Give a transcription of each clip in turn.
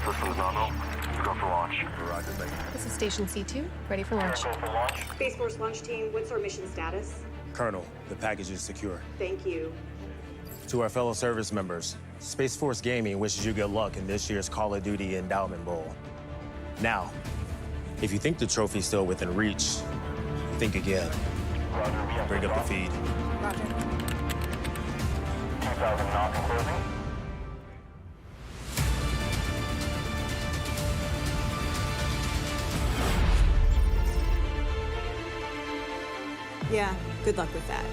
Systems nominal. Go for launch. Roger, thank you. This is Station C2, ready for launch. Go for launch. Space Force launch team, what's our mission status? Colonel, the package is secure. Thank you. To our fellow service members, Space Force Gaming wishes you good luck in this year's Call of Duty Endowment Bowl. Now, if you think the trophy's still within reach, think again. Roger, we have Bring up the feed. Roger. 2,000 knots and closing. Yeah, good luck with that.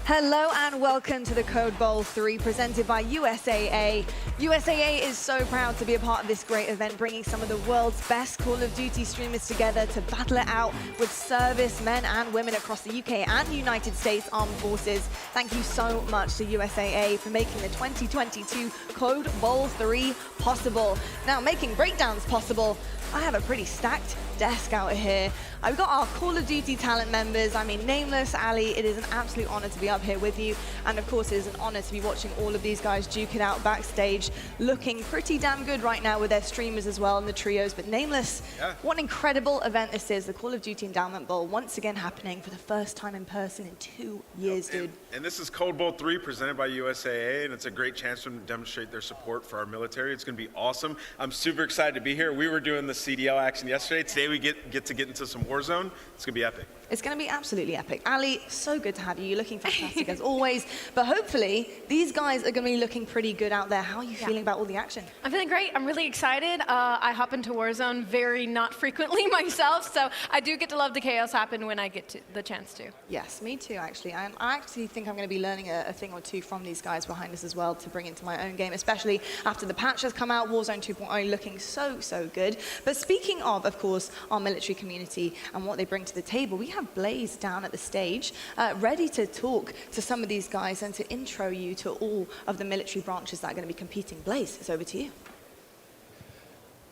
Hello and welcome to the C.O.D.E Bowl 3 presented by USAA. USAA is so proud to be a part of this great event, bringing some of the world's best Call of Duty streamers together to battle it out with service men and women across the UK and United States Armed Forces. Thank you so much to USAA for making the 2022 C.O.D.E Bowl 3 possible. Now, making breakdowns possible, I have a pretty stacked desk out here. I've got our Call of Duty talent members. I mean, Nameless, Ali, it is an absolute honor to be up here with you. And of course, it is an honor to be watching all of these guys duke it out backstage, looking pretty damn good right now with their streamers as well and the trios. But Nameless, what an incredible event this is. The Call of Duty Endowment Bowl once again happening for the first time in person in 2 years, dude. And this is C.O.D.E Bowl 3 presented by USAA, and it's a great chance for them to demonstrate their support for our military. It's going to be awesome. I'm super excited to be here. We were doing the CDL action yesterday. Today we get to get into some Warzone. It's going to be epic. It's going to be absolutely epic. Ali, so good to have you. You're looking fantastic as always. But hopefully, these guys are going to be looking pretty good out there. How are you feeling about all the action? I'm feeling great. I'm really excited. I hop into Warzone very not frequently myself, so I do get to love the chaos happen when I get the chance to. Yes, me too, actually. I actually think I'm going to be learning a thing or two from these guys behind us as well to bring into my own game, especially after the patch has come out, Warzone 2.0 looking so good. But speaking of course, our military community and what they bring to the table, we have Blaze down at the stage, ready to talk to some of these guys and to intro you to all of the military branches that are going to be competing. Blaze, it's over to you.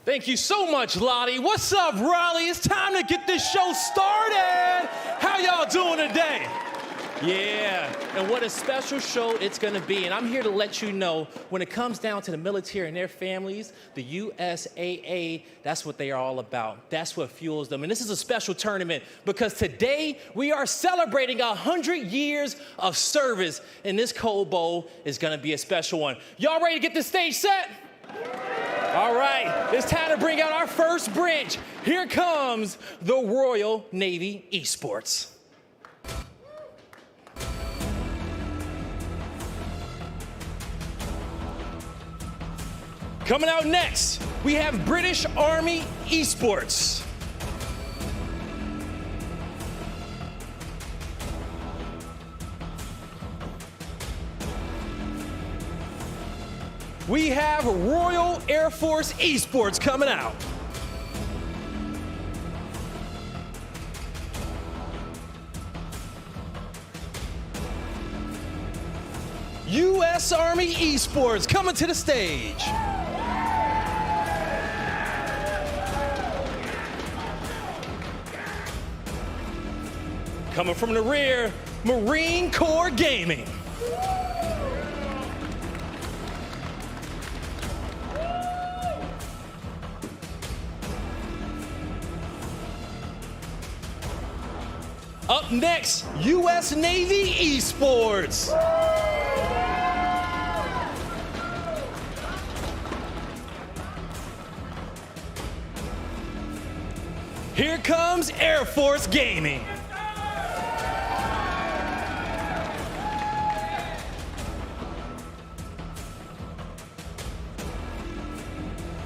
Thank you so much, Lottie. What's up, Raleigh? It's time to get this show started. How y'all doing today? Yeah, and what a special show it's gonna be. And I'm here to let you know, when it comes down to the military and their families, the USAA, that's what they are all about. That's what fuels them. And this is a special tournament because today we are celebrating 100 years of service, and this C.O.D.E Bowl is gonna be a special one. Y'all ready to get the stage set? All right, it's time to bring out our first branch. Here comes the Royal Navy Esports. Coming out next, we have British Army Esports. We have Royal Air Force Esports coming out. U.S. Army Esports coming to the stage. Coming from the rear, Marine Corps Gaming. Up next, U.S. Navy Esports. Here comes Air Force Gaming.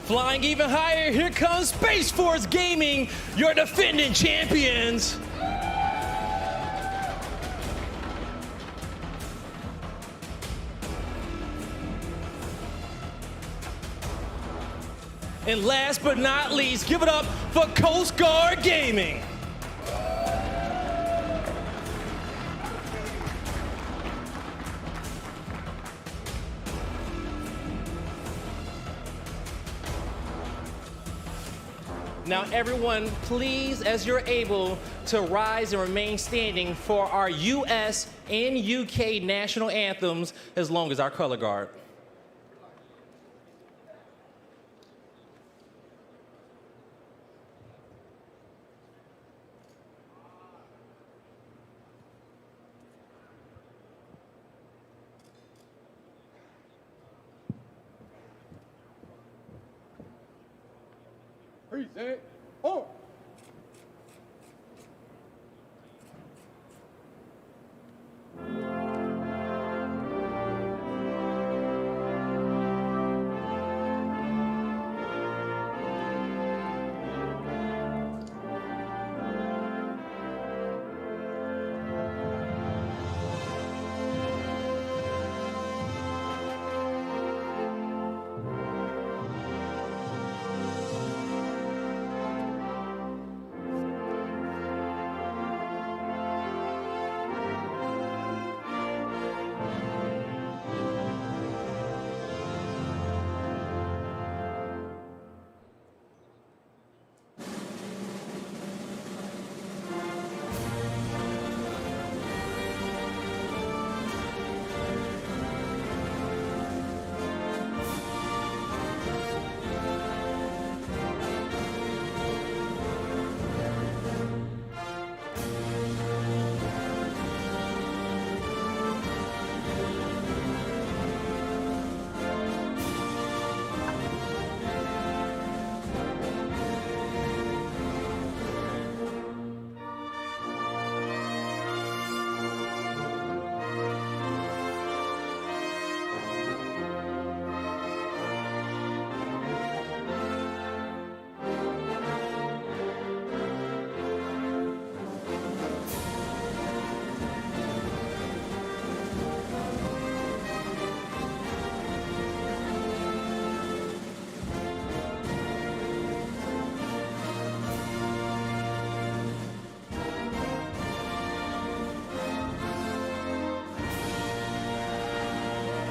Flying even higher, here comes Space Force Gaming, your defending champions. And last but not least, give it up for Coast Guard Gaming. Now, everyone, please, as you're able, to rise and remain standing for our U.S. and U.K. national anthems as long as our color guard. Present. Oh.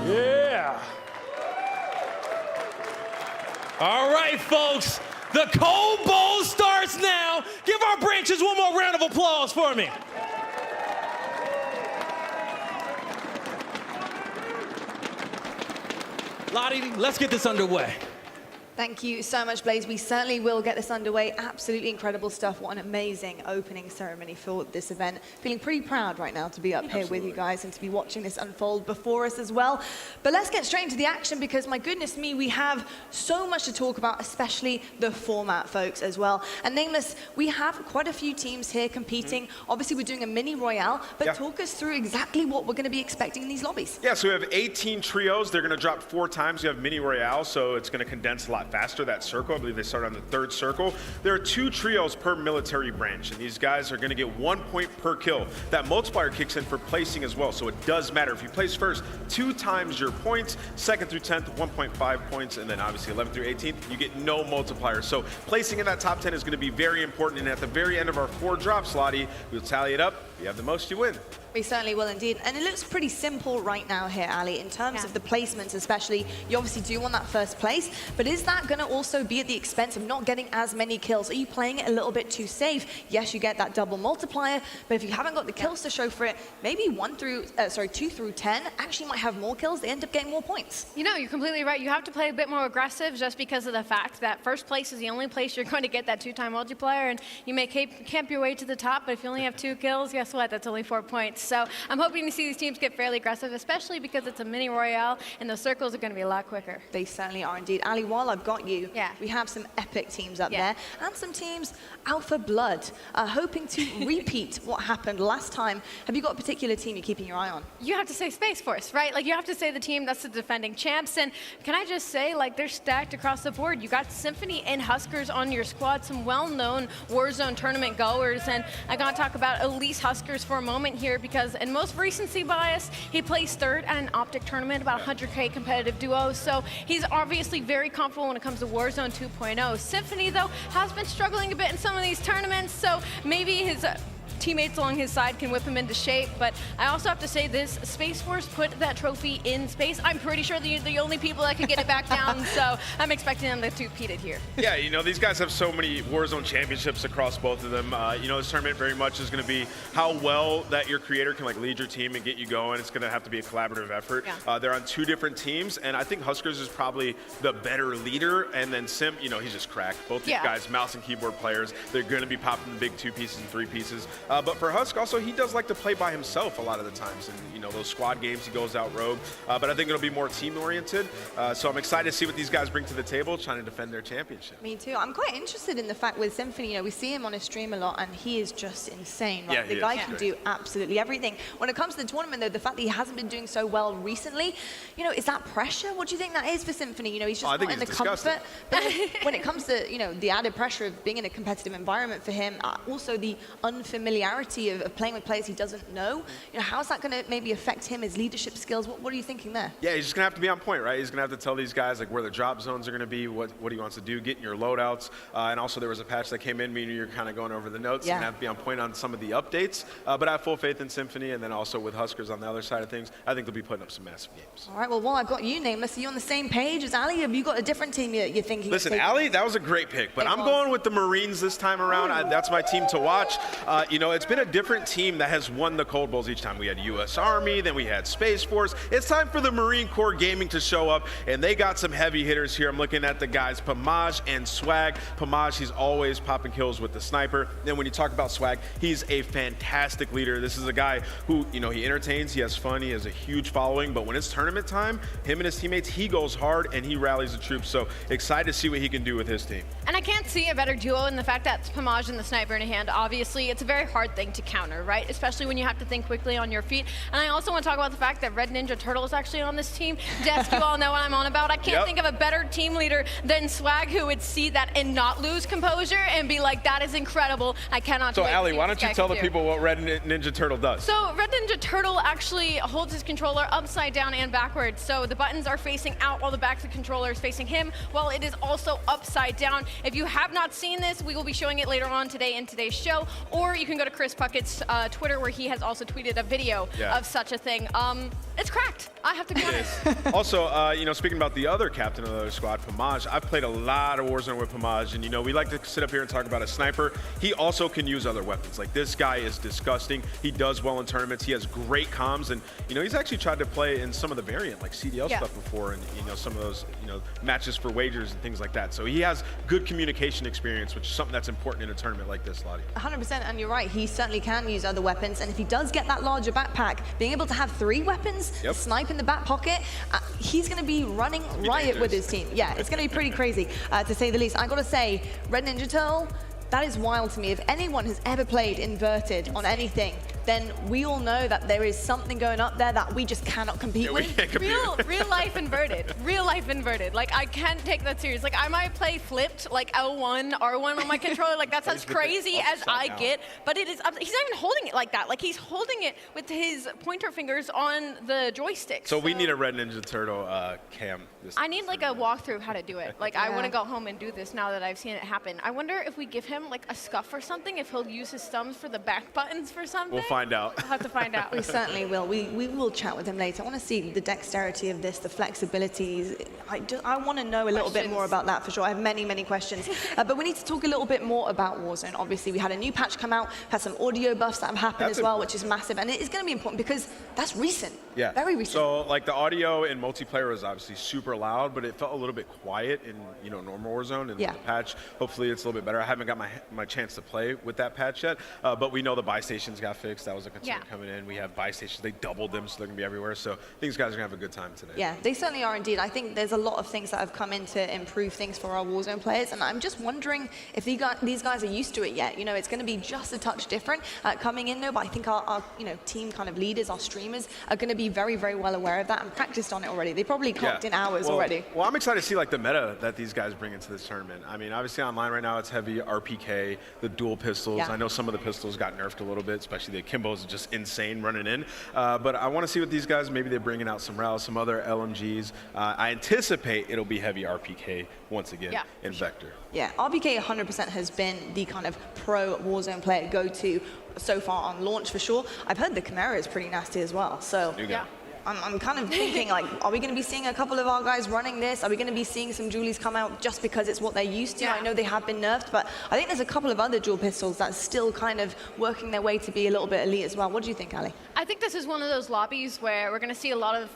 Yeah. All right, folks. The C.O.D.E. Bowl starts now. Give our branches one more round of applause for me. Lottie, let's get this underway. Thank you so much, Blaze. We certainly will get this underway. Absolutely incredible stuff. What an amazing opening ceremony for this event. Feeling pretty proud right now to be up here with you guys and to be watching this unfold before us as well. But let's get straight into the action because, my goodness me, we have so much to talk about, especially the format, folks, as well. And Nameless, we have quite a few teams here competing. Obviously, we're doing a mini royale, but talk us through exactly what we're going to be expecting in these lobbies. Yeah, so we have 18 trios. They're going to drop 4 times. We have mini royale, so it's going to condense a lot faster, that circle. I believe they start on the 3rd circle. There are 2 trios per military branch, and these guys are going to get 1 point per kill. That multiplier kicks in for placing as well, so it does matter. If you place first, 2 times your points, 2nd through 10th, 1.5 points, and then obviously 11th through 18th, you get no multiplier. So placing in that top 10 is going to be very important, and at the very end of our 4 drops, Lottie, we'll tally it up. If you have the most, you win. We certainly will indeed. And it looks pretty simple right now here, Ali, in terms of the placements especially. You obviously do want that first place, but is that going to also be at the expense of not getting as many kills? Are you playing it a little bit too safe? Yes, you get that double multiplier, but if you haven't got the kills to show for it, maybe 2 through 10 actually might have more kills. They end up getting more points. You know, you're completely right. You have to play a bit more aggressive just because of the fact that first place is the only place you're going to get that 2-time multiplier, and you may camp your way to the top, but if you only have 2 kills, guess what? That's only 4 points. So I'm hoping to see these teams get fairly aggressive, especially because it's a mini royale and those circles are going to be a lot quicker. They certainly are indeed. Ali, while I've got you, we have some epic teams up there and some teams Alpha Blood, hoping to repeat what happened last time. Have you got a particular team you're keeping your eye on? You have to say Space Force, right? Like, you have to say the team that's the defending champs. And can I just say, like, they're stacked across the board. You got Symphony and Huskers on your squad, some well-known Warzone tournament goers. And I got to talk about Elise Huskers for a moment here because in most recency bias, he placed 3rd at an Optic tournament, about 100K competitive duos. So he's obviously very comfortable when it comes to Warzone 2.0. Symphony, though, has been struggling a bit in some of these tournaments. So maybe his teammates along his side can whip him into shape. But I also have to say this, Space Force put that trophy in space. I'm pretty sure they're the only people that could get it back down, so I'm expecting them to two-peat it here. Yeah, you know, these guys have so many Warzone championships across both of them. You know, this tournament very much is going to be how well that your creator can like lead your team and get you going. It's going to have to be a collaborative effort. Yeah. They're on 2 different teams, and I think Huskers is probably the better leader, and then Simp, you know, he's just cracked. Both these guys, mouse and keyboard players, they're going to be popping the big 2 pieces and 3 pieces. But for Husk, also, he does like to play by himself a lot of the times. And, you know, those squad games, he goes out rogue. But I think it'll be more team-oriented. So I'm excited to see what these guys bring to the table, trying to defend their championship. Me too. I'm quite interested in the fact with Symphony, you know, we see him on his stream a lot, and he is just insane, right? Yeah, the guy can do absolutely everything. When it comes to the tournament, though, the fact that he hasn't been doing so well recently, you know, is that pressure? What do you think that is for Symphony? You know, he's just not in the comfort. But when it comes to, you know, the added pressure of being in a competitive environment for him, also the unfamiliarity of playing with players he doesn't know, you know, how's that going to maybe affect him, his leadership skills? What are you thinking there? Yeah, he's just going to have to be on point, right? He's going to have to tell these guys like where the drop zones are going to be, what he wants to do, get in your loadouts. And also there was a patch that came in, meaning you're kind of going over the notes. You're going to have to be on point on some of the updates. But I have full faith in Symphony, and then also with Huskers on the other side of things, I think they'll be putting up some massive games. All right, well, while I've got you, Nameless, are you on the same page as Ali? Have you got a different team you're thinking? Listen, Ali, that was a great pick, but I'm going with the Marines this time around. That's my team to watch. You know, it's been a different team that has won the Cold Bowls each time. We had U.S. Army, then we had Space Force. It's time for the Marine Corps Gaming to show up, and they got some heavy hitters here. I'm looking at the guys, Pamaj and Swag. Pamaj, he's always popping kills with the sniper. Then when you talk about Swag, he's a fantastic leader. This is a guy who, you know, he entertains, he has fun, he has a huge following, but when it's tournament time, him and his teammates, he goes hard and he rallies the troops. So excited to see what he can do with his team. And I can't see a better duo in the fact that Pamaj and the sniper in a hand. Obviously, it's a very hard thing to counter, right? Especially when you have to think quickly on your feet. And I also want to talk about the fact that Red Ninja Turtle is actually on this team. Desk, you all know what I'm on about. I can't think of a better team leader than Swag, who would see that and not lose composure and be like, that is incredible. I cannot So, wait Ali, to see why what don't you this tell guy the can do. people what Red Ninja Turtle does? So Red Ninja Turtle actually holds his controller upside down and backwards. So the buttons are facing out while the back of the controller is facing him, while it is also upside down. If you have not seen this, we will be showing it later on today in today's show, or you can go to Chris Puckett's Twitter, where he has also tweeted a video of such a thing. It's cracked. I have to be honest. Also, you know, speaking about the other captain of the other squad, Pamaj, I've played a lot of Warzone with Pamaj, and, you know, we like to sit up here and talk about a sniper. He also can use other weapons. Like, this guy is disgusting. He does well in tournaments. He has great comms, and, you know, he's actually tried to play in some of the variant, like CDL stuff before, and, you know, some of those, you know, matches for wagers and things like that. So he has good communication experience, which is something that's important in a tournament like this, Lottie. 100%, and you're right. He certainly can use other weapons, and if he does get that larger backpack, being able to have 3 weapons, a snipe in the back pocket, he's going to be running riot with his team. Yeah, it's going to be pretty crazy, to say the least. I got to say, Red Ninja Turtle, that is wild to me. If anyone has ever played inverted on anything, then we all know that there is something going up there that we just cannot compete with. Real life inverted. Real life inverted. Like, I can't take that serious. Like, I might play flipped, like L1, R1 on my controller. Like, that's as crazy as I get. But it is, he's not even holding it like that. Like, he's holding it with his pointer fingers on the joystick. So we need a Red Ninja Turtle cam. I need like a walkthrough how to do it. Like, I want to go home and do this now that I've seen it happen. I wonder if we give him like a scuff or something, if he'll use his thumbs for the back buttons for something. We'll find out. We'll have to find out. We certainly will. We will chat with him later. I want to see the dexterity of this, the flexibilities. I want to know a little bit more about that for sure. I have many, many questions. But we need to talk a little bit more about Warzone. Obviously, we had a new patch come out, had some audio buffs that have happened as well, which is massive. And it is going to be important because that's recent. Yeah. Very recent. So, like, the audio in multiplayer was obviously super loud, but it felt a little bit quiet in, you know, normal Warzone. And the patch, hopefully it's a little bit better. I haven't got my chance to play with that patch yet, but we know the buy stations got fixed. That was a concern coming in. We have buy stations. They doubled them, so they're going to be everywhere. So I think these guys are going to have a good time today. Yeah, they certainly are indeed. I think there's a lot of things that have come in to improve things for our Warzone players, and I'm just wondering if these guys are used to it yet. You know, it's going to be just a touch different coming in, though, but I think our you know, team kind of leaders, our streamers, are going to be very, very well aware of that and practiced on it already. They probably clocked in hours already. Well, I'm excited to see, like, the meta that these guys bring into this tournament. I mean, obviously online right now it's heavy RPK, the dual pistols. I know some of the pistols got nerfed a little bit, especially the Kimbo's just insane running in. But I want to see what these guys, maybe they're bringing out some Rouse, some other LMGs. I anticipate it'll be heavy RPK once again in Vector. Yeah, RPK 100% has been the kind of pro Warzone player go-to so far on launch for sure. I've heard the Chimera is pretty nasty as well. So I'm kind of thinking, like, are we going to be seeing a couple of our guys running this? Are we going to be seeing some Julies come out just because it's what they're used to? I know they have been nerfed, but I think there's a couple of other dual pistols that's still kind of working their way to be a little bit elite as well. What do you think, Ali? I think this is one of those lobbies where we're going to see a lot of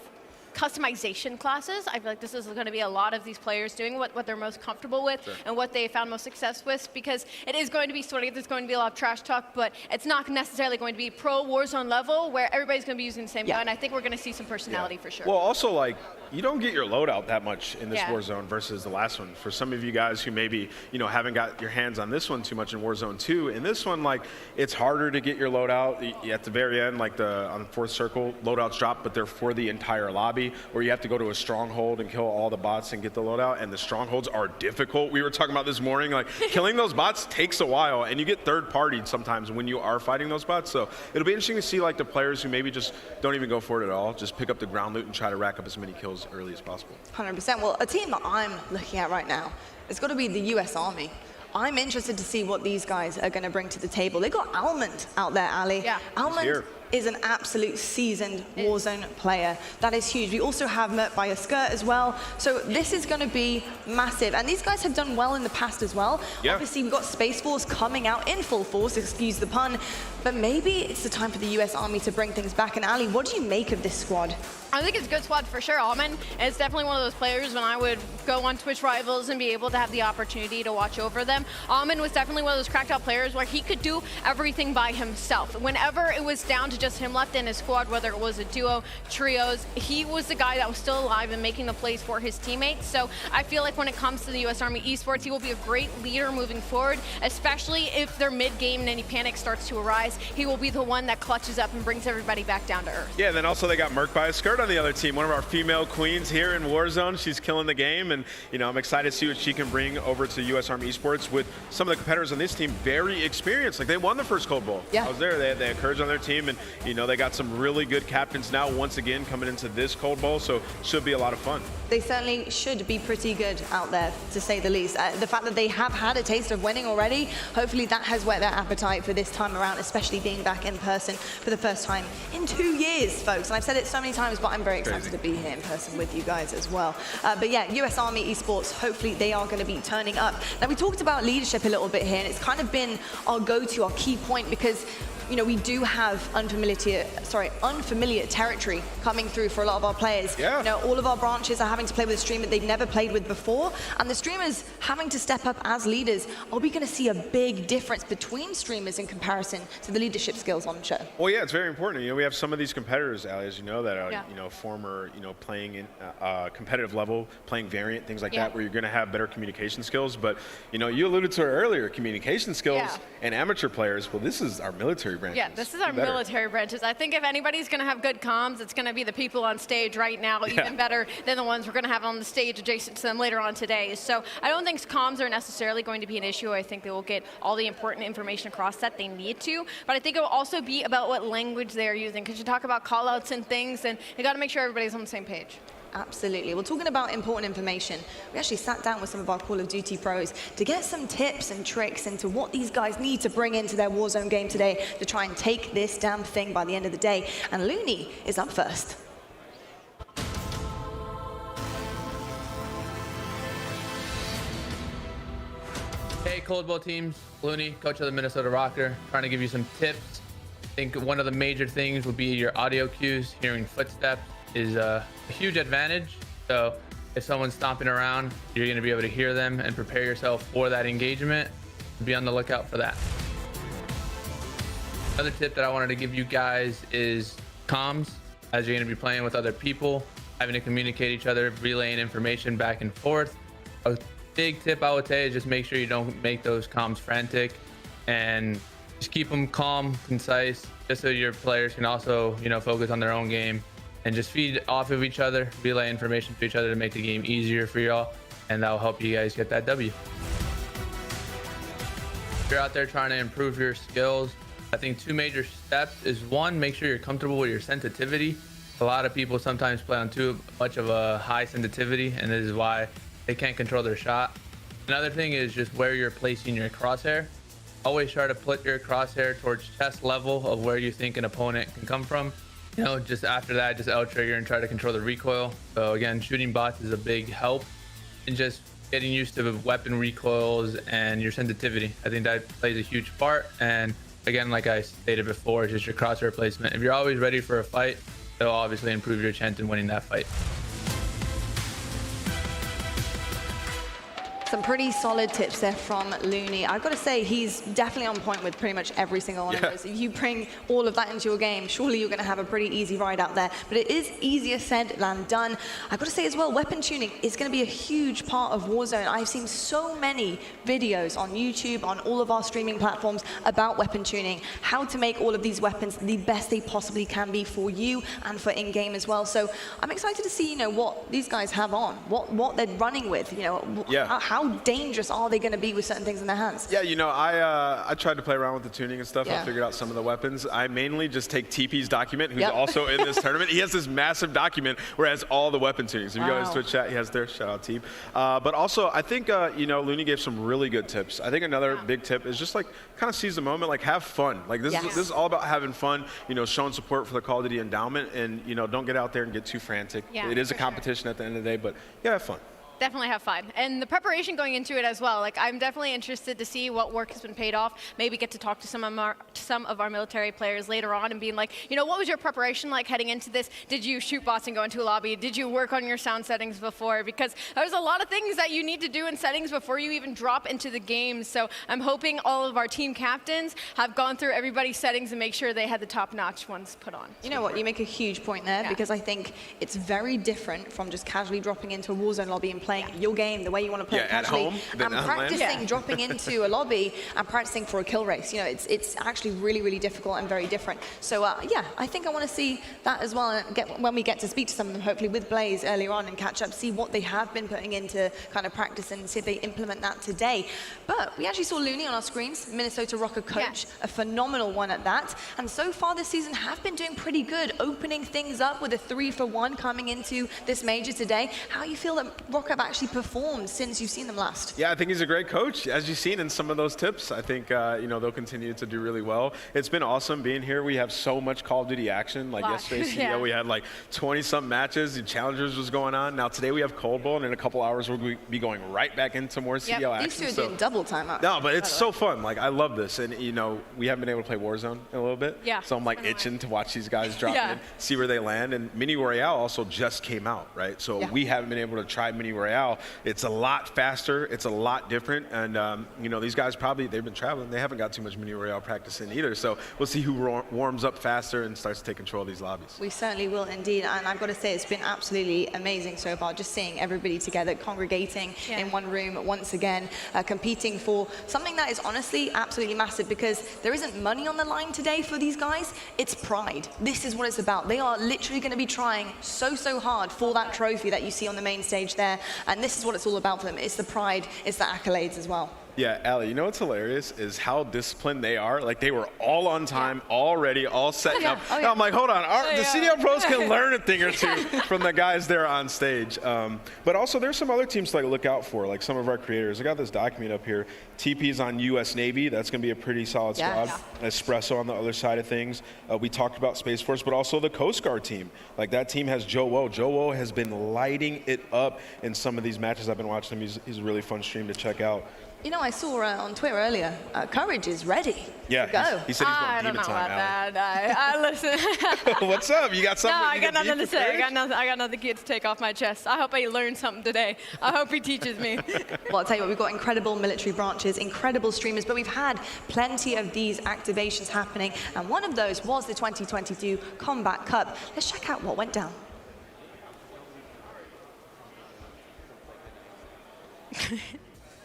customization classes. I feel like this is going to be a lot of these players doing what they're most comfortable with and what they found most success with, because it is going to be sort of, there's going to be a lot of trash talk, but it's not necessarily going to be pro Warzone level where everybody's going to be using the same gun. I think we're going to see some personality for sure. Well, also, like, you don't get your loadout that much in this Warzone versus the last one. For some of you guys who maybe, you know, haven't got your hands on this one too much in Warzone 2, in this one, like, it's harder to get your loadout at the very end, like on the fourth circle, loadouts drop, but they're for the entire lobby, where you have to go to a stronghold and kill all the bots and get the loadout, and the strongholds are difficult. We were talking about this morning, like, killing those bots takes a while, and you get third-partied sometimes when you are fighting those bots, so it'll be interesting to see, like, the players who maybe just don't even go for it at all, just pick up the ground loot and try to rack up as many kills early as possible. 100%. Well, a team that I'm looking at right now, it's got to be the US Army. I'm interested to see what these guys are going to bring to the table. They got Almond out there, Ali. Yeah. Almond is an absolute seasoned Warzone player. That is huge. We also have Mert by a skirt as well. So this is going to be massive. And these guys have done well in the past as well. Obviously, we've got Space Force coming out in full force, excuse the pun. But maybe it's the time for the US Army to bring things back. And Ali, what do you make of this squad? I think it's a good squad for sure. Almond is definitely one of those players when I would go on Twitch Rivals and be able to have the opportunity to watch over them. Almond was definitely one of those cracked out players where he could do everything by himself. Whenever it was down to just him left in his squad, whether it was a duo, trios, he was the guy that was still alive and making the plays for his teammates. So I feel like when it comes to the US Army Esports, he will be a great leader moving forward, especially if their mid-game and any panic starts to arise. He will be the one that clutches up and brings everybody back down to earth. Yeah, and then also they got Merc by a skirt on the other team, one of our female queens here in Warzone. She's killing the game, and you know, I'm excited to see what she can bring over to US Army Esports with some of the competitors on this team very experienced. Like, they won the first Cold Bowl. I was there. They had Courage on their team, and you know, they got some really good captains now once again coming into this Cold Bowl, so should be a lot of fun. They certainly should be pretty good out there, to say the least. The fact that they have had a taste of winning already, hopefully that has whet their appetite for this time around, especially being back in person for the first time in 2 years, folks. And I've said it so many times, but I'm very excited to be here in person with you guys as well. But yeah, US Army Esports, hopefully they are going to be turning up. Now, we talked about leadership a little bit here, and it's kind of been our go-to, our key point, because you know, we do have unfamiliar territory coming through for a lot of our players. You know, all of our branches are having to play with a streamer they've never played with before, and the streamers having to step up as leaders. Are we going to see a big difference between streamers in comparison to the leadership skills on the show? Well, yeah, it's very important. You know, we have some of these competitors, Ali, as you know, that are you know, former, you know, playing in competitive level, playing variant, things like that, where you're going to have better communication skills. But you know, you alluded to it earlier, communication skills and amateur players. Well, this is our military branches. Yeah, this is our military branches. I think if anybody's going to have good comms, it's going to be the people on stage right now, even better than the ones we're going to have on the stage adjacent to them later on today. So I don't think comms are necessarily going to be an issue. I think they will get all the important information across that they need to. But I think it will also be about what language they are using, because you talk about call-outs and things, and you got to make sure everybody's on the same page. Absolutely. Well, talking about important information, we actually sat down with some of our Call of Duty pros to get some tips and tricks into what these guys need to bring into their Warzone game today to try and take this damn thing by the end of the day. And Looney is up first. Hey, Cold Bowl teams, Looney, coach of the Minnesota Rocker, trying to give you some tips. I think one of the major things would be your audio cues. Hearing footsteps is a huge advantage. So if someone's stomping around, you're going to be able to hear them and prepare yourself for that engagement. Be on the lookout for that. Another tip that I wanted to give you guys is comms. As you're going to be playing with other people, having to communicate each other, relaying information back and forth. A big tip I would say is just make sure you don't make those comms frantic, and just keep them calm, concise, just so your players can also, you know, focus on their own game and just feed off of each other, relay information to each other to make the game easier for y'all, and that will help you guys get that W. If you're out there trying to improve your skills, I think 2 major steps is 1, make sure you're comfortable with your sensitivity. A lot of people sometimes play on too much of a high sensitivity, and this is why they can't control their shot. Another thing is just where you're placing your crosshair. Always try to put your crosshair towards chest level of where you think an opponent can come from. You know, just after that, just L trigger and try to control the recoil. So again, shooting bots is a big help, and just getting used to the weapon recoils and your sensitivity. I think that plays a huge part. And again, like I stated before, it's just your crosshair placement. If you're always ready for a fight, it'll obviously improve your chance in winning that fight. Some pretty solid tips there from Looney. I've got to say, he's definitely on point with pretty much every single one of those. If you bring all of that into your game, surely you're going to have a pretty easy ride out there. But it is easier said than done. I've got to say as well, weapon tuning is going to be a huge part of Warzone. I've seen so many videos on YouTube, on all of our streaming platforms about weapon tuning, how to make all of these weapons the best they possibly can be for you and for in-game as well. So I'm excited to see, what these guys have on, what they're running with, how dangerous are they going to be with certain things in their hands? Yeah, I tried to play around with the tuning and stuff. I figured out some of the weapons. I mainly just take TP's document, who's also in this tournament. He has this massive document where it has all the weapon tunings. If you go to his Twitch chat, he has there. Shout out Teep. But also, I think, Looney gave some really good tips. I think another big tip is just kind of seize the moment, have fun. This is all about having fun, showing support for the Call of Duty endowment, and, don't get out there and get too frantic. Yeah, it is a competition at the end of the day, but have fun. Definitely have fun. And the preparation going into it as well. I'm definitely interested to see what work has been paid off. Maybe get to talk to some of our military players later on and being like, what was your preparation like heading into this? Did you shoot bots and go into a lobby? Did you work on your sound settings before? Because there's a lot of things that you need to do in settings before you even drop into the game. So I'm hoping all of our team captains have gone through everybody's settings and make sure they had the top-notch ones put on. You know what? You make a huge point there, because I think it's very different from just casually dropping into a Warzone lobby and playing your game the way you want to play it casually, at home, and practicing dropping into a lobby and practicing for a kill race. It's actually really, really difficult and very different. So I think I want to see that as well, and when we get to speak to some of them, hopefully with Blaze earlier on, and catch up, see what they have been putting into kind of practice and see if they implement that today. But we actually saw Looney on our screens, Minnesota Rocker coach, a phenomenal one at that. And so far this season have been doing pretty good, opening things up with a 3-for-1 coming into this major today. How you feel that Rocker have actually performed since you've seen them last? Yeah, I think he's a great coach. As you've seen in some of those tips, I think they'll continue to do really well. It's been awesome being here. We have so much Call of Duty action. Yesterday, CDO, we had 20-something matches. The Challengers was going on. Now today we have Cold Bowl, and in a couple hours we'll be going right back into more CDO action. These two are doing double time out. No, but it's so fun. I love this, and we haven't been able to play Warzone in a little bit. Yeah. So I'm itching to watch these guys drop in, see where they land. And Mini Royale also just came out, right? So we haven't been able to try Mini Royale. It's a lot faster. It's a lot different. And, these guys they've been traveling. They haven't got too much Mini Royale practice in either. So we'll see who warms up faster and starts to take control of these lobbies. We certainly will indeed. And I've got to say, it's been absolutely amazing so far, just seeing everybody together, congregating in one room once again, competing for something that is honestly absolutely massive, because there isn't money on the line today for these guys. It's pride. This is what it's about. They are literally going to be trying so hard for that trophy that you see on the main stage there. And this is what it's all about for them. It's the pride, it's the accolades as well. Yeah, Allie, what's hilarious is how disciplined they are. They were all on time, all ready, all setting up. Now I'm hold on, the CDL pros can learn a thing or two from the guys there on stage. But also, there's some other teams to look out for, some of our creators. I got this document up here. TP's on US Navy. That's going to be a pretty solid squad. Espresso on the other side of things. We talked about Space Force, but also the Coast Guard team. That team has Joe Woe. Joe Woe has been lighting it up in some of these matches. I've been watching him. He's a really fun stream to check out. I saw on Twitter earlier, Courage is ready to go. He said he's going demon time. I don't know about that. Listen. What's up? You got something? No, I got nothing to say. I got nothing good to take off my chest. I hope I learned something today. I hope he teaches me. Well, I'll tell you what, we've got incredible military branches, incredible streamers, but we've had plenty of these activations happening, and one of those was the 2022 Combat Cup. Let's check out what went down.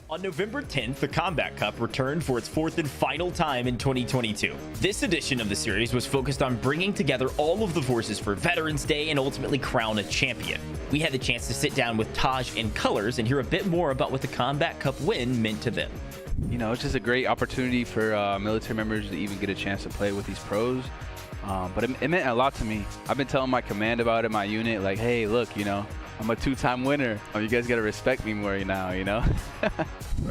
On November 10th, the Combat Cup returned for its 4th and final time in 2022. This edition of the series was focused on bringing together all of the forces for Veterans Day and ultimately crown a champion. We had the chance to sit down with Taj and Colors and hear a bit more about what the Combat Cup win meant to them. You know, it's just a great opportunity for military members to even get a chance to play with these pros. But it meant a lot to me. I've been telling my command about it, my unit, like, hey, look, you know, I'm a 2-time winner. You guys got to respect me more now, you know?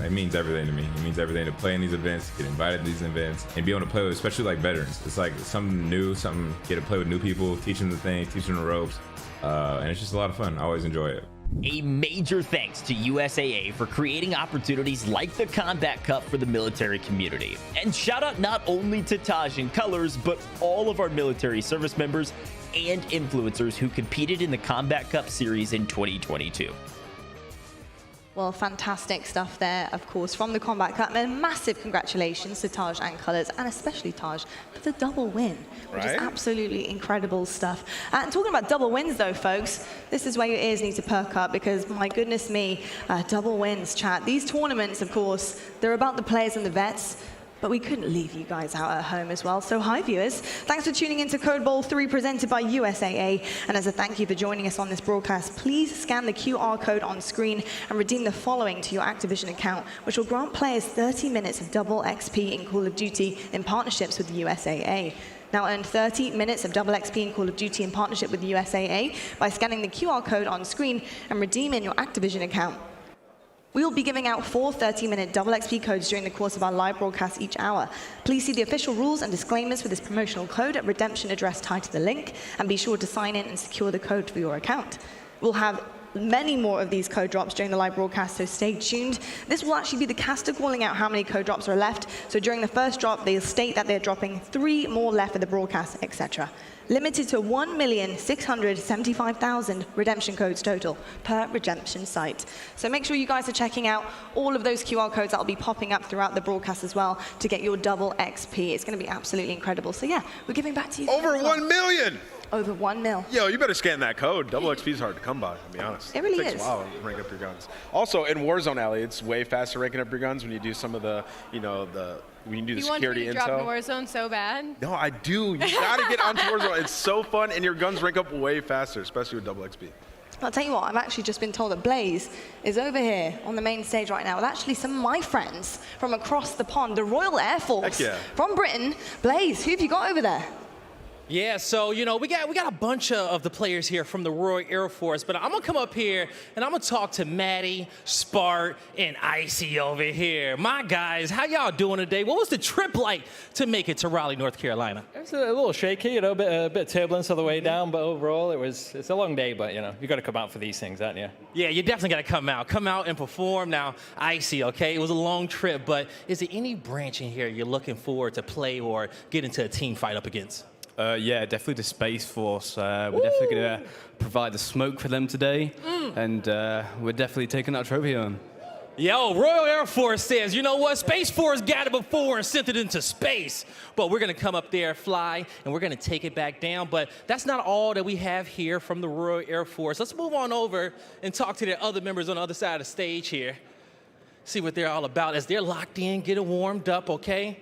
It means everything to me. It means everything to play in these events, get invited to these events, and be able to play with, especially like veterans. It's like something new, get to play with new people, teach them the things, teach them the ropes. And it's just a lot of fun. I always enjoy it. A major thanks to USAA for creating opportunities like the Combat Cup for the military community. And shout out not only to Taj and Colors, but all of our military service members and influencers who competed in the Combat Cup series in 2022. Well, fantastic stuff there, of course, from the Combat Cup. And massive congratulations to Taj and Colors, and especially Taj for the double win, which is absolutely incredible stuff. And talking about double wins, though, folks, this is where your ears need to perk up because, my goodness me, double wins, chat. These tournaments, of course, they're about the players and the vets, but we couldn't leave you guys out at home as well. So hi, viewers. Thanks for tuning into C.O.D.E Bowl 3 presented by USAA. And as a thank you for joining us on this broadcast, please scan the QR code on screen and redeem the following to your Activision account, which will grant players 30 minutes of double XP in Call of Duty in partnerships with the USAA. Now earn 30 minutes of double XP in Call of Duty in partnership with the USAA by scanning the QR code on screen and redeeming your Activision account. We will be giving out 4 30-minute double XP codes during the course of our live broadcast each hour. Please see the official rules and disclaimers for this promotional code at redemption address tied to the link, and be sure to sign in and secure the code for your account. We'll have many more of these code drops during the live broadcast, so stay tuned. This will actually be the caster calling out how many code drops are left. So during the first drop, they'll state that they're dropping 3 more left for the broadcast, etc. Limited to 1,675,000 redemption codes total per redemption site. So make sure you guys are checking out all of those QR codes that will be popping up throughout the broadcast as well to get your double XP. It's going to be absolutely incredible. So yeah, we're giving back to you. Over 1 million! Over 1 mil. Yo, you better scan that code. Double XP is hard to come by, to be honest. It really takes is. a while to rank up your guns. Also, in Warzone Alley, it's way faster ranking up your guns when you do some of the, when you do the security you intel. want me to drop Warzone so bad? No, I do. You gotta get onto Warzone. It's so fun, and your guns rank up way faster, especially with double XP. I'll tell you what, I've actually just been told that Blaze is over here on the main stage right now with actually some of my friends from across the pond, the Royal Air Force from Britain. Blaze, who have you got over there? Yeah, so, we got a bunch of the players here from the Royal Air Force, but I'm going to come up here and I'm going to talk to Maddie, Spart, and Icy over here. My guys, how y'all doing today? What was the trip like to make it to Raleigh, North Carolina? It was a little shaky, a bit of turbulence on the way down, but overall it's a long day, but, you got to come out for these things, haven't you? Yeah, you definitely got to come out and perform. Now, Icy, okay, it was a long trip, but is there any branch in here you're looking forward to play or get into a team fight up against? Yeah, definitely the Space Force. We're definitely going to provide the smoke for them today, and we're definitely taking that trophy home. Yo, Royal Air Force says, you know what? Space Force got it before and sent it into space. But we're going to come up there, fly, and we're going to take it back down. But that's not all that we have here from the Royal Air Force. Let's move on over and talk to the other members on the other side of the stage here. See what they're all about as they're locked in, getting warmed up, okay?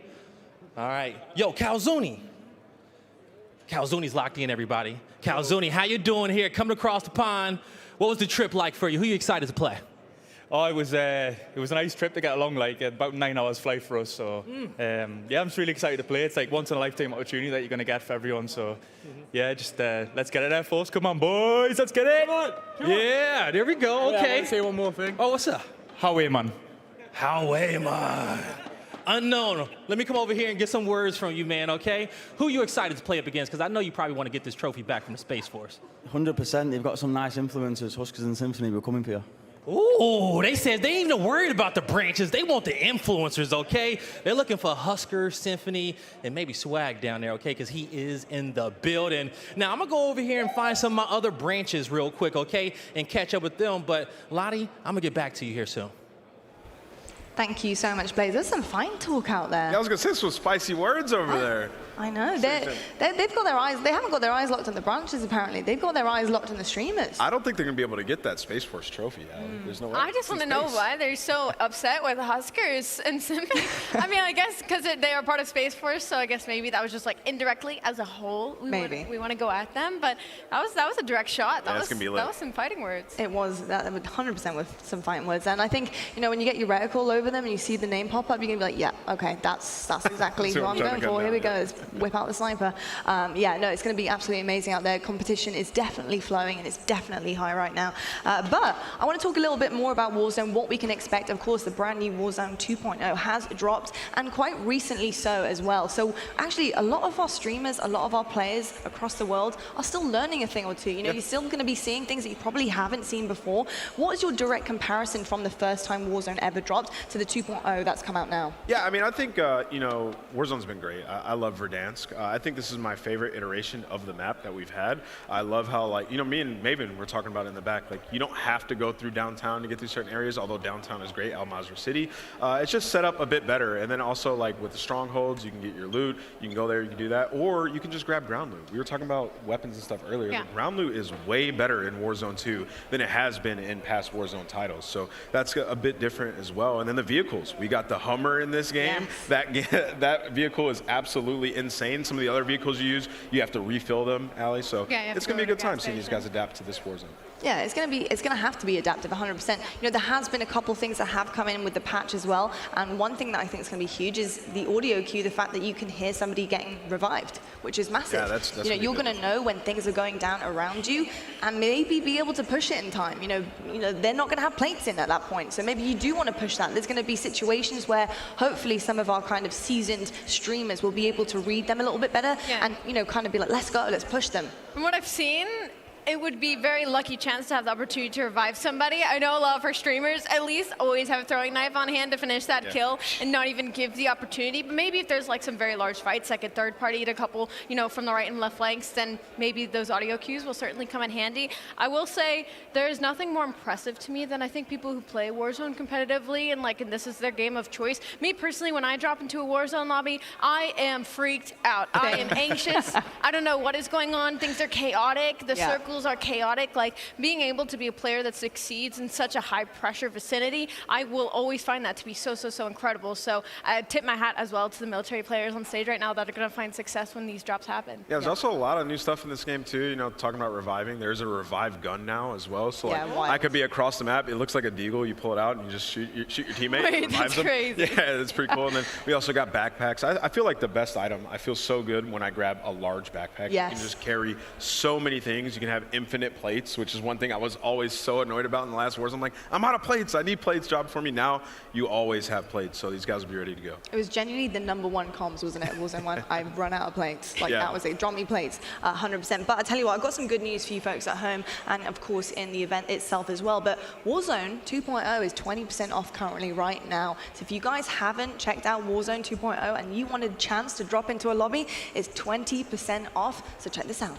All right. Yo, Calzuni. Calzuni's locked in, everybody. Calzuni, how you doing here? Coming across the pond. What was the trip like for you? Who are you excited to play? Oh, it was a nice trip to get along, like about 9 hours flight for us. So yeah, I'm just really excited to play. It's like once in a lifetime opportunity that you're going to get for everyone. So yeah, just let's get it, Air Force. Come on, boys, let's get it. Come on. Yeah, there we go. Okay. Yeah, I want to say one more thing. Oh, what's up? Howie, man. Howie, man. Unknown. Let me come over here and get some words from you, man, okay? Who are you excited to play up against? Because I know you probably want to get this trophy back from the Space Force. 100%. They've got some nice influencers. Huskers and Symphony, we're coming for you. Ooh, they said they ain't even worried about the branches. They want the influencers, okay? They're looking for Husker, Symphony, and maybe Swag down there, okay? Because he is in the building. Now, I'm going to go over here and find some of my other branches real quick, okay? And catch up with them. But, Lottie, I'm going to get back to you here soon. Thank you so much, Blaze. There's some fine talk out there. Yeah, I was going to say some spicy words over there. I know. They've got their eyes. They haven't got their eyes locked on the branches, apparently. They've got their eyes locked on the streamers. I don't think they're going to be able to get that Space Force trophy. There's no way. I just want to know why they're so upset with Huskers and Symphony. I mean, I guess because they are part of Space Force, so I guess maybe that was just like indirectly as a whole. We want to go at them, but that was a direct shot. That was some fighting words. It was 100% with some fighting words. And I think, when you get your reticle over over them and you see the name pop up, you're gonna be like, yeah, okay, that's exactly who I'm going for. Here we go. Let's whip out the sniper. Yeah, no, it's gonna be absolutely amazing out there. Competition is definitely flowing and it's definitely high right now. But I want to talk a little bit more about Warzone, what we can expect. Of course, the brand new Warzone 2.0 has dropped, and quite recently so as well. So actually, a lot of our streamers, a lot of our players across the world are still learning a thing or two. You know, you're still going to be seeing things that you probably haven't seen before. What is your direct comparison from the first time Warzone ever dropped to the 2.0 that's come out now? Yeah, I mean, I think, you know, Warzone's been great. I love Verdansk. I think this is my favorite iteration of the map that we've had. I love how, like, you know, me and Maven were talking about it in the back, like, you don't have to go through downtown to get through certain areas, although downtown is great, Al Mazrah City. It's just set up a bit better. And then also, like, with the strongholds, you can get your loot, you can go there, you can do that, or you can just grab ground loot. We were talking about weapons and stuff earlier. Yeah. The ground loot is way better in Warzone 2 than it has been in past Warzone titles. So that's a bit different as well. And then the vehicles. We got the Hummer in this game. Yes. That vehicle is absolutely insane. Some of the other vehicles you use, you have to refill them, Allie. So it's going to be a good time seeing these guys adapt to this Warzone. Yeah, it's going to have to be adaptive 100%. You know, there has been a couple things that have come in with the patch as well, and one thing that I think is going to be huge is the audio cue, the fact that you can hear somebody getting revived, which is massive. Yeah, that's you know, you're going to know when things are going down around you, and maybe be able to push it in time. You know, they're not going to have plates in at that point, so maybe you do want to push that. There's going to be situations where hopefully some of our kind of seasoned streamers will be able to read them a little bit better, and you know, kind of be like, let's go, let's push them. From what I've seen, it would be a very lucky chance to have the opportunity to revive somebody. I know a lot of our streamers at least always have a throwing knife on hand to finish that kill and not even give the opportunity. But maybe if there's like some very large fights, like a third party to a couple, you know, from the right and left flanks, then maybe those audio cues will certainly come in handy. I will say there is nothing more impressive to me than I think people who play Warzone competitively and this is their game of choice. Me personally, when I drop into a Warzone lobby, I am freaked out. I am anxious. I don't know what is going on. Things are chaotic. The circles are chaotic. Like, being able to be a player that succeeds in such a high pressure vicinity, I will always find that to be so incredible. So I tip my hat as well to the military players on stage right now that are going to find success when these drops happen. Yeah, there's also a lot of new stuff in this game too. You know, talking about reviving, there's a revive gun now as well. So like, I could be across the map. It looks like a deagle. You pull it out and you just shoot your teammate. Wait, and revives them. crazy. Yeah, it's pretty cool. And then we also got backpacks. I feel like the best item. I feel so good when I grab a large backpack. Yes. You can just carry so many things. You can have infinite plates, which is one thing I was always so annoyed about in the last Warzone. I'm like, I'm out of plates. I need plates. Drop for me. Now you always have plates, so these guys will be ready to go. It was genuinely the #1 comms, wasn't it? Warzone 1. I've run out of plates. Like, that was it. Drop me plates, 100%. But I tell you what, I've got some good news for you folks at home, and of course in the event itself as well. But Warzone 2.0 is 20% off currently right now. So if you guys haven't checked out Warzone 2.0 and you want a chance to drop into a lobby, it's 20% off. So check this out.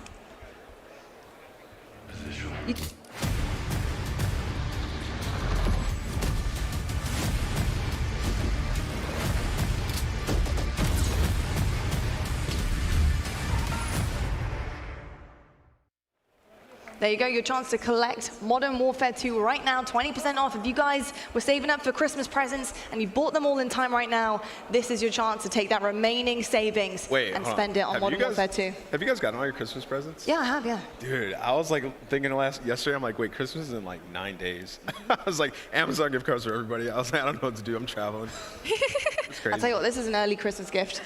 There you go, your chance to collect Modern Warfare 2 right now, 20% off. If you guys were saving up for Christmas presents and you bought them all in time right now, this is your chance to take that remaining savings and spend it on Modern Warfare 2. Have you guys gotten all your Christmas presents? Yeah, I have, yeah. Dude, I was like thinking yesterday, I'm like, wait, Christmas is in like 9 days. I was like, Amazon gift cards for everybody. I was like, I don't know what to do, I'm traveling. It's crazy. I'll tell you what, this is an early Christmas gift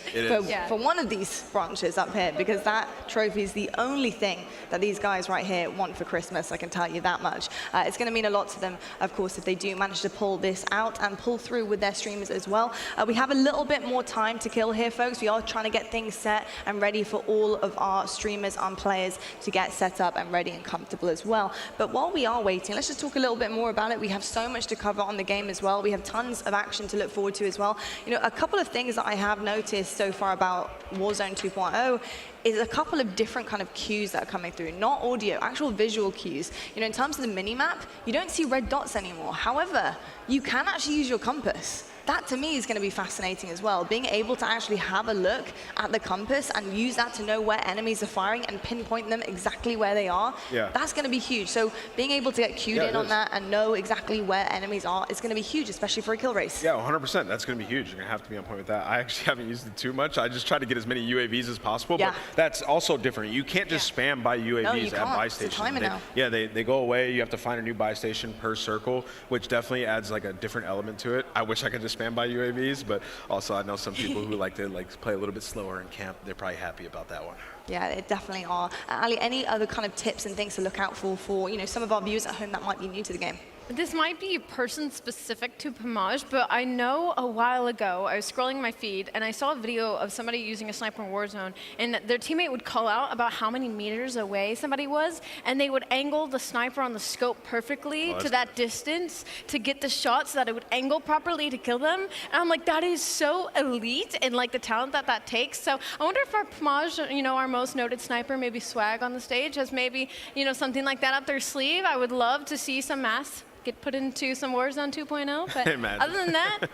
for one of these branches up here, because that trophy is the only thing that these guys right here want for Christmas, I can tell you that much. It's going to mean a lot to them, of course, if they do manage to pull this out and pull through with their streamers as well. We have a little bit more time to kill here, folks. We are trying to get things set and ready for all of our streamers and players to get set up and ready and comfortable as well. But while we are waiting, let's just talk a little bit more about it. We have so much to cover on the game as well. We have tons of action to look forward to as well. You know, a couple of things that I have noticed so far about Warzone 2.0 is a couple of different kind of cues that are coming through, not audio, actual visual cues. You know, in terms of the mini-map, you don't see red dots anymore. However, you can actually use your compass. That to me is going to be fascinating as well. Being able to actually have a look at the compass and use that to know where enemies are firing and pinpoint them exactly where they are, that's going to be huge. So being able to get cued in on that and know exactly where enemies are is going to be huge, especially for a kill race. Yeah, 100%. That's going to be huge. You're going to have to be on point with that. I actually haven't used it too much. I just try to get as many UAVs as possible, but that's also different. You can't just spam by UAVs at buy stations. They go away. You have to find a new buy station per circle, which definitely adds like a different element to it. I wish I could just by UAVs, but also I know some people who like to play a little bit slower in camp. They're probably happy about that one. Yeah, they definitely are. Ali, any other kind of tips and things to look out for some of our viewers at home that might be new to the game? This might be person-specific to Pomage, but I know a while ago I was scrolling my feed and I saw a video of somebody using a sniper in Warzone, and their teammate would call out about how many meters away somebody was, and they would angle the sniper on the scope perfectly to that distance to get the shot so that it would angle properly to kill them. And I'm like, that is so elite, and like the talent that takes. So I wonder if our Pomage, our most noted sniper, maybe Swag on the stage, has maybe something like that up their sleeve. I would love to see some mass get put into some Warzone 2.0, but other than that,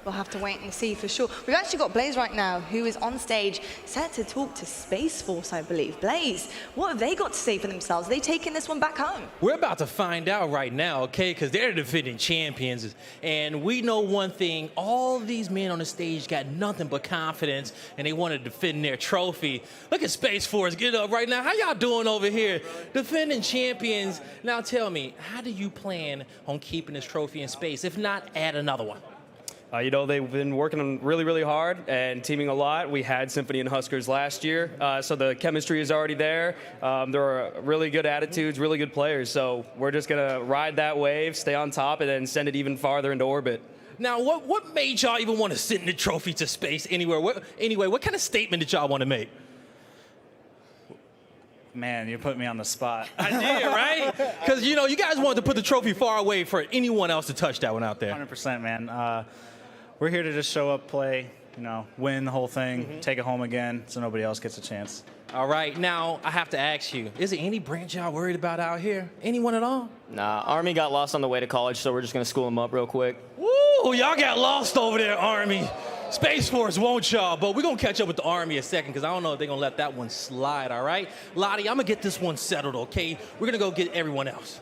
we'll have to wait and see for sure. We've actually got Blaze right now, who is on stage, set to talk to Space Force, I believe. Blaze, what have they got to say for themselves? Are they taking this one back home? We're about to find out right now, okay, because they're the defending champions, and we know one thing, all these men on the stage got nothing but confidence, and they want to defend their trophy. Look at Space Force, get up right now. How y'all doing over here? Defending champions. Now tell me, how do you plan on keeping this trophy in space? If not, add another one. They've been working really, really hard and teaming a lot. We had Symphony and Huskers last year, so the chemistry is already there. There are really good attitudes, really good players. So we're just going to ride that wave, stay on top, and then send it even farther into orbit. Now, what made y'all even want to send the trophy to space anywhere? What kind of statement did y'all want to make? Man, you put me on the spot. I did, right? Because, you guys wanted to put the trophy far away for anyone else to touch that one out there. 100%, man. We're here to just show up, play, win the whole thing, take it home again so nobody else gets a chance. All right, now I have to ask you, is there any branch y'all worried about out here? Anyone at all? Nah, Army got lost on the way to college, so we're just going to school them up real quick. Woo, y'all got lost over there, Army. Space Force won't y'all, but we're going to catch up with the Army a second because I don't know if they're going to let that one slide, all right? Lottie, I'm going to get this one settled, okay? We're going to go get everyone else.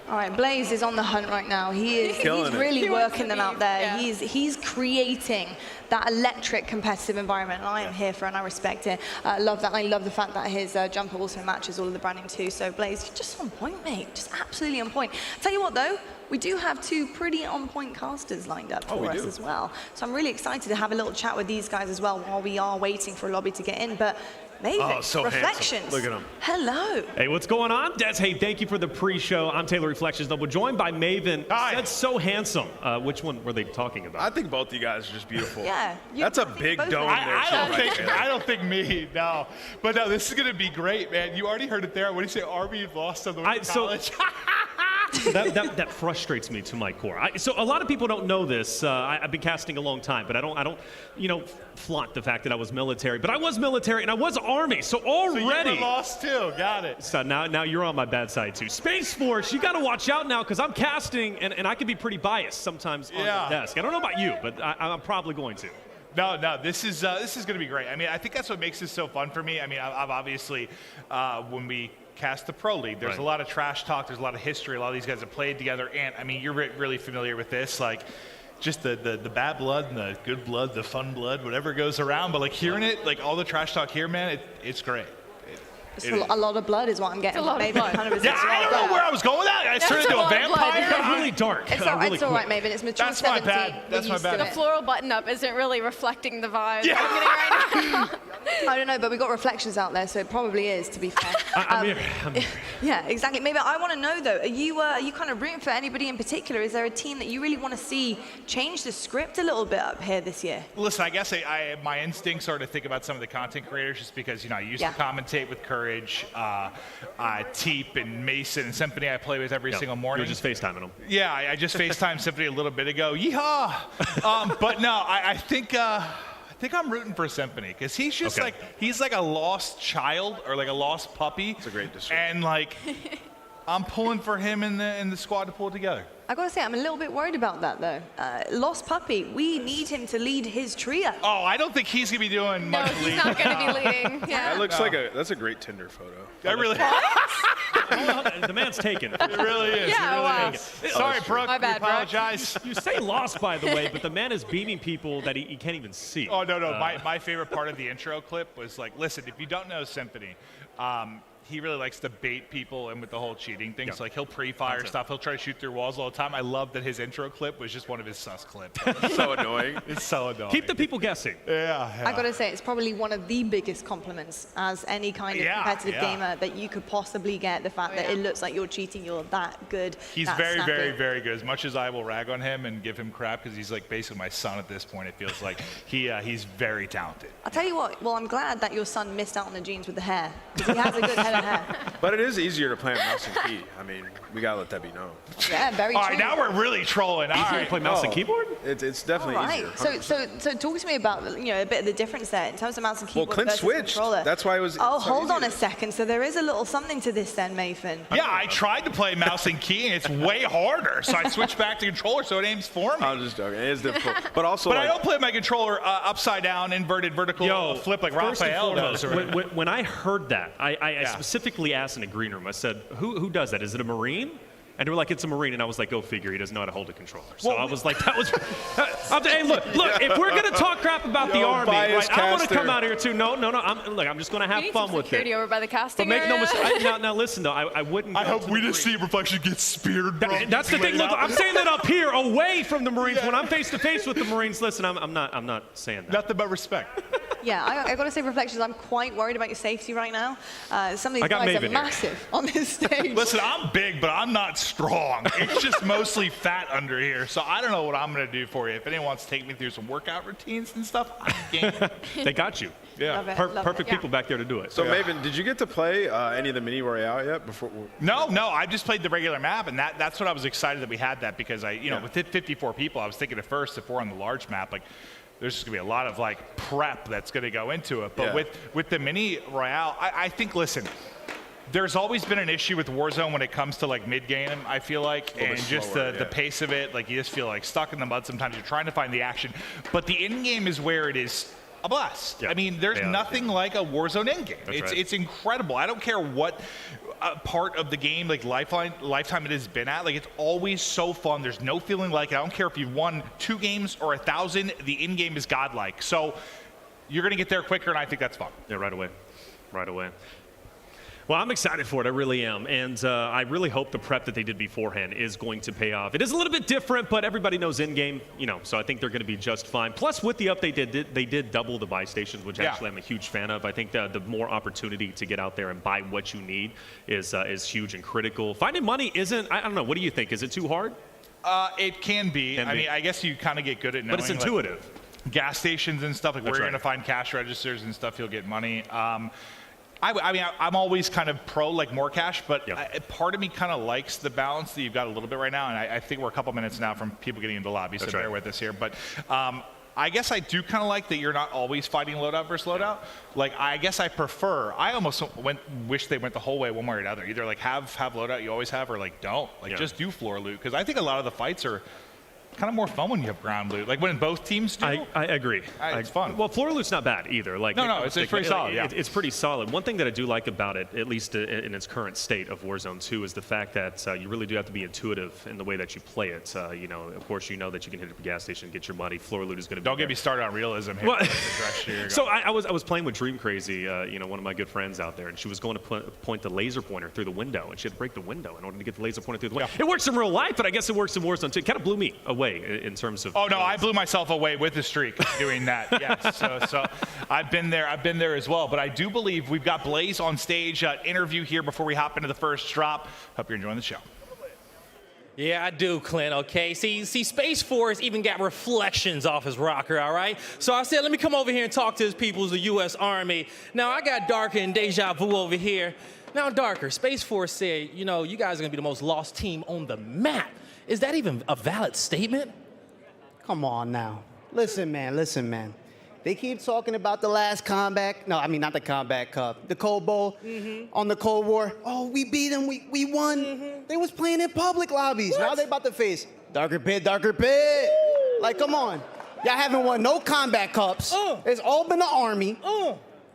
All right, Blaze is on the hunt right now. He's really working them out there. Yeah. He's creating that electric competitive environment, and I am here for it, and I respect it. I love that. I love the fact that his jumper also matches all of the branding too. So Blaze, you're just on point, mate. Just absolutely on point. Tell you what, though, we do have two pretty on-point casters lined up for us as well. So I'm really excited to have a little chat with these guys as well while we are waiting for a lobby to get in. But Maven, so Reflections. handsome. Look at him. Hello. Hey, what's going on? Des, hey, thank you for the pre-show. I'm Taylor Reflections, double joined by Maven. Hi. That's so handsome. Which one were they talking about? I think both of you guys are just beautiful. Yeah. That's a big dome there. I don't think me, no. But no, this is going to be great, man. You already heard it there. What do you say, Army lost on the way to college? that frustrates me to my core. So a lot of people don't know this. I've been casting a long time, but I don't flaunt the fact that I was military. But I was military and I was Army, so already. So you were lost too. Got it. So now you're on my bad side too. Space Force, you got to watch out now because I'm casting and I can be pretty biased sometimes on the desk. I don't know about you, but I'm probably going to. No, this is going to be great. I mean, I think that's what makes this so fun for me. I mean, I've obviously, when we cast the Pro League, there's a lot of trash talk, there's a lot of history, a lot of these guys have played together, and I mean, you're really familiar with this, like, just the bad blood and the good blood, the fun blood, whatever goes around, but like hearing it, like all the trash talk here, man, it's great. A lot of blood is what I'm getting. It's a lot of blood. 100%. Yeah, I don't know where I was going with that. I turned into a vampire. It got really dark. It's all right, Maven. It's mature That's my 17. bad. That's my bad. The floral button-up isn't really reflecting the vibe Yeah. I'm getting right now. I don't know, but we got Reflections out there, so it probably is, to be fair. I'm here. Yeah, exactly. Maybe I want to know though, are you kind of rooting for anybody in particular? Is there a team that you really want to see change the script a little bit up here this year? Listen, I guess my instincts are to think about some of the content creators, just because I used to commentate with Courage, Teep and Mason and Symphony. I play with every single morning. You were just FaceTiming them. Yeah, I just FaceTimed Symphony a little bit ago. Yeehaw! But no, I think I'm rooting for Symphony because he's just he's like a lost child or like a lost puppy. It's a great description. And like, I'm pulling for him in the squad to pull it together. I gotta say, I'm a little bit worried about that though. Lost puppy, we need him to lead his trio. Oh, I don't think he's gonna be doing much leading. He's not gonna be leading. Yeah. That looks that's a great Tinder photo. That really. The man's taken. It really is. Yeah, wow. Sorry, Brooke. My bad, we apologize. You say lost, by the way, but the man is beaming people that he can't even see. Oh, no. My favorite part of the intro clip was like, listen, if you don't know Symphony, he really likes to bait people in with the whole cheating thing. Yeah. So like he'll pre-fire stuff. He'll try to shoot through walls all the time. I love that his intro clip was just one of his sus clips. So annoying. It's so annoying. Keep the people guessing. Yeah. I gotta say, it's probably one of the biggest compliments as any kind of competitive gamer that you could possibly get. The fact that it looks like you're cheating, you're that good. He's that very, snappy. very, very good. As much as I will rag on him and give him crap because he's like basically my son at this point, it feels like he's very talented. I'll tell you what, well, I'm glad that your son missed out on the genes with the hair, because he has a good head of hair. But it is easier to play on mouse and key. I mean, we gotta let that be known. Yeah, very All true. right, now we're really trolling. All right. Play mouse and keyboard? It's definitely All right. easier. So talk to me about a bit of the difference there in terms of mouse and keyboard. Well, Clint versus switched. controller. That's why it was. Oh, so hold on easy. a second. So there is a little something to this then, Mathan. Yeah, I tried to play mouse and key, and it's way harder. So I switched back to controller, so it aims for me. I'm just joking. It is difficult, but also. But I don't play my controller upside down, inverted, vertical, flip like first and Raphael does. foremost, when I heard that, I specifically asked in a green room, I said, who does that? Is it a Marine? And they were like, it's a Marine. And I was like, go figure. He doesn't know how to hold a controller. So I was like, that was. Hey, look, if we're going to talk crap about the Army, right, I want to come out here too. No. I'm just going to have fun with security it. over by the casting But make no area. mistake. Now, listen, though, I wouldn't. I hope we just see Reflection get speared, bro. That's the thing. Look, I'm saying that up here, away from the Marines. When I'm face to face with the Marines, listen, I'm not saying that. Nothing but respect. Yeah, I got to say, Reflections, I'm quite worried about your safety right now. Some of these I got guys Maven are here. massive on this stage. Listen, I'm big, but I'm not strong. It's just mostly fat under here. So I don't know what I'm going to do for you. If anyone wants to take me through some workout routines and stuff, I'm game. They got you. Yeah. Love it, love Perfect it. people back there to do it. So Maven, did you get to play any of the mini Royale yet? Before? No, I just played the regular map, and that's what I was excited that we had that because with 54 people, I was thinking at first if we're on the large map, like there's just gonna be a lot of like prep that's gonna go into it. But with the mini Royale, I think there's always been an issue with Warzone when it comes to like mid game, I feel like, and just the pace of it, like you just feel like stuck in the mud sometimes. You're trying to find the action, but the in game is where it is a blast. I mean, there's nothing like a Warzone in game. It's incredible. I don't care what part of the game, like lifetime it has been at. Like it's always so fun. There's no feeling like it. I don't care if you've won 2 games or 1,000. The in game is godlike. So you're gonna get there quicker, and I think that's fun. Yeah, right away. Well, I'm excited for it. I really am. And I really hope the prep that they did beforehand is going to pay off. It is a little bit different, but everybody knows in-game, so I think they're going to be just fine. Plus, with the update, they did double the buy stations, which actually I'm a huge fan of. I think the more opportunity to get out there and buy what you need is huge and critical. Finding money isn't, I don't know, what do you think? Is it too hard? It can be. I mean, I guess you kind of get good at knowing. But it's intuitive. Like, gas stations and stuff, like where you're going to find cash registers and stuff, you'll get money. I mean, I'm always kind of pro like more cash, but part of me kind of likes the balance that you've got a little bit right now, and I think we're a couple minutes now from people getting into the lobby, so bear with us here. But I guess I do kind of like that you're not always fighting loadout versus loadout. Like, I guess I almost wish they went the whole way one way or another. Either like have loadout you always have, or like don't. Like just do floor loot, because I think a lot of the fights are kind of more fun when you have ground loot. Like when both teams do. I agree. It's fun. Well, floor loot's not bad either. Like no, it's pretty solid. Yeah. It's pretty solid. One thing that I do like about it, at least in its current state of Warzone 2, is the fact that you really do have to be intuitive in the way that you play it. Of course, you know that you can hit a gas station and get your money. Floor loot is going to be. Don't get me started on realism here. Well, so I was playing with Dream Crazy, one of my good friends out there, and she was going to point the laser pointer through the window, and she had to break the window in order to get the laser pointer through the window. It works in real life, but I guess it works in Warzone too. It kind of blew me away in terms of. Oh no, I blew myself away with the streak doing that. Yes, so I've been there as well. But I do believe we've got Blaze on stage. Interview here before we hop into the first drop. Hope you're enjoying the show. Yeah, I do, Clint, okay? See, Space Force even got reflections off his rocker, all right? So I said, let me come over here and talk to his peoples, the U.S. Army. Now, I got Darker and Deja Vu over here. Now, Darker, Space Force said, you guys are going to be the most lost team on the map. Is that even a valid statement? Come on now. Listen, man. They keep talking about the last combat. No, I mean, not the Combat Cup. The Cold Bowl on the Cold War. Oh, we beat them. We won. They was playing in public lobbies. What? Now they about to face Darker Pit. Like, come on. Y'all haven't won no Combat Cups. It's all been the Army.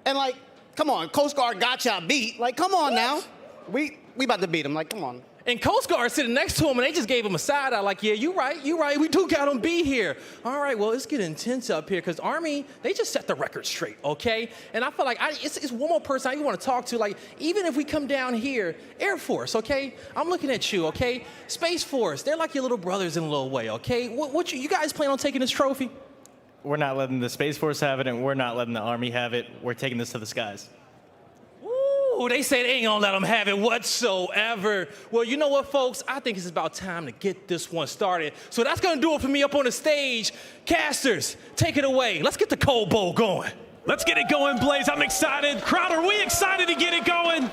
And, like, come on. Coast Guard got y'all beat. Like, come on now. We about to beat them. Like, come on. And Coast Guard sitting next to him, and they just gave him a side eye, like, yeah, you right, we do got him B here. All right, well, it's getting intense up here, because Army, they just set the record straight, okay? And I feel like it's one more person I even want to talk to, like, even if we come down here, Air Force, okay? I'm looking at you, okay? Space Force, they're like your little brothers in a little way, okay? You guys plan on taking this trophy? We're not letting the Space Force have it, and we're not letting the Army have it. We're taking this to the skies. Ooh, they say they ain't gonna let them have it whatsoever. Well, you know what, folks? I think it's about time to get this one started. So that's gonna do it for me up on the stage. Casters, take it away. Let's get the Cold Bowl going. Let's get it going, Blaze. I'm excited. Crowd, are we excited to get it going?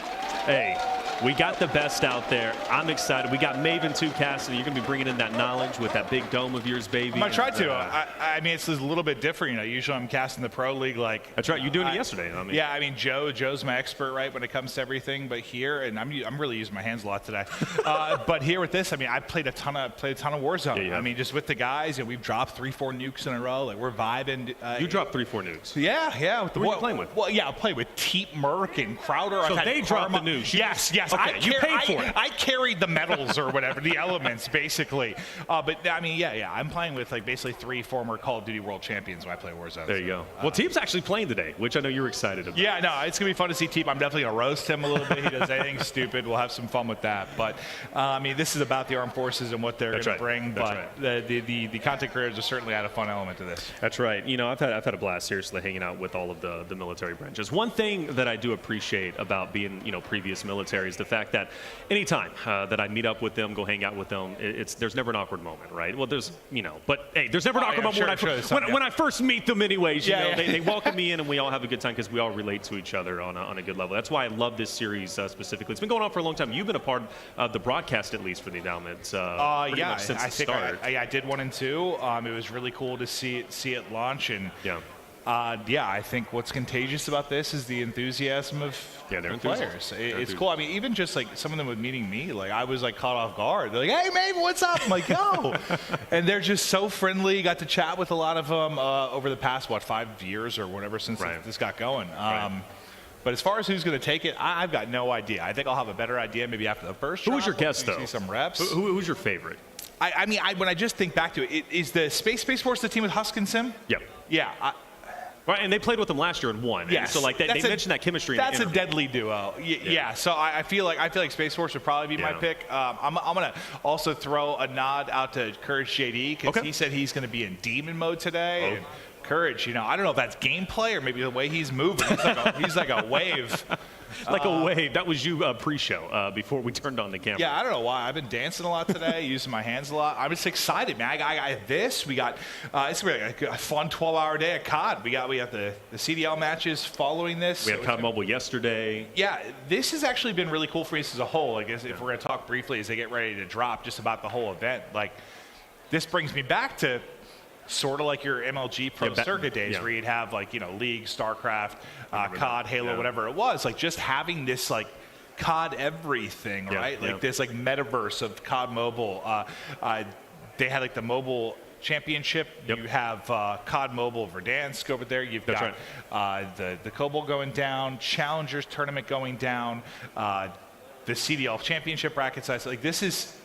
Hey, we got the best out there. I'm excited. We got Maven too, Cassidy. You're going to be bringing in that knowledge with that big dome of yours, baby. I'm going to try to. I mean, it's a little bit different. You know, usually I'm casting the Pro League. Like that's right. You're doing it yesterday. I mean. Yeah, I mean, Joe's my expert, right, when it comes to everything. But here, and I'm really using my hands a lot today. But here with this, I mean, I played a ton of Warzone. Yeah. I mean, just with the guys, and we've dropped 3-4 nukes in a row. Like we're vibing. You dropped 3-4 nukes. Yeah. Who are you playing with? Well, yeah, I play with Teep Merc and Crowder. So they dropped the nukes. Yes. Okay, you paid for it. I carried the medals or whatever, the elements, basically. But, I mean, yeah. I'm playing with, like, basically 3 former Call of Duty World Champions when I play Warzone. There you go. Well, Teep's actually playing today, which I know you're excited about. Yeah, no, it's going to be fun to see Teep. I'm definitely going to roast him a little bit. He does anything stupid. We'll have some fun with that. But, I mean, this is about the armed forces and what they're going to bring. But the content creators are certainly add a fun element to this. That's right. You know, I've had a blast, seriously, hanging out with all of the military branches. One thing that I do appreciate about being, previous military is the fact that anytime that I meet up with them, go hang out with them, there's never an awkward moment, right? Well, there's, but hey, there's never an awkward moment when I first meet them anyways. They welcome me in and we all have a good time because we all relate to each other on a good level. That's why I love this series specifically. It's been going on for a long time. You've been a part of the broadcast, at least, for the endowment. Yeah, since I think I did 1 and 2. It was really cool to see it launch, and I think what's contagious about this is the enthusiasm of the players. It's cool. I mean, even just like some of them with meeting me, like I was like caught off guard. They're like, "Hey, Maven, what's up?" I'm like, "Yo," and they're just so friendly. Got to chat with a lot of them over the past 5 years or whatever since this got going. But as far as who's going to take it, I've got no idea. I think I'll have a better idea maybe after the first. Who was your guest though? See some reps. Who's your favorite? I mean, when I just think back to it, is the Space Force the team with Husk and Sim? Yep. Yeah. Right, and they played with them last year and won. Yes. So like they mentioned that chemistry. That's a deadly duo. Yeah. So I feel like Space Force would probably be my pick. I'm gonna also throw a nod out to Courage JD because he said he's gonna be in demon mode today. And Courage, I don't know if that's gameplay or maybe the way he's moving. He's like a wave. Like a wave. That was you pre-show before we turned on the camera. Yeah, I don't know why. I've been dancing a lot today, using my hands a lot. I'm just excited, man. I got this. We got it's gonna be a fun 12-hour day at COD. We got the CDL matches following this. We had COD Mobile yesterday. Yeah, this has actually been really cool for us as a whole. I guess if we're gonna talk briefly as they get ready to drop, just about the whole event. Like, this brings me back to sort of like your MLG Pro Circuit days where you'd have like, League, StarCraft, COD, Halo, whatever it was. Like just having this like COD everything, right? Like this like metaverse of COD Mobile. They had like the mobile championship. You have COD Mobile Verdansk over there. You've got the COBOL going down, Challengers tournament going down, the CDL championship bracket size. Like this is...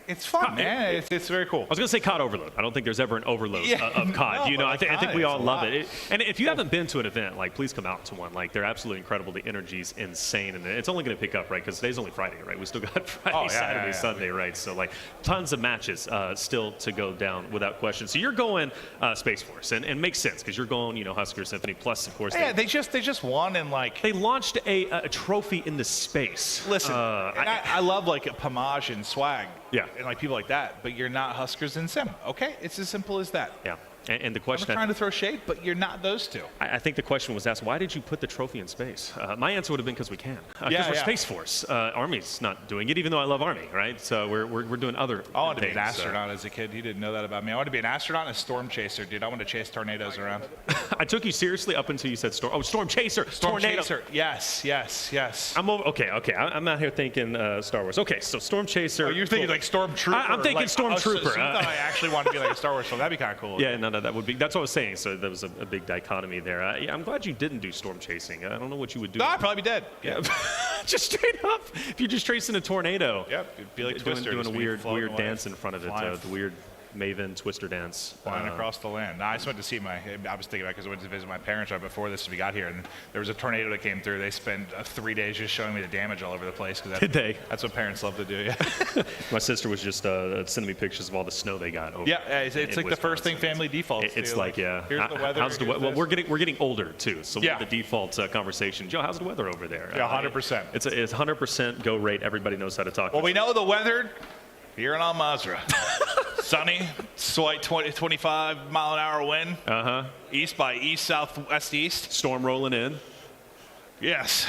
It's fun, man. It's very cool. I was going to say COD Overload. I don't think there's ever an overload of COD. I think we all love it. And if you haven't been to an event, like, please come out to one. Like, they're absolutely incredible. The energy's insane. And it's only going to pick up, right? Because today's only Friday, right? We still got Friday, Saturday, Sunday, right? So, like, tons of matches still to go down without question. So you're going Space Force. And makes sense because you're going, Husker Symphony. Plus, of course. Yeah, they just won and, like... They launched a trophy into space. Listen, I love, like, Pomage and Swag. Yeah. And like people like that, but you're not Huskers and Sim. Okay, it's as simple as that. Yeah. And the question... I'm trying to throw shade, but you're not those two. I think the question was asked, why did you put the trophy in space? My answer would have been because we can. Because we're Space Force. Army's not doing it, even though I love Army, right? So we're doing other I wanted to be an astronaut as a kid. You didn't know that about me. I wanted to be an astronaut and a storm chaser, dude. I wanted to chase tornadoes around. I took you seriously up until you said storm. Oh, storm chaser. Storm tornado. chaser. Yes. I'm over, okay. I'm out here thinking Star Wars. Okay, so storm chaser. Oh, you're thinking like stormtrooper. I'm thinking stormtrooper. So you thought I actually wanted to be like a Star Wars film. That'd be kind of cool. Yeah, no. that would be. That's what I was saying. So there was a big dichotomy there. Yeah, I'm glad you didn't do storm chasing. I don't know what you would do. No, I'd probably be dead. Yeah, just straight up. If you're just chasing a tornado. Yep, it'd be like Twister. Doing a just weird dance in front of it. Flying. The weird Maven Twister dance. Flying across the land. No, I just went to see I was thinking about it because I went to visit my parents right before this we got here, and there was a tornado that came through. They spent 3 days just showing me the damage all over the place. Did they? That's what parents love to do, yeah. My sister was just sending me pictures of all the snow they got over. Yeah, it's like Wisconsin. the first thing family defaults It's to. like, yeah. Here's the weather. How's the here's well, this. we're getting older too, so Yeah. the default conversation. Joe, how's the weather over there? Yeah, 100%. It's 100% go rate. Everybody knows how to talk. Well, we know the weather here in Al Mazrah. Sunny, slight 25 mile an hour wind. East by east, southwest, east. Storm rolling in. Yes.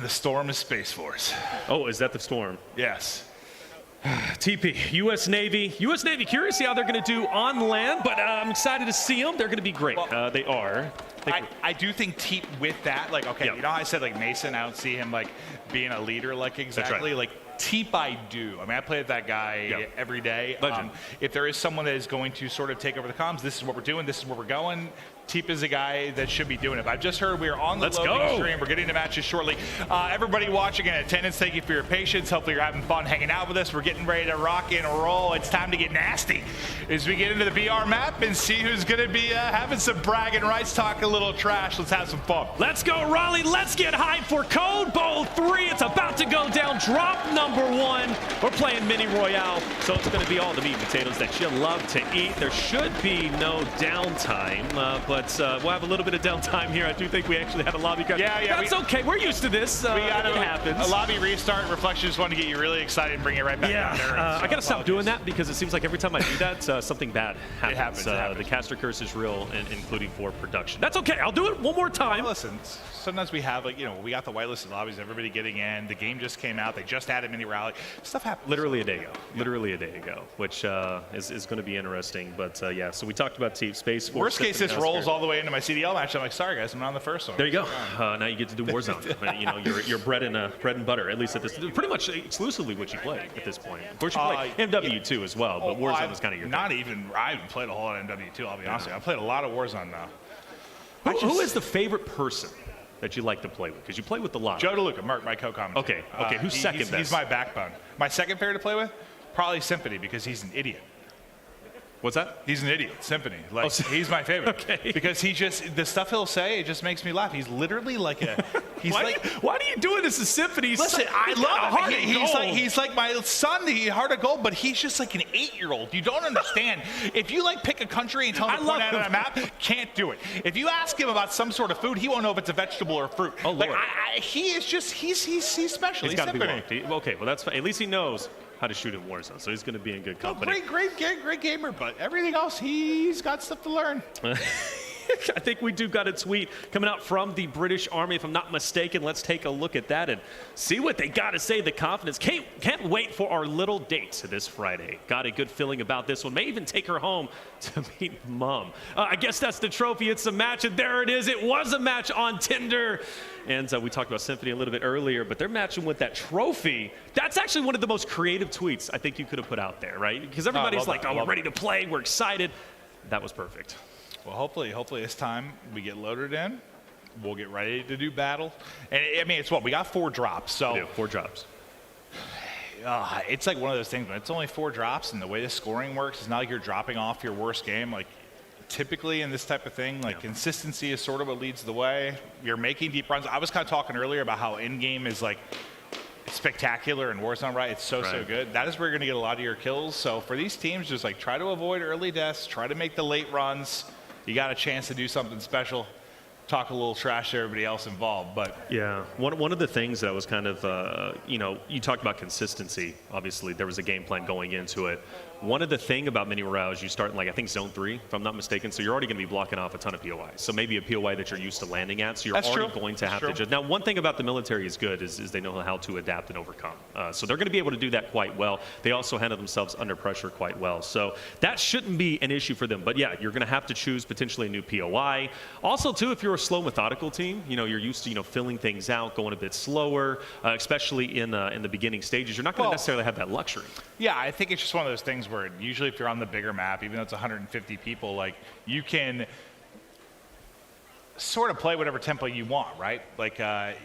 The storm is Space Force. Oh, is that the storm? Yes. TP, U.S. Navy. U.S. Navy, curious how they're going to do on land, but I'm excited to see them. They're going to be great. They are. I do think Teep with that, like, okay, Yeah. you know how I said, like, Mason, I don't see him, like, being a leader, like, exactly. right. Like, Teep I do. I mean, I play with that guy every day. Legend. If there is someone that is going to sort of take over the comms, this is what we're doing, this is where we're going. Teep is a guy that should be doing it. But I've just heard we are on the loading stream. We're getting to matches shortly. Everybody watching in attendance, thank you for your patience. Hopefully you're having fun hanging out with us. We're getting ready to rock and roll. It's time to get nasty as we get into the VR map and see who's going to be having some bragging rights, talk a little trash. Let's have some fun. Let's go, Raleigh. Let's get hyped for Code Bowl 3. It's about to go down. Drop number 1. We're playing Mini Royale, so it's going to be all the meat and potatoes that you love to eat. There should be no downtime, but we'll have a little bit of downtime here. I do think we actually had a lobby cut. Yeah. That's okay. We're used to this. We got it happens. A lobby restart. Reflection just wanted to get you really excited and bring it right back down there. I got to stop doing that because it seems like every time I do that, something bad happens. It happens. The caster curse is real, including for production. That's okay. I'll do it one more time. Well, listen, sometimes we have, like, we got the whitelisted lobbies, everybody getting in. The game just came out. They just added mini rally. Stuff happens. Literally a day ago, which is going to be interesting. But yeah, so we talked about Space Force. Worst case, this rolls all the way into my CDL match. I'm like, sorry guys, I'm not on the first one. There you go. Now you get to do Warzone. Your bread and butter. At least at this, pretty much exclusively what you play at this point. Of course, you play MW2 as well, but Warzone is kind of your thing. I haven't played a whole lot of MW2. I'll be honest with you. I've played a lot of Warzone now. Who is the favorite person that you like to play with? Because you play with a lot. Joe DeLuca, Mark, my co-commentator. Okay. Who's second best? He's my backbone. My second favorite to play with? Probably Symphony, because he's an idiot. What's that? He's an idiot. Symphony. Like, he's my favorite. Okay. Because the stuff he'll say, it just makes me laugh. He's literally like a. Why are you doing this to Symphony? Listen, I love him. He's like my son. He's heart of gold, but he's just like an 8-year-old. You don't understand. If you pick a country and tell him to point out on a map, can't do it. If you ask him about some sort of food, he won't know if it's a vegetable or fruit. Oh, Lord. He is just he's special. He's got to be loved. Okay, well that's fine. At least he knows how to shoot in Warzone, so he's going to be in good company. Great gamer, but everything else, he's got stuff to learn. I think we do got a tweet coming out from the British Army, if I'm not mistaken. Let's take a look at that and see what they got to say. The confidence. Can't wait for our little date this Friday. Got a good feeling about this one. May even take her home to meet Mom. I guess that's the trophy. It's a match, and there it is. It was a match on Tinder. And we talked about Symphony a little bit earlier, but they're matching with that trophy. That's actually one of the most creative tweets I think you could have put out there, right? Because everybody's like, we're ready to play. We're excited. That was perfect. Well, hopefully this time we get loaded in. We'll get ready to do battle. And I mean, it's what? We got 4 drops. So we do, 4 drops. It's like one of those things, but it's only 4 drops, and the way the scoring works, it's not like you're dropping off your worst game. Like, typically in this type of thing, consistency is sort of what leads the way. You're making deep runs. I was kind of talking earlier about how in-game is spectacular in Warzone, right? It's so good. That is where you're going to get a lot of your kills. So for these teams, just try to avoid early deaths, try to make the late runs. You got a chance to do something special. Talk a little trash to everybody else involved, but yeah, one of the things that was kind of you talked about consistency. Obviously, there was a game plan going into it. One of the thing about Mini Royale is you start in I think Zone 3, if I'm not mistaken. So you're already going to be blocking off a ton of POIs. So maybe a POI that you're used to landing at. So you're already going to have to just. Now, one thing about the military is good is they know how to adapt and overcome. So they're going to be able to do that quite well. They also handle themselves under pressure quite well. So that shouldn't be an issue for them. But yeah, you're going to have to choose potentially a new POI. Also, too, if you're a slow, methodical team, you're used to filling things out, going a bit slower, especially in the beginning stages. You're not going to necessarily have that luxury. Yeah, I think it's just one of those things where usually if you're on the bigger map, even though it's 150 people, like you can sort of play whatever tempo you want, right? Like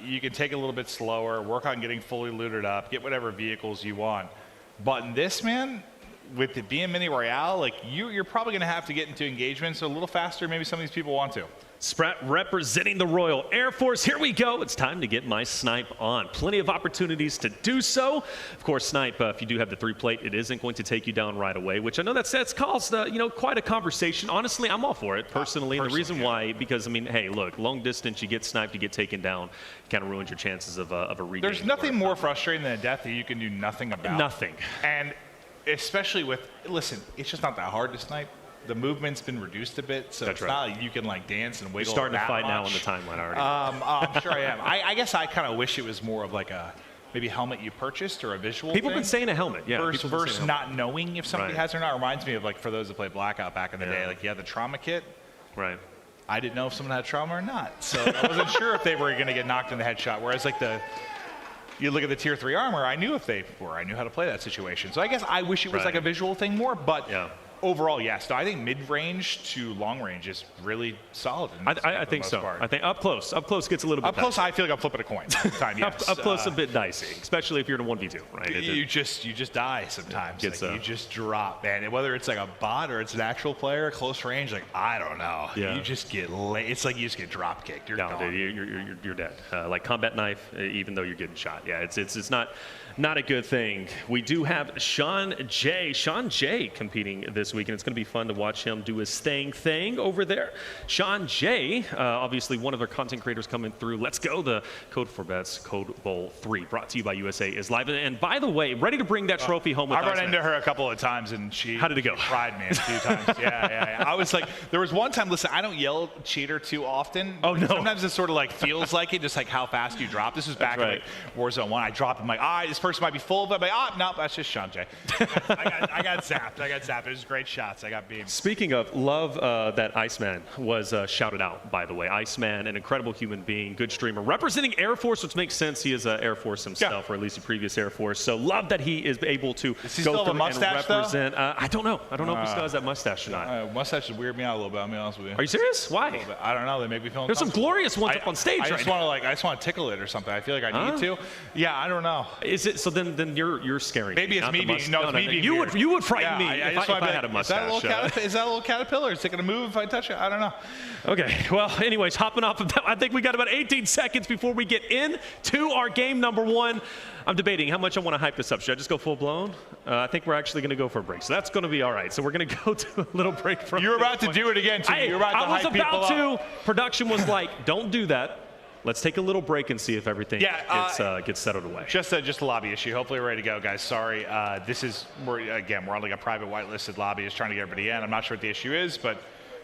you can take it a little bit slower, work on getting fully looted up, get whatever vehicles you want. But in this, man, with it being Mini Royale, like you're probably going to have to get into engagements a little faster. Maybe some of these people want to. Sprat representing the Royal Air Force. Here we go. It's time to get my snipe on. Plenty of opportunities to do so. Of course, snipe, if you do have the 3-plate, it isn't going to take you down right away, which I know that's caused quite a conversation. Honestly, I'm all for it personally. And the reason why, because I mean, hey, look, long distance, you get sniped, you get taken down, kind of ruins your chances of a regain. There's nothing more frustrating than a death that you can do nothing about. Nothing. And especially with, listen, it's just not that hard to snipe. The movement's been reduced a bit, so it's not like you can like dance and wiggle. You're starting to fight much. now on the timeline already. I'm sure I am. I guess I kind of wish it was more of like a maybe helmet you purchased or a visual People thing. have been saying a helmet, yeah. Versus not knowing if somebody Right. has or not. Reminds me of like for those that played Blackout back in the day, like you had the trauma kit. Right. I didn't know if someone had trauma or not, so I wasn't sure if they were going to get knocked in the headshot. Whereas like you look at the tier 3 armor, I knew if they were. I knew how to play that situation. So I guess I wish it was like a visual thing more, but overall, yes. No, I think mid-range to long-range is really solid. I think so. Part. I think up close gets a little bit Up close, dicey. I feel like I'm flipping a coin sometimes, yes. Up close a bit dicey, especially if you're in a 1v2, right? You just die sometimes. Gets, like, you just drop, man. And whether it's like a bot or it's an actual player, close range, like I don't know. Yeah. You just get it's like you just get drop kicked. You're gone. Dude, you're dead. Like combat knife, even though you're getting shot. Yeah, it's not a good thing. We do have Sean J competing this week, and it's going to be fun to watch him do his thing over there. Sean J, obviously one of our content creators coming through. Let's go. The Code for Bets Code Bowl 3, brought to you by USAA, is live. And by the way, ready to bring that trophy home with us. I run into her a couple of times, and how did it go? She tried me a few times. Yeah. I was like, there was one time. Listen, I don't yell cheater too often. Oh no. Sometimes it sort of like feels like it, just like how fast you drop. This was back in like Warzone 1. I dropped. I'm like, this person might be full, but I'm like, no, that's just Sean J. I got zapped. It was great shots. I got beamed. Speaking of, love that Iceman was shouted out, by the way. Iceman, an incredible human being, good streamer, representing Air Force, which makes sense. He is Air Force himself, or at least a previous Air Force. So love that he is able to Does he go still have a through mustache, and represent. I don't know. I don't know if he still has that mustache or not. Mustache would weird me out a little bit. I'll be honest with you. Are you serious? Why? I don't know. They make me feel There's some glorious ones up on stage I right just now. I just want to tickle it or something. I feel like I need to. Yeah, I don't know. Is it so? Then you're scary. Maybe it's me being You would frighten me if I had a Is that mustache. is that a little caterpillar? Is it going to move if I touch it? I don't know. Okay, well, anyways, hopping off of that, I think we got about 18 seconds before we get into our game number 1. I'm debating how much I want to hype this up. Should I just go full blown? I think we're actually going to go for a break, so that's going to be all right. So we're going to go to a little break from. You're about to do it again, too. You're about to hype people up. I was about to. Production was like, don't do that. Let's take a little break and see if everything gets settled away. Just a lobby issue. Hopefully we're ready to go, guys. Sorry. We're on like a private whitelisted lobby. Just trying to get everybody in. I'm not sure what the issue is, but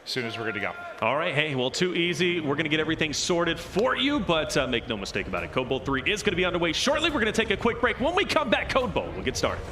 as soon as we're good to go. All right. Hey, well, too easy. We're going to get everything sorted for you, but make no mistake about it. Code Bowl 3 is going to be underway shortly. We're going to take a quick break. When we come back, Code Bowl, we'll get started.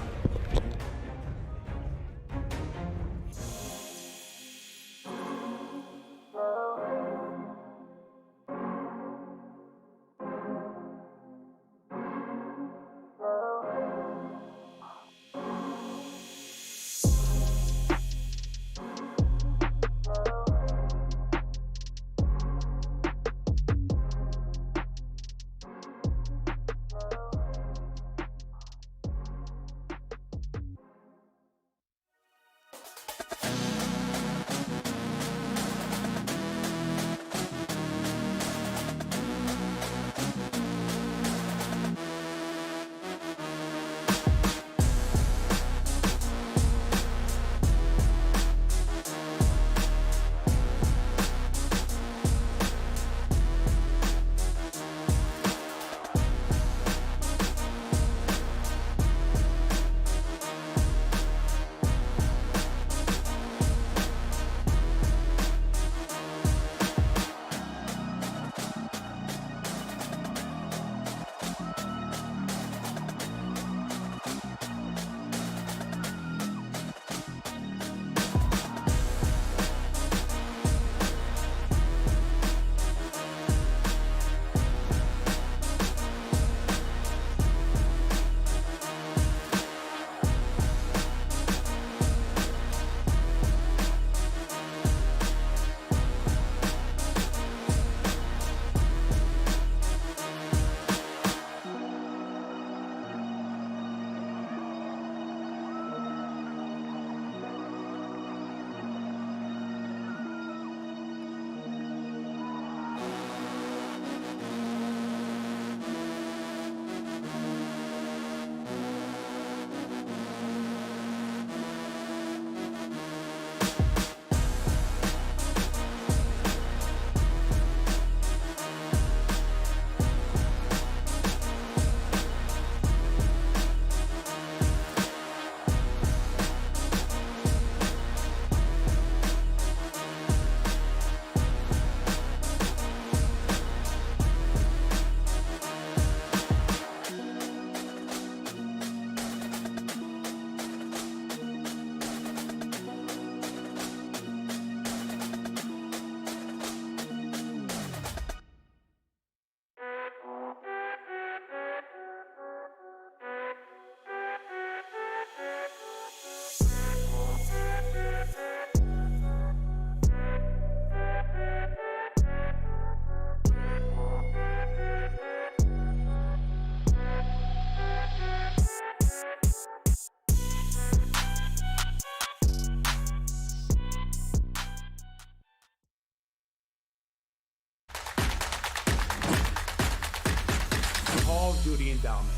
Call of Duty endowment.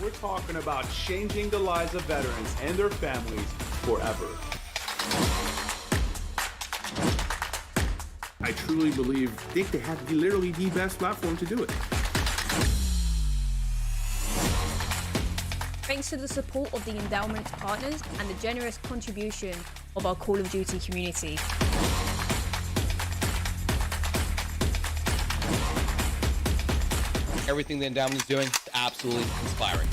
We're talking about changing the lives of veterans and their families forever. I truly think they have literally the best platform to do it. Thanks to the support of the endowment partners and the generous contribution of our Call of Duty community. Everything the endowment is doing is absolutely inspiring.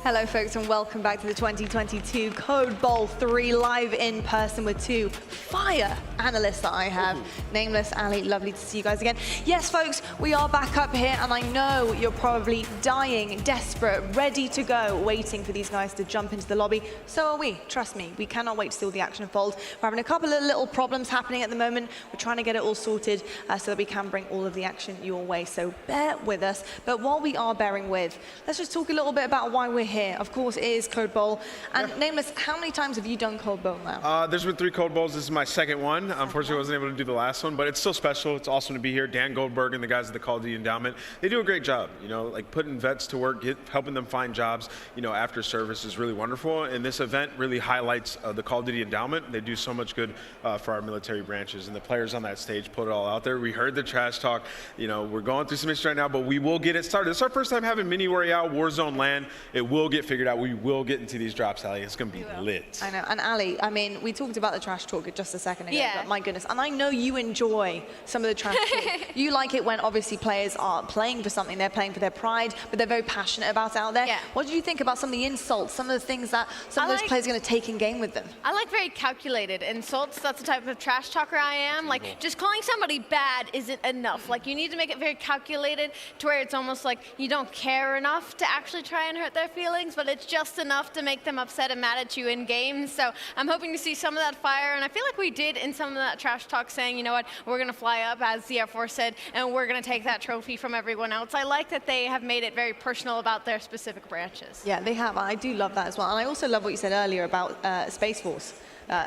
Hello, folks, and welcome back to the 2022 C.O.D.E Bowl 3 live in person with two fire analysts that I have. Nameless, Ali, lovely to see you guys again. Yes, folks, we are back up here, and I know you're probably dying, desperate, ready to go, waiting for these guys to jump into the lobby. So are we. Trust me, we cannot wait to see all the action unfold. We're having a couple of little problems happening at the moment. We're trying to get it all sorted so that we can bring all of the action your way. So bear with us. But while we are bearing with, let's just talk a little bit about why we're here. Of course, it is C.O.D.E Bowl. And Nameless, how many times have you done C.O.D.E Bowl now? There's been 3 C.O.D.E Bowls. This is my second one. Unfortunately, I wasn't able to do the last one, but it's still special. It's awesome to be here. Dan Goldberg and the guys at the Call of Duty Endowment, they do a great job. You know, like putting vets to work, helping them find jobs, you know, after service is really wonderful. And this event really highlights the Call of Duty Endowment. They do so much good for our military branches, and the players on that stage put it all out there. We heard the trash talk. You know, we're going through some issues right now, but we will get it started. It's our first time having Mini Royale Warzone LAN. It will get figured out. We will get into these drops, Ali. It's going to be lit. I know. And Ali, I mean, we talked about the trash talk just a second ago, Yeah. but my goodness. And I know you enjoy some of the trash talk. You like it when obviously players are playing for something, they're playing for their pride, but they're very passionate about it out there. Yeah. What did you think about some of the insults, some of the things that some of those players are going to take in game with them? I like very calculated insults. That's the type of trash talker I am. Like, just calling somebody bad isn't enough. Like, you need to make it very calculated to where it's almost like you don't care enough to actually try and hurt their feelings, but it's just enough to make them upset and mad at you in games. So I'm hoping to see some of that fire, and I feel like we did in some of that trash talk, saying, you know what, we're going to fly up, as the Air Force said, and we're going to take that trophy from everyone else. I like that they have made it very personal about their specific branches. Yeah, they have. I do love that as well. And I also love what you said earlier about Space Force.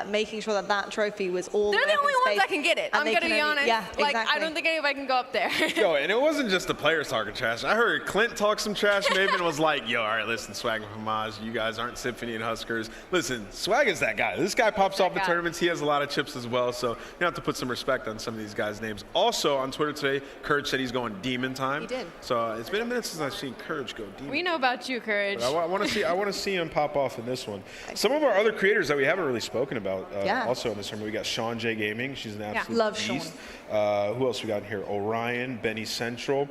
Making sure that that trophy was all They're the only ones that can get it. I'm going to be honest. Yeah, like, exactly. I don't think anybody can go up there. Yo, and it wasn't just the players talking trash. I heard Clint talk some trash. Maven was like, yo, all right, listen, Swag and Homage, you guys aren't Symphony and Huskers. Listen, Swag is that guy. This guy pops off the tournaments. He has a lot of chips as well, so you have to put some respect on some of these guys' names. Also, on Twitter today, Courage said he's going Demon Time. He did. So it's been a minute since I've seen Courage go Demon. We know about you, Courage. But I want to see him pop off in this one. Some of our other creators that we haven't really spoken about also in this tournament, we got Sean J Gaming. She's an absolute Love beast. Who else we got in here? Orion, Benny Central.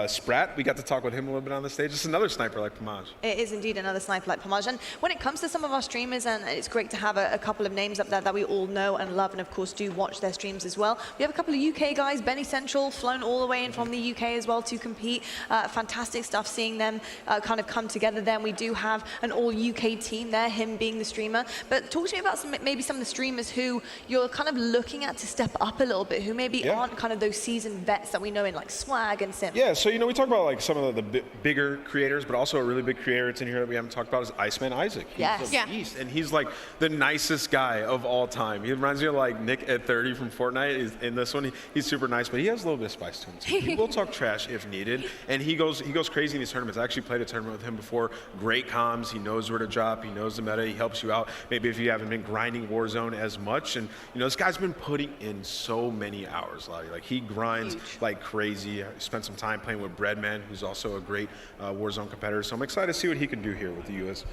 Sprat, we got to talk with him a little bit on the stage. It's another sniper like Pomage. It is indeed another sniper like Pomage. And when it comes to some of our streamers, and it's great to have a couple of names up there that we all know and love, and of course do watch their streams as well. We have a couple of UK guys, Benny Central, flown all the way in from the UK as well to compete. Fantastic stuff seeing them kind of come together. Then we do have an all UK team there, him being the streamer. But talk to me about maybe some of the streamers who you're kind of looking at to step up a little bit, who maybe aren't kind of those seasoned vets that we know in like Swag and Sim. Yeah, so you know, we talk about like some of the bigger creators, but also a really big creator that's in here that we haven't talked about is Iceman Isaac. He's a beast, and he's like the nicest guy of all time. He reminds me of like Nick at 30 from Fortnite. In this one, he's super nice, but he has a little bit of spice to him too. He will talk trash if needed, and he goes crazy in these tournaments. I actually played a tournament with him before. Great comms. He knows where to drop. He knows the meta. He helps you out. Maybe if you haven't been grinding Warzone as much, and you know, this guy's been putting in so many hours. Like he grinds like crazy. I spent some time playing with Breadman, who's also a great Warzone competitor. So I'm excited to see what he can do here with the U.S.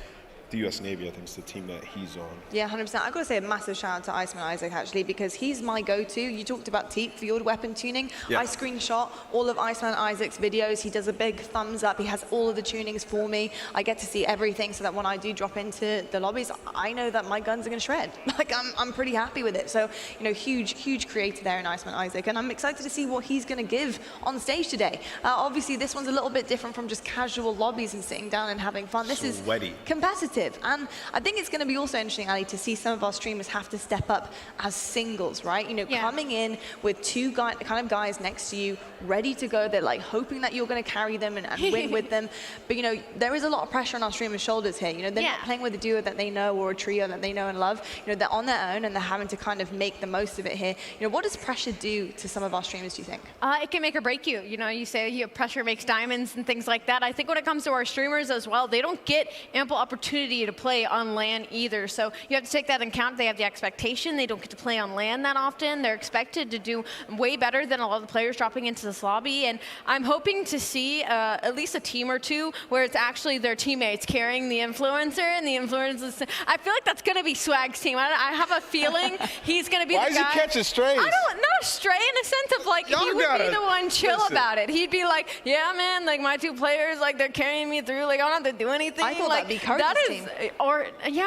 Navy. I think is the team that he's on. Yeah, 100%. I've got to say a massive shout out to Iceman Isaac, actually, because he's my go-to. You talked about Teep, field weapon tuning. I screenshot all of Iceman Isaac's videos. He does a big thumbs up. He has all of the tunings for me. I get to see everything so that when I do drop into the lobbies, I know that my guns are going to shred. Like, I'm pretty happy with it. So, you know, huge creator there in Iceman Isaac. And I'm excited to see what he's going to give on stage today. Obviously, this one's a little bit different from just casual lobbies and sitting down and having fun. This is competitive. positive. And I think it's going to be also interesting, Ali, to see some of our streamers have to step up as singles, right? You know, coming in with two kind of guys next to you, ready to go. They're like hoping that you're going to carry them and win with them. But, you know, there is a lot of pressure on our streamers' shoulders here. You know, they're not playing with a duo that they know or a trio that they know and love. You know, they're on their own and they're having to kind of make the most of it here. You know, what does pressure do to some of our streamers, do you think? It can make or break you. You know, you say pressure makes diamonds and things like that. I think when it comes to our streamers as well, they don't get ample opportunity to play on LAN either. So you have to take that in account. They have the expectation. They don't get to play on LAN that often. They're expected to do way better than a lot of the players dropping into this lobby. And I'm hoping to see at least a team or two where it's actually their teammates carrying the influencer, and the influencer. I feel like that's going to be Swag's team. I have a feeling he's going to be the guy. Why is he catching strays? Not a stray in a sense of like, he would be the one chill about it. He'd be like, yeah, man, like my two players, like they're carrying me through. Like I don't have to do anything. I thought like, that'd be Courage's team.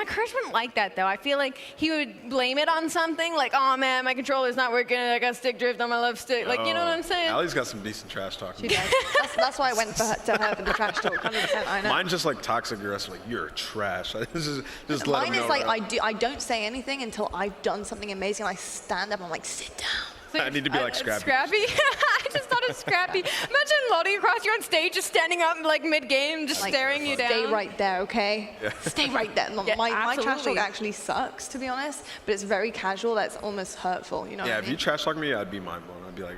Courage wouldn't like that though. I feel like he would blame it on something like, oh man, my controller's not working. I got stick drift on my left stick. Like, you know what I'm saying? Allie's got some decent trash talk. She does. That's why I went to her for the trash talk. 100%. I know. Mine's just like toxic aggressive. Like you're trash. just let Mine him is know like that. I don't say anything until I've done something amazing. I stand up. I'm like, sit down. I need to be like Scrappy. Scrappy? I just thought of Scrappy. Imagine Lottie across you on stage, just standing up like mid-game, just like, staring you down. Stay right there, okay? Yeah. Stay right there. Yeah, my trash talk absolutely. actually sucks, to be honest, but it's very casual. That's almost hurtful, you know what I If mean? you trash talk me, I'd be mind blown. I'd be like,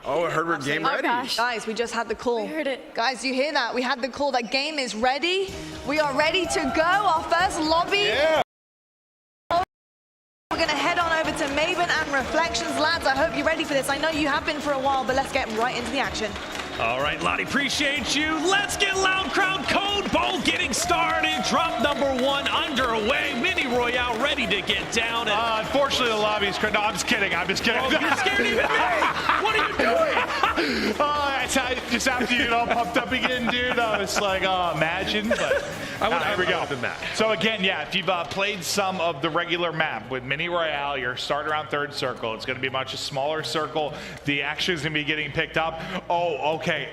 oh, I heard we're game ready. Guys, we just had the call. We heard it. Guys, you hear that? We had the call. That game is ready. We are ready to go. Our first lobby. Yeah. We're going to head on over to Maven and Reflections. Lads, I hope you're ready for this. I know you have been for a while, but let's get right into the action. All right, Lottie, appreciate you. Let's get loud crowd code bowl getting started. Drop number 1 underway. Mini Royale ready to get down. And Unfortunately, the lobby's no, I'm just kidding. I'm just kidding. oh, you're scared even me. What are you doing? Just after you get all pumped up again, dude, I was like, imagine. But here we go. So again, if you've played some of the regular map with Mini Royale, you're starting around third circle. It's going to be a much smaller circle. The action is going to be getting picked up. Oh, okay.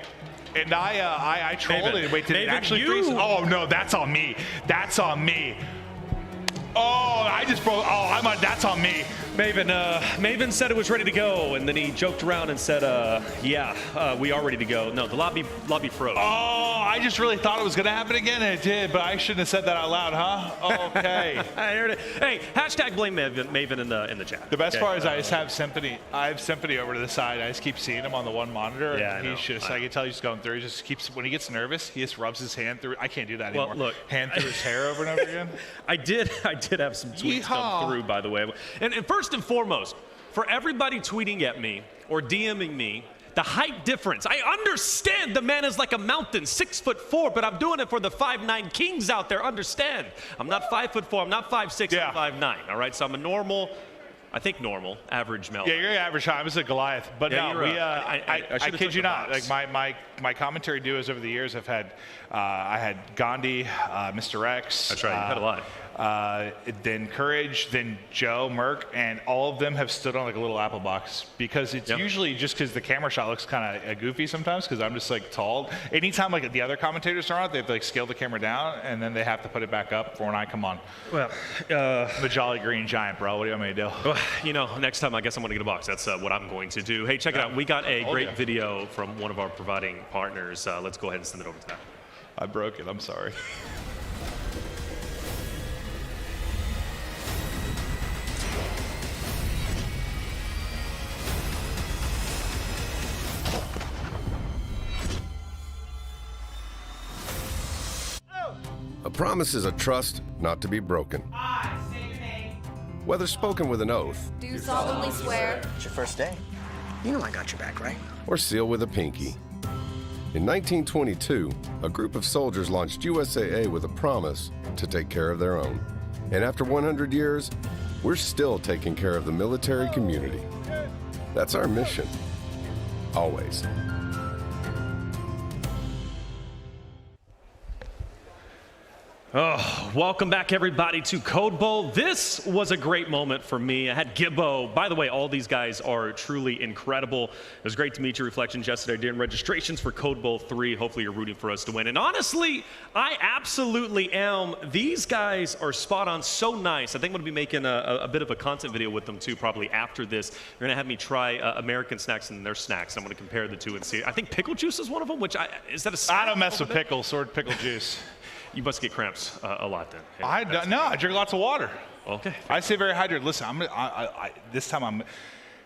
And I trolled it. Wait, did it actually freeze? Oh no, that's on me. That's on me. Oh, I just broke. Oh, that's on me. Maven said it was ready to go, and then he joked around and said, we are ready to go. No, the lobby froze. Oh, I just really thought it was going to happen again, and it did, but I shouldn't have said that out loud, huh? Okay. I heard it. Hey, hashtag blame Maven in the chat. The best part is I just have Symphony. I have Symphony over to the side. I just keep seeing him on the one monitor. Yeah, and I can tell he's just going through. He just keeps, when he gets nervous, he just rubs his hand through. I can't do that anymore. Well, look. Hand through his hair over and over again. I did have some tweets come through, by the way. And first and foremost, for everybody tweeting at me or DMing me, the height difference. I understand the man is like a mountain, 6'4", but I'm doing it for the 5'9" kings out there. Understand? I'm not 5'4", I'm not 5'6", I'm 5'9". All right, so I'm a normal, average male. Yeah, you're average height. I'm just a Goliath. But yeah, no, I kid you not. Box. Like my commentary duos over the years have had, I had Gandhi, Mr. X. That's right. You had a lot. Then Courage, then Joe, Merc, and all of them have stood on like a little apple box because it's usually just because the camera shot looks kind of goofy sometimes because I'm just like tall. Anytime like the other commentators are on it, they have to like scale the camera down and then they have to put it back up for when I come on. Well, the Jolly Green Giant, bro. What do you want me to do? Well, you know, next time I guess I'm going to get a box. That's what I'm going to do. Hey, check it out. We got a great video from one of our providing partners. Let's go ahead and send it over to that. I broke it. I'm sorry. A promise is a trust not to be broken. Whether spoken with an oath Do solemnly swear. It's your first day. You know I got your back, right? or sealed with a pinky. In 1922, a group of soldiers launched USAA with a promise to take care of their own. And after 100 years, we're still taking care of the military community. That's our mission. Always. Oh, welcome back, everybody, to C.O.D.E Bowl. This was a great moment for me. I had Gibbo. By the way, all these guys are truly incredible. It was great to meet your reflections yesterday during registrations for C.O.D.E Bowl 3. Hopefully, you're rooting for us to win. And honestly, I absolutely am. These guys are spot on, so nice. I think I'm going to be making a bit of a content video with them, too, probably after this. They're going to have me try American snacks and their snacks. I'm going to compare the two and see. I think pickle juice is one of them, is that a snack? I don't mess with pickles or pickle juice. You must get cramps a lot then. Hey, I drink lots of water. Okay. I stay very hydrated. Listen, this time I'm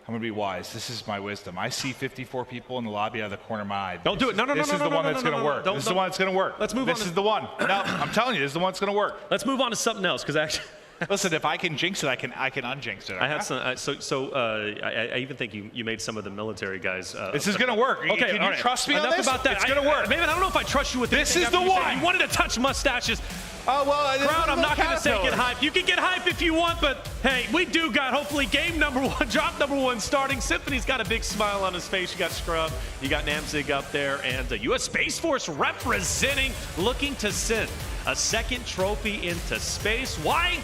gonna be wise. This is my wisdom. I see 54 people in the lobby out of the corner of my eye. Don't do it. No. This is the one that's gonna work. This is the one that's gonna work. Let's move on. This is the one. No, I'm telling you, this is the one that's gonna work. Let's move on to something else, because actually. Listen, if I can jinx it, I can unjinx it. Okay? I have some. I even think you made some of the military guys. This is gonna work. Okay, can you trust me on this? About that. It's gonna work. Maybe I don't know if I trust you with this. Is the one. You wanted to touch mustaches. Oh well, crowd. I'm not gonna say get hype. You can get hype if you want, but hey, we do got hopefully game number 1, drop number 1 starting. Symphony's got a big smile on his face. You got Scrub, you got Namzig up there, and the U.S. Space Force representing, looking to send a second trophy into space. Why?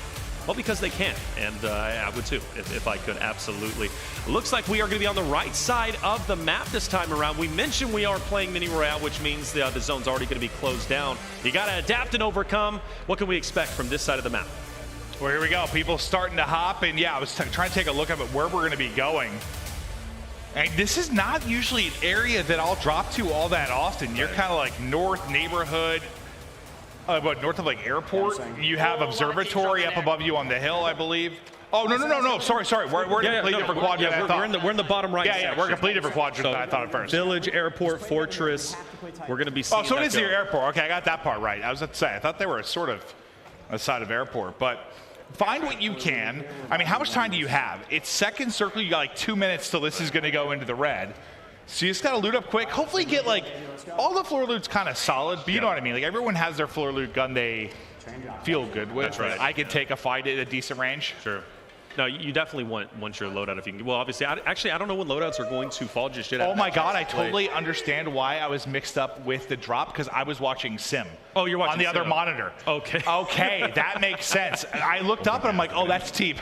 Well, because they can, and I would too, if I could, absolutely. Looks like we are going to be on the right side of the map this time around. We mentioned we are playing Mini Royale, which means the zone's already going to be closed down. You got to adapt and overcome. What can we expect from this side of the map? Well, here we go. People starting to hop, and yeah, I was trying to take a look at where we're going to be going. And this is not usually an area that I'll drop to all that often. You're kind of like north neighborhood. North of like airport, you have observatory up above you on the hill, I believe. Oh no! Sorry. We're in a completely different quadrant. We're in the bottom right. Yeah, we're a completely different quadrant than I thought at first. Village, airport, fortress. We're going to be. Oh, so it is your airport. Okay, I got that part right. I was about to say, I thought they were sort of a side of airport, but find what you can. I mean, how much time do you have? It's second circle. You got like 2 minutes till this is going to go into the red. So you just got to loot up quick. Hopefully get like, all the floor loot's kind of solid, but you know what I mean? Like everyone has their floor loot gun they feel good with. That's right. I could take a fight at a decent range. Sure. No, you definitely want your loadout if you can. Well, obviously, I don't know when loadouts are going to fall just yet. Oh my God, I totally understand why I was mixed up with the drop, because I was watching Sim. Oh, you're watching on the Sim. other monitor. Okay. Okay, that makes sense. I looked up and I'm like, oh, that's Teep.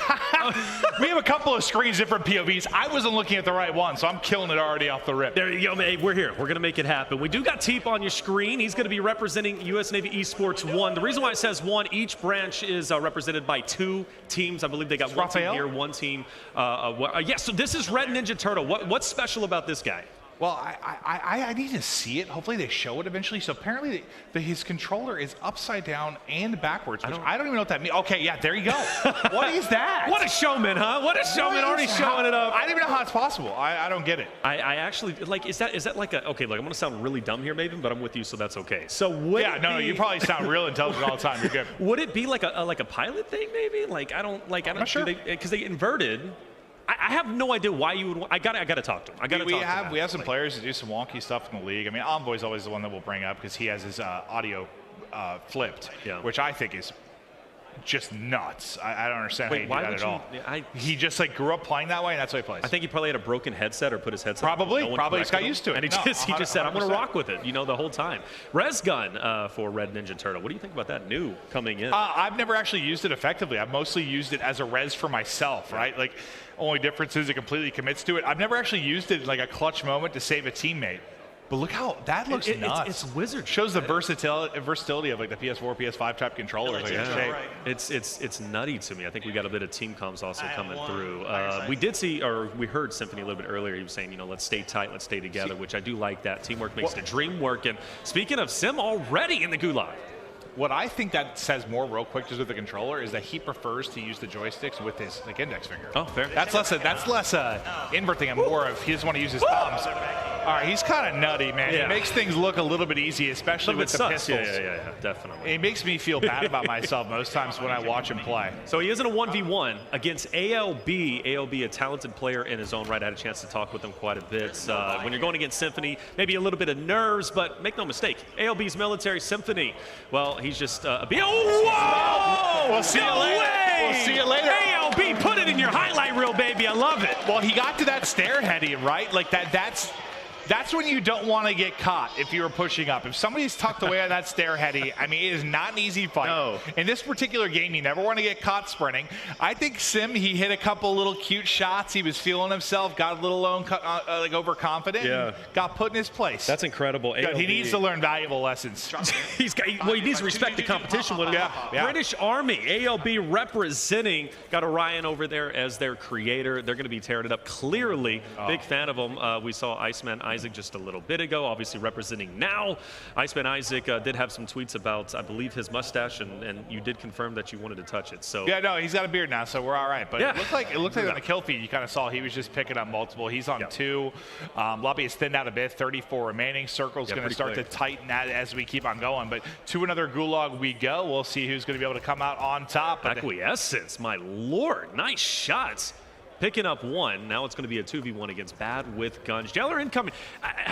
We have a couple of screens, different POVs. I wasn't looking at the right one, so I'm killing it already off the rip. There you go, man. We're here. We're going to make it happen. We do got Teep on your screen. He's going to be representing U.S. Navy Esports 1. The reason why it says 1, each branch is represented by 2 teams. I believe they got one team here, one team. So this is Red Ninja Turtle. What's special about this guy? Well, I need to see it. Hopefully they show it eventually. So apparently his controller is upside down and backwards, which I don't even know what that means. Okay, yeah, there you go. What is that? What a showman, huh? What a showman, already showing it up. I don't even know how it's possible. I don't get it. I actually, like, is that like a, okay, look, I'm going to sound really dumb here, maybe, but I'm with you, so that's okay. So no, you probably sound real intelligent all the time. You're good. Would it be like a pilot thing, maybe? Like, I'm not sure. Because they inverted. I have no idea why you would. I gotta talk to him. We have some players that do some wonky stuff in the league. I mean, Envoy's always the one that we'll bring up because he has his audio flipped, which I think is just nuts. I don't understand how you do that at all. He just like grew up playing that way, and that's how he plays. I think he probably had a broken headset or put his headset. Probably he's got used to it. And he just said, "I'm going to rock with it," the whole time. Res gun for Red Ninja Turtle. What do you think about that new coming in? I've never actually used it effectively. I've mostly used it as a res for myself, right? Like, only difference is it completely commits to it. I've never actually used it in like a clutch moment to save a teammate. But look how that looks nuts. It's wizard. Shows the versatility of like the PS4, PS5 type controllers. It's nutty to me. I think we got a bit of team comms also coming through. We did see, or we heard Symphony a little bit earlier. He was saying, let's stay tight, let's stay together, which I do like that. Teamwork makes the dream work. And speaking of Sim, already in the gulag. What I think that says more real quick just with the controller is that he prefers to use the joysticks with his index finger. Oh, fair. That's less invert thing and more of he doesn't want to use his thumbs. All right, he's kind of nutty, man. Yeah. He makes things look a little bit easy, especially with the pistols. Yeah, definitely. It makes me feel bad about myself most times when I watch him play. So he is in a 1v1 against ALB. ALB, a talented player in his own right. I had a chance to talk with him quite a bit. When you're going against Symphony, maybe a little bit of nerves, but make no mistake, ALB's military. Symphony, well, he's just whoa! We'll see you later. We'll see you later. ALB, put it in your highlight reel, baby. I love it. Well, he got to that stair heading, right? Like that's That's when you don't want to get caught if you were pushing up. If somebody's tucked away on that stair heady, I mean, it is not an easy fight. No. In this particular game, you never want to get caught sprinting. I think Sim, he hit a couple little cute shots. He was feeling himself, got a little like overconfident, and got put in his place. That's incredible. Good. He needs to learn valuable lessons. He needs to respect the competition. British Army, ALB representing, got Orion over there as their creator. They're going to be tearing it up. Clearly, big fan of them. We saw Iceman Isaac just a little bit ago, obviously representing now. Iceman Isaac did have some tweets about, I believe, his mustache, and you did confirm that you wanted to touch it. So yeah, no, he's got a beard now, so we're all right. But it looked like on the kill feed, you kind of saw he was just picking up multiple. He's on 2. Lobby is thinned out a bit, 34 remaining. Circle's going to start to tighten that as we keep on going. But to another gulag we go. We'll see who's going to be able to come out on top. Acquiescence, my lord, nice shots. Picking up 1. Now it's going to be a 2v1 against Bad with Guns. Jailer incoming.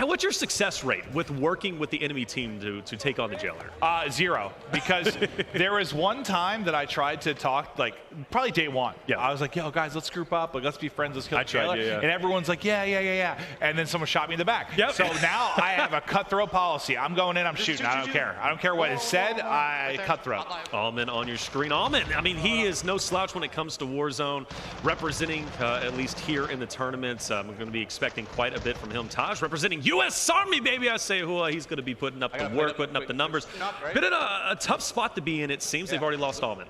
What's your success rate with working with the enemy team to take on the Jailer? 0, because there was one time that I tried to talk, like probably day 1. Yeah. I was like, yo, guys, let's group up. Like, let's be friends. Let's kill the Jailer. And everyone's like, yeah. And then someone shot me in the back. Yep. So now I have a cutthroat policy. I'm going in, I'm shooting. I don't care. I don't care what is said. I cutthroat. Alman on your screen. Alman, I mean, he is no slouch when it comes to Warzone, representing at least here in the tournaments. I'm going to be expecting quite a bit from him. Taj representing U.S. Army, baby. I say who he's going to be putting up the work, putting up the numbers. Been in a tough spot to be in. It seems they've already lost Alman.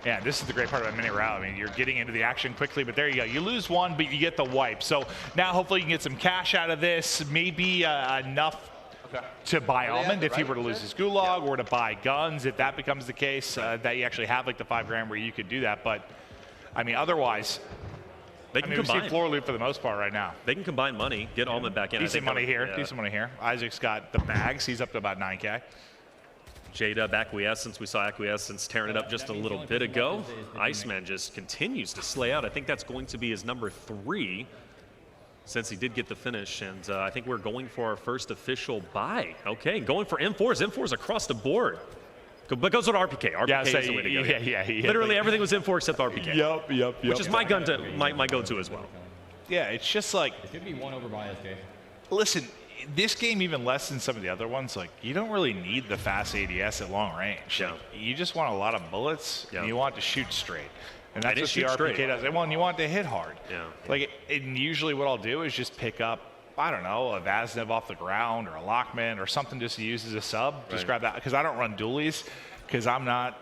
Yeah, this is the great part of a mini round. I mean, you're getting into the action quickly, but there you go. You lose 1, but you get the wipe. So now hopefully you can get some cash out of this. Maybe enough to buy Almond if he were to lose his gulag, or to buy guns if that becomes the case, that you actually have like the $5 grand where you could do that. But I mean, otherwise, they can combine. We see floor loop for the most part right now. They can combine money, get Almond back in. Decent money here. Decent money here. Isaac's got the bags. He's up to about 9K. J-Dub, Acquiescence. We saw Acquiescence tearing it up just a little bit ago. Iceman just continues to slay out. I think that's going to be his number 3 since he did get the finish. And I think we're going for our first official buy. Okay, going for M4s. M4s across the board. But goes with RPK. RPK is the way to go. Yeah. Literally everything was M4 except RPK. Yep. Which is my go-to as well. Yeah, it's just like... It could be 1 over by SK. Listen, this game, even less than some of the other ones, like, you don't really need the fast ADS at long range. Yeah. Like, you just want a lot of bullets, and you want to shoot straight. And that's what the RPK RPK does. And you want to hit hard. Yeah. Like, and usually what I'll do is just pick up, I don't know, a Vaznev off the ground or a Lockman or something just to use as a sub. Just grab that, because I don't run dualies, because I'm not...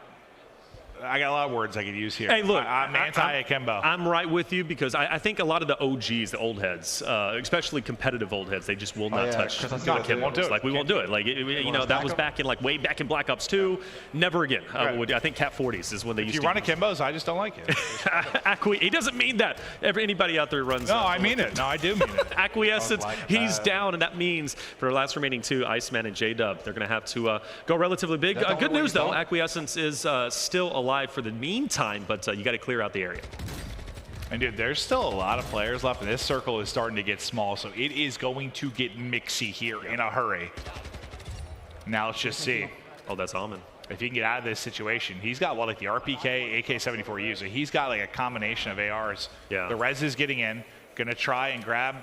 I got a lot of words I could use here. Hey, look, I'm anti-akimbo. I'm right with you, because I think a lot of the OGs, the old heads, especially competitive old heads, they just will not touch akimbo. Won't do it. Like, we won't do it. Like, you know, that was back in, like, way back in Black Ops 2. Never again. I think Cat 40s is when they used to. If you run akimbos, I just don't like it. He doesn't mean that. Anybody out there runs. No, I mean it. No, I do mean it. Acquiescence, he's down, and that means for the last remaining 2, Iceman and J-Dub, they're going to have to go relatively big. Good news, though. Acquiescence is still alive for the meantime, but you got to clear out the area. And dude, there's still a lot of players left, and this circle is starting to get small, so it is going to get mixy here in a hurry. Now let's just see. Oh, that's Alman. If he can get out of this situation, he's got like the RPK, AK-74U, so he's got like a combination of ARs. Yeah. The res is getting in, gonna try and grab.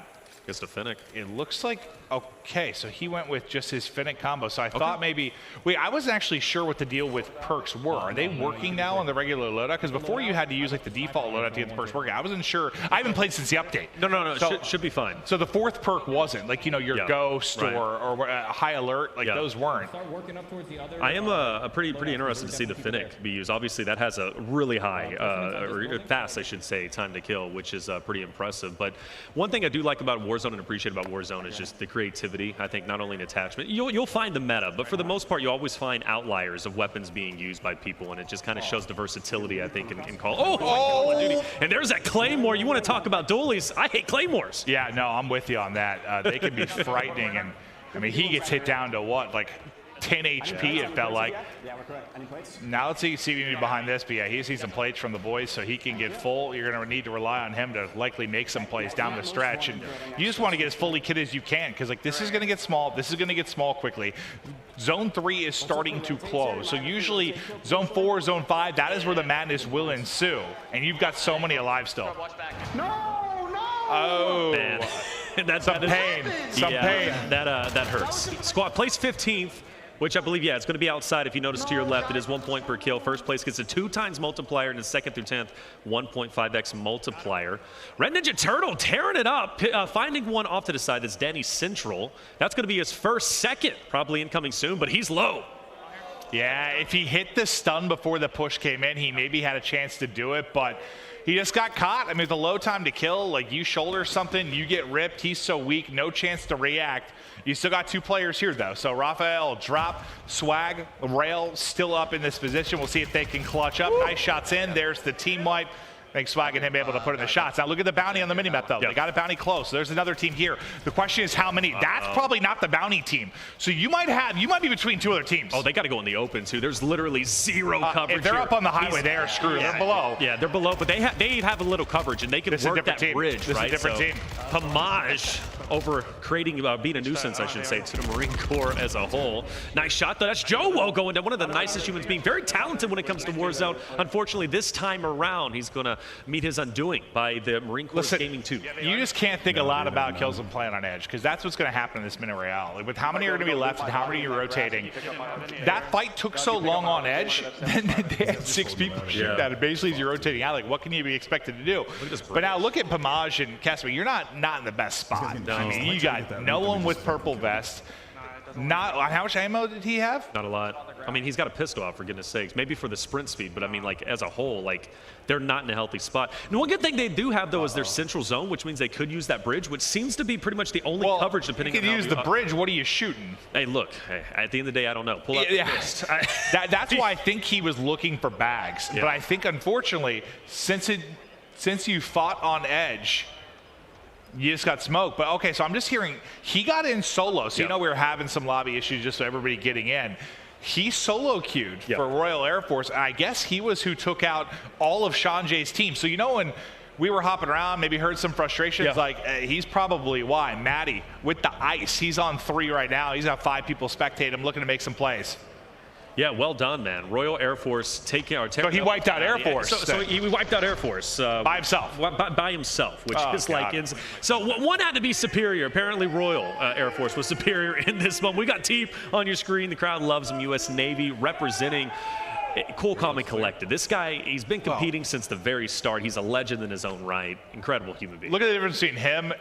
Gets the Finnick. It looks like, okay, so he went with just his Finnick combo. So I thought maybe, wait, I wasn't actually sure what the deal with perks were. Are they working now on the regular loadout? Because before you had to use like the default loadout to get the perks working. I wasn't sure. I haven't played since the update. No, so, should be fine. So the 4th perk wasn't, like, you know, your Ghost or High Alert, like those weren't. I am pretty interested to see the Finnick be used. Obviously, that has a really high, or fast, I should say, time to kill, which is pretty impressive. But one thing I do like about Warzone and appreciate about Warzone is just the creativity. I think not only in attachment, you'll find the meta, but for the most part, you always find outliers of weapons being used by people, and it just kind of shows the versatility, I think, in Call of Duty. And there's that Claymore. You want to talk about dualies? I hate Claymores. Yeah, no, I'm with you on that. They can be frightening, and I mean, he gets hit down to what, like 10 HP, it felt like. Yeah, we're correct. Any plates? Now let's see CBB behind this, but yeah, he sees some plates from the boys, so he can get full. You're going to need to rely on him to likely make some plays down the stretch, and you just want to get as fully kitted as you can, because like this is going to get small. This is going to get small quickly. Zone 3 is starting to close, so usually Zone 4, Zone 5, that is where the madness will ensue, and you've got so many alive still. No! Oh. Man. Some pain. That hurts. Squad place 15th. Which I believe, it's going to be outside. If you notice to your left, it is 1 point per kill. First place gets a 2 times multiplier, and the second through 10th, 1.5x multiplier. Red Ninja Turtle tearing it up, finding one off to the side. That's Danny Central. That's going to be his second, probably incoming soon, but he's low. Yeah, if he hit the stun before the push came in, he maybe had a chance to do it, but he just got caught. I mean, it's a low time to kill. Like, you shoulder something, you get ripped. He's so weak, no chance to react. You still got 2 players here, though. So Raphael drop, Swag, Rail still up in this position. We'll see if they can clutch up. Nice shots in. There's the team wipe. I think Swag and him able to put in the shots. Now look at the bounty on the minimap, though. They got a bounty close. So there's another team here. The question is how many. That's probably not the bounty team. So you might be between 2 other teams. Oh, they got to go in the open, too. There's literally 0 coverage. If they're here. up on the highway, they are screwed. They're below. Yeah, they're below, but they have a little coverage, and they can work that bridge, This right? is a different team. Pamaj over creating, being a nuisance, I should say, to the Marine Corps as a whole. Nice shot, though. That's Joe Woe going down. One of the nicest humans being. Very talented when it comes to Warzone. Unfortunately, this time around, he's going to meet his undoing by the Marine Corps Gaming 2. You just can't think a lot about kills and playing on edge, because that's what's going to happen in this Minute Royale. Like, with how many are going to be left and how many are rotating, that fight took so long on edge, then they had 6 people shoot that. And basically, as you're rotating out, like, what can you be expected to do? But now look at Pamaj and Casper. You're not in the best spot. I mean, you got no one with purple vest. How much ammo did he have? Not a lot. I mean, he's got a pistol out, for goodness sakes. Maybe for the sprint speed, but I mean, like, as a whole, like, they're not in a healthy spot. And one good thing they do have, though, is their central zone, which means they could use that bridge, which seems to be pretty much the only coverage, depending on how you can use the bridge. What are you shooting? Hey, look, at the end of the day, I don't know. Pull out the fist. That's why I think he was looking for bags. But I think, unfortunately, since you fought on edge, you just got smoked. But okay, so I'm just hearing he got in solo. So you know we were having some lobby issues just so everybody getting in. He solo queued for Royal Air Force. And I guess he was who took out all of Sanjay's team. So you know when we were hopping around, maybe heard some frustrations, like he's probably why. Maddie with the ice. He's on 3 right now. He's got 5 people spectate him looking to make some plays. Yeah, well done, man. Royal Air Force taking our. So he wiped out Air Force. So he wiped out Air Force by himself. By himself, which is like. So one had to be superior. Apparently, Royal Air Force was superior in this one. We got Teep on your screen. The crowd loves him. U.S. Navy representing. Cool, calm, and collected. This guy, he's been competing since the very start. He's a legend in his own right. Incredible human being. Look at the difference between him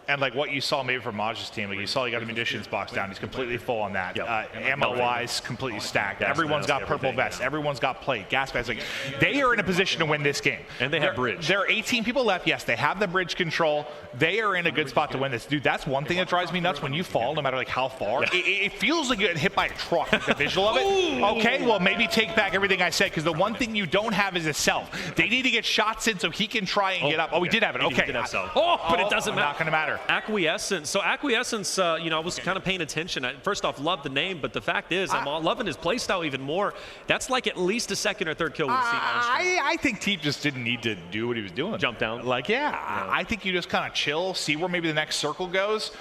and like what you saw maybe from Maj's team. Like you saw he got a munitions box down. He's completely full on that. Ammo-wise, completely stacked. Everyone's got purple vests. Everyone's got plate, gas bags. Like, they are in a position to win this game. And they have bridge. There are 18 people left. Yes, they have the bridge control. They are in a good spot to win this. Dude, that's one thing that drives me nuts when you fall, no matter like how far. It feels like you get hit by a truck, like the visual of it. Okay, well, maybe take back everything I said, because the one thing you don't have is a self. They need to get shots in so he can try and get up. Oh, we did have it. Okay. But it doesn't matter. Not going to matter. Acquiescence. So Acquiescence, I was kind of paying attention. First off, love the name, but the fact is, I'm loving his playstyle even more. That's like at least a second or third kill we've seen on stream. I think Teep just didn't need to do what he was doing. Jump down. Like, I think you just kind of chill, see where maybe the next circle goes.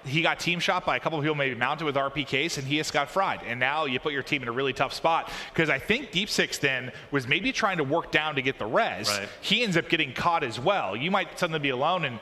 He got team shot by a couple of people maybe mounted with RPKs, and he just got fried. And now you put your team in a really tough spot, because I think Deep Six then was maybe trying to work down to get the res. Right. He ends up getting caught as well. You might suddenly be alone, and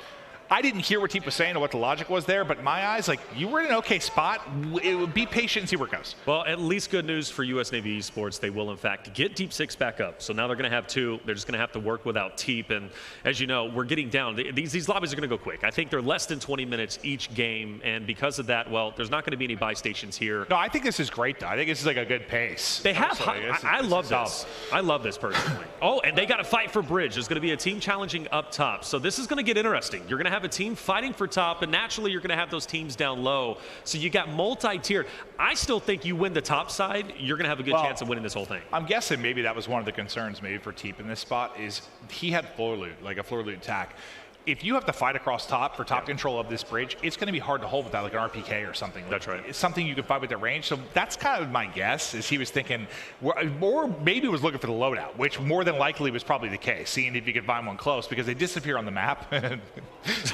I didn't hear what Teep was saying or what the logic was there, but in my eyes, like, you were in an okay spot. It would be patient and see where it goes. Well, at least good news for U.S. Navy Esports. They will, in fact, get Deep Six back up. So now they're going to have 2. They're just going to have to work without Teep. And as you know, we're getting down. These lobbies are going to go quick. I think they're less than 20 minutes each game. And because of that, well, there's not going to be any buy stations here. No, I think this is great, though. I think this is like a good pace. They have. I love this. I love this personally. Oh, and they got to fight for bridge. There's going to be a team challenging up top. So this is going to get interesting. You're going to have a team fighting for top, and naturally you're going to have those teams down low. So you got multi-tiered. I still think you win the top side, you're going to have a good chance of winning this whole thing. I'm guessing maybe that was one of the concerns maybe for Teep in this spot, is he had floor loot, like a floor loot attack. If you have to fight across top for top control of this bridge, it's going to be hard to hold without like an RPK or something. That's right. It's something you can fight with at range. So that's kind of my guess, is he was thinking, or maybe was looking for the loadout, which more than likely was probably the case, seeing if you could find one close, because they disappear on the map and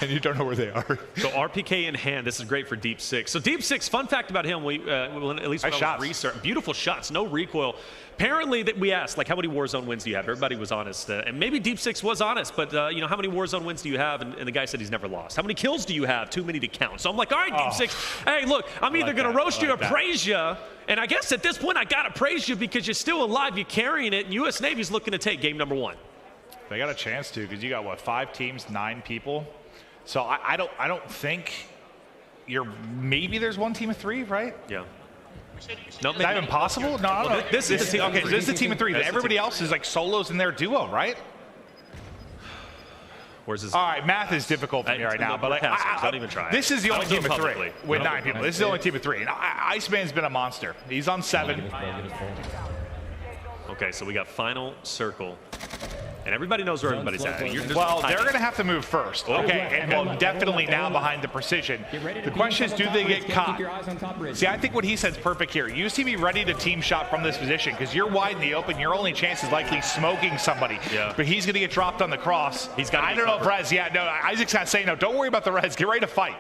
you don't know where they are. So RPK in hand, this is great for Deep Six. So Deep Six, fun fact about him, at least when I was researching, beautiful shots, no recoil. apparently that we asked, like, how many Warzone wins do you have? Everybody was honest, and maybe Deep Six was honest, but you know, how many Warzone wins do you have? And the guy said he's never lost. How many kills do you have? Too many to count. So I'm like, all right, Deep Six. Hey, look, I'm either gonna roast you or praise you, and I guess at this point I gotta praise you because you're still alive, you're carrying it, and U.S. Navy's looking to take game number 1. They got a chance to, because you got what, 5 teams, 9 people. So I don't think maybe there's one team of 3, right? Yeah. No, is that even possible? No, I don't know. This is a team. Okay, so this is a team of 3. Everybody else is like solos in their duo, right? Where's this? All right, math is difficult for me right now, but like, don't even try. This is the only team of 3 with 9 people. This is the only team of 3. And Iceman's been a monster. He's on 7. Okay, so we got final circle. And everybody knows where everybody's at. Well, they're going to have to move first. Okay, and well, definitely now behind the precision. The question is, do they get caught? See, I think what he said is perfect here. You see me ready to team shot from this position because you're wide in the open. Your only chance is likely smoking somebody. Yeah. But he's going to get dropped on the cross. I don't know if Rez, Isaac's not saying no. Don't worry about the Rez. Get ready to fight.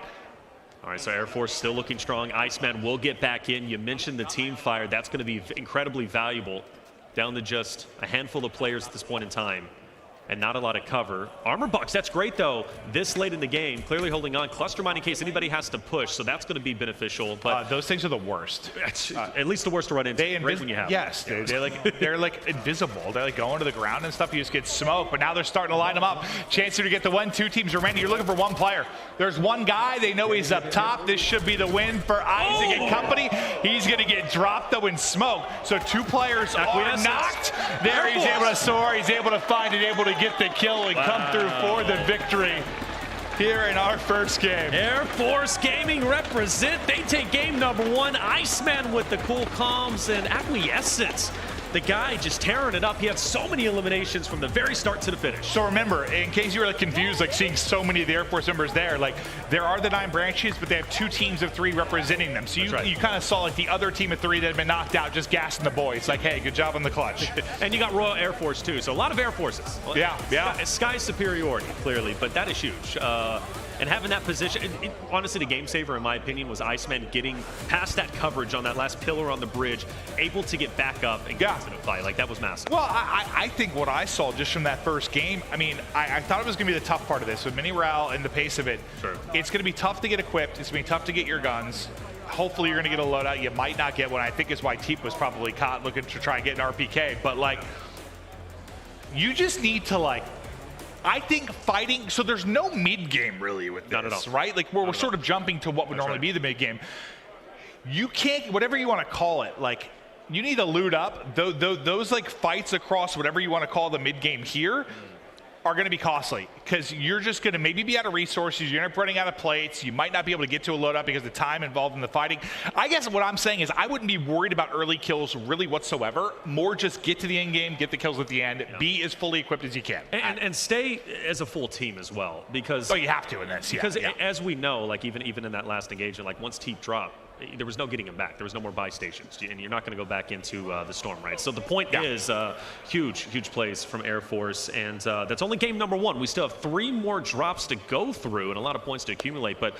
All right, so Air Force still looking strong. Iceman will get back in. You mentioned the team fire. That's going to be incredibly valuable. Down to just a handful of players at this point in time and not a lot of cover. Armor box, that's great though. This late in the game, clearly holding on. Cluster mine in case anybody has to push, so that's going to be beneficial. But those things are the worst. At least the worst to run into. Right when you have. Yes, they're like invisible. They're like going to the ground and stuff. You just get smoked. But now they're starting to line them up. Chance to get the win. 2 teams remaining. You're looking for one player. There's one guy. They know he's up top. This should be the win for Isaac and company. He's going to get dropped though in smoke. So 2 players are knocked. There he's able to soar. He's able to find it. Able to get the kill and come through for the victory here in our first game. Air Force Gaming represent. They take game number 1. Iceman with the cool comms and acquiescence. The guy just tearing it up. He had so many eliminations from the very start to the finish. So remember, in case you were like confused, like seeing so many of the Air Force members there, like there are the 9 branches, but they have 2 teams of 3 representing them. So you kind of saw like the other team of 3 that had been knocked out just gassing the boys. Like, hey, good job on the clutch. And you got Royal Air Force too. So a lot of Air Forces. Yeah. Sky superiority, clearly, but that is huge. And having that position, honestly, the game saver, in my opinion, was Iceman getting past that coverage on that last pillar on the bridge, able to get back up and get into the fight. Like, that was massive. Well, I think what I saw just from that first game, I mean, I thought it was going to be the tough part of this. With mini morale and the pace of it, it's going to be tough to get equipped. It's going to be tough to get your guns. Hopefully, you're going to get a loadout. You might not get one. I think is why Teep was probably caught looking to try and get an RPK. But, like, you just need to, like, I think fighting, so there's no mid-game really with this, right? Like we're sort of jumping to what would normally be the mid-game. You can't, whatever you want to call it, like you need to loot up. Those like fights across whatever you want to call the mid-game here are going to be costly because you're just going to maybe be out of resources. You're not running out of plates. You might not be able to get to a loadout because of the time involved in the fighting. I guess what I'm saying is I wouldn't be worried about early kills really whatsoever. More just get to the end game, get the kills at the end, be as fully equipped as you can. And stay as a full team as well because... Oh, you have to in this, Because as we know, like even in that last engagement, like once Teep dropped, there was no getting him back. There was no more buy stations, and you're not going to go back into the storm, right? So the point is huge plays from Air Force, and that's only game number 1. We still have 3 more drops to go through and a lot of points to accumulate. But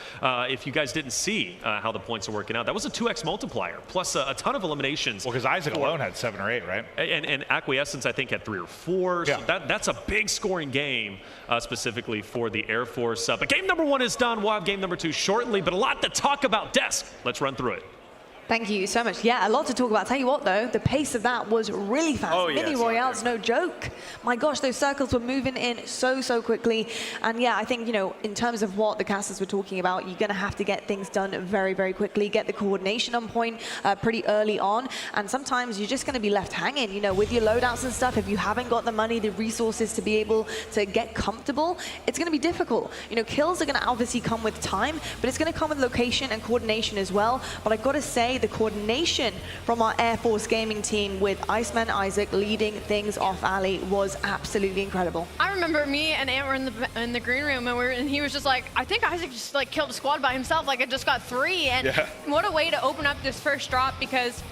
if you guys didn't see how the points are working out, that was a 2x multiplier plus a ton of eliminations. Well, because Isaac alone had 7 or 8, right? And Acquiescence, I think, had 3 or 4. So that's a big scoring game specifically for the Air Force. But game number 1 is done. We'll have game number 2 shortly, but a lot to talk about. Desk, let's run through it. Thank you so much. Yeah, a lot to talk about. Tell you what, though, the pace of that was really fast. Mini Royale's no joke. My gosh, those circles were moving in so quickly. And yeah, I think, you know, in terms of what the casters were talking about, you're going to have to get things done very quickly, get the coordination on point pretty early on. And sometimes you're just going to be left hanging, you know, with your loadouts and stuff. If you haven't got the money, the resources to be able to get comfortable, it's going to be difficult. You know, kills are going to obviously come with time, but it's going to come with location and coordination as well. But I've got to say, the coordination from our Air Force gaming team with Iceman Isaac leading things off alley was absolutely incredible. I remember me and Ant were in the green room and he was just like, I think Isaac just like killed a squad by himself, like it just got 3. And what a way to open up this first drop because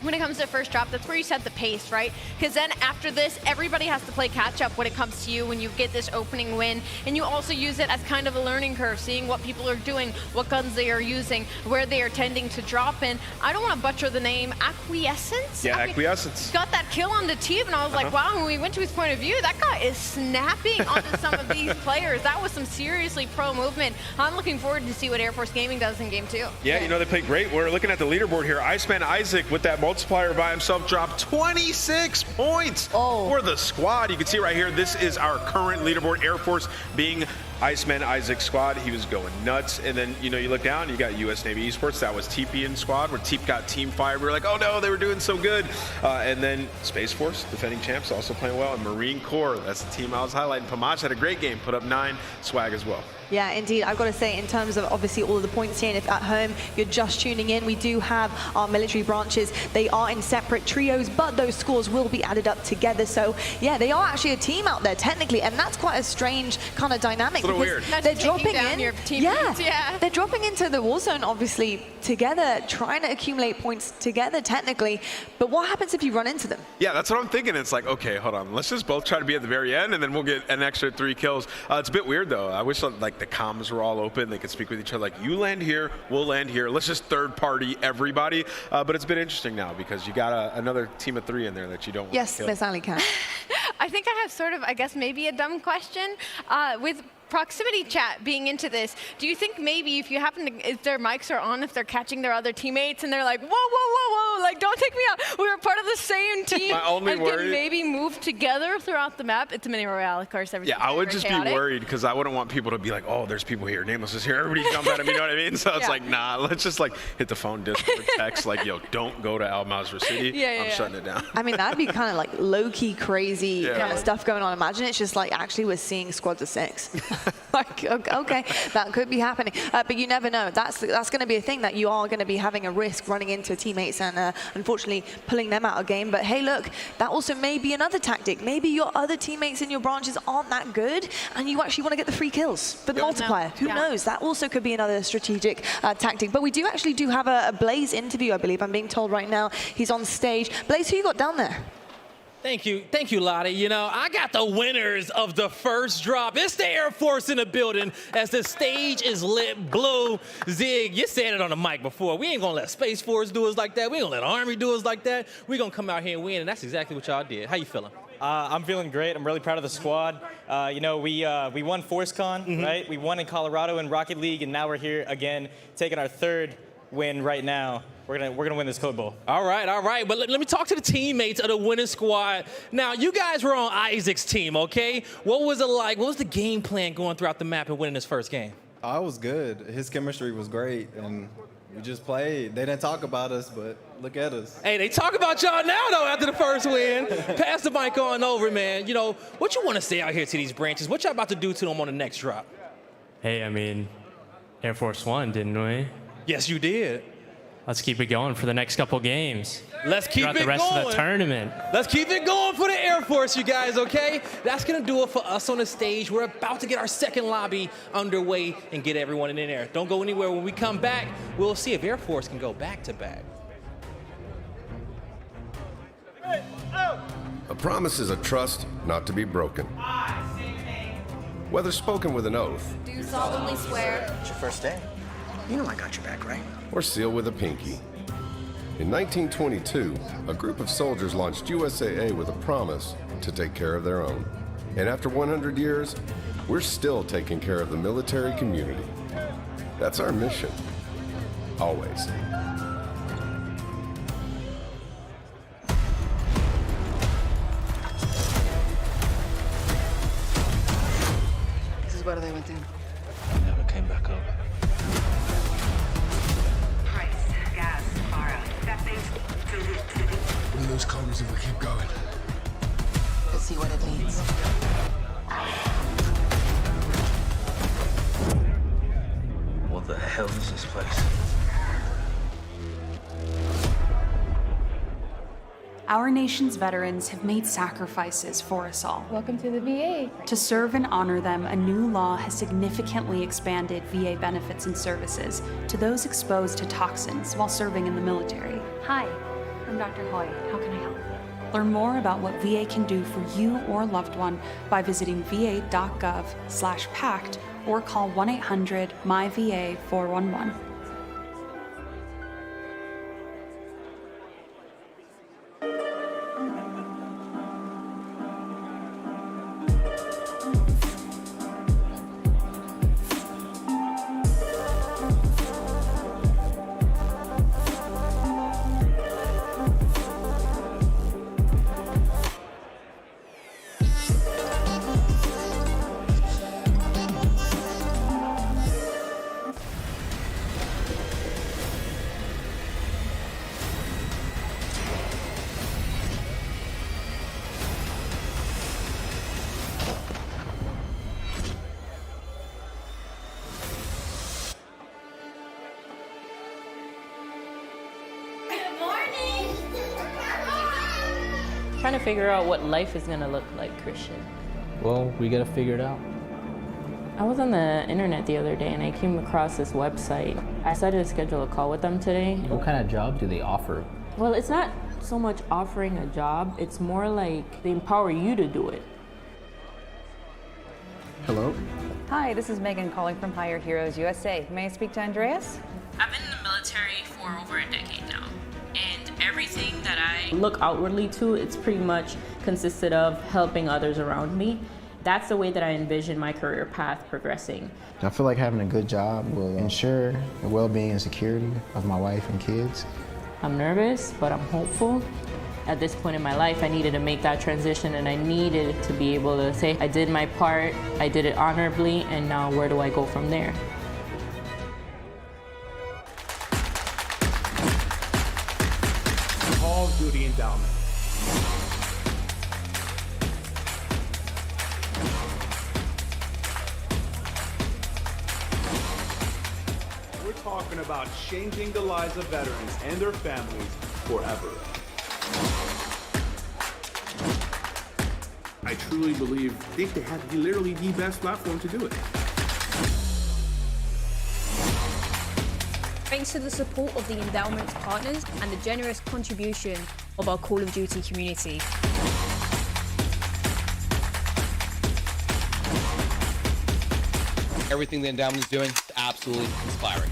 when it comes to first drop, that's where you set the pace, right? Because then after this, everybody has to play catch up when it comes to you when you get this opening win. And you also use it as kind of a learning curve, seeing what people are doing, what guns they are using, where they are tending to drop in. I don't want to butcher the name, Acquiescence? Yeah, Acquiescence. Got that kill on the team, and I was like, wow, when we went to his point of view, that guy is snapping onto some of these players. That was some seriously pro movement. I'm looking forward to see what Air Force Gaming does in game 2. Yeah, you know, they played great. We're looking at the leaderboard here. Iceman Isaac with that multiplier by himself dropped 26 points for the squad. You can see right here, this is our current leaderboard. Air Force being Iceman Isaac's squad. He was going nuts. And then, you know, you look down, you got US Navy Esports. That was TP in squad, where Teep got team fired. We were like, oh no, they were doing so good. And then Space Force, defending champs, also playing well. And Marine Corps, that's the team I was highlighting. Pamaj had a great game, put up 9, Swag as well. Yeah, indeed. I've got to say, in terms of obviously all of the points here, and if at home you're just tuning in, we do have our military branches. They are in separate trios, but those scores will be added up together. So yeah, they are actually a team out there technically, and that's quite a strange kind of dynamic. It's a little weird. They're dropping in. Your teammates, yeah, they're dropping into the war zone, obviously together, trying to accumulate points together technically. But what happens if you run into them? Yeah, that's what I'm thinking. It's like, okay, hold on, let's just both try to be at the very end, and then we'll get an extra 3 kills. It's a bit weird though. I wish like the comms were all open. They could speak with each other like, you land here, we'll land here. Let's just third party everybody. But it's been interesting now because you got another team of 3 in there that you don't want Yes, to kill. Miss Alley-Cat. I think I have sort of, I guess, maybe a dumb question. With proximity chat being into this, do you think maybe if you happen to, if their mics are on, if they're catching their other teammates and they're like, whoa, whoa, whoa, whoa, like, don't take me out. We were part of the same team. My only and worry, can maybe move together throughout the map. It's a mini royale, of course. Yeah, I would just chaotic. be worried because I wouldn't want people to be like, oh, there's people here. Nameless is here. Everybody jump at him. You know what I mean? So it's like, nah, let's just like hit the phone, Discord, text, like, yo, don't go to Al Mazrah City. I'm shutting it down. I mean, that'd be kind of like low-key crazy Yeah. kind of stuff going on. Imagine it's just like actually we're seeing squads of 6. Like, okay, that could be happening. But you never know. That's going to be a thing that you are going to be having a risk running into teammates and unfortunately pulling them out of game. But hey, look, that also may be another tactic. Maybe your other teammates in your branches aren't that good and you actually want to get the free kills for the multiplier. Who knows? That also could be another strategic tactic. But we do have a Blaze interview, I believe. I'm being told right now he's on stage. Blaze, who you got down there? Thank you, Lottie. You know, I got the winners of the first drop. It's the Air Force in the building as the stage is lit blue. Zig, you said it on the mic before. We ain't gonna let Space Force do us like that. We ain't gonna let Army do us like that. We gonna come out here and win, and that's exactly what y'all did. How you feeling? I'm feeling great. I'm really proud of the squad. You know, we won ForceCon, right? We won in Colorado in Rocket League, and now we're here again, taking our 3rd win right now. We're gonna win this C.O.D.E. Bowl. All right. But let me talk to the teammates of the winning squad. Now, you guys were on Isaac's team, okay? What was it like? What was the game plan going throughout the map and winning this first game? Oh, it was good. His chemistry was great, and we just played. They didn't talk about us, but look at us. Hey, they talk about y'all now, though, after the first win. Pass the mic on over, man. You know, what you want to say out here to these branches? What y'all about to do to them on the next drop? Hey, I mean, Air Force One, didn't we? Yes, you did. Let's keep it going for the next couple games. Let's keep it going. Throughout the rest of the tournament. Let's keep it going for the Air Force, you guys, okay? That's going to do it for us on the stage. We're about to get our second lobby underway and get everyone in there. Don't go anywhere. When we come back, we'll see if Air Force can go back-to-back. A promise is a trust not to be broken. Whether spoken with an oath Do solemnly swear. It's your first day. You know I got your back, right? or sealed with a pinky. In 1922, a group of soldiers launched USAA with a promise to take care of their own. And after 100 years, we're still taking care of the military community. That's our mission. Always. This is where they went in. Never came back up. We'll lose comms if we keep going. Let's see what it leads. What the hell is this place? Our nation's veterans have made sacrifices for us all. Welcome to the VA. To serve and honor them, a new law has significantly expanded VA benefits and services to those exposed to toxins while serving in the military. Hi, I'm Dr. Hoy. How can I help? Learn more about what VA can do for you or loved one by visiting va.gov/pact or call 1-800-MY-VA-411. Trying to figure out what life is gonna look like, Christian. Well, we gotta figure it out. I was on the internet the other day and I came across this website. I decided to schedule a call with them today. What kind of job do they offer? Well, it's not so much offering a job, it's more like they empower you to do it. Hello? Hi, this is Megan calling from Hire Heroes USA. May I speak to Andreas? I've been in the military for over a decade now. And everything that I look outwardly to, it's pretty much consisted of helping others around me. That's the way that I envision my career path progressing. I feel like having a good job will ensure the well-being and security of my wife and kids. I'm nervous, but I'm hopeful. At this point in my life, I needed to make that transition and I needed to be able to say, I did my part, I did it honorably, and now where do I go from there? Call of Duty Endowment. We're talking about changing the lives of veterans and their families forever. I truly believe they have literally the best platform to do it. Thanks to the support of the endowment's partners and the generous contribution of our Call of Duty community. Everything the endowment is doing is absolutely inspiring.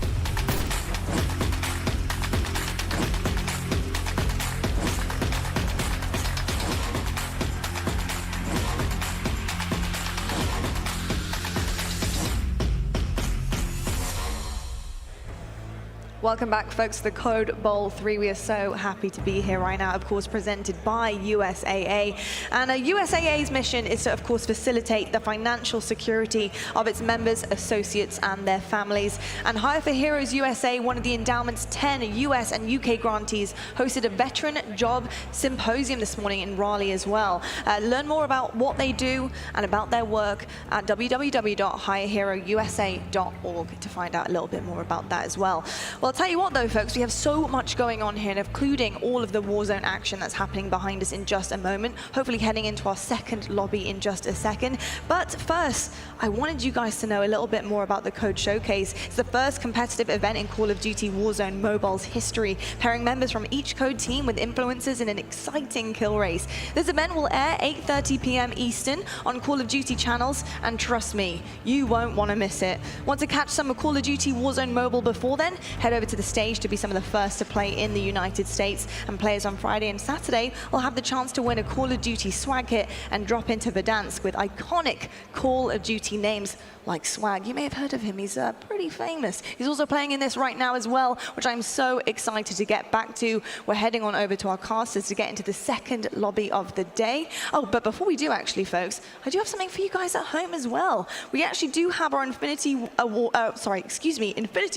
Welcome back, folks, to the C.O.D.E Bowl 3. We are so happy to be here right now, of course, presented by USAA. And USAA's mission is to, of course, facilitate the financial security of its members, associates, and their families. And Hire for Heroes USA, one of the endowment's 10 US and UK grantees, hosted a veteran job symposium this morning in Raleigh as well. Learn more about what they do and about their work at www.hireherousa.org to find out a little bit more about that as well. Well, I'll tell you what though, folks, we have so much going on here, including all of the Warzone action that's happening behind us in just a moment, hopefully heading into our second lobby in just a second. But first, I wanted you guys to know a little bit more about the C.O.D.E Showcase. It's the first competitive event in Call of Duty Warzone Mobile's history, pairing members from each C.O.D.E team with influencers in an exciting kill race. This event will air 8:30 p.m. Eastern on Call of Duty channels, and trust me, you won't want to miss it. Want to catch some of Call of Duty Warzone Mobile before then? Head over to the stage to be some of the first to play in the United States, and players on Friday and Saturday will have the chance to win a Call of Duty swag kit and drop into Verdansk with iconic Call of Duty names like Swag. You may have heard of him, he's pretty famous. He's also playing in this right now as well, which I'm so excited to get back to. We're heading on over to our casters to get into the second lobby of the day. Oh, but before we do actually, folks, I do have something for you guys at home as well. We actually do have our Infinity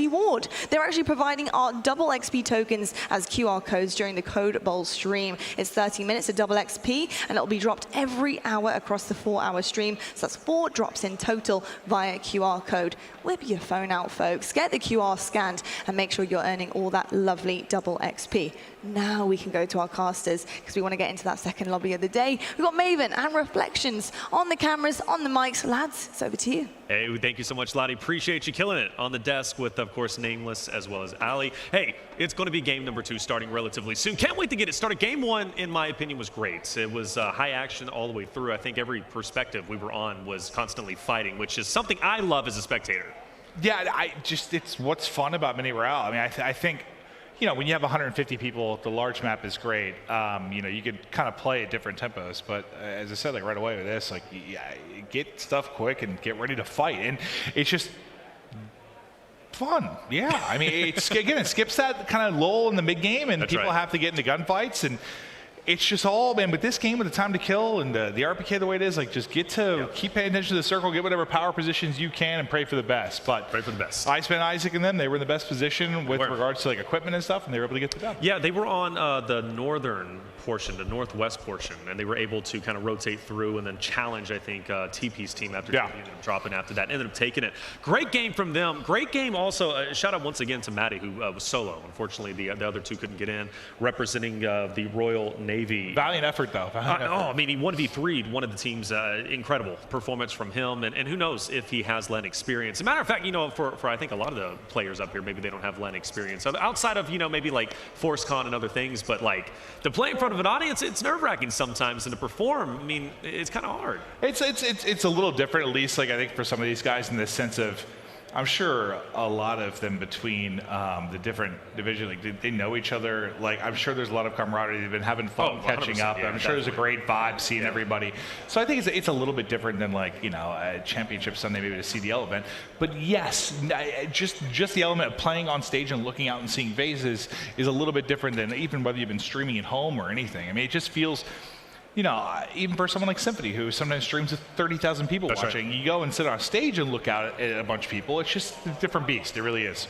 Ward. They're actually providing our double XP tokens as QR codes during the C.O.D.E Bowl stream. It's 30 minutes of double XP, and it'll be dropped every hour across the 4-hour stream. So that's 4 drops in total via QR code. Whip your phone out, folks. Get the QR scanned and make sure you're earning all that lovely double XP. Now we can go to our casters because we want to get into that second lobby of the day. We've got Maven and Reflections on the cameras, on the mics. Lads, it's over to you. Hey, thank you so much, Lottie. Appreciate you killing it on the desk with, of course, Nameless as well. well as Ali. Hey, it's going to be game number 2 starting relatively soon. Can't wait to get it started. Game 1, in my opinion, was great. It was high action all the way through. I think every perspective we were on was constantly fighting, which is something I love as a spectator. Yeah, it's what's fun about Mini Royale. I mean, I think, you know, when you have 150 people, the large map is great. You know, you could kind of play at different tempos, but as I said, like right away with this, like, get stuff quick and get ready to fight, and it's just fun. Yeah, I mean, it skips that kind of lull in the mid game, and people have to get into gunfights, and it's just all, man, with this game, with the time to kill and the RPK the way it is, like, just keep paying attention to the circle, get whatever power positions you can, and pray for the best. But pray for the best. Iceman, Isaac, and them, they were in the best position with regards to like equipment and stuff, and they were able to get the done. Yeah, they were on the northern portion, the northwest portion, and they were able to kind of rotate through and then challenge, I think, TP's team after TP ended up dropping after that, ended up taking it. Great game from them. Great game also. Shout out once again to Maddie, who was solo. Unfortunately, the other two couldn't get in, representing the Royal Navy. Valiant effort, though. I mean, he 1v3'd one of the teams. Incredible performance from him, and who knows if he has LAN experience. As a matter of fact, you know, for I think a lot of the players up here, maybe they don't have LAN experience. Outside of, you know, maybe like ForceCon and other things, but like to play in front of an audience, it's nerve-wracking sometimes, and to perform, I mean, it's kind of hard. It's a little different, at least, like, I think for some of these guys, in the sense of, I'm sure a lot of them between the different divisions, like, they know each other. Like, I'm sure there's a lot of camaraderie. They've been having fun catching up. Yeah, I'm sure there's a great vibe seeing everybody. So I think it's a little bit different than, like, you know, a championship Sunday, maybe a CDL event. But yes, just the element of playing on stage and looking out and seeing phases is a little bit different than even whether you've been streaming at home or anything. I mean, it just feels, you know, even for someone like Symphony, who sometimes streams with 30,000 people watching, you go and sit on stage and look out at a bunch of people. It's just a different beast. It really is.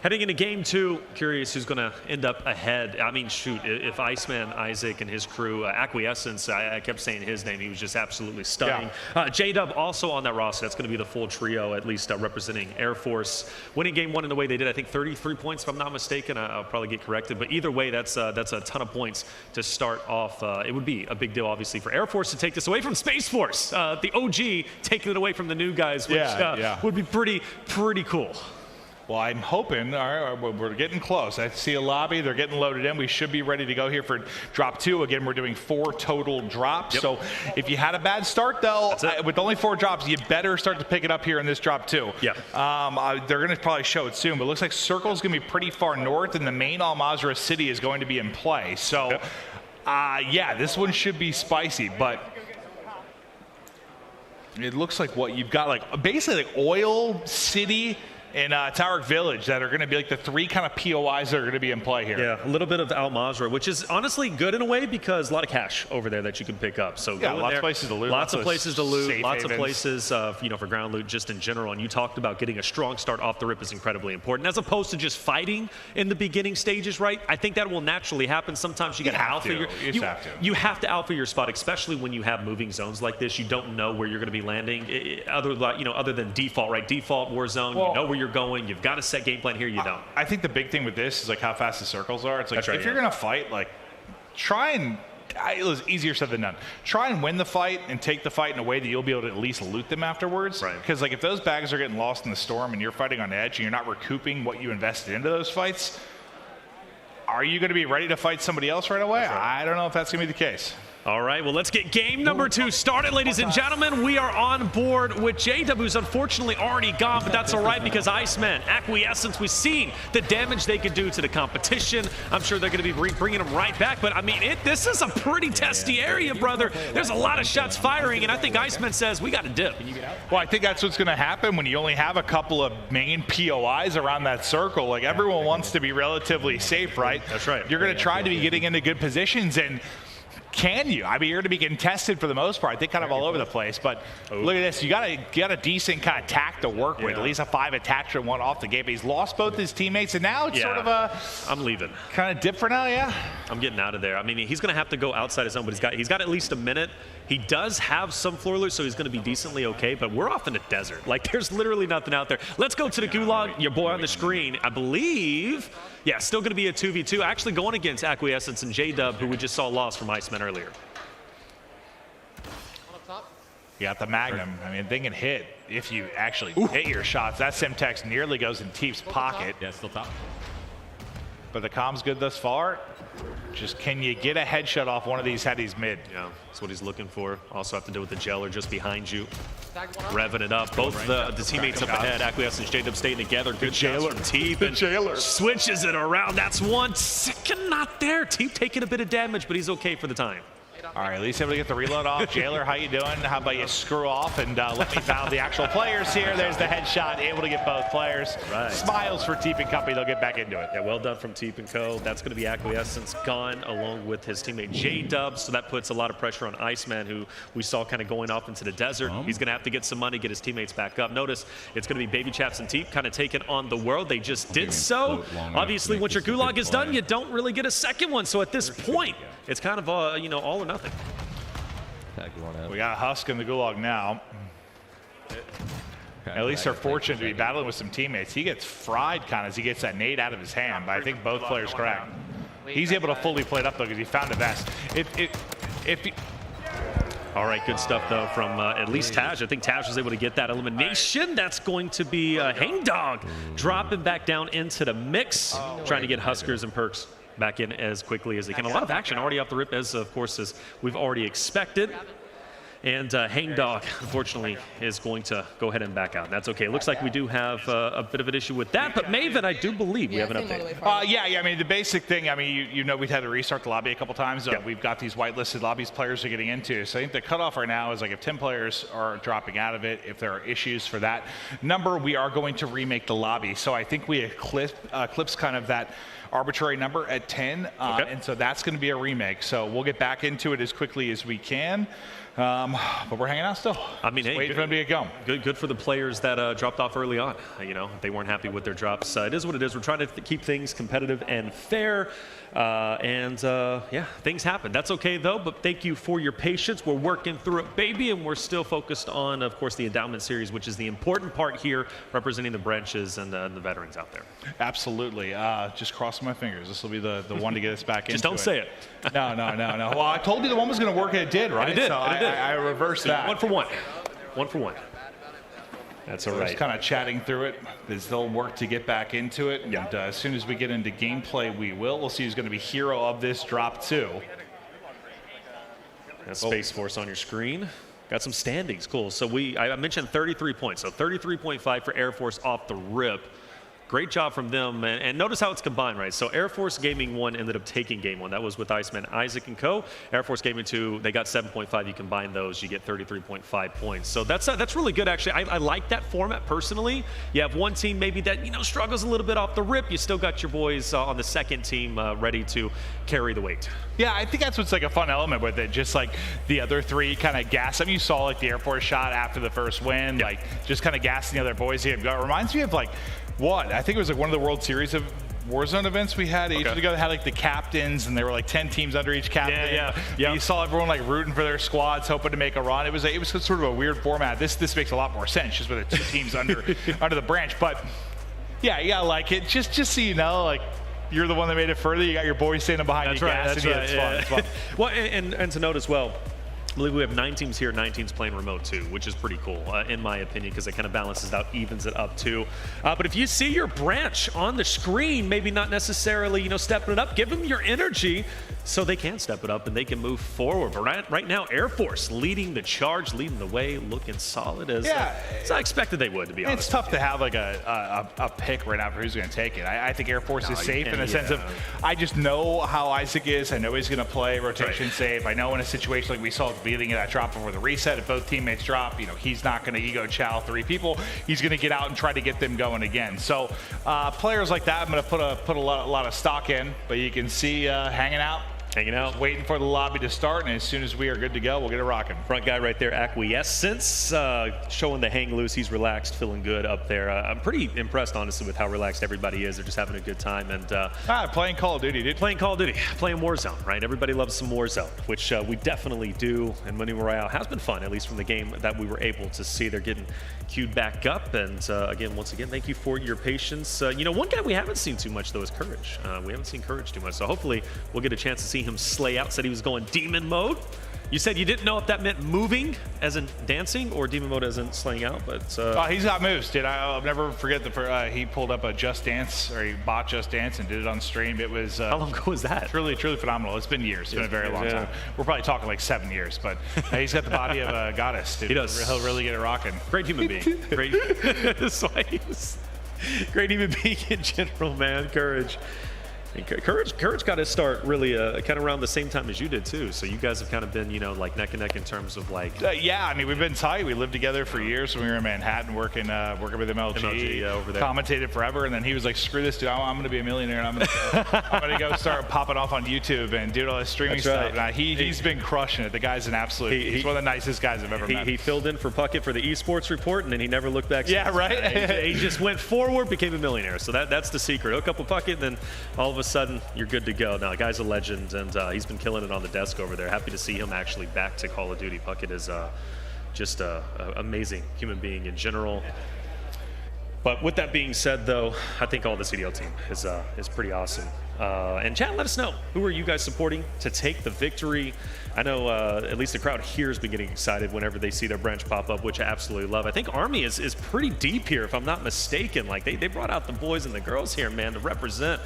Heading into game 2, curious who's going to end up ahead. I mean, shoot, if Iceman, Isaac, and his crew, Acquiescence, I kept saying his name, he was just absolutely stunning. J-Dub also on that roster. That's going to be the full trio, at least representing Air Force. Winning game 1 in the way they did, I think 33 points, if I'm not mistaken. I'll probably get corrected. But either way, that's a ton of points to start off. It would be a big deal, obviously, for Air Force to take this away from Space Force. The OG taking it away from the new guys, which would be pretty cool. Well, I'm hoping, all right, we're getting close. I see a lobby. They're getting loaded in. We should be ready to go here for drop 2. Again, we're doing 4 total drops. So if you had a bad start, though, with only 4 drops, you better start to pick it up here in this drop 2. Yeah. They're going to probably show it soon, but it looks like Circle's going to be pretty far north, and the main Al Mazrah city is going to be in play. So, yeah, this one should be spicy, but it looks like what you've got, like, basically like Oil City and Tauric Village that are going to be like the 3 kind of POIs that are going to be in play here. Yeah, a little bit of Al Mazrah, which is honestly good in a way because a lot of cash over there that you can pick up. So yeah, lots of places to loot. Lots of places to loot. Lots havens. of places, you know, for ground loot just in general. And you talked about getting a strong start off the rip is incredibly important, as opposed to just fighting in the beginning stages, right? I think that will naturally happen. Sometimes you got to alpha your. You have to alpha your spot, especially when you have moving zones like this. You don't know where you're going to be landing, other than default, right? Default war zone. You know where you're going. You've got a set game plan here. You don't. I think the big thing with this is like how fast the circles are. It's like if you're gonna fight, like try and. It was easier said than done. Try and win the fight and take the fight in a way that you'll be able to at least loot them afterwards. Right. Because like if those bags are getting lost in the storm and you're fighting on edge and you're not recouping what you invested into those fights, are you going to be ready to fight somebody else right away? I don't know if that's going to be the case. All right, well, let's get game number 2 started, ladies and gentlemen. We are on board with J-Dub, who's unfortunately already gone, but that's all right because Iceman, Acquiescence, we've seen the damage they could do to the competition. I'm sure they're going to be bringing them right back, but I mean, this is a pretty testy area, brother. There's a lot of shots firing, and I think Iceman says, we got to dip. Well, I think that's what's going to happen when you only have a couple of main POIs around that circle. Like, everyone wants to be relatively safe, right? That's right. You're going to try to be getting into good positions, and can you? I mean, you're going to be getting tested for the most part. I think kind of all over the place. But look at this. You got a decent kind of tack to work with. At least a 5 attachment, 1 off the game. He's lost both his teammates, and now it's sort of a. I'm leaving. Kind of dip for now, yeah. I'm getting out of there. I mean, he's going to have to go outside his zone, but he's got at least a minute. He does have some floor loot, so he's going to be decently okay. But we're off in the desert. Like, there's literally nothing out there. Let's go to the Gulag. Your boy on the screen, I believe. Yeah, still going to be a 2v2. Actually going against Acquiescence and J-Dub, who we just saw lost from Iceman earlier. You got the Magnum. I mean, they can hit if you actually hit your shots. That Simtex nearly goes in Teep's pocket. Yeah, still top. But the comm's good thus far. Just can you get a headshot off one of these headies mid? Yeah, that's what he's looking for. Also have to do with the jailer just behind you. Revving it up. Both the teammates up ahead. Acquiesce and J-Dub staying together. Good jailer. Teep. The jailer. Switches it around. That's one. Second not there. Teep taking a bit of damage, but he's okay for the time. All right, at least able to get the reload off. Jailer, how you doing? How about you screw off and let me foul the actual players here. There's the headshot, able to get both players. Right. Smiles for Teep and Company. They'll get back into it. Yeah, well done from Teep and Co. That's going to be Acquiescence gone along with his teammate J-Dub. So that puts a lot of pressure on Iceman, who we saw kind of going off into the desert. He's going to have to get some money, get his teammates back up. Notice it's going to be Baby Chaps and Teep kind of taking on the world. They just did so. Obviously, once your gulag is done, you don't really get a second one. So at this point, it's kind of all or nothing. We got Husk in the gulag now. At least they're fortunate to be battling with some teammates. He gets fried kind of as he gets that nade out of his hand, but I think both players crack. He's able to fully play it up though because he found a vest. All right, good stuff though from at least Taj. I think Taj was able to get that elimination. That's going to be Hangdog dropping back down into the mix, trying to get Huskers and Perks back in as quickly as they can. A lot of action already off the rip, as of course as we've already expected. And Hangdog, unfortunately, is going to go ahead and back out. That's okay. It looks like we do have a bit of an issue with that, but Maven, I do believe we have an update. Yeah, I mean, the basic thing, I mean, you know, we've had to restart the lobby a couple times. We've got these whitelisted lobbies players are getting into. So I think the cutoff right now is like if 10 players are dropping out of it, if there are issues for that number, we are going to remake the lobby. So I think we eclipse kind of that arbitrary number at 10, and so that's going to be a remake. So we'll get back into it as quickly as we can. But we're hanging out still. I mean, hey, waiting for them to get going. Good for the players that dropped off early on. You know, they weren't happy with their drops. It is what it is. We're trying to keep things competitive and fair. Yeah, things happen. That's okay though. But thank you for your patience. We're working through it, baby, and we're still focused on, of course, the endowment series, which is the important part here, representing the branches and the veterans out there. Absolutely. Just crossing my fingers. This will be the one to get us back into it. Just don't say it. No. Well, I told you the one was going to work, and it did, right? And it did. So I reversed that. 1 for 1. 1 for 1. That's all right. Just kind of chatting through it. They'll work to get back into it. And as soon as we get into gameplay, we will. We'll see who's going to be hero of this drop too. That's Space Force on your screen. Got some standings. Cool. So I mentioned 33 points. So 33.5 for Air Force off the rip. Great job from them, and notice how it's combined, right? So Air Force Gaming 1 ended up taking game 1. That was with Iceman, Isaac, and Co. Air Force Gaming 2, they got 7.5. You combine those, you get 33.5 points. So that's really good, actually. I like that format personally. You have one team maybe that struggles a little bit off the rip. You still got your boys on the second team ready to carry the weight. Yeah, I think that's what's like a fun element with it. Just like the other three kind of gas. I mean, you saw like the Air Force shot after the first win, like just kind of gassing the other boys. It reminds me of like I think it was like one of the World Series of Warzone events we had ages ago. They had like the captains, and there were like 10 teams under each captain. Yeah. You saw everyone like rooting for their squads, hoping to make a run. It was sort of a weird format. This makes a lot more sense just with the two teams under the branch. But yeah, you gotta like it. Just so you know, like you're the one that made it further. You got your boys standing behind you, gassing you. It's fun. Well, and to note as well, I believe we have 9 teams here, 9 teams playing remote too, which is pretty cool in my opinion, because it kind of balances out, evens it up too. But if you see your branch on the screen, maybe not necessarily stepping it up, give them your energy so they can step it up and they can move forward. But right now, Air Force leading the charge, leading the way, looking solid as I expected they would, to be honest. It's tough to have like a pick right now for who's going to take it. I think Air Force is safe in the sense of I just know how Isaac is. I know he's going to play rotation safe. I know in a situation like we saw at the beginning of that drop before the reset, if both teammates drop, he's not going to ego chow 3 people. He's going to get out and try to get them going again. So players like that, I'm going to put a lot of stock in. But you can see hanging out. Just waiting for the lobby to start, and as soon as we are good to go, we'll get it rocking. Front guy right there, Acquiescence, showing the hang loose. He's relaxed, feeling good up there. I'm pretty impressed, honestly, with how relaxed everybody is. They're just having a good time. And playing Call of Duty, dude. Playing Call of Duty, playing Warzone, right? Everybody loves some Warzone, which we definitely do. And Money Royale has been fun, at least from the game that we were able to see. They're getting queued back up. And once again, thank you for your patience. One guy we haven't seen too much, though, is Courage. We haven't seen Courage too much. So hopefully we'll get a chance to see him slay out. Said he was going demon mode. You said you didn't know if that meant moving, as in dancing, or demon mode as in slaying out, but... He's got moves, dude. I'll never forget he pulled up a Just Dance, or he bought Just Dance and did it on stream. It was... How long ago was that? Truly phenomenal. It's been years. It's been a very long time. We're probably talking like 7 years, but he's got the body of a goddess, dude. He does. He'll really get it rocking. Great human being. Great. That's why he's... Great human being in general, man. Courage. And Courage got his start really kind of around the same time as you did too. So you guys have kind of been, like neck and neck in terms of like. Yeah, I mean we've been tight. We lived together for years when we were in Manhattan working with MLG over there. Commentated forever, and then he was like, "Screw this, dude! I'm going to be a millionaire, and I'm going to go start popping off on YouTube and doing all this streaming stuff." And he's been crushing it. The guy's an absolute. He's one of the nicest guys I've ever met. He filled in for Puckett for the esports report, and then he never looked back. Yeah, right. He just went forward, became a millionaire. So that's the secret. Hook up with Puckett, and then all of a sudden you're good to go. Now, the guy's a legend, and he's been killing it on the desk over there. Happy to see him actually back to Call of Duty. Puckett is just an amazing human being in general. But with that being said, though, I think all the CDL team is pretty awesome. And chat, let us know, who are you guys supporting to take the victory? I know at least the crowd here has been getting excited whenever they see their branch pop up, which I absolutely love. I think Army is pretty deep here, if I'm not mistaken. Like they brought out the boys and the girls here, man, to represent.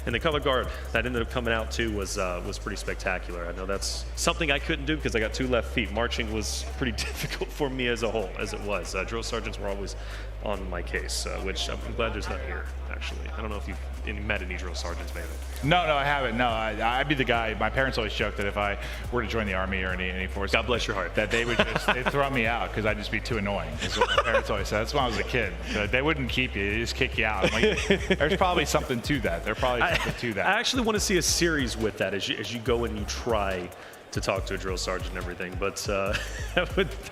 And the color guard that ended up coming out too was pretty spectacular. I know that's something I couldn't do because I got 2 left feet. Marching was pretty difficult for me as a whole, as it was. Drill sergeants were always on my case, which I'm glad there's none here, actually. I don't know if you've met any drill sergeants, maybe. No, I haven't. No, I'd be the guy. My parents always joked that if I were to join the Army or any force, God bless your heart, that they would they'd throw me out because I'd just be too annoying. Is what my parents always said. That's when I was a kid. They wouldn't keep you; they just kick you out. I'm like, there's probably something to that. I actually want to see a series with that as you go and you try to talk to a drill sergeant and everything, but I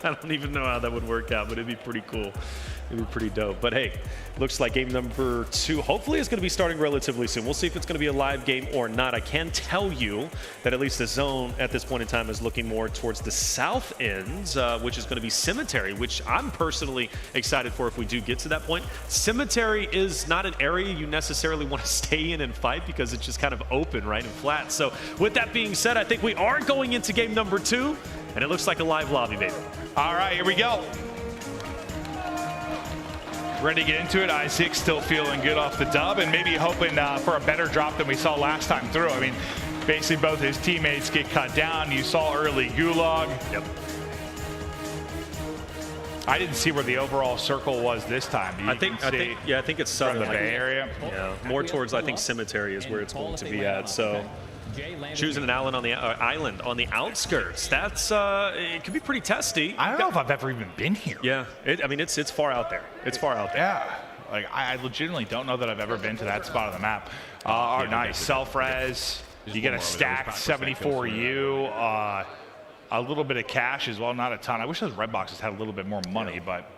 don't even know how that would work out, but it'd be pretty cool. It'd be pretty dope. But hey, looks like game number 2 hopefully is going to be starting relatively soon. We'll see if it's going to be a live game or not. I can tell you that at least the zone at this point in time is looking more towards the south end, which is going to be Cemetery, which I'm personally excited for if we do get to that point. Cemetery is not an area you necessarily want to stay in and fight because it's just kind of open, right, and flat. So with that being said, I think we are going into game number 2, and it looks like a live lobby, baby. All right, here we go. Ready to get into it. Isaac still feeling good off the dub and maybe hoping for a better drop than we saw last time through. I mean, basically both his teammates get cut down. You saw early Gulag. Yep. I didn't see where the overall circle was this time. I think it's southern, from the Bay Area. Yeah, more towards I think Cemetery is where it's going to be at. So choosing an island on the outskirts. That's it could be pretty testy. I don't know if I've ever even been here. Yeah, I mean it's far out there. It's far out there. Yeah, like I legitimately don't know that I've ever been to that spot on the map. Nice self-res. You get a stacked 74U. A little bit of cash as well, not a ton. I wish those red boxes had a little bit more money, but.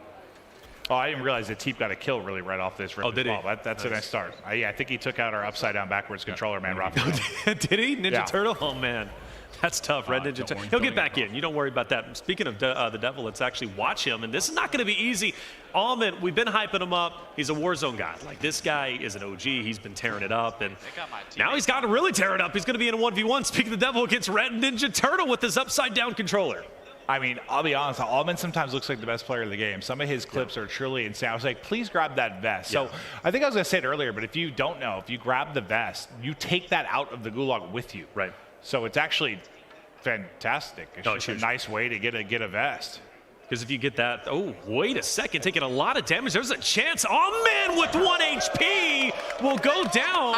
Oh, I didn't realize that Teep got a kill really right off this. Oh, did he? That's a nice start. I think he took out our upside down backwards controller, man. Rafael. Did he? Ninja Turtle? Oh, man. That's tough. Red Ninja Turtle. He'll get back in. You don't worry about that. Speaking of the devil, let's actually watch him. And this is not going to be easy. Almond, we've been hyping him up. He's a Warzone guy. Like, this guy is an OG. He's been tearing it up. And now he's got to really tear it up. He's going to be in a 1v1. Speaking of the devil against Red Ninja Turtle with his upside down controller. I mean, I'll be honest, Allman sometimes looks like the best player of the game. Some of his clips are truly insane. I was like, please grab that vest. So I think I was going to say it earlier, but if you don't know, if you grab the vest, you take that out of the Gulag with you. Right. So it's actually fantastic. It's just a nice way to get a vest. Because if you get that, oh, wait a second, taking a lot of damage. There's a chance. Oh, man, with 1 HP will go down.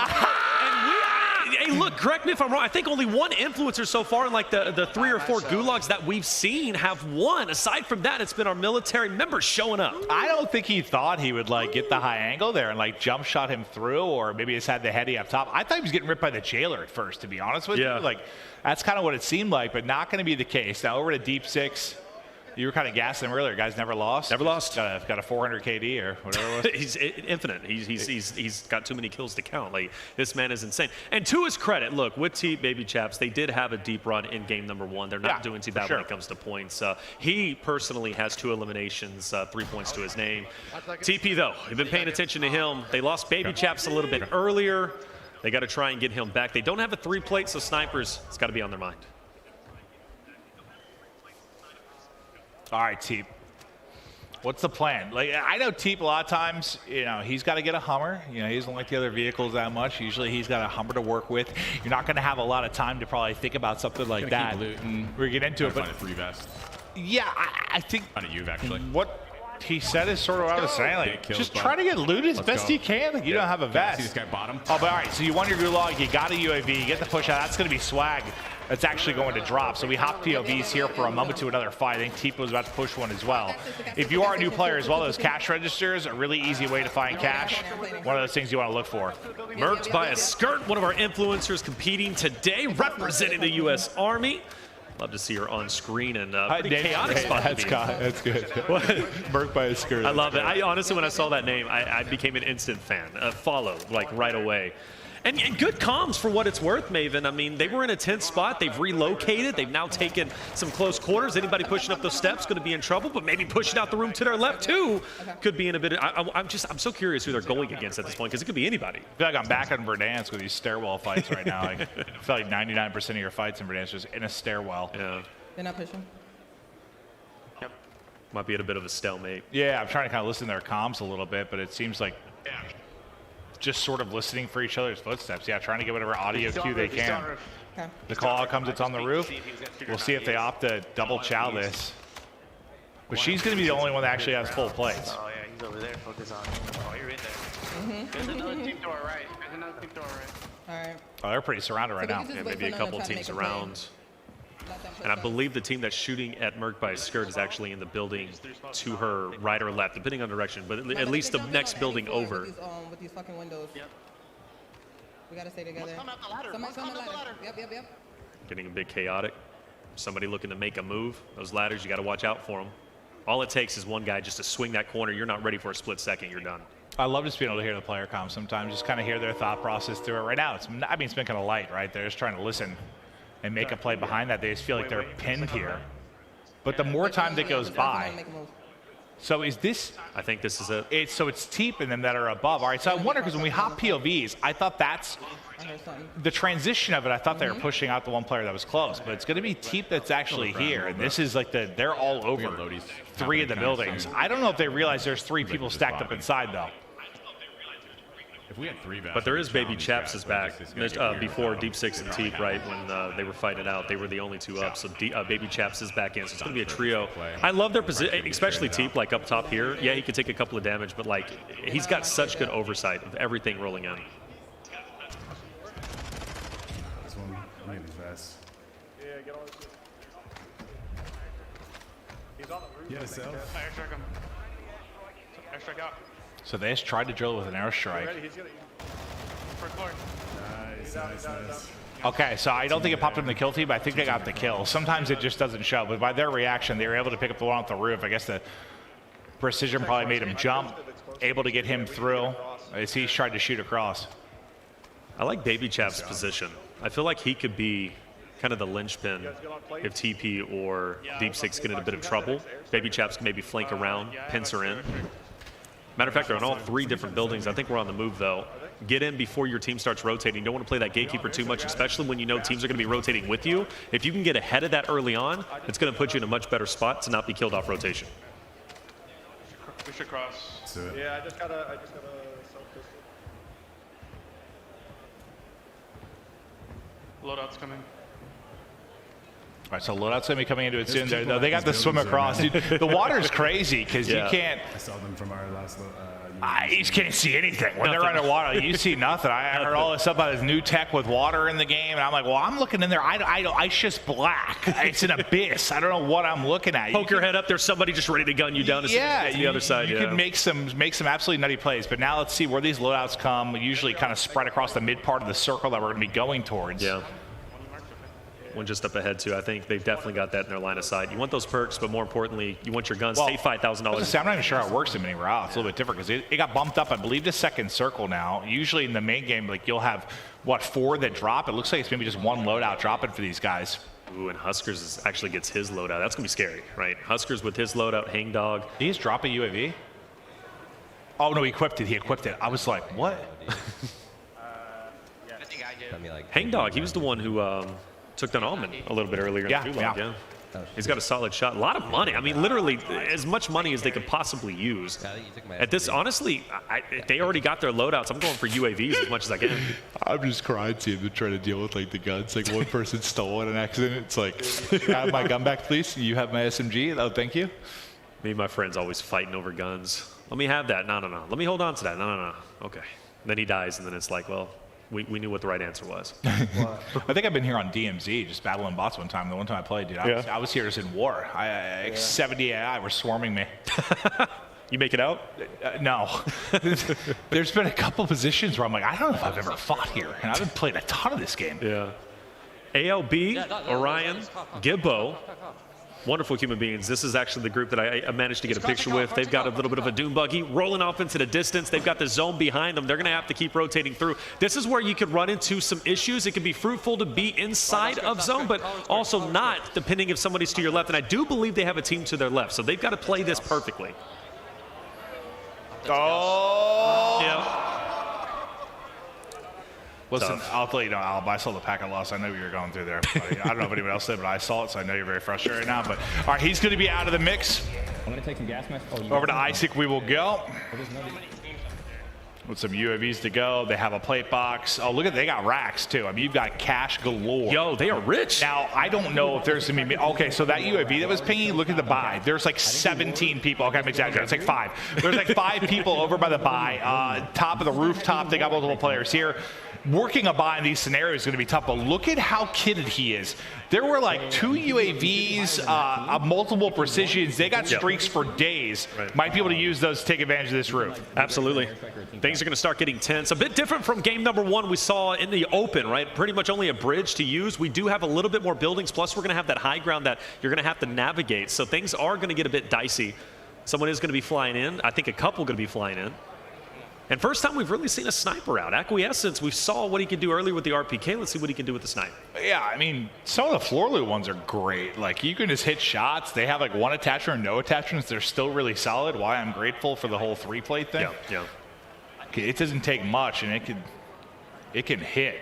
Hey, look, correct me if I'm wrong. I think only one influencer so far in like the 3 or 4 gulags that we've seen have won. Aside from that, it's been our military members showing up. I don't think he thought he would like get the high angle there and like jump shot him through, or maybe he's had the heady up top. I thought he was getting ripped by the jailer at first, to be honest with you. Like that's kind of what it seemed like, but not going to be the case. Now over to Deep Six. You were kind of gassing him earlier. Guy's never lost. Never lost. Got a 400 KD or whatever it was. He's infinite. He's got too many kills to count. Like, this man is insane. And to his credit, look, with T Baby Chaps, they did have a deep run in game number 1. They're not doing too bad when it comes to points. He personally has 2 eliminations, 3 points to his name. TP, though, you've been paying attention to him. They lost Baby Chaps a little bit earlier. They got to try and get him back. They don't have a 3 plate, so snipers, it's got to be on their mind. All right, Teep. What's the plan? Like, I know Teep a lot of times, you know, he's got to get a Hummer. You know, he doesn't like the other vehicles that much. Usually he's got a Hummer to work with. You're not going to have a lot of time to probably think about something like that. We're get into it, but a 3-vest. Yeah, I think on a Uve actually. What he said is sort of what I was saying. Like, just try to get loot as best you can. Like, you don't have a vest. See this guy bottom. Oh, but all right. So you won your gulag. You got a UAV. You get the push out. That's going to be swag. That's actually going to drop. So we hop POVs here for a moment to another fight. I think Teep was about to push one as well. If you are a new player as well, those cash registers, a really easy way to find cash. One of those things you want to look for. Mercs by a skirt, one of our influencers competing today, representing the U.S. Army. Love to see her on screen and pretty chaotic spot. That's good. Merc by a skirt. I love it. I honestly, when I saw that name, I became an instant fan. Follow, like right away. And good comms for what it's worth, Maven. I mean, they were in a tense spot. They've relocated. They've now taken some close quarters. Anybody pushing up those steps going to be in trouble, but maybe pushing out the room to their left, too, could be in a bit. I'm so curious who they're going against at this point, because it could be anybody. I feel like I'm back on Verdansk with these stairwell fights right now. I feel like 99% of your fights in Verdansk is in a stairwell. Yeah. They're not pushing. Yep. Might be at a bit of a stalemate. Yeah, I'm trying to kind of listen to their comms a little bit, but it seems like just sort of listening for each other's footsteps. Yeah, trying to get whatever audio cue they can. The call out comes, it's on the roof. We'll see if they opt to double chow this. But she's going to be the only one that actually has full plates. Oh, yeah, he's over there. Focus on him. Oh, you're in there. There's another team to our right. There's another team to our right. All right. Oh, they're pretty surrounded right now. Yeah, maybe a couple teams around. And I believe the team that's shooting at Merc by a skirt is actually in the building to her right or left, depending on direction, but at least the next building over. With these fucking windows. Yep. We gotta stay together. Come out the ladder. Somebody come out the ladder. Yep. Getting a bit chaotic. Somebody looking to make a move. Those ladders, you got to watch out for them. All it takes is one guy just to swing that corner. You're not ready for a split second. You're done. I love just being able to hear the player comms sometimes, just kind of hear their thought process through it. Right now, it's been kind of light, right? They're just trying to listen and make a play behind that. They just feel like they're pinned here. But the more time that goes by, so is this? I think this is it. So it's Teep and them that are above. All right, so I wonder, because when we hop POVs, I thought that's the transition of it. I thought they were pushing out the one player that was close, but it's going to be Teep that's actually here. And this is like they're all over three of the buildings. I don't know if they realize there's three people stacked up inside, though. If we had 3 vests, but there is Baby Chaps is back. Before Deep Six and Teep, right, when they were fighting out, they were the only two up. So Baby Chaps is back in. So it's going to be a trio. I love their position, especially Teep, like up top here. Yeah, he could take a couple of damage, but like he's got such good oversight of everything rolling in. This one, look at his vest. Yeah, get on this. He's on the roof. Yeah, so. Airstrike him. Airstrike out. So they just tried to drill with an airstrike. Nice. Okay, so I don't think it popped up in the kill feed, but I think they got the kill. Sometimes it just doesn't show, but by their reaction, they were able to pick up the one off the roof. I guess the precision probably made him jump, able to get him through as he tried to shoot across. I like Baby Chap's position. I feel like he could be kind of the linchpin if TP or Deep Six get in a bit of trouble. Baby Chaps can maybe flank around, pincer her in. Matter of fact, they're on all 3 different buildings. I think we're on the move, though. Get in before your team starts rotating. You don't want to play that gatekeeper too much, especially when you know teams are going to be rotating with you. If you can get ahead of that early on, it's going to put you in a much better spot to not be killed off rotation. We should cross. Yeah, I just got a self-pistol. Loadout's coming. All right, so loadout's going to be coming into it soon. They got the swim across. Dude, the water's crazy because you can't. I saw them from our last. You just can't see anything when they're underwater. You see nothing. I heard all this stuff about his new tech with water in the game, and I'm like, well, I'm looking in there. It's just black. It's an abyss. I don't know what I'm looking at. Poke your head up. There's somebody just ready to gun you down to the other side. You can make some absolutely nutty plays. But now let's see where these loadouts come. We usually kind of spread across the mid part of the circle that we're going to be going towards. Yeah. One just up ahead, too. I think they've definitely got that in their line of sight. You want those perks, but more importantly, you want your guns. Save $5,000. I'm not even sure how it works in many routes. It's a little bit different because it got bumped up, I believe, to second circle now. Usually in the main game, like you'll have, 4 that drop? It looks like it's maybe just 1 loadout dropping for these guys. Ooh, and Huskers actually gets his loadout. That's going to be scary, right? Huskers with his loadout, Hangdog. Did he just drop a UAV? Oh, no, he equipped it. I was like, what? Hangdog, he was the one who took down Almond a little bit earlier in the gulag. He's got a solid shot. A lot of money. I mean, literally as much money as they could possibly use. At this, honestly, they already got their loadouts. I'm going for UAVs as much as I can. I'm just crying seeing them trying to deal with like the guns. Like one person stole an accident. It's like, I have my gun back, please. You have my SMG. Oh, thank you. Me and my friends always fighting over guns. Let me have that. No. Let me hold on to that. No. Okay. Then he dies, and then it's like, well, we knew what the right answer was. I think I've been here on DMZ, just battling bots one time. The one time I played, dude, I was here just in war. 70 AI were swarming me. You make it out? No. There's been a couple positions where I'm like, I don't know if I've ever fought here, and I've been playing a ton of this game. Yeah. ALB, Orion, Gibbo. Wonderful human beings. This is actually the group that I managed to get a picture with. They've got a little bit of a dune buggy rolling off into the distance. They've got the zone behind them. They're going to have to keep rotating through. This is where you could run into some issues. It can be fruitful to be inside of zone, but also not, depending if somebody's to your left. And I do believe they have a team to their left, so they've got to play this perfectly. Oh! Yeah. Listen, I'll let you know, Alb, I saw the pack I lost. I know you were going through there. I don't know if anyone else did, but I saw it, so I know you're very frustrated right now. But, all right, he's going to be out of the mix. I'm going to take some gas masks. Over to Isaac we will go. With some UAVs to go. They have a plate box. Oh, look at they got racks, too. I mean, you've got cash galore. Yo, they are rich. Now, I don't know if there's going to be... Okay, so that UAV that was pinging, look at the buy. There's like 17 people. Okay, I'm exaggerating. It's like 5. There's like 5 people over by the buy. Top of the rooftop, they got multiple players here. Working a buy in these scenarios is going to be tough, but look at how kitted he is. There were like 2 UAVs, multiple precisions. They got streaks for days. Right. Might be able to use those to take advantage of this roof. Absolutely. Things are going to start getting tense. A bit different from game number 1 we saw in the open, right? Pretty much only a bridge to use. We do have a little bit more buildings, plus we're going to have that high ground that you're going to have to navigate. So things are going to get a bit dicey. Someone is going to be flying in. I think a couple going to be flying in. And first time we've really seen a sniper out. Acquiescence, we saw what he could do earlier with the RPK. Let's see what he can do with the snipe. Yeah, I mean, some of the floor loot ones are great. Like, you can just hit shots. They have like 1 attachment or no attachments. They're still really solid. Why I'm grateful for the whole 3-plate thing. Yeah. It doesn't take much, and it can hit.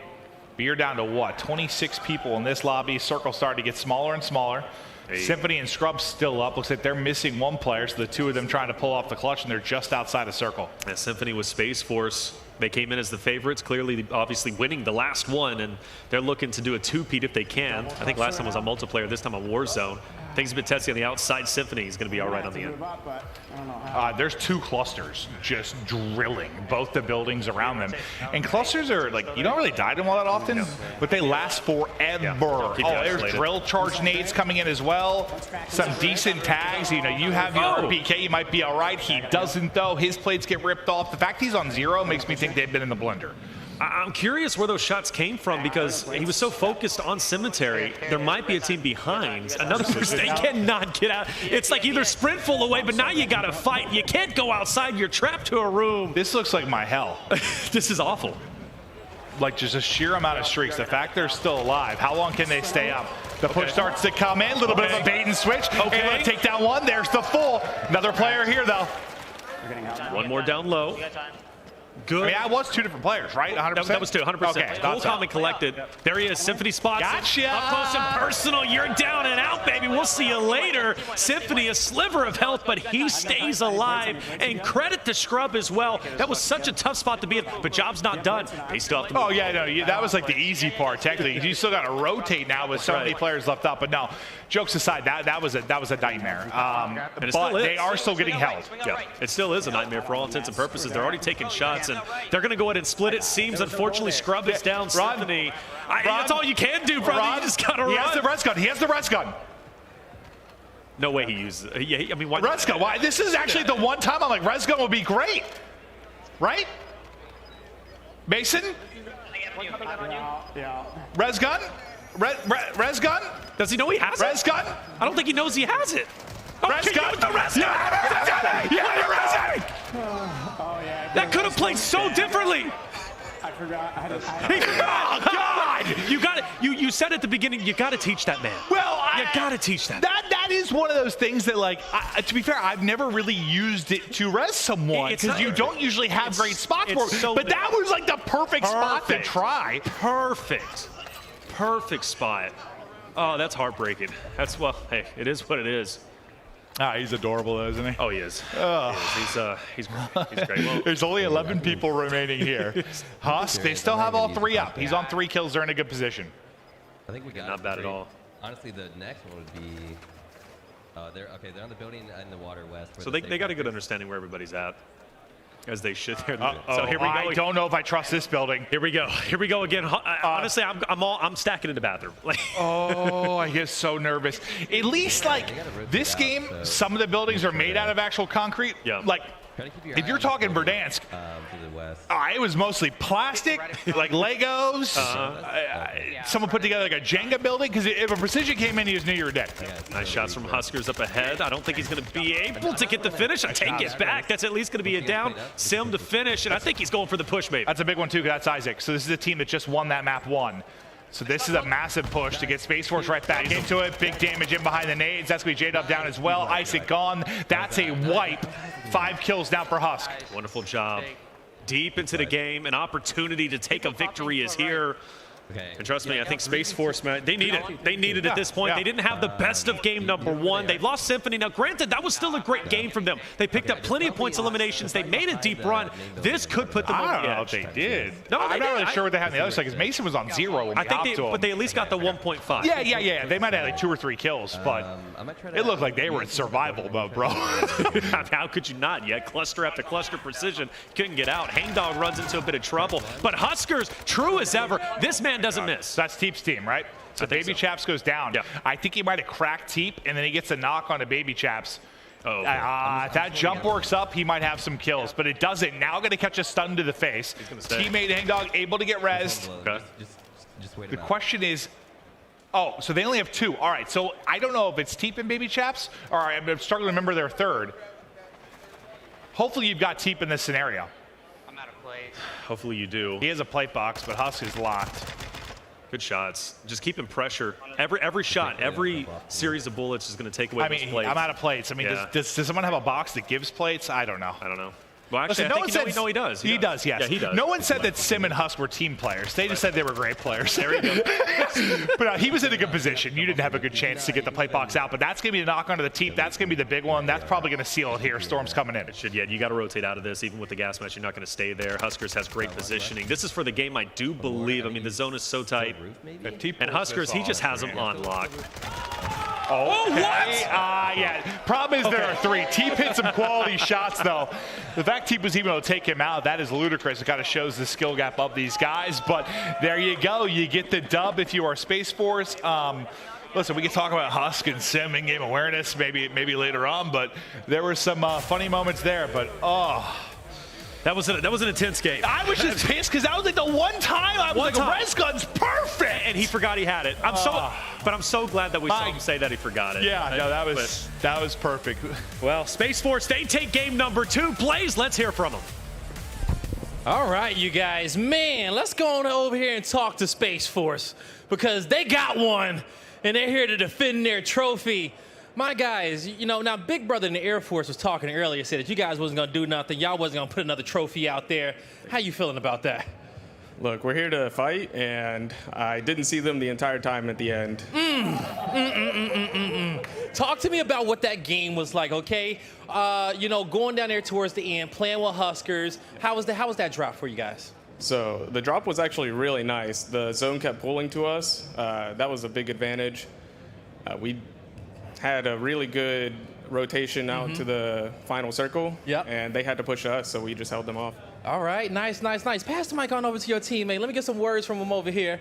But you're down to what? 26 people in this lobby. Circle starting to get smaller and smaller. Hey. Symphony and Scrub still up. Looks like they're missing 1 player, so the 2 of them trying to pull off the clutch, and they're just outside of circle. Yeah, Symphony with Space Force. They came in as the favorites, clearly, obviously winning the last one, and they're looking to do a 2-peat if they can. I think last time was on multiplayer, this time on Warzone. Things have been testy on the outside. Symphony is going to be all right on the end. There's 2 clusters just drilling both the buildings around them. And clusters are like, you don't really die to them all that often, but they last forever. Oh, there's drill charge nades coming in as well. Some decent tags. You know, you have your RPK, you might be all right. He doesn't, though. His plates get ripped off. The fact he's on 0 makes me think they've been in the blender. I'm curious where those shots came from because he was so focused on Cemetery. There might be a team behind. Another person, they cannot get out. It's like either sprint full away, but now you got to fight. You can't go outside. You're trapped to a room. This looks like my hell. This is awful. Like just a sheer amount of streaks. The fact they're still alive. How long can they stay up? The push starts to come in. A little bit of a bait and switch. Okay. Able to take down 1. There's the full. Another player here, though. 1 more down low. Good. I mean, that was 2 different players, right? 100%? That was 2, 100%. Okay, Cool, calm, and collected. There he is. Symphony spots. Gotcha. Up close and personal. You're down and out, baby. We'll see you later. Symphony, a sliver of health, but he stays alive. And credit to Scrub as well. That was such a tough spot to be in, but job's not done. They still have to move. Oh, yeah, no, that was like the easy part, technically. You still got to rotate now with so many players left up. But no, jokes aside, that was a nightmare. But they are still getting held. Yeah, it still is a nightmare for all intents and purposes. They're already taking shots, and they're going to go ahead and split it. Seems, unfortunately, Scrub is down. Symphony. That's all you can do, brother. You just got to run. He has the res gun. He has the res gun. No way he uses it. Yeah, I mean, why? Res gun. Why? This is actually the one time I'm like, res gun would be great. Right? Mason? Yeah. Res gun? Res gun? Does he know he has it? Res gun? I don't think he knows he has it. Res gun? The res gun. That could have played so differently. I forgot. Oh God! You got it. You said at the beginning. You got to teach that man. Well, you got to teach that. That is one of those things that, like, to be fair, I've never really used it to res someone because you don't usually have great spots for it. So but that was like the perfect spot to try. Perfect spot. Oh, that's heartbreaking. That's, well, hey, it is what it is. Ah, he's adorable, though, isn't he? Oh, he is. Oh. He's great. He's great. Well, there's only 11 people remaining here. Husk, they still have all 3 up. He's on 3 kills. They're in a good position. I think we got not bad at all. Honestly, the next one would be. They're on the building in the water west. So they got a good understanding where everybody's at, as they should. So here we go. I don't know if I trust this building. Here we go. Here we go again. Honestly, I'm stacking in the bathroom. Oh, I get so nervous. At least this game, some of the buildings are made out of actual concrete. Yeah. Like, if you're talking Verdansk, it was mostly plastic, like Legos. Someone put together like a Jenga building, because if a precision came in, you just knew you were dead. Nice shots from Huskers up ahead. I don't think he's going to be able to get the finish. I take it back. That's at least going to be a down. Sim to finish, and I think he's going for the push, maybe. That's a big one, too, because that's Isaac. So this is a team that just won that map 1. So this is a massive push to get Space Force right back into it. Big damage in behind the nades. That's going to be J-Dub down as well. Isaac gone. That's a wipe. 5 kills now for Husk. Wonderful job. Deep into the game. An opportunity to take a victory is here. And trust me, I think Space Force, man, they need it. They need it at this point. They didn't have the best of game number 1. They lost Symphony. Now, granted, that was still a great game from them. They picked up plenty of points eliminations. They made a deep run. This could put them over the edge. I don't know if they did. No, I'm not really sure what they had on the other side, because Mason was on 0 when we hopped to him. But they at least got the 1.5. Yeah. They might have like 2 or 3 kills, but it looked like they were in survival mode, bro. How could you not? You had cluster after cluster precision. Couldn't get out. Hangdog runs into a bit of trouble. But Huskers, true as ever, this man doesn't miss. That's Teep's team, right? So Baby Chaps goes down. Yeah. I think he might have cracked Teep, and then he gets a knock on to Baby Chaps. Oh, if that jump works up, he might have some kills, but it doesn't. Now going to catch a stun to the face. Teammate Hangdog able to get rezzed. Okay. Just wait. The question is, so they only have 2. All right, so I don't know if it's Teep and Baby Chaps. All right, I'm struggling to remember their third. Hopefully you've got Teep in this scenario. I'm out of plate. Hopefully you do. He has a plate box, but Husk is locked. Good shots. Just keeping pressure. Every shot, every series of bullets is going to take away those plates. I'm out of plates. I mean, does someone have a box that gives plates? I don't know. Well, actually, Listen, no, he does. He does, yes. Yeah, he does. No one said that Sim and Husk were team players. They just said they were great players. There you go. But he was in a good position. You didn't have a good chance to get the plate box out, but that's going to be the knock onto the team. That's going to be the big one. That's probably going to seal it here. Storm's coming in. It should, yeah. You got to rotate out of this. Even with the gas match, you're not going to stay there. Huskers has great positioning. This is for the game, I do believe. I mean, the zone is so tight. And Huskers, he just has them on lock. Oh, what? Yeah. Problem is there are 3. Teep hit some quality shots, though. The fact Teep was even able to take him out, that is ludicrous. It kind of shows the skill gap of these guys. But there you go. You get the dub if you are Space Force. Listen, we can talk about Husk and Sim and game awareness maybe later on, but there were some funny moments there. But, that was an intense game. I was just pissed because that was like the one time I was like, Res Gun's perfect, and he forgot he had it. But I'm so glad that we saw him say that he forgot it. Yeah, no, that was perfect. Well, Space Force, they take game number 2. Blaze, let's hear from them. All right, you guys, man, let's go on over here and talk to Space Force because they got one, and they're here to defend their trophy. My guys, now Big Brother in the Air Force was talking earlier, said that you guys wasn't going to do nothing. Y'all wasn't going to put another trophy out there. How you feeling about that? Look, we're here to fight, and I didn't see them the entire time at the end. Talk to me about what that game was like, okay? Going down there towards the end, playing with Huskers. How was that drop for you guys? So the drop was actually really nice. The zone kept pulling to us. That was a big advantage. We had a really good rotation out to the final circle, and they had to push us, so we just held them off. All right, nice. Pass the mic on over to your teammate. Let me get some words from him over here.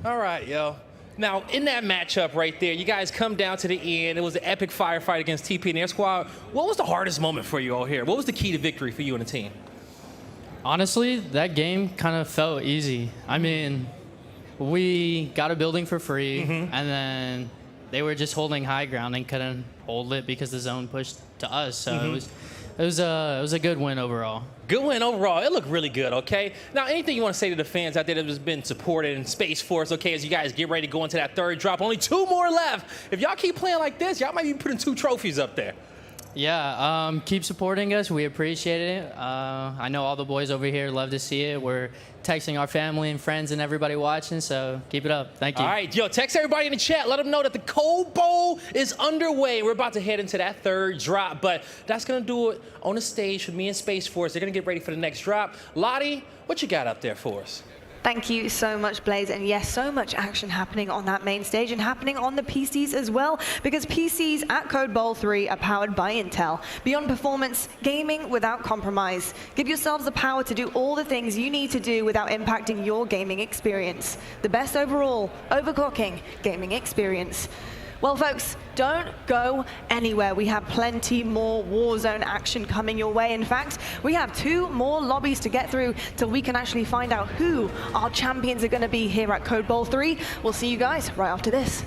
All right, yo. Now, in that matchup right there, you guys come down to the end. It was an epic firefight against TP and their squad. What was the hardest moment for you all here? What was the key to victory for you and the team? Honestly, that game kind of felt easy. I mean, we got a building for free, and then they were just holding high ground and couldn't hold it because the zone pushed to us. So it was a good win overall. Good win overall. It looked really good, okay? Now, anything you want to say to the fans out there that has been supported in Space Force, okay, as you guys get ready to go into that third drop? Only 2 more left. If y'all keep playing like this, y'all might be putting 2 trophies up there. Yeah, keep supporting us. We appreciate it. I know all the boys over here love to see it. We're texting our family and friends and everybody watching, so keep it up. Thank you. All right, yo, text everybody in the chat. Let them know that the C.O.D.E Bowl is underway. We're about to head into that third drop, but that's going to do it on the stage for me and Space Force. They're going to get ready for the next drop. Lottie, what you got up there for us? Thank you so much, Blaze. And yes, so much action happening on that main stage and happening on the PCs as well, because PCs at C.O.D.E Bowl 3 are powered by Intel. Beyond performance, gaming without compromise. Give yourselves the power to do all the things you need to do without impacting your gaming experience. The best overall, overclocking gaming experience. Well, folks, don't go anywhere. We have plenty more Warzone action coming your way. In fact, we have 2 more lobbies to get through till we can actually find out who our champions are going to be here at C.O.D.E Bowl 3. We'll see you guys right after this.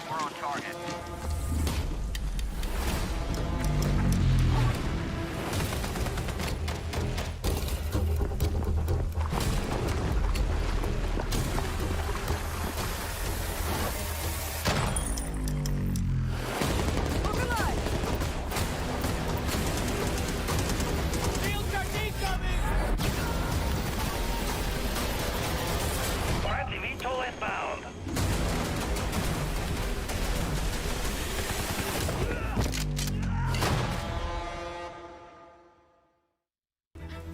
We're on target.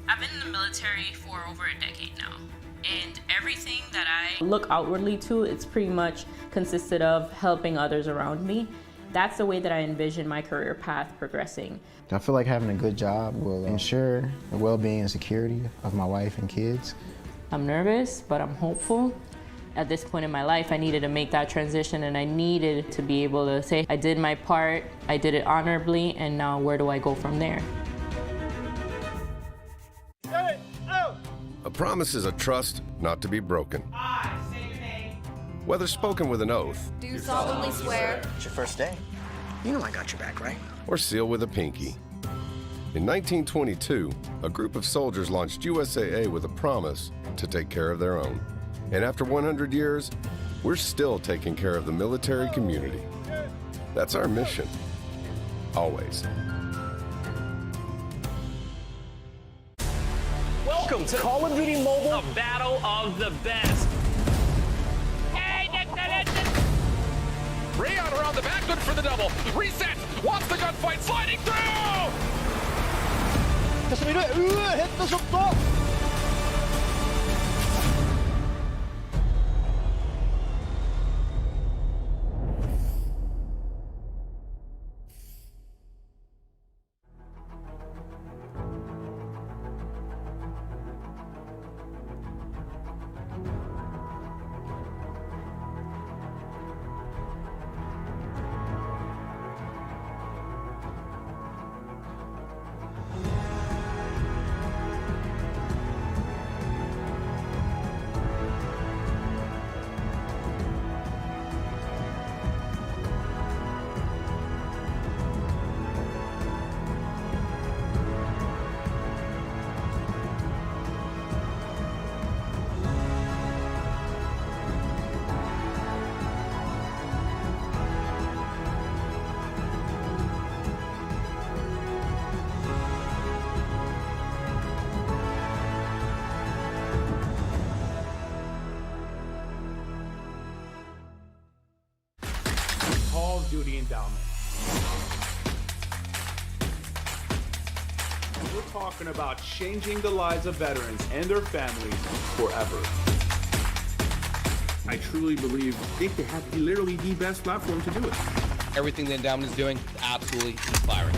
I've been in the military for over a decade now, and everything that I look outwardly to, it's pretty much consisted of helping others around me. That's the way that I envision my career path progressing. I feel like having a good job will ensure the well-being and security of my wife and kids. I'm nervous, but I'm hopeful. At this point in my life, I needed to make that transition, and I needed to be able to say, I did my part, I did it honorably, and now where do I go from there? A promise is a trust not to be broken. Whether spoken with an oath, Do solemnly swear. It's your first day. You know I got your back, right? or sealed with a pinky. In 1922, a group of soldiers launched USAA with a promise to take care of their own. And after 100 years, we're still taking care of the military community. That's our mission. Always. Welcome to Call of Duty Mobile, the battle of the best. Rayon around the back, good for the double. Reset, wants the gunfight, sliding through! Call of Duty endowment. We're talking about changing the lives of veterans and their families forever. I truly believe they have literally the best platform to do it. Everything the endowment is doing is absolutely inspiring.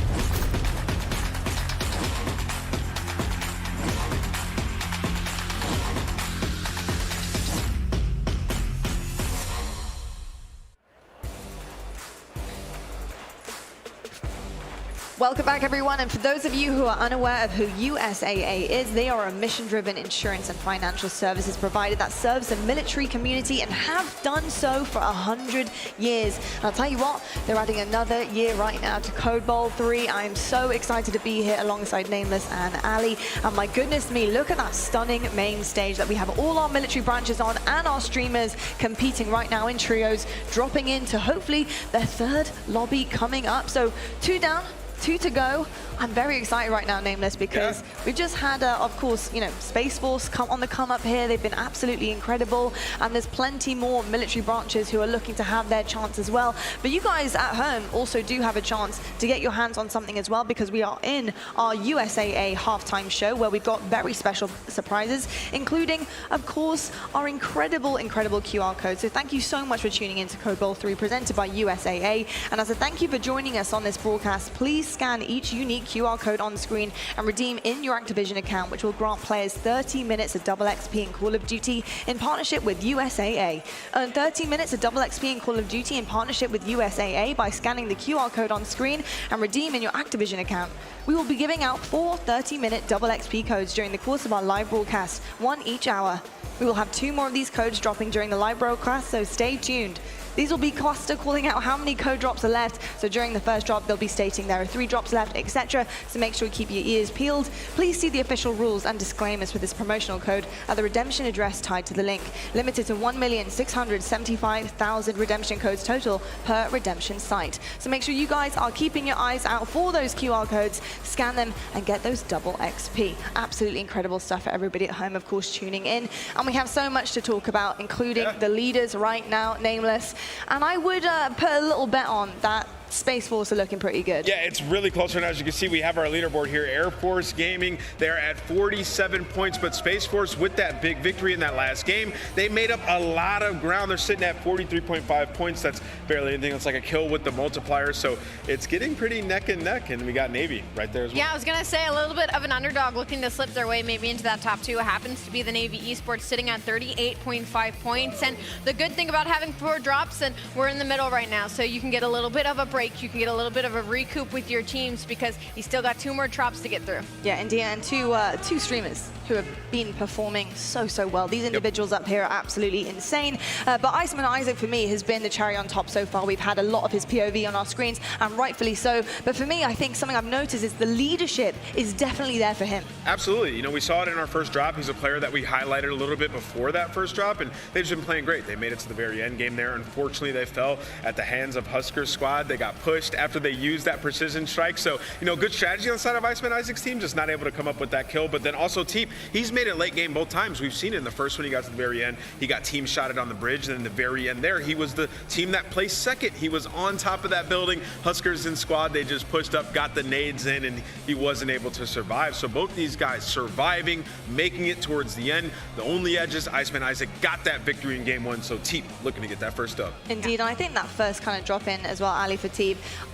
Welcome back, everyone. And for those of you who are unaware of who USAA is, they are a mission-driven insurance and financial services provider that serves the military community and have done so for 100 years. And I'll tell you what, they're adding another year right now to Code Bowl 3. I am so excited to be here alongside Nameless and Ali. And my goodness me, look at that stunning main stage that we have all our military branches on and our streamers competing right now in trios, dropping into hopefully their third lobby coming up. So 2 down, 2 to go. I'm very excited right now, Nameless, because we've just had, of course, you know, Space Force come up here. They've been absolutely incredible, and there's plenty more military branches who are looking to have their chance as well. But you guys at home also do have a chance to get your hands on something as well, because we are in our USAA halftime show where we've got very special surprises, including, of course, our incredible QR code. So thank you so much for tuning in to Code Bowl 3 presented by USAA. And as a thank you for joining us on this broadcast, please scan each unique QR code on screen and redeem in your Activision account, which will grant players 30 minutes of double XP in Call of Duty in partnership with USAA. Earn 30 minutes of double XP in Call of Duty in partnership with USAA by scanning the QR code on screen and redeem in your Activision account. We will be giving out 4 30-minute double XP codes during the course of our live broadcast, 1 each hour. We will have 2 more of these codes dropping during the live broadcast, so stay tuned. These will be cluster calling out how many code drops are left. So during the first drop, they'll be stating there are 3 drops left, etc. So make sure you keep your ears peeled. Please see the official rules and disclaimers for this promotional code at the redemption address tied to the link. Limited to 1,675,000 redemption codes total per redemption site. So make sure you guys are keeping your eyes out for those QR codes, scan them, and get those double XP. Absolutely incredible stuff for everybody at home, of course, tuning in. And we have so much to talk about, including the leaders right now, Nameless. And I would put a little bet on that Space Force are looking pretty good. Yeah, it's really close. And as you can see, we have our leaderboard here. Air Force Gaming, they're at 47 points, but Space Force, with that big victory in that last game, they made up a lot of ground. They're sitting at 43.5 points. That's barely anything. It's like a kill with the multiplier. So it's getting pretty neck and neck. And we got Navy right there as well. Yeah, I was going to say a little bit of an underdog looking to slip their way maybe into that top 2. It happens to be the Navy Esports sitting at 38.5 points. And the good thing about having 4 drops, and we're in the middle right now, so you can get a little bit of a break. You can get a little bit of a recoup with your teams because you still got 2 more drops to get through. Yeah, indeed, and 2 streamers who have been performing so well. These individuals up here are absolutely insane. But Iceman Isaac, for me, has been the cherry on top so far. We've had a lot of his POV on our screens, and rightfully so. But for me, I think something I've noticed is the leadership is definitely there for him. Absolutely. You know, we saw it in our first drop. He's a player that we highlighted a little bit before that first drop, and they've just been playing great. They made it to the very end game there. Unfortunately, they fell at the hands of Huskers squad. They got pushed after they used that precision strike. So, you know, good strategy on the side of Iceman Isaac's team, just not able to come up with that kill. But then also Teep, he's made it late game both times. We've seen it in the first one. He got to the very end. He got team shotted on the bridge. And in the very end there, he was the team that placed second. He was on top of that building. Huskers in squad, they just pushed up, got the nades in, and he wasn't able to survive. So both these guys surviving, making it towards the end. The only edges, Iceman Isaac got that victory in game 1. So Teep looking to get that first up. Indeed, and I think that first kind of drop in as well, Ali, for Teep,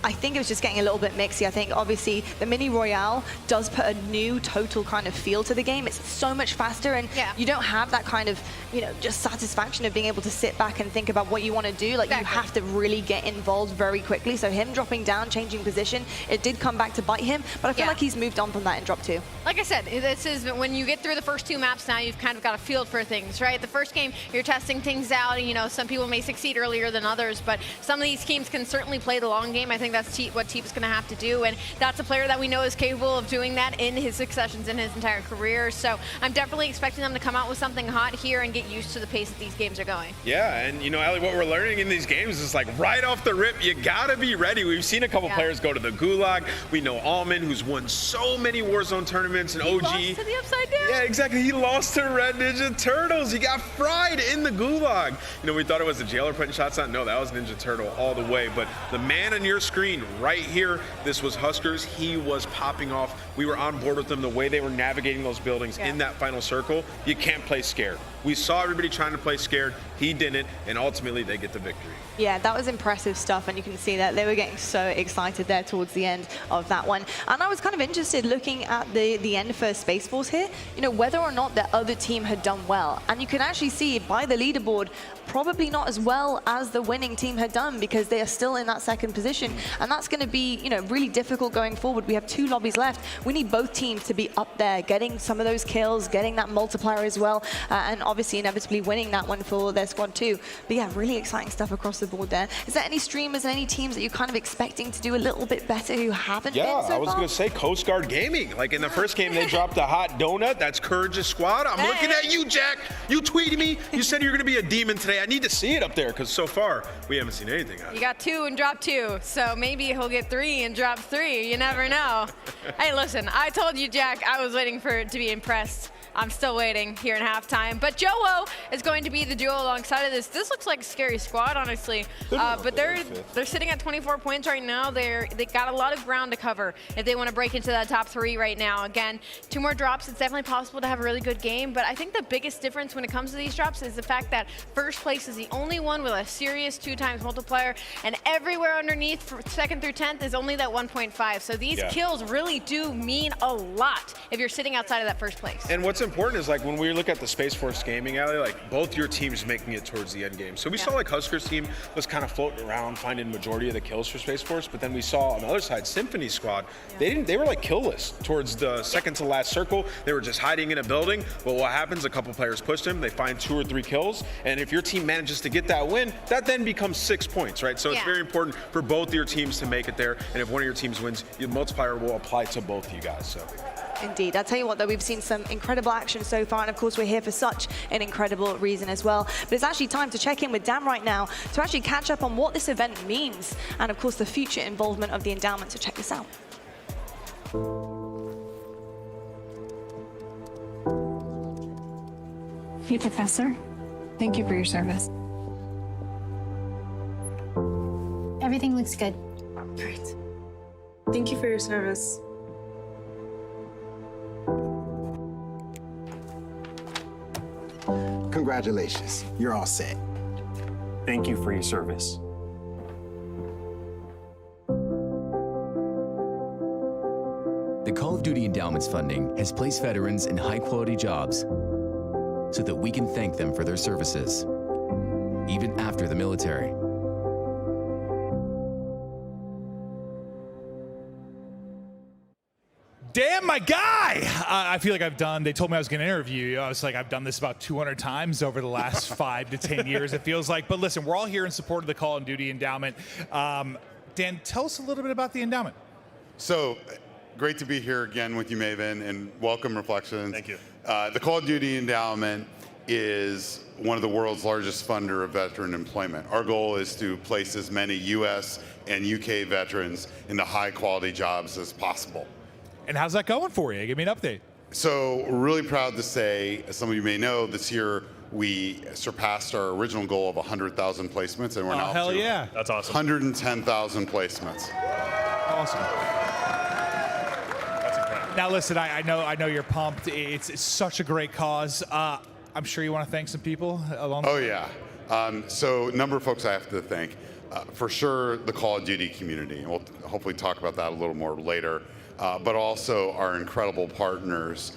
I think it was just getting a little bit mixy. I think obviously the Mini Royale does put a new total kind of feel to the game. It's so much faster, and you don't have that kind of, you know, just satisfaction of being able to sit back and think about what you want to do. Like, you have to really get involved very quickly. So him dropping down, changing position, it did come back to bite him, but I feel like he's moved on from that in drop 2. Like I said, this is when you get through the first 2 maps now, you've kind of got a feel for things, right? The first game, you're testing things out. You know, some people may succeed earlier than others, but some of these teams can certainly play the long game. I think that's what Teep's going to have to do, and that's a player that we know is capable of doing that in his successions in his entire career. So I'm definitely expecting them to come out with something hot here and get used to the pace that these games are going. Yeah, and you know, Ali, what we're learning in these games is like right off the rip, you gotta be ready. We've seen a couple players go to the Gulag. We know Allman, who's won so many Warzone tournaments, and OG. Lost to the Upside Down. Yeah, exactly. He lost to Red Ninja Turtles. He got fried in the Gulag. You know, we thought it was the jailer putting shots on. No, that was Ninja Turtle all the way. But the man on your screen right here, this was Huskers. He was popping off. We were on board with them. The way they were navigating those buildings in that final circle, you can't play scared. We saw everybody trying to play scared. He didn't, and ultimately they get the victory. Yeah, that was impressive stuff, and you can see that they were getting so excited there towards the end of that one. And I was kind of interested looking at the end for Space Force here, you know, whether or not the other team had done well. And you can actually see by the leaderboard, probably not as well as the winning team had done, because they are still in that second position. And that's going to be, you know, really difficult going forward. We have 2 lobbies left. We need both teams to be up there, getting some of those kills, getting that multiplier as well, and obviously inevitably winning that one for their squad too. But yeah, really exciting stuff across the board there. Is there any streamers and any teams that you're kind of expecting to do a little bit better who haven't been so far? I was going to say Coast Guard Gaming. Like in the first game, they dropped a hot donut. That's Courage's squad. I'm looking at you, Jack. You tweeted me. You said you're going to be a demon today. I need to see it up there, because so far we haven't seen anything out of it. You got 2 and dropped 2, so maybe he'll get 3 and drop 3. You never know. Hey, listen, I told you, Jack, I was waiting for it to be impressed. I'm still waiting here in halftime. But Joe is going to be the duo alongside of this. This looks like a scary squad, honestly. But they're sitting at 24 points right now. They got a lot of ground to cover if they want to break into that top 3 right now. Again, 2 more drops. It's definitely possible to have a really good game. But I think the biggest difference when it comes to these drops is the fact that first place is the only one with a serious 2x multiplier. And everywhere underneath, from 2nd through 10th, is only that 1.5. So these kills really do mean a lot if you're sitting outside of that first place. And what's important is, like, when we look at the Space Force Gaming Alley, like both your teams making it towards the end game. So we saw like Husker's team was kind of floating around finding majority of the kills for Space Force, but then we saw on the other side Symphony Squad, they were like killless towards the second to last circle. They were just hiding in a building. But what happens, a couple players push them, they find 2 or 3 kills, and if your team manages to get that win, that then becomes 6 points, right? So it's very important for both your teams to make it there, and if one of your teams wins, your multiplier will apply to both of you guys. So Indeed. I'll tell you what, though, we've seen some incredible action so far, and of course we're here for such an incredible reason as well. But it's actually time to check in with Dan right now to actually catch up on what this event means, and of course the future involvement of the endowment. So check this out. Hey, Professor. Thank you for your service. Everything looks good. Great. Thank you for your service. Congratulations, you're all set. Thank you for your service. The Call of Duty Endowment's funding has placed veterans in high-quality jobs so that we can thank them for their services, even after the military. Damn, my guy! I feel like they told me I was going to interview you. I was like, I've done this about 200 times over the last 5 to 10 years, it feels like. But listen, we're all here in support of the Call of Duty Endowment. Dan, tell us a little bit about the endowment. So, great to be here again with you, Maven, and welcome, Reflections. Thank you. The Call of Duty Endowment is one of the world's largest funder of veteran employment. Our goal is to place as many U.S. and UK veterans into high-quality jobs as possible. And how's that going for you? Give me an update. So we're really proud to say, as some of you may know, this year we surpassed our original goal of 100,000 placements, and we're now hell up to yeah. That's awesome. 110,000 placements. Awesome. That's incredible. Now listen, I know you're pumped. It's such a great cause. I'm sure you want to thank some people along the way. Yeah. So a number of folks I have to thank. For sure, the Call of Duty community, and we'll hopefully talk about that a little more later. But also our incredible partners.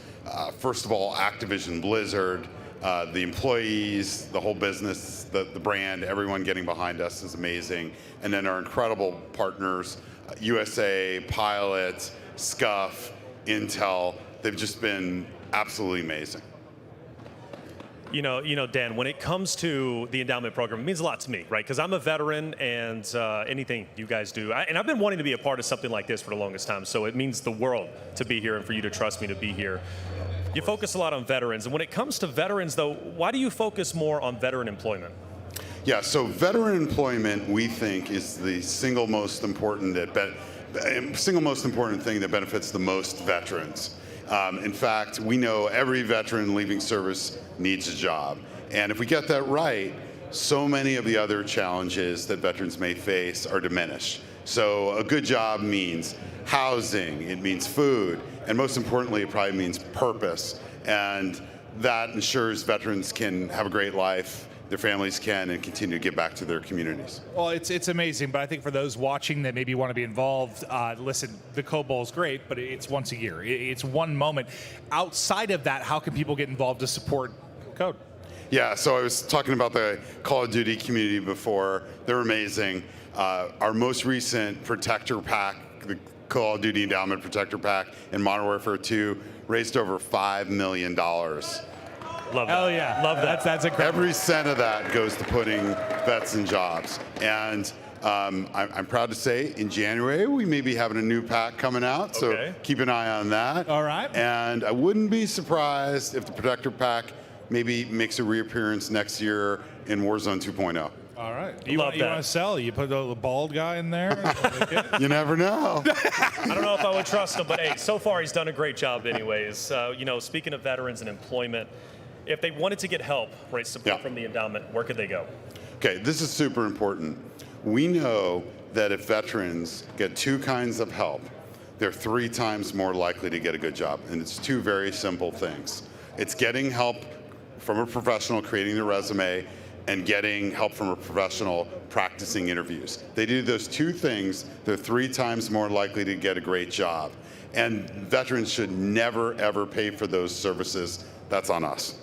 First of all, Activision Blizzard, the employees, the whole business, the brand, everyone getting behind us is amazing. And then our incredible partners, USAA, Pilot, Scuff, Intel, they've just been absolutely amazing. You know, Dan, when it comes to the endowment program, it means a lot to me, right? Because I'm a veteran, and anything you guys do, and I've been wanting to be a part of something like this for the longest time, so it means the world to be here and for you to trust me to be here. You focus a lot on veterans, and when it comes to veterans, though, why do you focus more on veteran employment? Yeah, so veteran employment, we think, is the single most important thing that benefits the most veterans. In fact, we know every veteran leaving service needs a job. And if we get that right, so many of the other challenges that veterans may face are diminished. So a good job means housing, it means food, and most importantly, it probably means purpose. And that ensures veterans can have a great life, their families can, and continue to give back to their communities. Well, it's amazing, but I think for those watching that maybe want to be involved, listen, the C.O.D.E Bowl is great, but it's once a year. It's one moment. Outside of that, how can people get involved to support C.O.D.E? Yeah, so I was talking about the Call of Duty community before. They're amazing. Our most recent Protector Pack, the Call of Duty Endowment Protector Pack in Modern Warfare 2, raised over $5 million. Love that. Hell yeah. Love that. That's incredible. Every cent of that goes to putting vets in jobs. And I'm proud to say in January, we may be having a new pack coming out. So keep an eye on that. All right. And I wouldn't be surprised if the Protector Pack maybe makes a reappearance next year in Warzone 2.0. All right. You want to sell? You put the bald guy in there? You never know. I don't know if I would trust him, but hey, so far he's done a great job anyways. Speaking of veterans and employment, if they wanted to get help, right, support from the endowment, where could they go? Okay, this is super important. We know that if veterans get 2 kinds of help, they're 3 times more likely to get a good job. And it's 2 very simple things. It's getting help from a professional creating their resume and getting help from a professional practicing interviews. They do those 2 things, they're 3 times more likely to get a great job. And veterans should never, ever pay for those services. That's on us.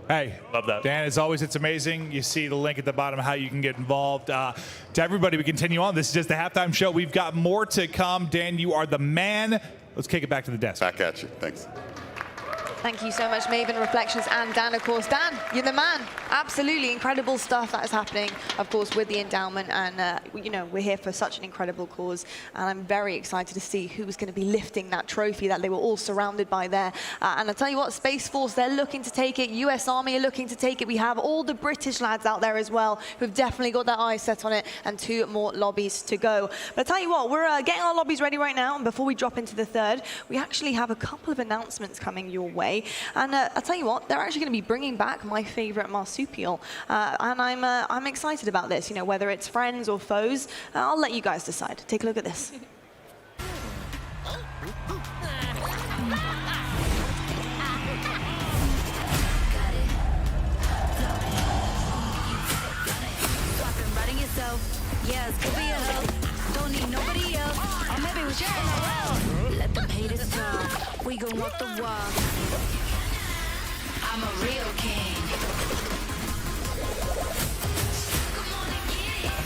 Hey, love that. Dan, as always, it's amazing. You see the link at the bottom of how you can get involved. To everybody, we continue on. This is just the halftime show. We've got more to come. Dan, you are the man. Let's kick it back to the desk. Back at you. Thanks. Thank you so much, Maven Reflections, and Dan, of course. Dan, you're the man. Absolutely incredible stuff that is happening, of course, with the endowment. And, we're here for such an incredible cause. And I'm very excited to see who's going to be lifting that trophy that they were all surrounded by there. And I'll tell you what, Space Force, they're looking to take it. US Army are looking to take it. We have all the British lads out there as well who've definitely got their eyes set on it, and 2 more lobbies to go. But I'll tell you what, we're getting our lobbies ready right now. And before we drop into the third, we actually have a couple of announcements coming your way. And I'll tell you what, they're actually going to be bringing back my favorite marsupial. And I'm excited about this, whether it's friends or foes. I'll let you guys decide. Take a look at this. Yeah, it's could be a hoe. Don't need nobody else. Or maybe we sharing our wealth. Let them haters talk. We gon' walk the walk. I'm a real king. Come on and get it.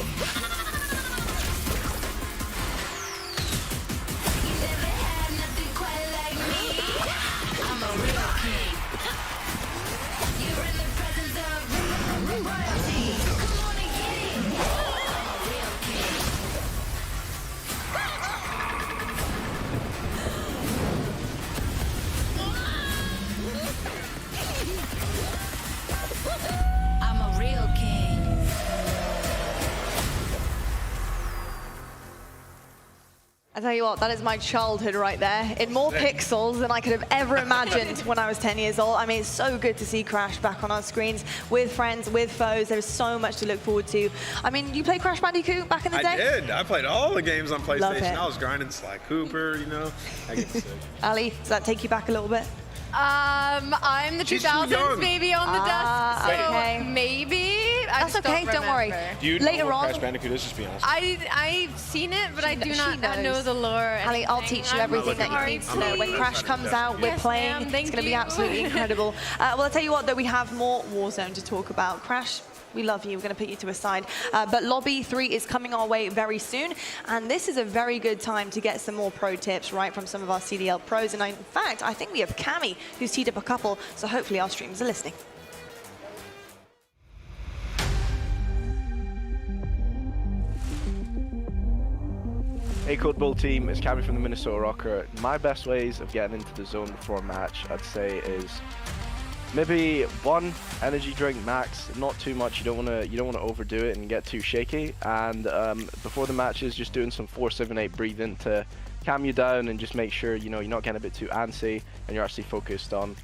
You never had nothing quite like me. I'm a real king. You're in the presence of royalty. Come on and get it. I'm a real king. I tell you what, that is my childhood right there, in more pixels than I could have ever imagined when I was 10 years old. I mean, it's so good to see Crash back on our screens with friends, with foes. There's so much to look forward to. I mean, you played Crash Bandicoot back in the day? I did. I played all the games on Love PlayStation. it. I was grinding Sly Cooper, I get sick. Ali, does that take you back a little bit? I'm the She's too 2000s young. baby on the desk, so okay. maybe. That's okay, don't worry. Do you Later know what on, Crash Bandicoot is? Just be honest. I've seen it, but I do she not knows. know the lore. Ali, I'll teach you everything that you need to know. When Crash comes out, we're Yes, playing. ma'am, It's thank going to be you. absolutely incredible. Well, I'll tell you what, though, we have more Warzone to talk about. Crash, we love you. We're going to put you to a side. But Lobby 3 is coming our way very soon. And this is a very good time to get some more pro tips, right, from some of our CDL pros. And in fact, I think we have Cami, who's teed up a couple. So hopefully our streamers are listening. Hey C.O.D.E Bowl team, it's Cammy from the Minnesota Rocker. My best ways of getting into the zone before a match, I'd say, is maybe 1 energy drink max, not too much. You don't want to overdo it and get too shaky. And before the matches, just doing some 4-7-8 breathing to calm you down and just make sure you're not getting a bit too antsy and you're actually focused on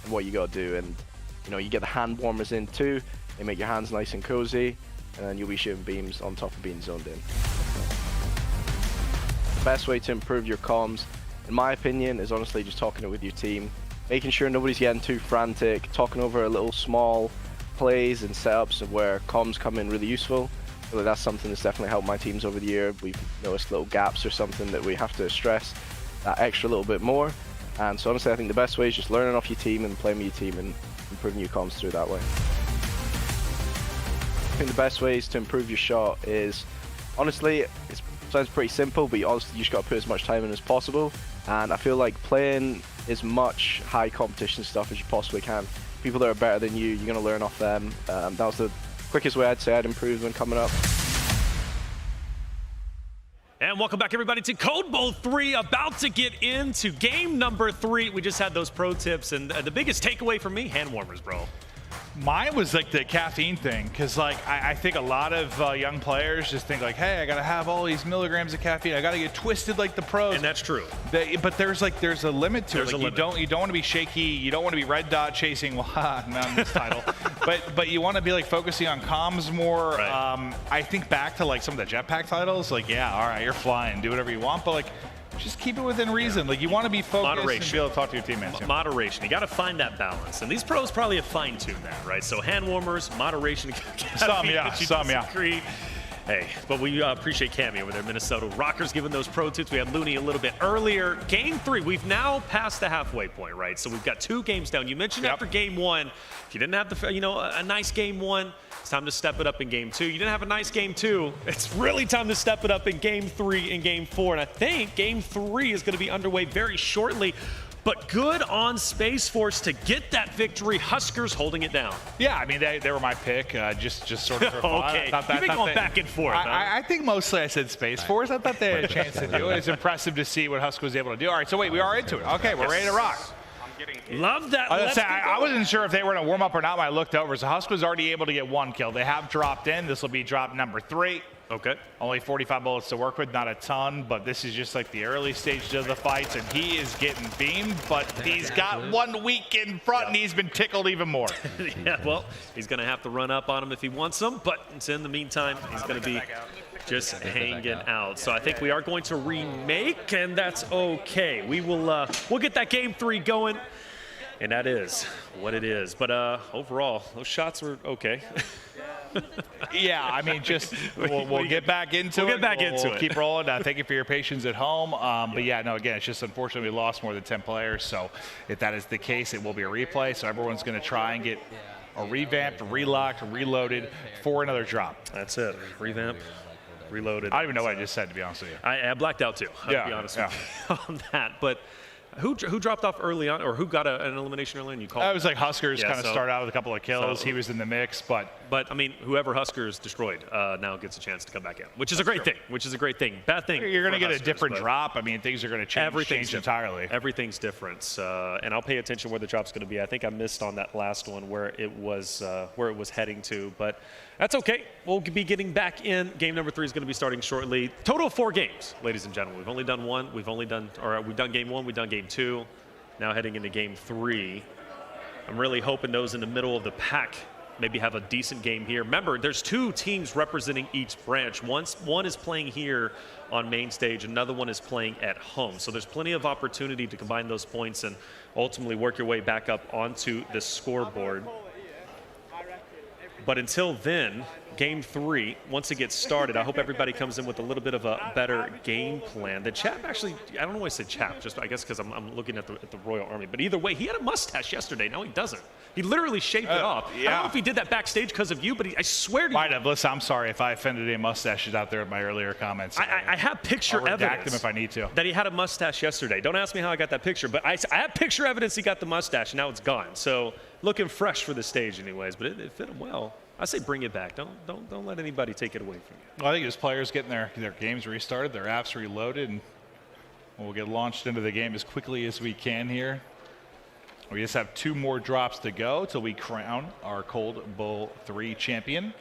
what you got to do. And you get the hand warmers in too. They make your hands nice and cozy, and then you'll be shooting beams on top of being zoned in. The best way to improve your comms, in my opinion, is honestly just talking it with your team. making sure nobody's getting too frantic, talking over a little small plays and setups of where comms come in really useful. So that's something that's definitely helped my teams over the year. We've noticed little gaps or something that we have to stress that extra little bit more. And so honestly, I think the best way is just learning off your team and playing with your team and improving your comms through that way. I think the best ways to improve your shot is, honestly, it sounds pretty simple, but you just got to put as much time in as possible. And I feel like playing as much high competition stuff as you possibly can. People that are better than you, you're going to learn off them. That was the quickest way I'd say I'd improve when coming up. And welcome back, everybody, to C.O.D.E. Bowl 3, about to get into game number 3. We just had those pro tips, and the biggest takeaway for me, hand warmers, bro. Mine was like the caffeine thing, because like I think a lot of young players just think like, hey, I gotta have all these milligrams of caffeine. I gotta get twisted like the pros. And that's true. But there's a limit to There's it. a Like, limit. you don't want to be shaky. You don't want to be red dot chasing. Well, not in this title. But you want to be like focusing on comms more. Right. I think back to like some of the jetpack titles. Like, yeah, all right, you're flying, do whatever you want, but like, just keep it within reason. Like, you want to be focused and be able to talk to your teammates. Moderation. You got to find that balance. And these pros probably have fine-tuned that, right? So hand warmers, moderation. Some, yeah. Hey, but we appreciate Cammy over there, Minnesota Rockers, giving those pro tips. We had Looney a little bit earlier. Game 3, we've now passed the halfway point, right? So we've got 2 games down. You mentioned after game 1, if you didn't have a nice game 1, it's time to step it up in game 2. You didn't have a nice game 2, it's really time to step it up in game 3 and game 4. And I think game 3 is going to be underway very shortly. But good on Space Force to get that victory. Huskers holding it down. Yeah, I mean, they were my pick, just sort of for fun. Okay, you've been going back and forth. I think mostly I said Space Force. I thought they had a chance to do it. It's impressive to see what Husker was able to do. All right, so wait, we are into it. Okay, we're ready to rock. Love that. I wasn't sure if they were going to warm up or not when I looked over. So Husker was already able to get 1 kill. They have dropped in. This will be drop number 3. Okay. Only 45 bullets to work with, not a ton, but this is just like the early stages of the fights, and he is getting beamed, but he's got 1 week in front, and he's been tickled even more. Yeah, well, he's going to have to run up on him if he wants them, but in the meantime, he's going to be just hanging out. So I think we are going to remake, and that's okay. We'll get that game 3 going, and that is what it is. But overall, those shots were okay. Yeah, I mean, just we'll get back into it. We'll keep rolling. Thank you for your patience at home. But yeah, no, again, it's just unfortunately we lost more than 10 players. So if that is the case, it will be a replay. So everyone's going to try and get a revamped, relocked, reloaded for another drop. That's it. Revamp, reloaded. I don't even know what I just said, to be honest with you. I blacked out too. I'll be honest with you on that. But who dropped off early on, or who got an elimination early on? You called. It was like Huskers kind of started out with a couple of kills. He was in the mix, but I mean, whoever Huskers destroyed now gets a chance to come back in, which is a great thing. Bad thing. You're going to get a different drop. I mean, things are going to change entirely. Everything's different, and I'll pay attention where the drop's going to be. I think I missed on that last one where it was heading to, but that's okay. We'll be getting back in. Game number 3 is going to be starting shortly. Total of 4 games, ladies and gentlemen. We've only done 1. We've done game 1. We've done game 2. Now heading into game 3. I'm really hoping those in the middle of the pack maybe have a decent game here. Remember, there's 2 teams representing each branch. One is playing here on main stage, another one is playing at home. So there's plenty of opportunity to combine those points and ultimately work your way back up onto the scoreboard. But until then, game 3, once it gets started, I hope everybody comes in with a little bit of a better game plan. The chap actually, I don't know why I said chap, just I guess because I'm looking at the Royal Army. But either way, he had a mustache yesterday. Now he doesn't. He literally shaved it off. Yeah. I don't know if he did that backstage because of you, but I swear to you. Might have. Listen, I'm sorry if I offended any mustaches out there in my earlier comments. I have picture I'll evidence. redact them if I need to. That he had a mustache yesterday. Don't ask me how I got that picture, but I have picture evidence he got the mustache, and now it's gone. So looking fresh for the stage anyways, but it fit him well. I say bring it back. Don't let anybody take it away from you. Well, I think as players getting their games restarted, their apps reloaded, and we'll get launched into the game as quickly as we can here. We just have 2 more drops to go till we crown our C.O.D.E. Bowl 3 champion.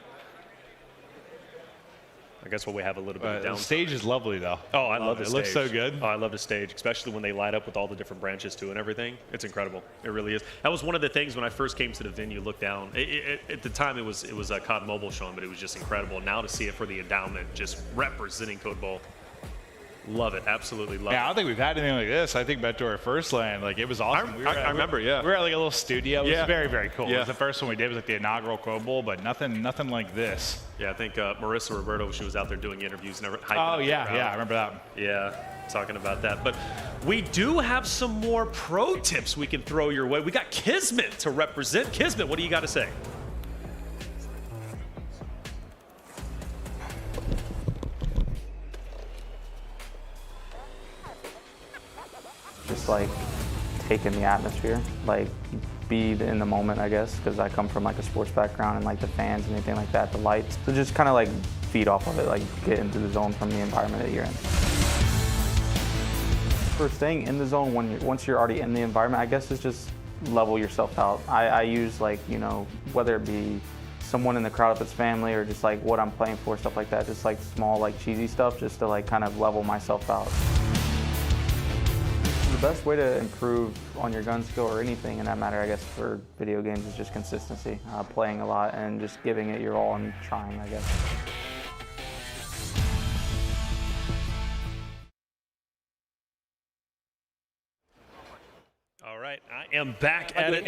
I guess we have a little bit of downside. The stage is lovely, though. Oh, I love the stage. It looks so good. Oh, I love the stage, especially when they light up with all the different branches, too, and everything. It's incredible. It really is. That was one of the things when I first came to the venue, look down. At the time, it was a COD Mobile showing, but it was just incredible. Now to see it for the endowment, just representing C.O.D.E. Bowl. Love it. Absolutely love Yeah, I it. don't think we've had anything like this. I think back to our first LAN, like it was awesome. I remember, yeah. We were at like a little studio. It was very, very cool. Yeah. It was the first one we did was like the inaugural Code Bowl, but nothing like this. Yeah, I think Marissa Roberto, she was out there doing interviews. Oh, yeah, I remember that. Yeah, talking about that. But we do have some more pro tips we can throw your way. We got Kismet to represent. Kismet, what do you got to say? Just like take in the atmosphere, like be in the moment, I guess, because I come from like a sports background and like the fans and anything like that, the lights. So just kind of like feed off of it, like get into the zone from the environment that you're in. For staying in the zone once you're already in the environment, I guess is just level yourself out. I use like, you know, whether it be someone in the crowd if it's family or just like what I'm playing for, stuff like that, just like small like cheesy stuff just to like kind of level myself out. The best way to improve on your gun skill or anything in that matter, I guess, for video games is just consistency, playing a lot and just giving it your all and trying, I guess. All right, I am back at it.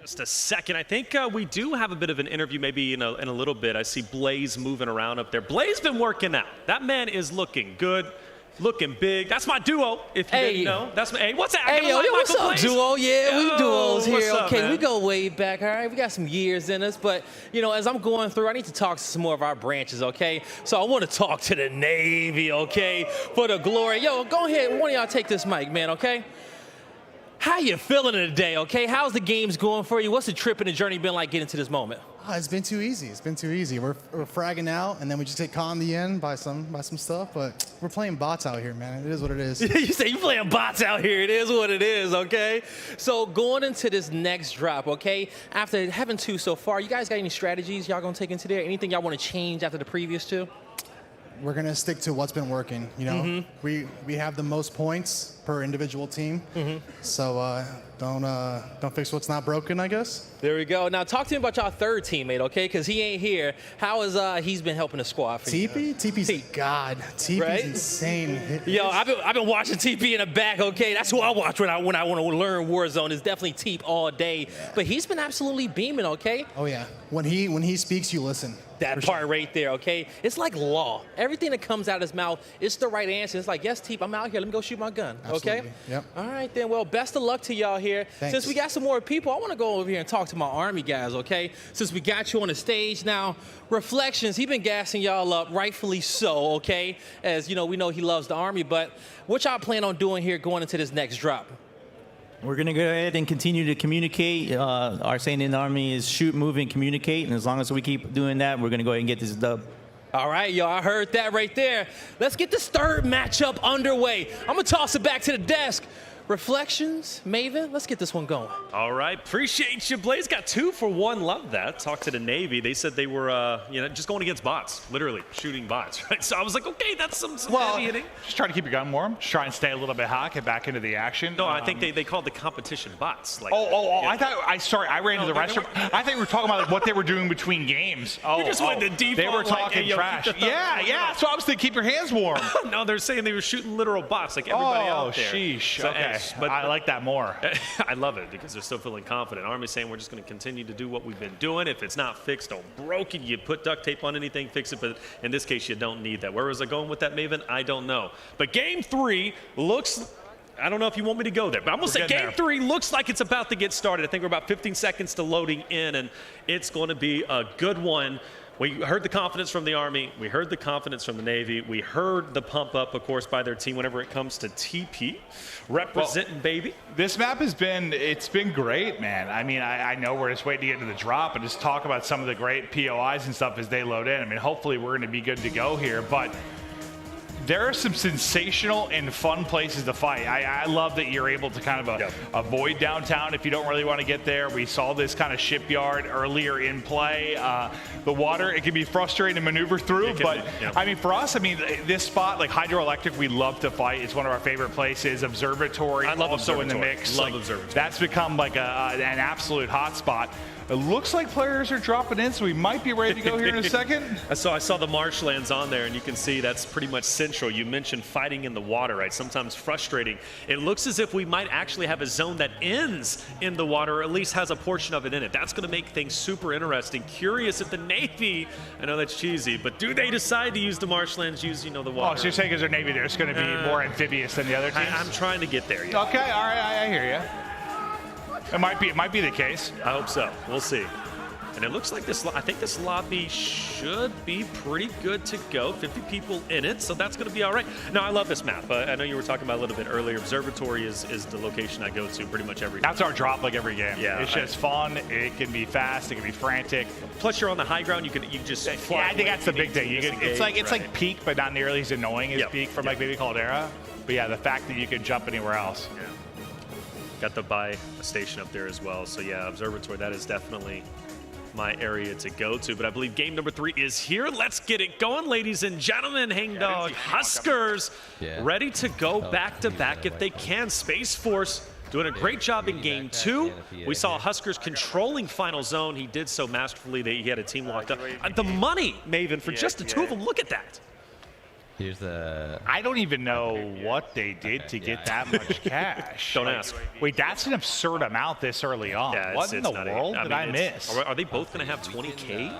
Just a second. I think we do have a bit of an interview maybe in a little bit. I see Blaze moving around up there. Blaze been working out. That man is looking good. Looking big. That's my duo, if you didn't know. That's my, hey, what's that? Hey, yo, what's up, Blaze? duo? Yeah, we duos here. What's up, Okay, man? we go way back, all right? We got some years in us, but, you know, as I'm going through, I need to talk to some more of our branches, okay? So I want to talk to the Navy, okay, for the glory. Yo, go ahead. One of y'all take this mic, man, okay? How you feeling today, okay? How's the games going for you? What's the trip and the journey been like getting to this moment? It's been too easy. It's been too easy. We're fragging out, and then we just get caught in the end by some stuff. But we're playing bots out here, man. It is what it is. You say you playing bots out here. It is what it is, okay? So going into this next drop, okay? After having two so far, you guys got any strategies y'all gonna take into there? Anything y'all want to change after the previous two? We're gonna stick to what's been working. You know, we have the most points per individual team. So don't fix what's not broken, I guess. There we go. Now talk to me about y'all third teammate, okay? Because he ain't here. How is he's been helping the squad for you? TP's God. TP's Right? insane. Yo, I've been watching TP in the back, okay? That's who I watch when I want to learn Warzone. Is definitely TP all day. But he's been absolutely beaming, okay? Oh yeah. When he speaks, you listen. That part right there, okay? It's like law. Everything that comes out of his mouth, it's the right answer. It's like, yes, Teep, I'm out here. Let me go shoot my gun, okay? Absolutely. Yep. All right, then. Well, best of luck to y'all here. Thanks. Since we got some more people, I want to go over here and talk to my Army guys, okay? Since we got you on the stage now, Reflections, he been gassing y'all up, rightfully so, okay? As, you know, we know he loves the Army, but what y'all plan on doing here going into this next drop? We're going to go ahead and continue to communicate. Our saying in the Army is shoot, move, and communicate. And as long as we keep doing that, we're going to go ahead and get this dub. All right, y'all, I heard that right there. Let's get this third matchup underway. I'm going to toss it back to the desk. Reflections, Maven, let's get this one going. All right, appreciate you, Blaze. Got 2 for 1. Love that. Talked to the Navy. They said they were, just going against bots, literally shooting bots. Right? So I was like, okay, that's some heavy hitting. Just trying to keep your gun warm. Just try and stay a little bit hot, get back into the action. No, I think they called the competition bots. Like I thought I ran to the restroom. I think we were talking about like, what they were doing between games. We just went to default. They were talking like, hey, trash. yo, Yeah. So I was thinking, keep your hands warm. No, they're saying they were shooting literal bots, like everybody out there. Sheesh. So, okay. But I like that more. I love it because they're still feeling confident. Army's saying we're just going to continue to do what we've been doing. If it's not fixed or broken, you put duct tape on anything, fix it. But in this case, you don't need that. Where was I going with that, Maven? I don't know. But game 3 looks... I don't know if you want me to go there, but I'm going to say game 3 looks like it's about to get started. I think we're about 15 seconds to loading in, and it's going to be a good one. We heard the confidence from the Army. We heard the confidence from the Navy. We heard the pump up, of course, by their team whenever it comes to TP. Representing, baby. This map it's been great, man. I mean, I know we're just waiting to get to the drop and just talk about some of the great POIs and stuff as they load in. I mean, hopefully we're going to be good to go here, but there are some sensational and fun places to fight. I love that you're able to kind of avoid downtown if you don't really want to get there. We saw this kind of shipyard earlier in play. The water, it can be frustrating to maneuver through, but I mean, for us, I mean, this spot, like Hydroelectric, we love to fight. It's one of our favorite places. Observatory, I love also Observatory. in the mix. Love like, Observatory. That's become like an absolute hot spot. It looks like players are dropping in, so we might be ready to go here in a second. I saw the marshlands on there, and you can see that's pretty much central. You mentioned fighting in the water, right? Sometimes frustrating. It looks as if we might actually have a zone that ends in the water, or at least has a portion of it in it. That's going to make things super interesting. Curious if the Navy, I know that's cheesy, but do they decide to use the marshlands, use, the water? Oh, so you're saying because they're Navy, there's going to be more amphibious than the other teams? I'm trying to get there, yeah. Okay, all right, I hear you. It might be the case. I hope so. We'll see. And it looks like I think this lobby should be pretty good to go. 50 people in it, so that's going to be all right. Now, I love this map. I know you were talking about a little bit earlier. Observatory is the location I go to pretty much every day. That's our drop like every game. Yeah. It's just fun. It can be fast. It can be frantic. Plus, you're on the high ground. You can just fly. Yeah, I think that's the big thing. It's like peak, but not nearly as annoying as peak from like maybe Caldera. But yeah, the fact that you can jump anywhere else. Yeah. Got the buy station up there as well. So yeah, Observatory, that is definitely my area to go to. But I believe game number 3 is here. Let's get it going, ladies and gentlemen. Hangdog Huskers ready to go back-to-back if they can. Space Force doing a great job in game 2. We saw Huskers controlling final zone. He did so masterfully that he had a team locked up. The money, Maven, for just the two of them, look at that. Here's the... I don't even know what they did to get that much cash. Don't ask. Wait, that's an absurd amount this early on. Yeah, what in the world did I miss? Are they both going to have 20K?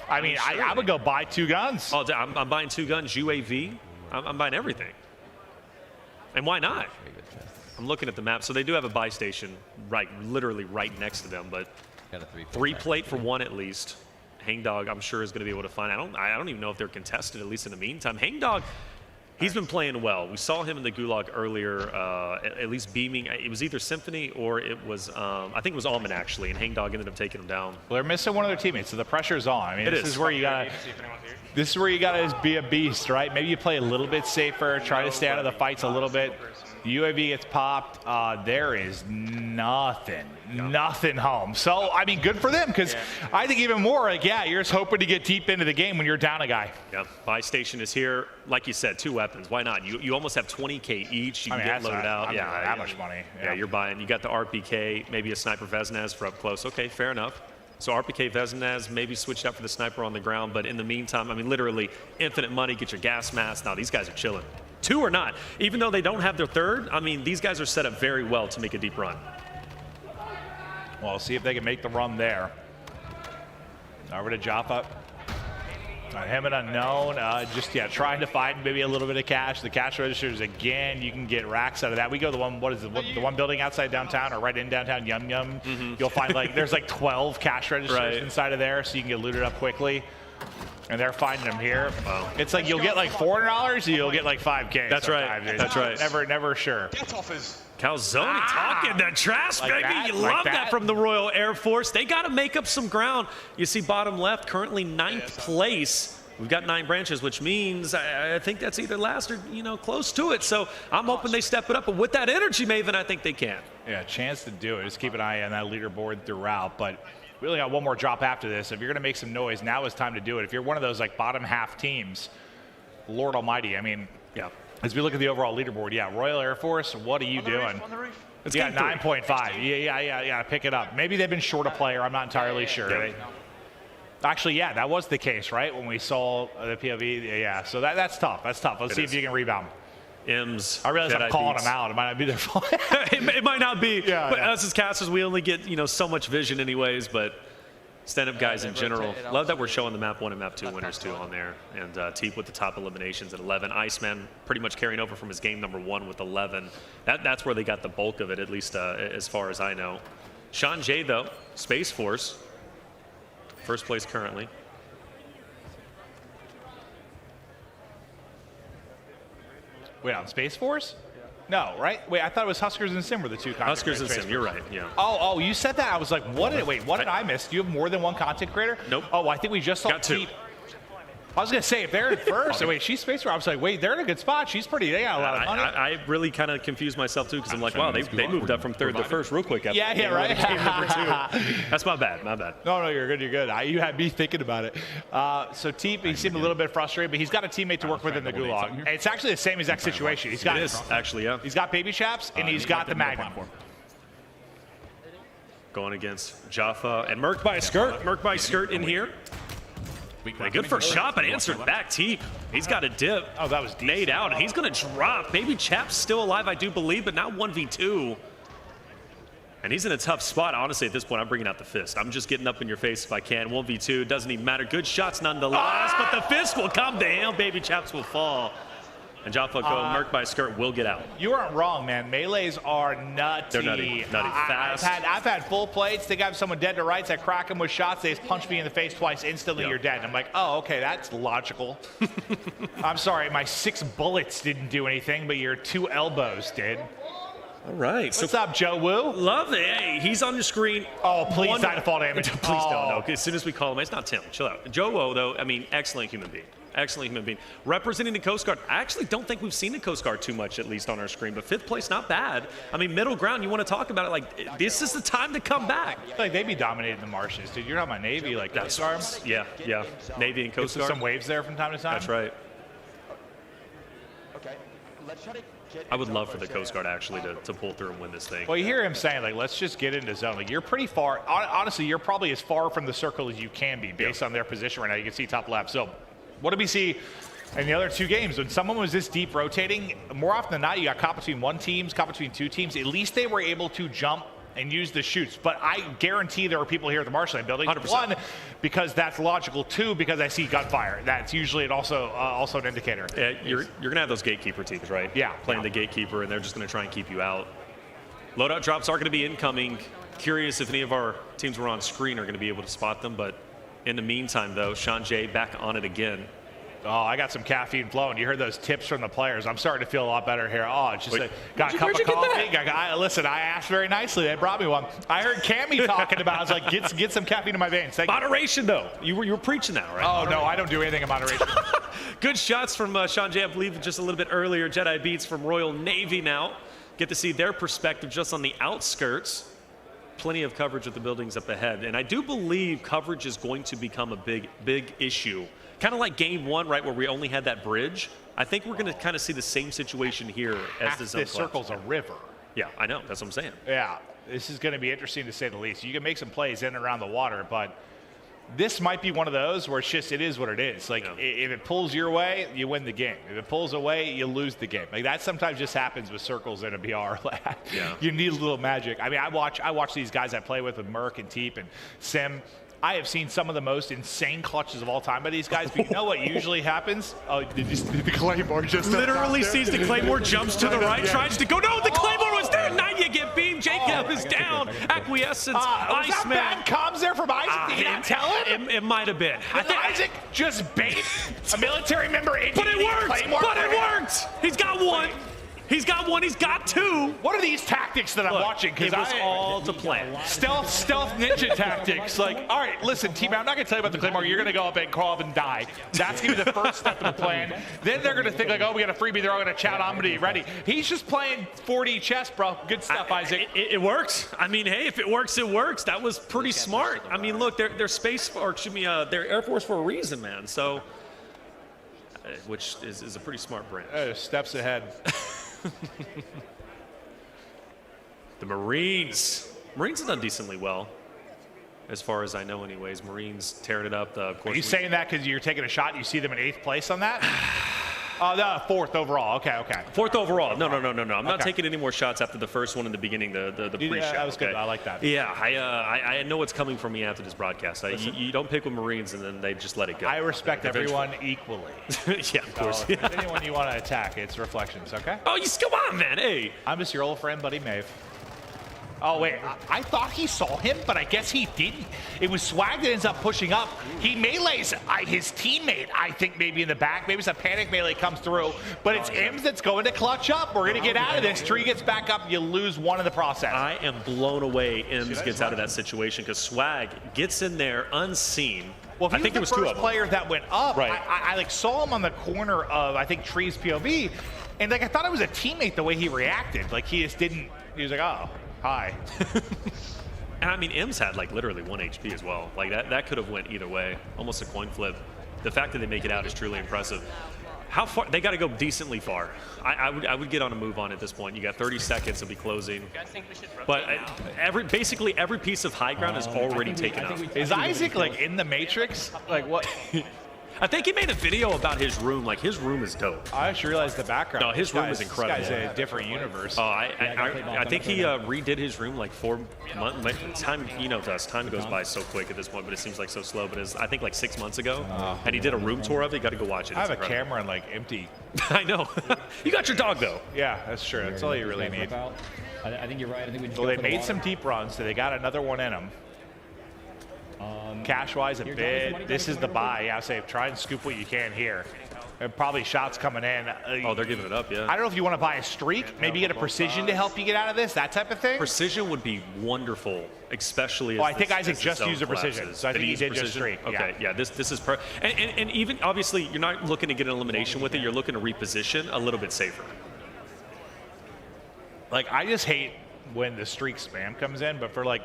I mean, I would go buy 2 guns. Oh, I'm buying 2 guns, UAV. I'm buying everything. And why not? I'm looking at the map. So they do have a buy station literally right next to them, but 3 plate for 1 at least. Hangdog, I'm sure, is going to be able to find. I don't even know if they're contested, at least in the meantime. Hangdog, he's been playing well. We saw him in the Gulag earlier, at least beaming. It was either Symphony or it was, I think it was Almond, actually, and Hangdog ended up taking him down. Well, they're missing one of their teammates, so the pressure's on. I mean, this is where you got to be a beast, right? Maybe you play a little bit safer, try to stay out of the fights a little bit. The UAV gets popped. There is nothing home. So, I mean, good for them, because I think even more, you're just hoping to get deep into the game when you're down a guy. Yeah, buy station is here. Like you said, 2 weapons. Why not? You almost have 20K each. You can get loaded out. That much money. Yeah, you're buying. You got the RPK, maybe a sniper Veznaz for up close. Okay, fair enough. So RPK Veznaz maybe switched out for the sniper on the ground, but in the meantime, I mean, literally infinite money. Get your gas mask. Now these guys are chilling. 2 or not, even though they don't have their 3rd, I mean, these guys are set up very well to make a deep run. Well, see if they can make the run there. Over to Jaffa. Him an unknown, trying to find maybe a little bit of cash. The cash registers, again, you can get racks out of that. We go the one building outside downtown or right in downtown, Yum Yum. You'll find there's 12 cash registers inside of there, so you can get looted up quickly. And they're finding them here. Wow. It's like you'll get $400, you'll get $5K. That's right. That's right. Never sure. Calzone talking the trash, baby. You love that from the Royal Air Force. They got to make up some ground. You see bottom left, currently 9th place. We've got 9 branches, which means I think that's either last or, close to it. So I'm hoping they step it up. But with that energy, Maven, I think they can. Yeah, chance to do it. Just keep an eye on that leaderboard throughout. But we only got one more drop after this. If you're going to make some noise, now is time to do it. If you're one of those bottom half teams, Lord Almighty, I mean, as we look at the overall leaderboard, Royal Air Force, what are you doing? It's got 9.5. Yeah, pick it up. Maybe they've been short a player. I'm not entirely sure. Actually, that was the case, right? When we saw the POV. Yeah, so that's tough. Let's see if you can rebound. M's. I realize I'm calling them out. It might not be their fault. it might not be. But us as casters, we only get so much vision anyways. But stand-up guys in general, love that we're showing the map 1 and map 2 winners too on there. And Teep with the top eliminations at 11. Iceman pretty much carrying over from his game number 1 with 11. That's where they got the bulk of it, at least as far as I know. Sean J though, Space Force, first place currently. Wait, on Space Force? No, right? Wait, I thought it was Huskers and Sim were the 2 content Huskers and Sim, you're right, yeah. Oh, you said that. I was like, what did I miss? Do you have more than 1 content creator? Nope. Oh, I think we just saw got 2. I was going to say, if they're in first, wait, she's Space Force. I was like, wait, they're in a good spot. They got a lot of money. I really kind of confused myself too, because I'm like, wow, they moved up from 3rd to 1st real quick. After right. Game number 2. That's my bad. No, you're good. You had me thinking about it. So Teep, he seemed a little bit frustrated, but he's got a teammate to work with in the Gulag. And it's actually the same exact situation. He's got actually, yeah. He's got Baby Chaps, and he's got the Magnum. going against Jaffa and Merc by a skirt. Merc by a skirt in here. A good first shot, but answered back Teep. He's got a dip. Oh, that was made out, and he's going to drop. Maybe Chap's still alive, I do believe, but now 1v2. And he's in a tough spot. Honestly, at this point, I'm bringing out the fist. I'm just getting up in your face if I can. 1v2, doesn't even matter. Good shots nonetheless, but the fist will come down. Baby Chaps will fall. And Jaffa go, Merc by a skirt will get out. You aren't wrong, man. Melees are nutty. They're nutty, fast. I've had full plates. They got someone dead to rights. I crack them with shots. They just punch me in the face twice. Instantly, you're dead. And I'm like, oh, okay, that's logical. I'm sorry, my 6 bullets didn't do anything, but your 2 elbows did. All right. What's up, Joe Woo? Love it. Hey, he's on your screen. Oh, please die to fall damage. Please don't. No. As soon as we call him, it's not Tim. Chill out. Joe Woo, though, I mean, excellent human being. Excellent human being. Representing the Coast Guard. I actually don't think we've seen the Coast Guard too much, at least on our screen. But 5th place, not bad. I mean, middle ground, you want to talk about it. Like, this is the time to come back. I feel like they'd be dominating the marshes, dude. You're talking about Navy, like Coast Guard? Yeah. Navy and Coast Guard. Some waves there from time to time? That's right. I would love for the Coast Guard actually to pull through and win this thing. Well, you hear him saying, like, let's just get into zone. Like, you're pretty far. Honestly, you're probably as far from the circle as you can be based on their position right now. You can see top left. So what did we see in the other 2 games? When someone was this deep rotating, more often than not, you got caught between 1 team, caught between 2 teams. At least they were able to jump and use the shoots. But I guarantee there are people here at the Marshland building. 100%. 1, because that's logical. 2, because I see gunfire. That's usually also an indicator. Yeah, you're going to have those gatekeeper teams, right? Yeah. Playing the gatekeeper, and they're just going to try and keep you out. Loadout drops are going to be incoming. Curious if any of our teams were on screen are going to be able to spot them. But in the meantime, though, Sean J back on it again. Oh, I got some caffeine flowing. You heard those tips from the players. I'm starting to feel a lot better here. Oh, it's just got a cup of coffee. Listen, I asked very nicely. They brought me one. I heard Cammy talking about it. I was like, get some caffeine in my veins. Moderation, though. You were preaching that, right? Oh, no, I don't do anything in moderation. Good shots from Sean J, I believe, just a little bit earlier. Jedi Beats from Royal Navy now. Get to see their perspective just on the outskirts. Plenty of coverage with the buildings up ahead. And I do believe coverage is going to become a big issue. Kind of like game 1, right, where we only had that bridge. I think we're going to kind of see the same situation here as the zone. This circle's a river. Yeah, I know. That's what I'm saying. Yeah, this is going to be interesting to say the least. You can make some plays in and around the water, but this might be one of those where it is what it is. Like, if it pulls your way, you win the game. If it pulls away, you lose the game. Like, that sometimes just happens with circles in a BR. You need a little magic. I mean, I watch these guys I play with Merc and Teep and Sim. I have seen some of the most insane clutches of all time by these guys, but you know what usually happens? Oh, did the Claymore just literally sees the Claymore, jumps to the right, tries to go. No, the Claymore was there. Now you get beamed. Jacob is down. Acquiescence. Was that bad comms there from Isaac? Did you not tell him? It might have been. I think Isaac just bait a military member into But it worked. He's got one. He's got 1. He's got 2. What are these tactics that I'm watching? Because it was all to plan. Stealth ninja tactics. Like, all right, listen, team, I'm not going to tell you about the Claymore. You're going to go up and crawl up and die. That's going to be the first step of the plan. Then they're going to think, like, oh, we got a freebie. They're all going to chat. I'm going to be ready. He's just playing 4D chess, bro. Good stuff, Isaac. It works. I mean, hey, if it works, it works. That was pretty smart. I mean, look, they're they're Air Force for a reason, man. So, which is a pretty smart branch. Steps ahead. The Marines have done decently well, as far as I know anyways. Marines tearing it up. Of course, are you saying that because you're taking a shot and you see them in 8th place on that? No, 4th overall. Okay. 4th overall. No. I'm not taking any more shots after the first one in the beginning, the pre-shot. That was good. Okay? I like that. Yeah, I know what's coming from me after this broadcast. You don't pick with Marines and then they just let it go. I respect everyone equally. Yeah, of course. If there's anyone you want to attack, it's Reflections, okay? Oh, come on, man. Hey. I'm just your old friend, Buddy Maeve. Oh, wait, I thought he saw him, but I guess he didn't. It was Swag that ends up pushing up. He melees his teammate, I think, maybe in the back. Maybe it's a panic melee comes through, but it's Ims that's going to clutch up. We're going to get out of this. Tree gets back up. You lose 1 in the process. I am blown away Ims gets out of that situation because Swag gets in there unseen. Well, I think there was 2 of them. Player that went up. Right. I saw him on the corner of, I think, Tree's POV, and I thought it was a teammate the way he reacted. Like, he just didn't, he was like, oh. Hi. And I mean, M's had literally 1 HP as well. That could have went either way. Almost a coin flip. The fact that they make it out is truly impressive. How far? They got to go decently far. I would get on a move on at this point. You got 30 seconds to be closing. But basically every piece of high ground is already taken up. Is Isaac like in the Matrix? Like what? I think he made a video about his room. Like, his room is dope. I just realized the background. No, his room is incredible. This guy's a different universe. Oh, I think he redid his room like 4 months. Time, you know, time goes by so quick at this point, but it seems like so slow. But it's, I think like 6 months ago, and he did a room tour of it. You got to go watch it. I have a camera and like empty. I know. You got your dog though. Yeah, that's true. That's all you really need. I think you're right. I think we just well, they made some deep runs, so they got another one in them. Cash-wise, a bit. This is the buy. Yeah, say try and scoop what you can here. And probably shots coming in. Oh, they're giving it up, yeah. I don't know if you want to buy a streak, maybe get a precision to help you get out of this, that type of thing. Precision would be wonderful, especially. I think Isaac just used a precision, so I think he did just streak. Okay, yeah. This is and even obviously you're not looking to get an elimination with it. You're looking to reposition a little bit safer. Like I just hate when the streak spam comes in, but for like.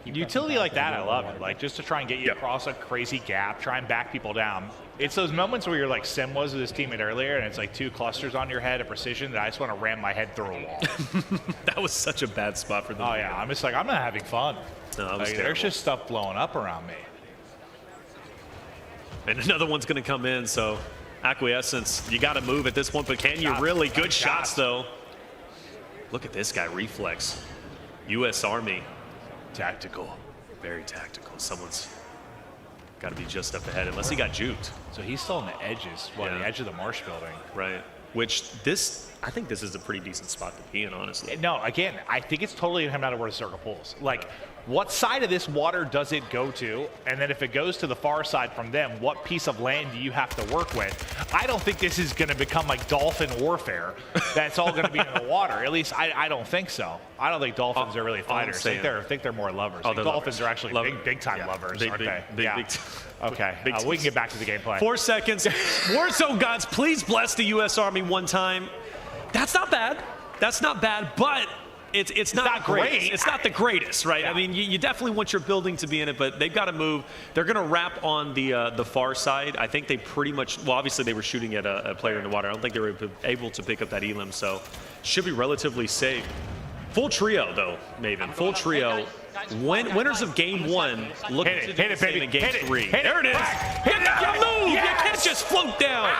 Utility like that, I love it. Like just to try and get you across a crazy gap, try and back people down. It's those moments where you're like Sim was with his teammate earlier, and it's like 2 clusters on your head of precision that I just want to ram my head through a wall. That was such a bad spot for them. Oh yeah, I'm just like I'm not having fun. No, like, there's just stuff blowing up around me. And another one's going to come in, so acquiescence. You got to move at this point, but can you really? Good shots though. Look at this guy, reflex. U.S. Army. Tactical, very tactical. Someone's got to be just up ahead, unless he got juked. So he's still on the edges, the edge of the marsh building. Right, which I think this is a pretty decent spot to be in, honestly. No, again, I think it's totally going to come down to where the circle pulls. Like, what side of this water does it go to? And then if it goes to the far side from them, what piece of land do you have to work with? I don't think this is going to become like dolphin warfare. That's all going to be in the water. At least I don't think so. I don't think dolphins are really fighters. I think they're more lovers. Oh, dolphins lovers. are actually big time lovers, aren't they? Big okay, we can get back to the gameplay. 4 seconds. Warzone gods, please bless the U.S. Army one time. That's not bad. That's not bad, but it's not great. It's not the greatest, right? Yeah. I mean, you definitely want your building to be in it, but they've got to move. They're going to wrap on the far side. I think they pretty much, well, obviously they were shooting at a player in the water. I don't think they were able to pick up that elim, so should be relatively safe. Full trio, though, Maven. Full trio. Winners of game 1 looking to do the same in game 3. There it is. Hit the move. Yes. You can't just float down.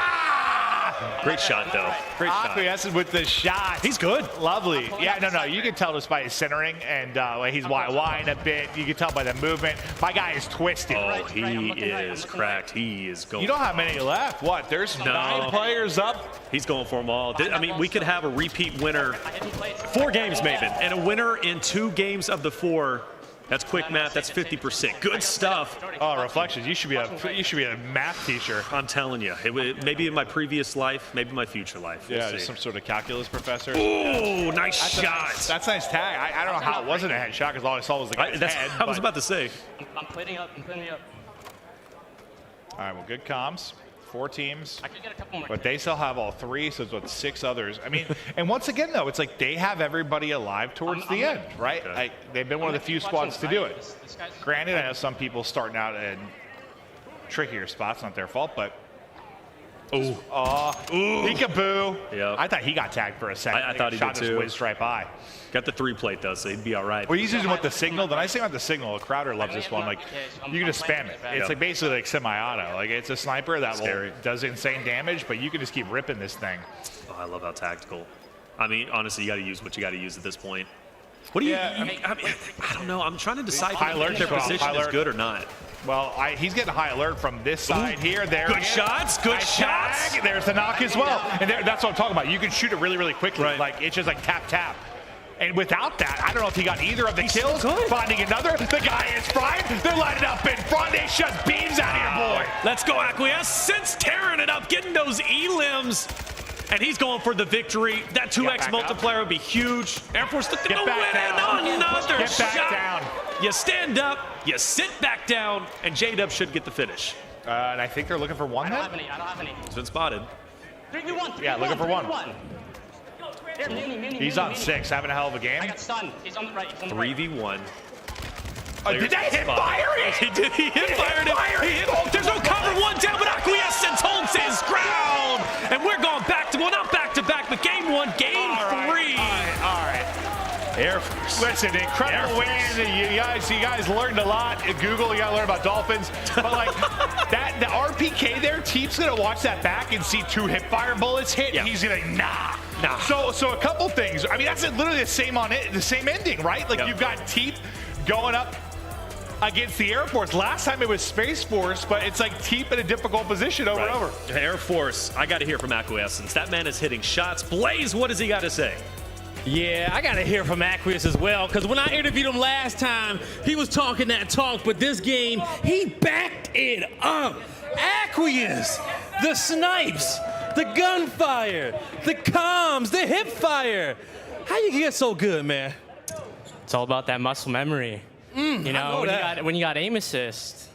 Great shot, though. Great shot. Acquiescing with the shot. He's good. Lovely. Yeah, no. You can tell just by his centering, and he's wide a bit. You can tell by the movement. My guy is twisted. Oh, he is cracked. He is going. You don't have many left. What? There's 9 players up. He's going for them all. I mean, we could have a repeat winner. 4 games, Maven, and a winner in 2 games of the 4. That's quick math. That's 50%. Good stuff. Oh, reflections. You should be a math teacher. I'm telling you. Maybe in my previous life, maybe my future life. We'll see. Some sort of calculus professor. Ooh, nice shot. That's a nice tag. I don't know how it wasn't a headshot because all I saw was the guy's head. I was about to say. I'm plating up. All right. Well, good comms. 4 teams, I could get a couple more, but they still have all 3, so it's 6 others. I mean, and once again, though, it's like they have everybody alive towards the end, right? Okay. They've been one of the few squads to do it. Granted, I know some people starting out in trickier spots, not their fault, but peekaboo. Yeah. I thought he got tagged for a second. I thought he did too. His right by. Got the 3 plate though, so he'd be all right. Well, he's using with the signal. The nice thing about the signal, Crowder loves this one. Like, you can just spam it. It's like basically like semi-auto. Like, it's a sniper that does insane damage, but you can just keep ripping this thing. Oh, I love how tactical. I mean, honestly, you got to use what you got to use at this point. What do you? I mean, I don't know. I'm trying to decide if their position is good or not. Well, he's getting high alert from this side here. There. Good shots. Good shots. There's the knock as well. And that's what I'm talking about. You can shoot it really, really quickly. Right. Like, it's just like tap, tap. And without that, I don't know if he got either of the kills. Finding another. The guy is fried. They're lining up in front. They shut beams out of your boy. Let's go, Acquiescence. Tearing it up. Getting those elims. And he's going for the victory. That 2x multiplier would be huge. Air Force looking to win another shot. Down. You stand up, you sit back down, and J-Dub should get the finish. And I think they're looking for 1 I don't have any. He's been spotted. 3v1. Yeah, looking for 1. Here, he's on 6, having a hell of a game. I got stunned. He's on the right. 3v1. Did they hit fire it? He did. He hit fired it. There's no cover. 1 down, but Acquiescence holds his ground. Listen, incredible win. You guys learned a lot at Google. You got to learn about dolphins. But like the RPK there, Teep's gonna watch that back and see 2 hip fire bullets hit, and he's gonna nah. So a couple things. I mean, that's literally the same ending, right? Like you've got Teep going up against the Air Force. Last time it was Space Force, but it's like Teep in a difficult position over and over. Air Force, I got to hear from Acquiescence. That man is hitting shots. Blaze, what does he got to say? Yeah, I got to hear from Aqueous as well, because when I interviewed him last time, he was talking that talk, but this game, he backed it up. Aqueous, the snipes, the gunfire, the comms, the hip fire. How you get so good, man? It's all about that muscle memory. You know, when you got aim assist.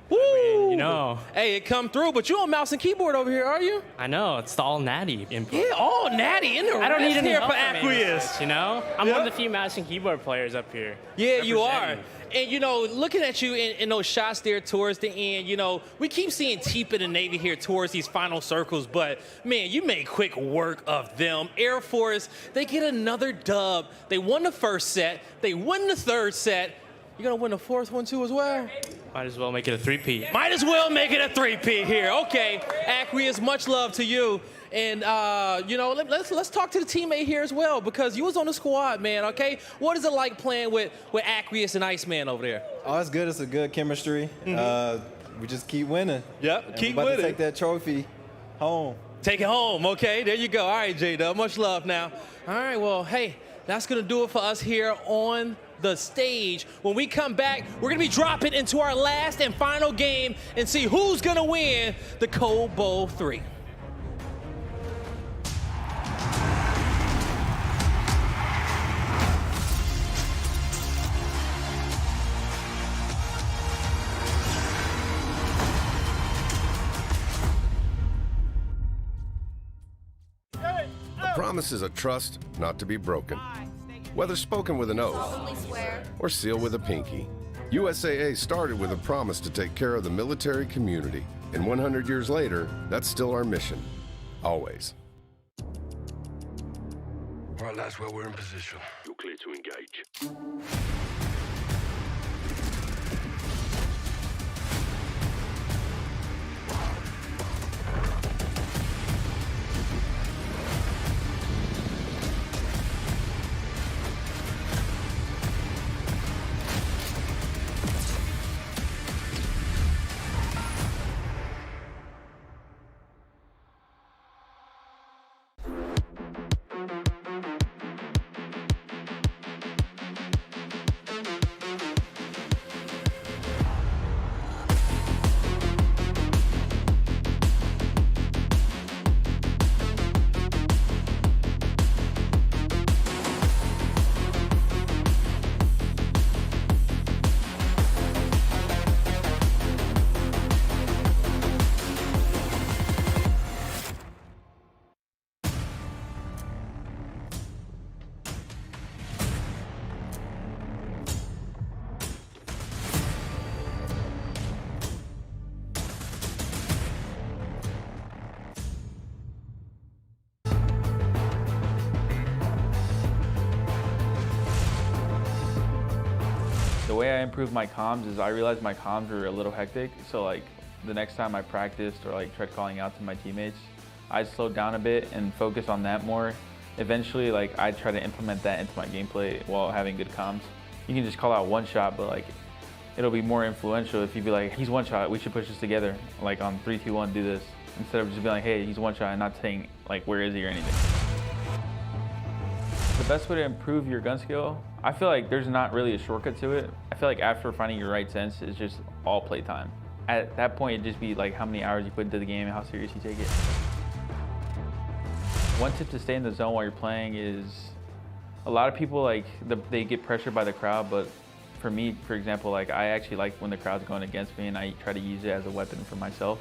Woo! I mean, you know. Hey, it come through, but you on mouse and keyboard over here, are you? I know, it's the all natty input. Yeah, all natty in the I don't need any here help for from Aqueous. Aqueous, you know? I'm one of the few mouse and keyboard players up here. Yeah, you are. Representing. And, you know, looking at you in those shots there towards the end, you know, we keep seeing Teep in the Navy here towards these final circles, but, man, you made quick work of them. Air Force, they get another dub. They won the first set. They win the third set. You're going to win the fourth one, too, as well? Might as well make it a 3-peat. Might as well make it a 3-peat here. Okay, Aqueous, much love to you. And, you know, let's talk to the teammate here as well, because you was on the squad, man, okay? What is it like playing with Aqueous and Iceman over there? Oh, it's good. It's a good chemistry. We just keep winning. Yep, keep winning. winning. Take that trophy home. Take it home, okay? There you go. All right, J-Dub, much love now. All right, well, hey, that's going to do it for us here on the stage. When we come back, we're going to be dropping into our last and final game and see who's going to win the C.O.D.E Bowl 3. A promise is a trust not to be broken. Whether spoken with an oath or sealed with a pinky, USAA started with a promise to take care of the military community. And 100 years later, that's still our mission. Always. All right, that's where we're in position. You're clear to engage. The way I improved my comms is I realized my comms were a little hectic. So like the next time I practiced or like tried calling out to my teammates, I slowed down a bit and focused on that more. Eventually, like I try to implement that into my gameplay while having good comms. You can just call out one shot, but like it'll be more influential if you be like, he's one shot, we should push this together. Like on 3, 2, 1, do this. Instead of just being like, hey, he's one shot and not saying like, where is he or anything. The best way to improve your gun skill, I feel like there's not really a shortcut to it. I feel like after finding your right sense, it's just all play time. At that point, it'd just be like how many hours you put into the game and how serious you take it. One tip to stay in the zone while you're playing is, a lot of people like, they get pressured by the crowd, but for me, for example, like I actually like when the crowd's going against me and I try to use it as a weapon for myself.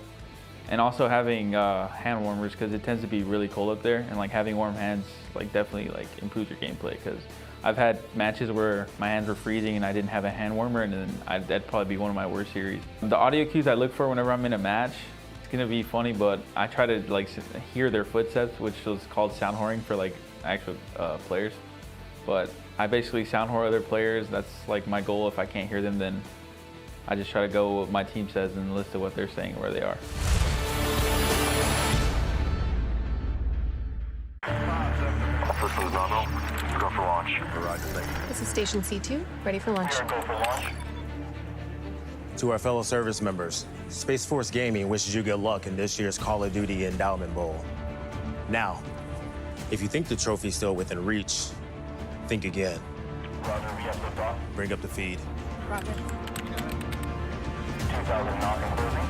And also having hand warmers, because it tends to be really cold up there, and like having warm hands like definitely like improves your gameplay, because I've had matches where my hands were freezing and I didn't have a hand warmer, and then that'd probably be one of my worst series. The audio cues I look for whenever I'm in a match, it's gonna be funny, but I try to like hear their footsteps, which is called sound whoring for like actual players. But I basically sound whore other players. That's like my goal. If I can't hear them, then I just try to go what my team says and listen to what they're saying and where they are. System Bravo, go for launch. This is Station C2, ready for launch. Go for launch. To our fellow service members, Space Force Gaming wishes you good luck in this year's Call of Duty Endowment Bowl. Now, if you think the trophy's still within reach, think again. Roger, we have lift off. Bring up the feed. Roger. 2000 knock and closing.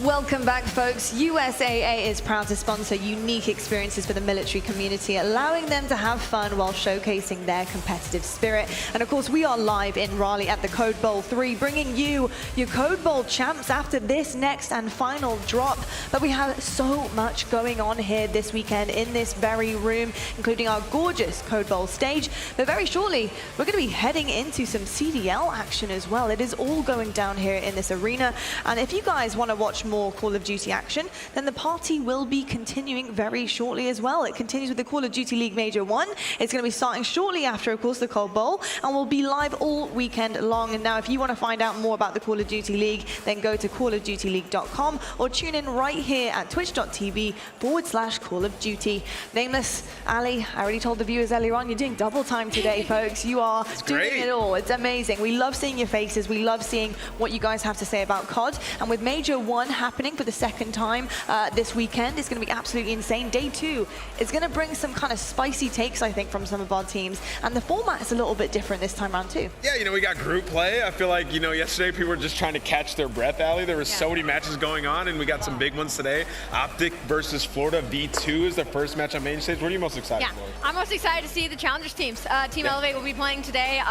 Welcome back, folks. USAA is proud to sponsor unique experiences for the military community, allowing them to have fun while showcasing their competitive spirit. And of course, we are live in Raleigh at the C.O.D.E Bowl 3, bringing you your C.O.D.E Bowl champs after this next and final drop. But we have so much going on here this weekend in this very room, including our gorgeous C.O.D.E Bowl stage. But very shortly, we're going to be heading into some CDL action as well. It is all going down here in this arena. And if you guys want to watch more Call of Duty action, then the party will be continuing very shortly as well. It continues with the Call of Duty League Major 1. It's going to be starting shortly after, of course, the C.O.D.E Bowl, and will be live all weekend long. And now, if you want to find out more about the Call of Duty League, then go to callofdutyleague.com or tune in right here at twitch.tv/Call of Duty. Nameless, Ali, I already told the viewers earlier on, you're doing double time today, folks. You are doing it all. It's amazing. We love seeing your faces. We love seeing what you guys have to say about COD. And with Major 1 happening for the second time this weekend, it's going to be absolutely insane. Day 2 is going to bring some kind of spicy takes, I think, from some of our teams. And the format is a little bit different this time around too. Yeah, we got group play. I feel like, yesterday people were just trying to catch their breath, Ali. There were so many matches going on, and we got some big ones today. Optic versus Florida V2 is the first match on main stage. What are you most excited for? I'm most excited to see the challengers teams. Team Elevate will be playing today.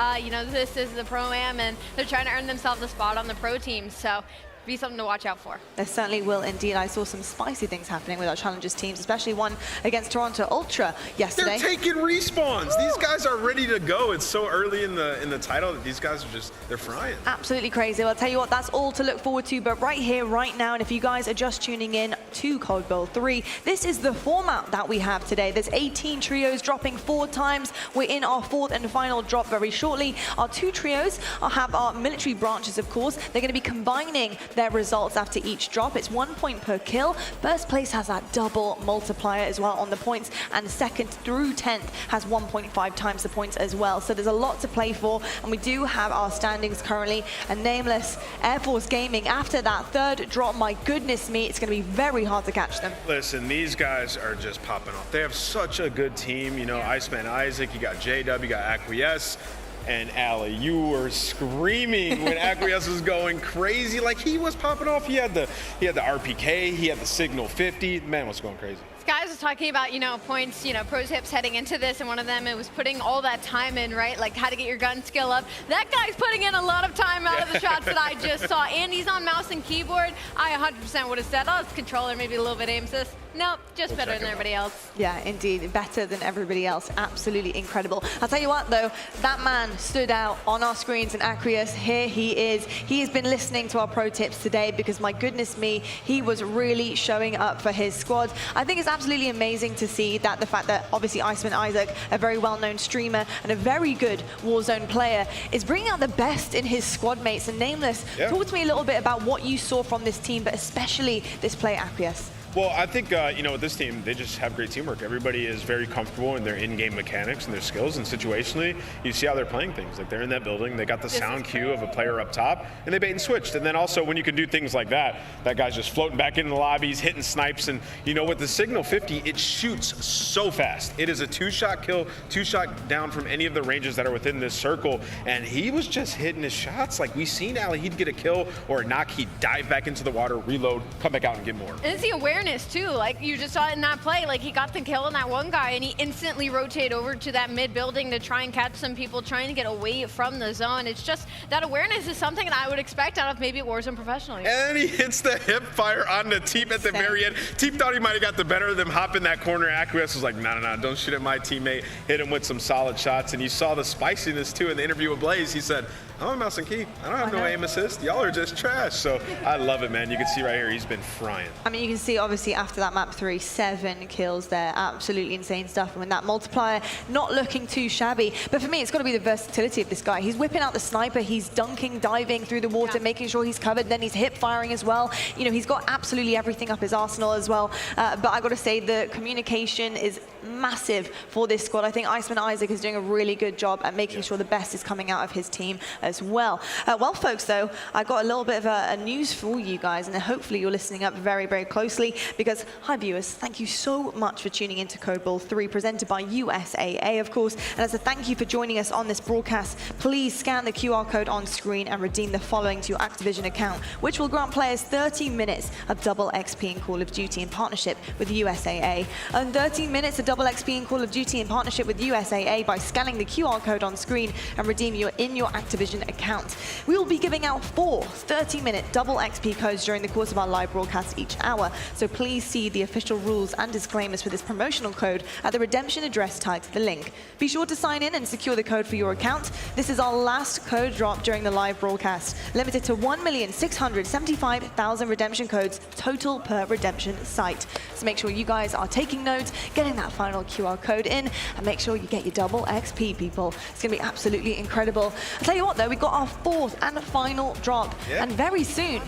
This is the Pro-Am, and they're trying to earn themselves a spot on the pro team. So be something to watch out for. There certainly will indeed. I saw some spicy things happening with our challengers teams, especially one against Toronto Ultra yesterday. They're taking respawns. Woo! These guys are ready to go. It's so early in the title that these guys are they're frying. Absolutely crazy. Well, I'll tell you what, that's all to look forward to. But right here, right now, and if you guys are just tuning in to C.O.D.E Bowl 3, this is the format that we have today. There's 18 trios dropping 4 times. We're in our 4th and final drop very shortly. Our 2 trios have our military branches, of course. They're going to be combining their results after each drop. It's 1 point per kill. First place has that double multiplier as well on the points, and 2nd through 10th has 1.5 times the points as well. So there's a lot to play for, and we do have our standings currently. And Nameless, Air Force Gaming, after that 3rd drop, my goodness me, it's going to be very hard to catch them. Listen, these guys are just popping off. They have such a good team. Iceman Isaac, you got J-Dub, you got Acquiesce. And Ali, you were screaming when Acquiesce was going crazy. Like, he was popping off. He had the RPK, he had the Signal 50. Man was going crazy. Guys was talking about, points, pro tips heading into this, and one of them, it was putting all that time in, right? Like how to get your gun skill up. That guy's putting in a lot of time out of the shots that I just saw. And he's on mouse and keyboard. I 100% would have said, oh, it's controller, maybe a little bit aim assist. Nope, just better than everybody else. Yeah, indeed, better than everybody else. Absolutely incredible. I'll tell you what, though, that man stood out on our screens in Acquiesce. Here he is. He has been listening to our pro tips today because, my goodness me, he was really showing up for his squad. I think it's absolutely amazing to see that the fact that obviously Iceman Isaac, a very well-known streamer and a very good Warzone player, is bringing out the best in his squad mates. And Nameless, talk to me a little bit about what you saw from this team, but especially this player Acquiesce. Well, I think, with this team, they just have great teamwork. Everybody is very comfortable in their in-game mechanics and their skills, and situationally, you see how they're playing things. Like, they're in that building, they got the sound cue of a player up top, and they bait and switched. And then also, when you can do things like that, that guy's just floating back into the lobbies, hitting snipes, and, with the Signal 50, it shoots so fast. It is a 2-shot kill, 2-shot down from any of the ranges that are within this circle, and he was just hitting his shots. Like, we seen Ali, he'd get a kill or a knock, he'd dive back into the water, reload, come back out and get more. And it's the awareness awareness too. Like you just saw it in that play. Like he got the kill on that one guy and he instantly rotated over to that mid building to try and catch some people trying to get away from the zone. It's just that awareness is something that I would expect out of maybe Warzone professionally. And then he hits the hip fire on the Teep at the very end. Teep thought he might have got the better of them, hop in that corner. Acquiesce was like, no, don't shoot at my teammate. Hit him with some solid shots. And you saw the spiciness too in the interview with Blaze. He said, I'm a mouse and key. I don't have no aim assist. Y'all are just trash. So I love it, man. You can see right here, he's been frying. I mean, you can see obviously after that map 3, 7 kills there. Absolutely insane stuff. And with that multiplier, not looking too shabby. But for me, it's got to be the versatility of this guy. He's whipping out the sniper. He's dunking, diving through the water, making sure he's covered. Then he's hip firing as well. You know, he's got absolutely everything up his arsenal as well. But I got to say, the communication is massive for this squad. I think Iceman Isaac is doing a really good job at making sure the best is coming out of his team as well. Well, folks, though, I got a little bit of a news for you guys, and hopefully you're listening up very, very closely because, hi, viewers, thank you so much for tuning into C.O.D.E. Bowl 3, presented by USAA, of course. And as a thank you for joining us on this broadcast, please scan the QR code on screen and redeem the following to your Activision account, which will grant players 30 minutes of double XP in Call of Duty in partnership with USAA. And 13 minutes of double XP in Call of Duty in partnership with USAA by scanning the QR code on screen and redeem your Activision account. We will be giving out 4 30-minute double XP codes during the course of our live broadcast each hour, so please see the official rules and disclaimers for this promotional code at the redemption address tagged to the link. Be sure to sign in and secure the code for your account. This is our last code drop during the live broadcast, limited to 1,675,000 redemption codes total per redemption site. So make sure you guys are taking notes, getting that final QR code in, and make sure you get your double XP, people. It's going to be absolutely incredible. I'll tell you what, though, we've got our 4th and final drop, and very soon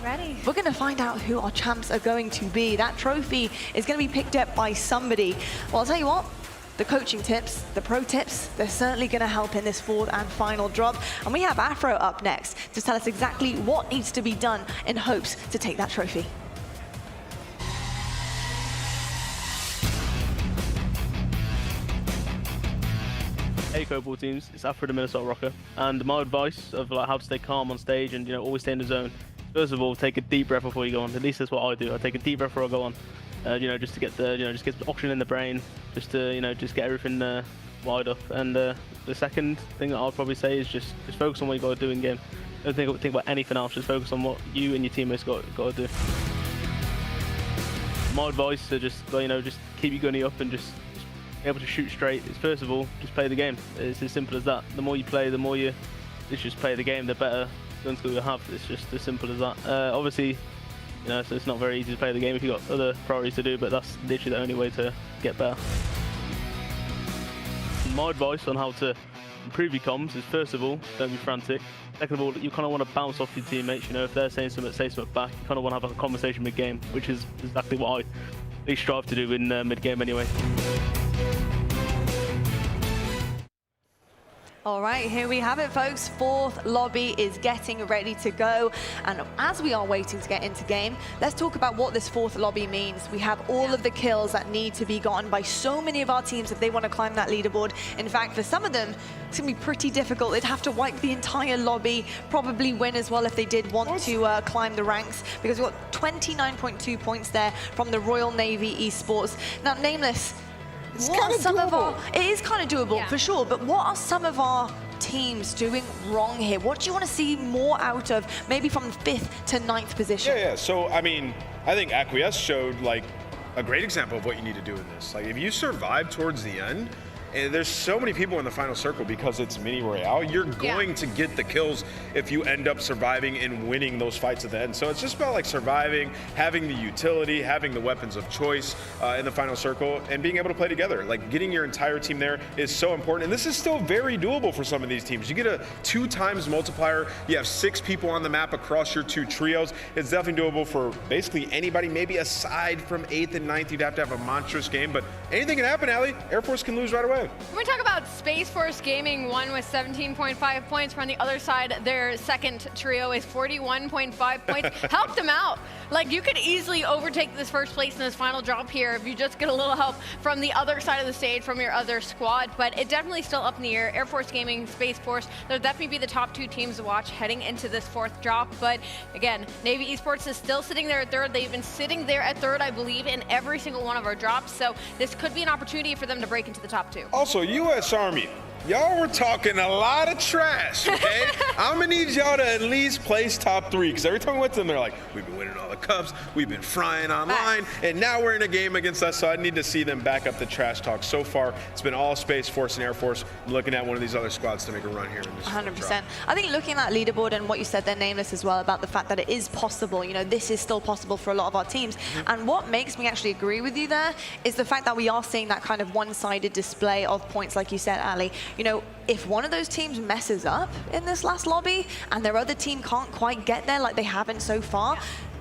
we're going to find out who our champs are going to be. That trophy is going to be picked up by somebody. Well, I'll tell you what, the coaching tips, the pro tips, they're certainly going to help in this 4th and final drop. And we have Afro up next to tell us exactly what needs to be done in hopes to take that trophy. Hey C.O.D.E. teams, it's Afro the Minnesota Rocker, and my advice of like how to stay calm on stage and always stay in the zone. First of all, take a deep breath before you go on. At least that's what I do. I take a deep breath before I go on, just to get the just get oxygen in the brain, just to just get everything wired up. And the second thing that I'll probably say is just focus on what you got to do in game. Don't think about anything else. Just focus on what you and your teammates got to do. My advice is just just keep your gunny up and just able to shoot straight. Is first of all, just play the game. It's as simple as that. The more you play, the more you just play the game, the better gun skill you have. It's just as simple as that. Obviously, so it's not very easy to play the game if you've got other priorities to do, but that's literally the only way to get better. My advice on how to improve your comms is, first of all, don't be frantic. Second of all, you kind of want to bounce off your teammates. If they're saying something, say something back. You kind of want to have a conversation mid-game, which is exactly what I strive to do in mid-game anyway. All right, here we have it, folks. 4th lobby is getting ready to go. And as we are waiting to get into game, let's talk about what this 4th lobby means. We have all of the kills that need to be gotten by so many of our teams if they want to climb that leaderboard. In fact, for some of them, it's going to be pretty difficult. They'd have to wipe the entire lobby, probably win as well if they did want to climb the ranks, because we've got 29.2 points there from the Royal Navy Esports. Now, Nameless, it is kind of doable, for sure, but what are some of our teams doing wrong here? What do you want to see more out of, maybe from 5th to 9th position? Yeah. So, I mean, I think Acquiesce showed, like, a great example of what you need to do in this. Like, if you survive towards the end, and there's so many people in the final circle because it's mini royale, you're going to get the kills if you end up surviving and winning those fights at the end. So it's just about like surviving, having the utility, having the weapons of choice in the final circle, and being able to play together. Like getting your entire team there is so important. And this is still very doable for some of these teams. You get a 2x multiplier, you have 6 people on the map across your 2 trios. It's definitely doable for basically anybody, maybe aside from 8th and 9th, you'd have to have a monstrous game, but anything can happen, Allie. Air Force can lose right away. When we talk about Space Force Gaming, one with 17.5 points. On the other side, their second trio is 41.5 points. Helped them out Like, you could easily overtake this first place in this final drop here if you just get a little help from the other side of the stage, from your other squad, but it definitely still up in the air. Air Force Gaming, Space Force, they'll definitely be the top 2 teams to watch heading into this 4th drop, but again, Navy Esports is still sitting there at 3rd. They've been sitting there at 3rd, I believe, in every single one of our drops, so this could be an opportunity for them to break into the top 2. Also, U.S. Army. Y'all were talking a lot of trash, okay? I'm gonna need y'all to at least place top 3, because every time we went to them, they're like, we've been winning all the cups, we've been frying online, and now we're in a game against us, so I need to see them back up the trash talk. So far, it's been all Space Force and Air Force. I'm looking at one of these other squads to make a run here in this 100%. I think looking at that leaderboard and what you said there, Nameless, as well, about the fact that it is possible, you know, this is still possible for a lot of our teams. And what makes me actually agree with you there is the fact that we are seeing that kind of one-sided display of points, like you said, Ali. You know, if one of those teams messes up in this last lobby and their other team can't quite get there like they haven't so far,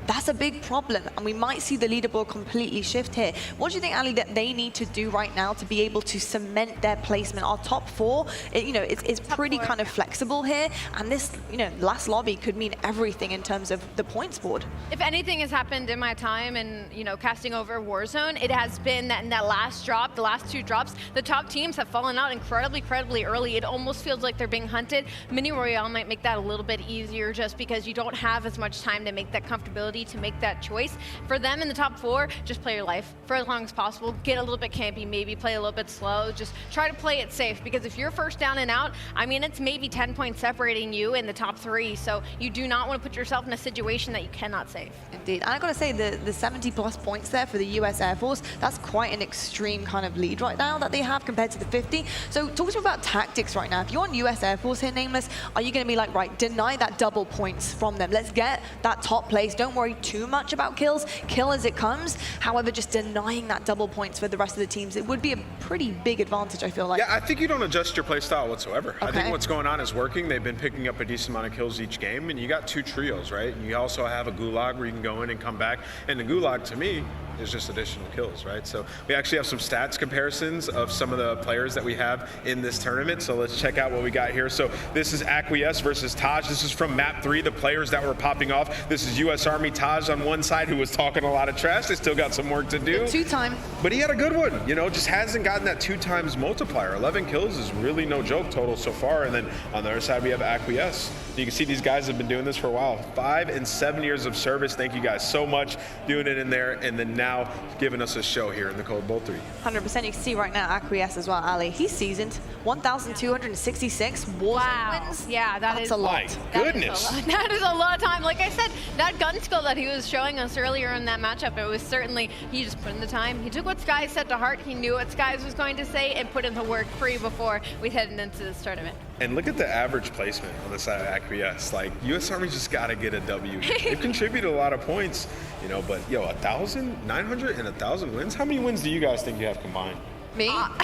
that's a big problem, and we might see the leaderboard completely shift here. What do you think, Ali, that they need to do right now to be able to cement their placement? Our top 4, you know, it's pretty kind of flexible here, and this, you know, last lobby could mean everything in terms of the points board. If anything has happened in my time and, you know, casting over Warzone, it has been that in that last drop, the last 2 drops, the top teams have fallen out incredibly early. It almost feels like they're being hunted. Mini Royale might make that a little bit easier just because you don't have as much time to make that comfortability to make that choice. For them in the top 4, just play your life for as long as possible. Get a little bit campy, maybe play a little bit slow. Just try to play it safe, because if you're first down and out, I mean, it's maybe 10 points separating you in the top 3. So you do not want to put yourself in a situation that you cannot save. Indeed. And I got to say, the 70+ points there for the US Air Force, that's quite an extreme kind of lead right now that they have compared to the 50. So talk to me about tactics right now. If you're on US Air Force here, Nameless, are you going to be like, right, deny that double points from them. Let's get that top place. Don't worry too much about kills. Kill as it comes. However, just denying that double points for the rest of the teams, it would be a pretty big advantage, I feel like. Yeah, I think you don't adjust your play style whatsoever. Okay. I think what's going on is working. They've been picking up a decent amount of kills each game, and you got 2 trios, right? And you also have a gulag where you can go in and come back. And the gulag, to me, is just additional kills, right? So we actually have some stats comparisons of some of the players that we have in this tournament. So let's check out what we got here. So this is Acquiesce versus Taj. This is from map 3, the players that were popping off. This is US Army. Taj on one side, who was talking a lot of trash. They still got some work to do. 2-time. But he had a good one, you know, just hasn't gotten that 2 times multiplier. 11 kills is really no joke total so far. And then on the other side, we have Acquiesce. You can see these guys have been doing this for a while. 5 and 7 years of service. Thank you guys so much doing it in there, and then now giving us a show here in the C.O.D.E. Bowl 3. 100%. You can see right now Acquiesce as well, Ali. He's seasoned. 1,266 Warzone wins. Yeah, that's a lot. My goodness. That is a lot of time. Like I said, that gun skill that he was showing us earlier in that matchup, it was certainly, he just put in the time. He took what Skies said to heart. He knew what Skies was going to say and put in the work free before we headed into this tournament. And look at the average placement on the side of Acquiesce. Like, U.S. Army just got to get a W. They've contributed a lot of points, you know, but yo, 1,900 and 1,000 wins? How many wins do you guys think you have combined? Me? Oh,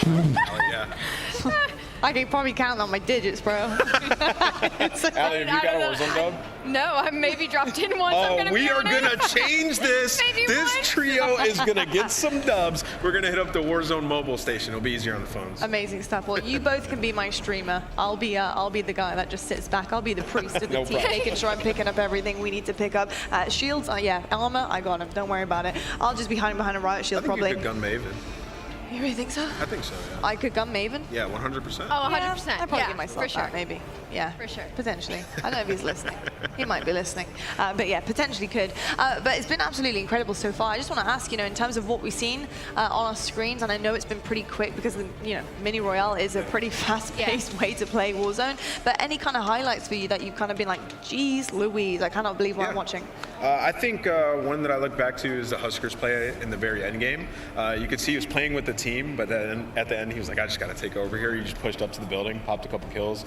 yeah. I can probably count on my digits, bro. Ali, have you got a Warzone dub? No, I maybe dropped in once. Oh, we are going to change this. This trio is going to get some dubs. We're going to hit up the Warzone mobile station. It'll be easier on the phones. Amazing stuff. Well, you both can be my streamer. I'll be the guy that just sits back. I'll be the priest of the No team, problem. making sure I'm picking up everything we need to pick up. Shields, yeah, armor, I got him. Don't worry about it. I'll just be hiding behind a riot shield, I think probably. you could gun Maven. You really think so? I think so, yeah. I could gun Maven? Yeah, 100%. Oh, 100%. I'd probably yeah, give myself for sure. that, maybe. Yeah, For sure. potentially. I don't know if he's listening. He might be listening. But yeah, potentially could. But it's been absolutely incredible so far. I just want to ask, you know, in terms of what we've seen on our screens, and I know it's been pretty quick because, you know, Mini Royale is a pretty fast-paced way to play Warzone. But any kind of highlights for you that you've kind of been like, geez, Louise, I cannot believe what I'm watching? I think one that I look back to is the Huskers play in the very end game. You could see he was playing with the team, but then at the end he was like, I just got to take over here. He just pushed up to the building, popped a couple kills.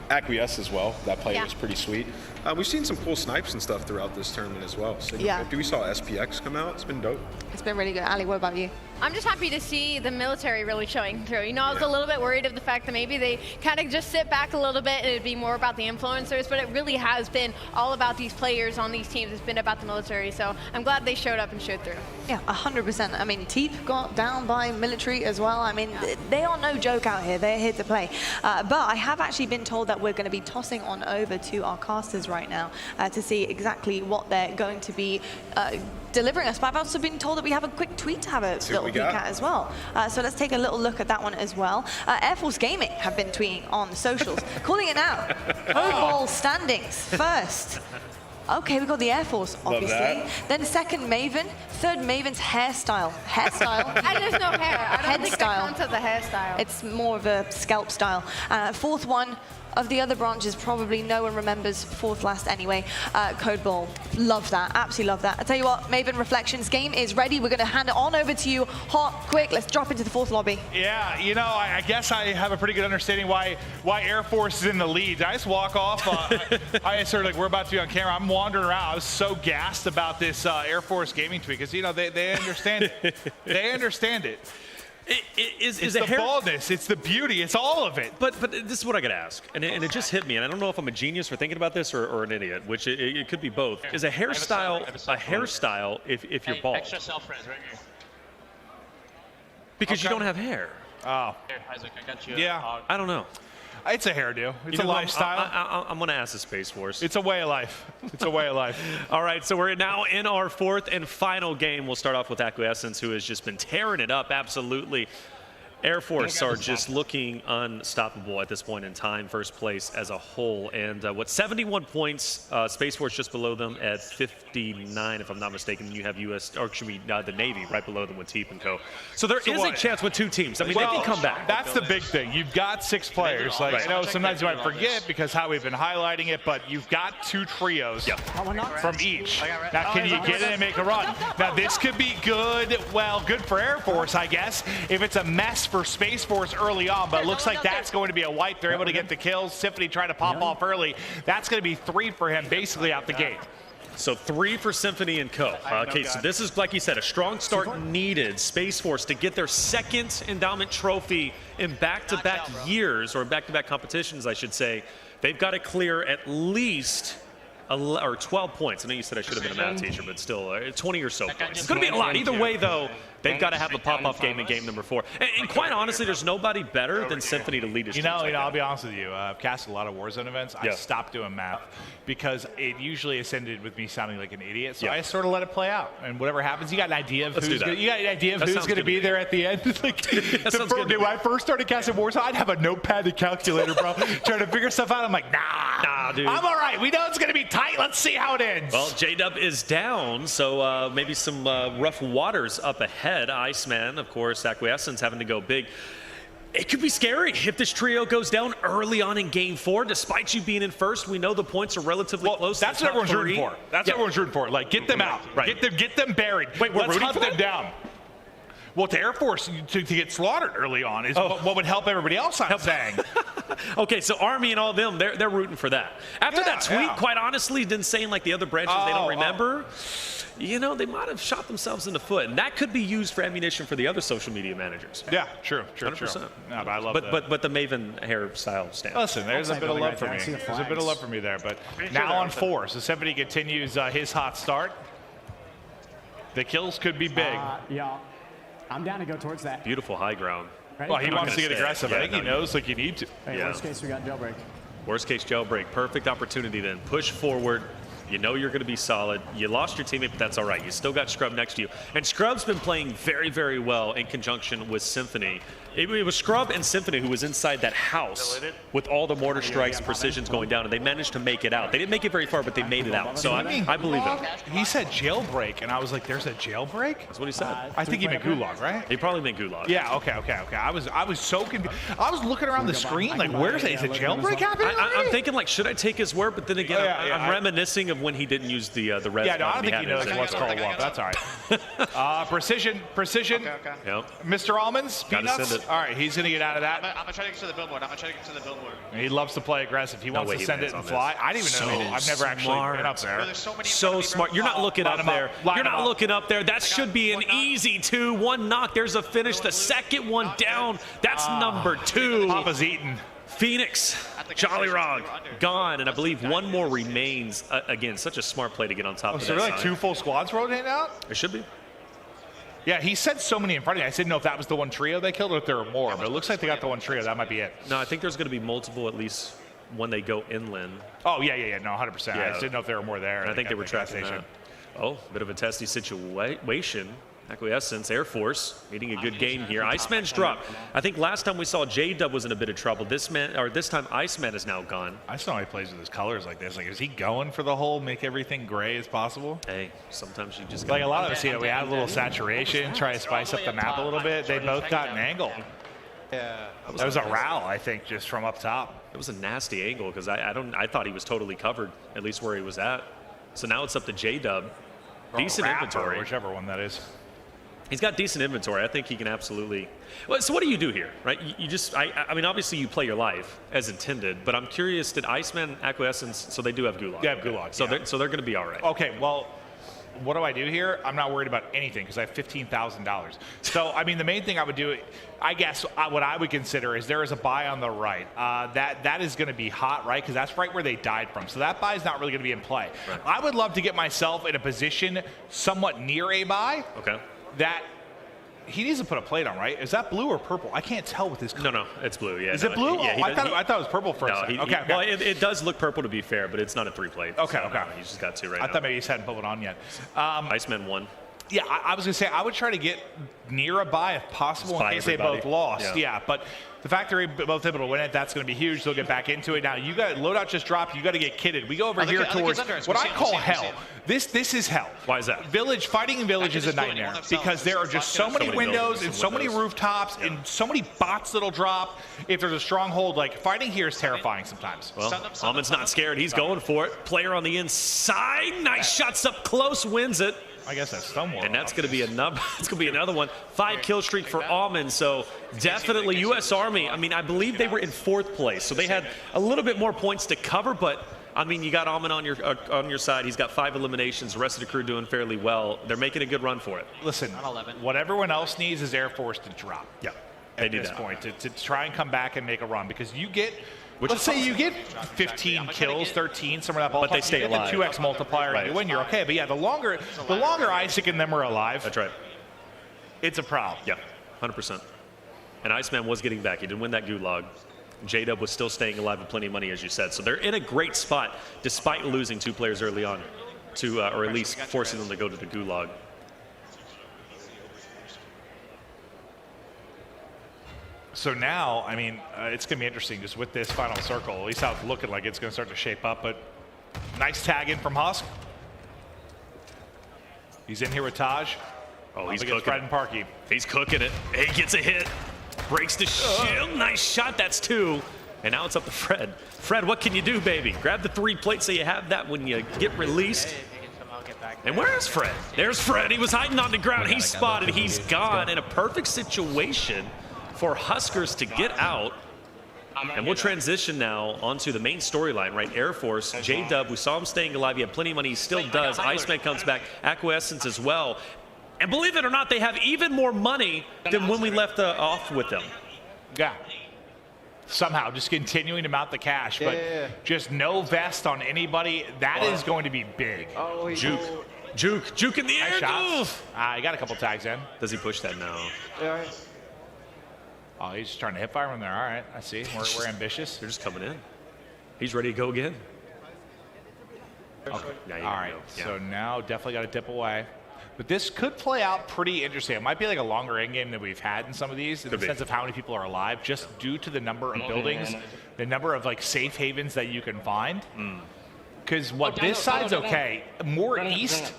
Acquiesce as well. That play was pretty sweet. We've seen some cool snipes and stuff throughout this tournament as well. So we saw SPX come out. It's been dope. It's been really good. Ali, what about you? I'm just happy to see the military really showing through. You know, I was a little bit worried of the fact that maybe they kind of just sit back a little bit and it'd be more about the influencers, but it really has been all about these players on these these teams has been about the military, so I'm glad they showed up and showed through. Yeah, 100%. I mean, Teep got down by military as well. I mean, they are no joke out here. They're here to play. But I have actually been told that we're going to be tossing on over to our casters right now to see exactly what they're going to be delivering us. But I've also been told that we have a quick tweet to have a little peek at as well. So let's take a little look at that one as well. Air Force Gaming have been tweeting on the socials, calling it now. Code Ball standings first. Okay, we got the Air Force, obviously. Then second, Maven. Third, Maven's hairstyle. And there's no hair. I don't think that counts as a hairstyle. It's more of a scalp style. Fourth one, of the other branches, probably no one remembers fourth last anyway. Code Ball, love that, absolutely love that. I tell you what, Maven Reflections game is ready. We're going to hand it on over to you, hot, quick. Let's drop into the fourth lobby. Yeah, you know, I guess I have a pretty good understanding why Air Force is in the lead. I just walk off. I sort of like, we're about to be on camera. I'm wandering around. I was so gassed about this Air Force Gaming tweet because, you know, they understand it. They understand it. It's the baldness, it's the beauty, it's all of it. But this is what I got to ask, and it just hit me, and I don't know if I'm a genius for thinking about this or an idiot, which it could be both. Is a hairstyle if you're bald? Extra self-res right here. Because you don't have hair. Oh. Here, Isaac, I got you. Yeah. I don't know. It's a hairdo. It's a lifestyle. I'm going to ask the Space Force. It's a way of life. It's a way of life. All right, so we're now in our fourth and final game. We'll start off with Acquiescence, who has just been tearing it up, absolutely. Air Force are just looking unstoppable at this point in time, first place as a whole. And 71 points, Space Force just below them at 59, if I'm not mistaken. You have the Navy right below them with Teep and Co. So there is a chance with two teams. I mean, they can come back. That's the big thing. You've got 6 players. Like, I know sometimes you might forget because how we've been highlighting it, but you've got 2 trios from each. Now, can you get in and make a run? Now, this could be good. Well, good for Air Force, I guess, if it's a mess for Space Force early on, but it looks like that's going to be a wipe. They're able to get the kills. Symphony trying to pop off early. That's going to be 3 for him basically out the gate. So 3 for Symphony and Co. Okay, so this is, like you said, a strong start needed. Space Force to get their second endowment trophy in back-to-back years, or back-to-back competitions, I should say. They've got to clear at least 12 points. I know you said I should have been a math teacher, but still, 20 or so points. It's going to be a lot. Either way, though, they've got to have a pop-off game in game number 4. And quite honestly, there's nobody better than Symphony to lead his team. I'll be honest with you. I've casted a lot of Warzone events. I stopped doing math because it usually asced with me sounding like an idiot. So I sort of let it play out. And whatever happens, you got an idea of who's going to be there at the end. Like, when I first started casting Warzone, I'd have a notepad and calculator, bro, trying to figure stuff out. I'm like, nah, dude. I'm all right. We know it's going to be tight. Let's see how it ends. Well, J-Dub is down, so maybe some rough waters up ahead. Iceman, of course, Acquiescence having to go big. It could be scary if this trio goes down early on in game 4. Despite you being in first, we know the points are relatively close. That's what everyone's rooting for. That's what everyone's rooting for. Like, get them out. Right. Get them buried. Wait, we're Let's rooting hunt for them down. Well, to Air Force to get slaughtered early on is what would help everybody else, I'm saying. Okay, so Army and all them, they're rooting for that. After that tweet, quite honestly, didn't saying like the other branches they don't remember, you know, they might have shot themselves in the foot. And that could be used for ammunition for the other social media managers. Yeah, true. 100%. No, but I love but the Maven hairstyle stand. Listen, there's a bit of love for me. There's a bit of love for me there. But now on 4, so Symphony continues his hot start. The kills could be big. Yeah. I'm down to go towards that. Beautiful high ground. Well, he wants to get aggressive. I think he knows like you need to. Hey, worst case, we got jailbreak. Worst case, jailbreak. Perfect opportunity then. Push forward. You know you're going to be solid. You lost your teammate, but that's all right. You still got Scrub next to you. And Scrub's been playing very, very well in conjunction with Symphony. It was Scrub and Symphony who was inside that house with all the mortar strikes and precisions going down, and they managed to make it out. They didn't make it very far, but they made it out. So I believe it. He said jailbreak, and I was like, there's a jailbreak? That's what he said. I think he meant gulag, right? He probably meant gulag. Yeah, okay. I was so confused. I was looking around the screen like, where's it? Is it jailbreak happening? I'm thinking like, should I take his word? But then again, I'm reminiscing of when he didn't use the res. Yeah, no, I don't think he knows what's called what. That's all right. Precision. Okay. Yep. Mr. Almonds, Peanuts. All right, he's going to get out of that. I'm going to try to get to the billboard. He loves to play aggressive. He wants to send it and fly. I didn't even know. I've never actually been up there. So smart. You're not looking up there. You're not looking up there. That should be an easy 2-1 knock. There's a finish. The second one down. That's number 2. Papa's eating. Phoenix Jolly Rog gone, and I believe one more remains. Again, such a smart play to get on top of so that really side. 2 full squads rotating out? It should be. Yeah, he said so many in front of me. I didn't know if that was the one trio they killed or if there were more, but it looks like they got the one trio. That might be it. No, I think there's going to be multiple, at least when they go inland. Oh, yeah, no, 100%. Yeah. I just didn't know if there were more there. And I think they were tracking that. Oh, bit of a testy situation. Acquiescence, Air Force, needing a good game here. Iceman's dropped. I think last time we saw J-Dub was in a bit of trouble. This time Iceman is now gone. I just know how he plays with his colors like this. Like, is he going for the whole make everything gray as possible? Hey, sometimes you just like a lot of us, we add a little saturation, try to spice up the map a little bit. They both got an angle. Yeah, that was a row, I think, just from up top. It was a nasty angle because I thought he was totally covered, at least where he was at. So now it's up to J-Dub. Decent inventory. Whichever one that is. He's got decent inventory. I think he can absolutely. Well, so what do you do here, right? You just, I mean, obviously you play your life as intended, but I'm curious, did Iceman, Acquiescence, so they do have Gulag? They have Gulag. So they're going to be all right. Okay, well, what do I do here? I'm not worried about anything because I have $15,000. So, I mean, the main thing I would do, I guess, what I would consider is there is a buy on the right. That is going to be hot, right? Because that's right where they died from. So that buy is not really going to be in play. Right. I would love to get myself in a position somewhat near a buy. Okay. That he needs to put a plate on, right? Is that blue or purple? I can't tell with this color. No, it's blue. Yeah. Is it blue? Yeah, I thought it was purple for a second. Okay. Well, it does look purple to be fair, but it's not a 3-plate. Okay. So, no, he's just got 2 right now. I thought maybe he hadn't put one on yet. Iceman 1. Yeah, I was going to say, I would try to get near a buy if possible in case they both lost. Yeah, but the fact they're both able to win it, that's going to be huge. They'll get back into it. Now, you got loadout just dropped. You got to get kitted. We go over here towards what I call hell. This is hell. Why is that? Fighting in Village is a nightmare because there are just so many windows and so many rooftops and so many bots that'll drop. If there's a stronghold, like fighting here is terrifying sometimes. Well, Almond's not scared. He's going for it. Player on the inside. Nice shots up close, wins it. I guess that's somewhat. And that's going to be another. It's going to be another one. 5 kill streak for Almond. So definitely U.S. Army. I mean, I believe they were in 4th place, so they had a little bit more points to cover. But I mean, you got Almond on your side. He's got 5 eliminations. The rest of the crew doing fairly well. They're making a good run for it. Listen, what everyone else needs is Air Force to drop. Yeah, at this point to try and come back and make a run because you get. Let's say you get 15 kills, 13, somewhere in that ballpark. But they stay alive. The 2x multiplier, and you win, you're okay. But yeah, the longer Isaac and them are alive, that's right. It's a problem. Yeah, 100%. And Iceman was getting back. He didn't win that Gulag. J-Dub was still staying alive with plenty of money, as you said. So they're in a great spot, despite losing 2 players early on, or at least forcing them to go to the Gulag. So now, I mean, it's going to be interesting just with this final circle. At least how it's looking like it's going to start to shape up. But nice tag in from Husk. He's in here with Taj. Oh, he's cooking Fred and Parky. He's cooking it. He gets a hit. Breaks the shield. Nice shot. That's 2. And now it's up to Fred. Fred, what can you do, baby? Grab the 3 plate so you have that when you get released. And where is Fred? There's Fred. He was hiding on the ground. He's spotted. He's gone in a perfect situation for Huskers to get out. And we'll transition now onto the main storyline, right? Air Force, J-Dub, we saw him staying alive. He had plenty of money. He still does. Iceman comes back. Acquiescence as well. And believe it or not, they have even more money than when we left off with them. Yeah. Somehow, just continuing to mount the cash. But just no vest on anybody. That is going to be big. Oh, Juke in the air. He got a couple tags in. Does he push that now? Yeah. Oh, he's just trying to hip fire from there. All right, I see. We're ambitious. They're just coming in. He's ready to go again. Okay. All right, so now definitely got to dip away. But this could play out pretty interesting. It might be like a longer end game than we've had in some of these, in the sense of how many people are alive, just due to the number of buildings, the number of like safe havens that you can find. Because this side's okay. More east.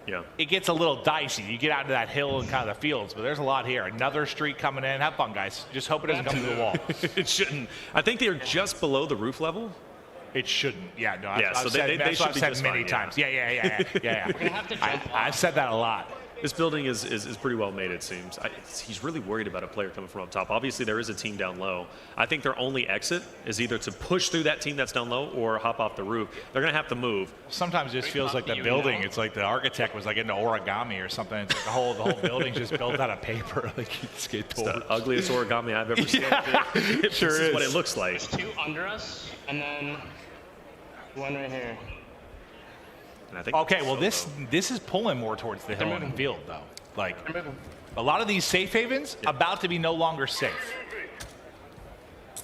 Yeah. It gets a little dicey. You get out to that hill and kind of the fields, but there's a lot here. Another street coming in. Have fun, guys. Just hope it doesn't come to the wall. It shouldn't. I think they're just below the roof level. It shouldn't. Yeah, no. I've said they should be said just many fine, times. Yeah. I've said that a lot. This building is pretty well made, it seems. He's really worried about a player coming from up top. Obviously, there is a team down low. I think their only exit is either to push through that team that's down low or hop off the roof. They're going to have to move. Sometimes it just feels like the building, it's like the architect was like into origami or something. It's like the whole building just built out of paper. Like it's the ugliest origami I've ever seen. It sure is what it looks like. There's 2 under us, and then 1 right here. And I think okay, well this is pulling more towards the hill and field though. Like a lot of these safe havens about to be no longer safe.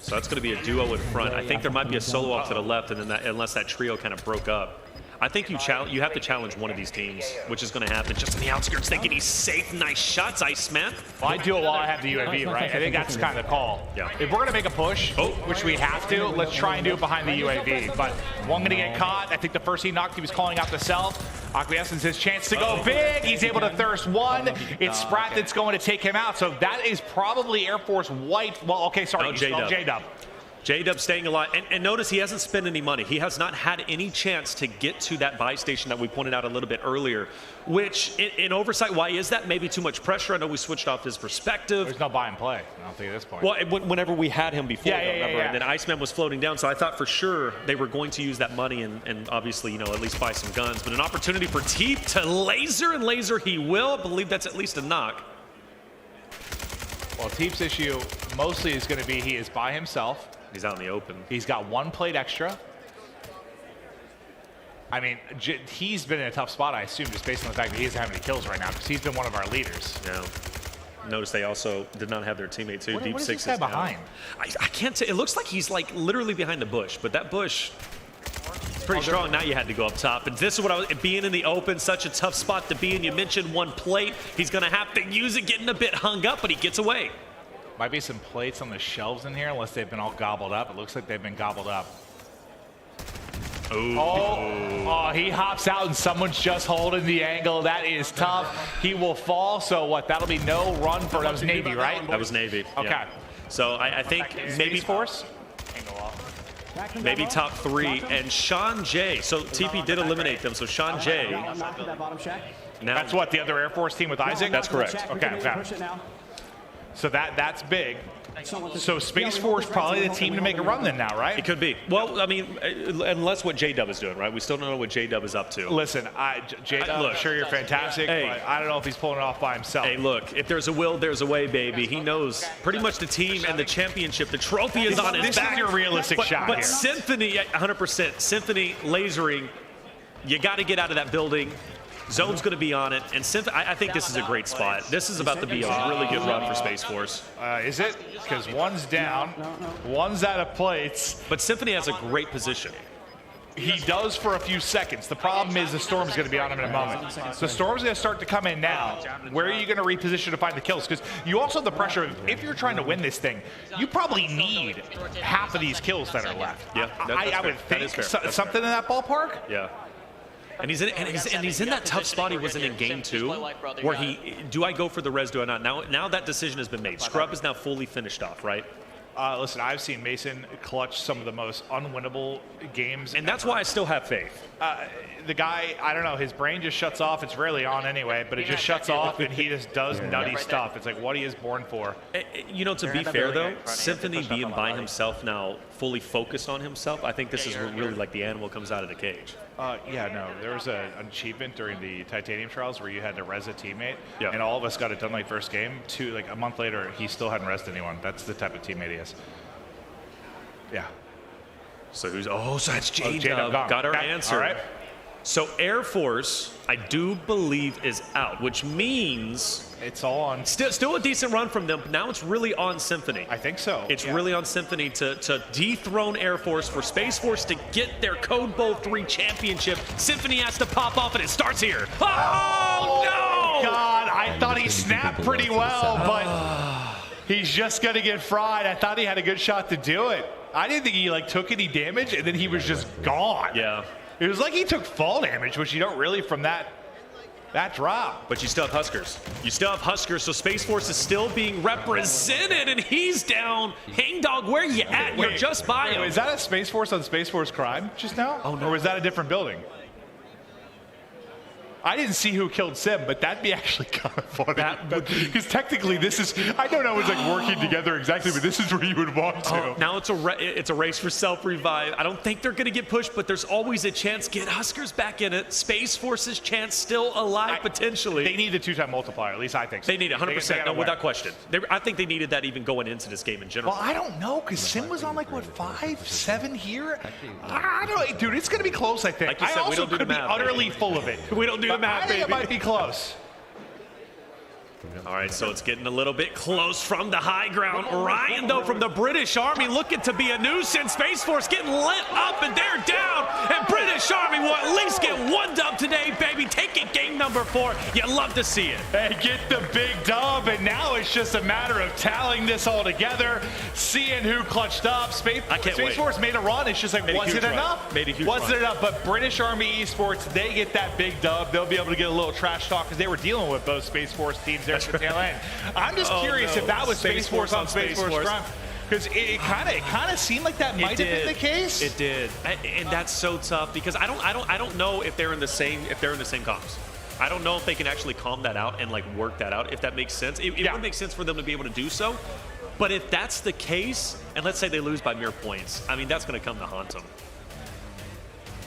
So that's going to be a duo in front. I think there might be a solo off to the left, and then unless that trio kind of broke up. I think you have to challenge one of these teams, which is going to happen. Just on the outskirts, thinking he's safe. Nice shots, Iceman. Well, I do it while I have the UAV, right? I think that's kind of the call. Yeah. If we're going to make a push, which we have to, let's try and do it behind the UAV. But one going to get caught. I think the first he knocked, he was calling out the self. Acquiescence his chance to go big. He's able to thirst one. It's Sprat that's going to take him out. So that is probably Air Force white. Well, okay, sorry, J-Dub. J-Dub staying alive. And notice he hasn't spent any money. He has not had any chance to get to that buy station that we pointed out a little bit earlier, which in oversight, why is that? Maybe too much pressure. I know we switched off his perspective. There's no buy and play, I don't think at this point. Well, whenever we had him before, remember? Yeah. And then Iceman was floating down, so I thought for sure they were going to use that money and obviously, at least buy some guns. But an opportunity for Teep to laser, and laser he will. I believe that's at least a knock. Well, Teep's issue mostly is going to be he is by himself. He's out in the open. He's got 1 plate extra. I mean, he's been in a tough spot, I assume, just based on the fact that he doesn't have any kills right now, because he's been one of our leaders. Yeah. Notice they also did not have their teammate too. Deep what is Six this guy is down. behind? I can't say. It looks like he's like literally behind the bush, but that bush is pretty strong. Now you had to go up top. And this is what I was being in the open, such a tough spot to be in. You mentioned 1 plate. He's going to have to use it, getting a bit hung up, but he gets away. Might be some plates on the shelves in here, unless they've been all gobbled up. It looks like they've been gobbled up. Oh, he hops out and someone's just holding the angle. That is tough. He will fall. So what? That'll be no run for. That was Navy, right? That was Navy. Okay. Yeah. So I think maybe Force. Maybe top 3 and Sean J. So TP did eliminate them. So Sean J. Now that's what the other Air Force team with Isaac. That's correct. Okay. So that's big. So Space Force probably the team to make a run then now, right? It could be. Well, I mean, unless what J-Dub is doing, right? We still don't know what J-Dub is up to. Listen, J-Dub, I'm sure you're fantastic, but I don't know if he's pulling it off by himself. Hey, look, if there's a will, there's a way, baby. He knows pretty much the team and the championship. The trophy is on his back. This is your realistic shot But here. Symphony, 100%. Symphony lasering, you got to get out of that building. Zone's going to be on it, and I think this is a great spot. This is about to be a really good run for Space Force. Is it? Because one's down, one's out of plates. But Symphony has a great position. He does for a few seconds. The problem is the Storm's going to be on him in a moment. So the Storm's going to start to come in now. Where are you going to reposition to find the kills? Because you also have the pressure of, if you're trying to win this thing, you probably need half of these kills that are left. Yeah, I would think something in that ballpark. Yeah. And he's in that tough spot he wasn't in game 2, where do I go for the res, do I not? Now that decision has been made. Scrub is now fully finished off, right? Listen, I've seen Mason clutch some of the most unwinnable games. And that's why I still have faith. The guy, I don't know, his brain just shuts off. It's rarely on anyway, but it just shuts off and he just does nutty stuff. It's like what he is born for. To be fair though, Symphony being by himself now, fully focused on himself, I think this is where really like the animal comes out of the cage. There was an achievement during the Titanium trials where you had to res a teammate, and all of us got it done like first game. A month later, he still hadn't resed anyone. That's the type of teammate he is. Yeah. So so that's J-Dub. Got our answer. All right. So Air Force, I do believe, is out, which means it's all on. Still a decent run from them. But now it's really on Symphony. I think so. It's really on Symphony to dethrone Air Force, for Space Force to get their Code Bowl 3 championship. Symphony has to pop off, and it starts here. Oh no! God, I thought he snapped pretty well, but he's just gonna get fried. I thought he had a good shot to do it. I didn't think he took any damage, and then he was just gone. Yeah. It was like he took fall damage, which you don't really from that drop. But you still have Huskers. So Space Force is still being represented, and he's down. Hangdog, where you at? You're just by him. Is that a Space Force on Space Force crime just now? Oh, no. Or was that a different building? I didn't see who killed Sim, but that'd be actually kind of funny. Because technically this is, I don't know, it's like working together exactly, but this is where you would want to. Now it's a race for self-revive. I don't think they're going to get pushed, but there's always a chance. Get Huskers back in it. Space Force's chance still alive potentially. They need the 2-time multiplier, at least I think so. They need it, 100%, no, without question. I think they needed that even going into this game in general. Well, I don't know, because Sim was on like, what, 5, 7 here? I don't know, dude, it's going to be close, I think. Like you said, I also we don't do could the be math, utterly baby. full of it. We don't do the math, I think baby. it might be close. All right, so it's getting a little bit close from the high ground. Ryan, though, from the British Army looking to be a nuisance. Space Force getting lit up, and they're down. And British Army will at least get one dub today, baby. Take it, game number 4. You love to see it. Hey, get the big dub, and now it's just a matter of tallying this all together, seeing who clutched up. Space Force made a run. It's just like, was it enough? Was it enough? But British Army Esports, they get that big dub. They'll be able to get a little trash talk because they were dealing with both Space Force teams there at the tail end. I'm just curious if that was Space Force on Space Force Prime. Because it kind of seemed like that might have been the case. It did, and that's so tough because I don't know if they're in the same comms. I don't know if they can actually calm that out and like work that out. If that makes sense, it would make sense for them to be able to do so. But if that's the case, and let's say they lose by mere points, I mean that's going to come to haunt them.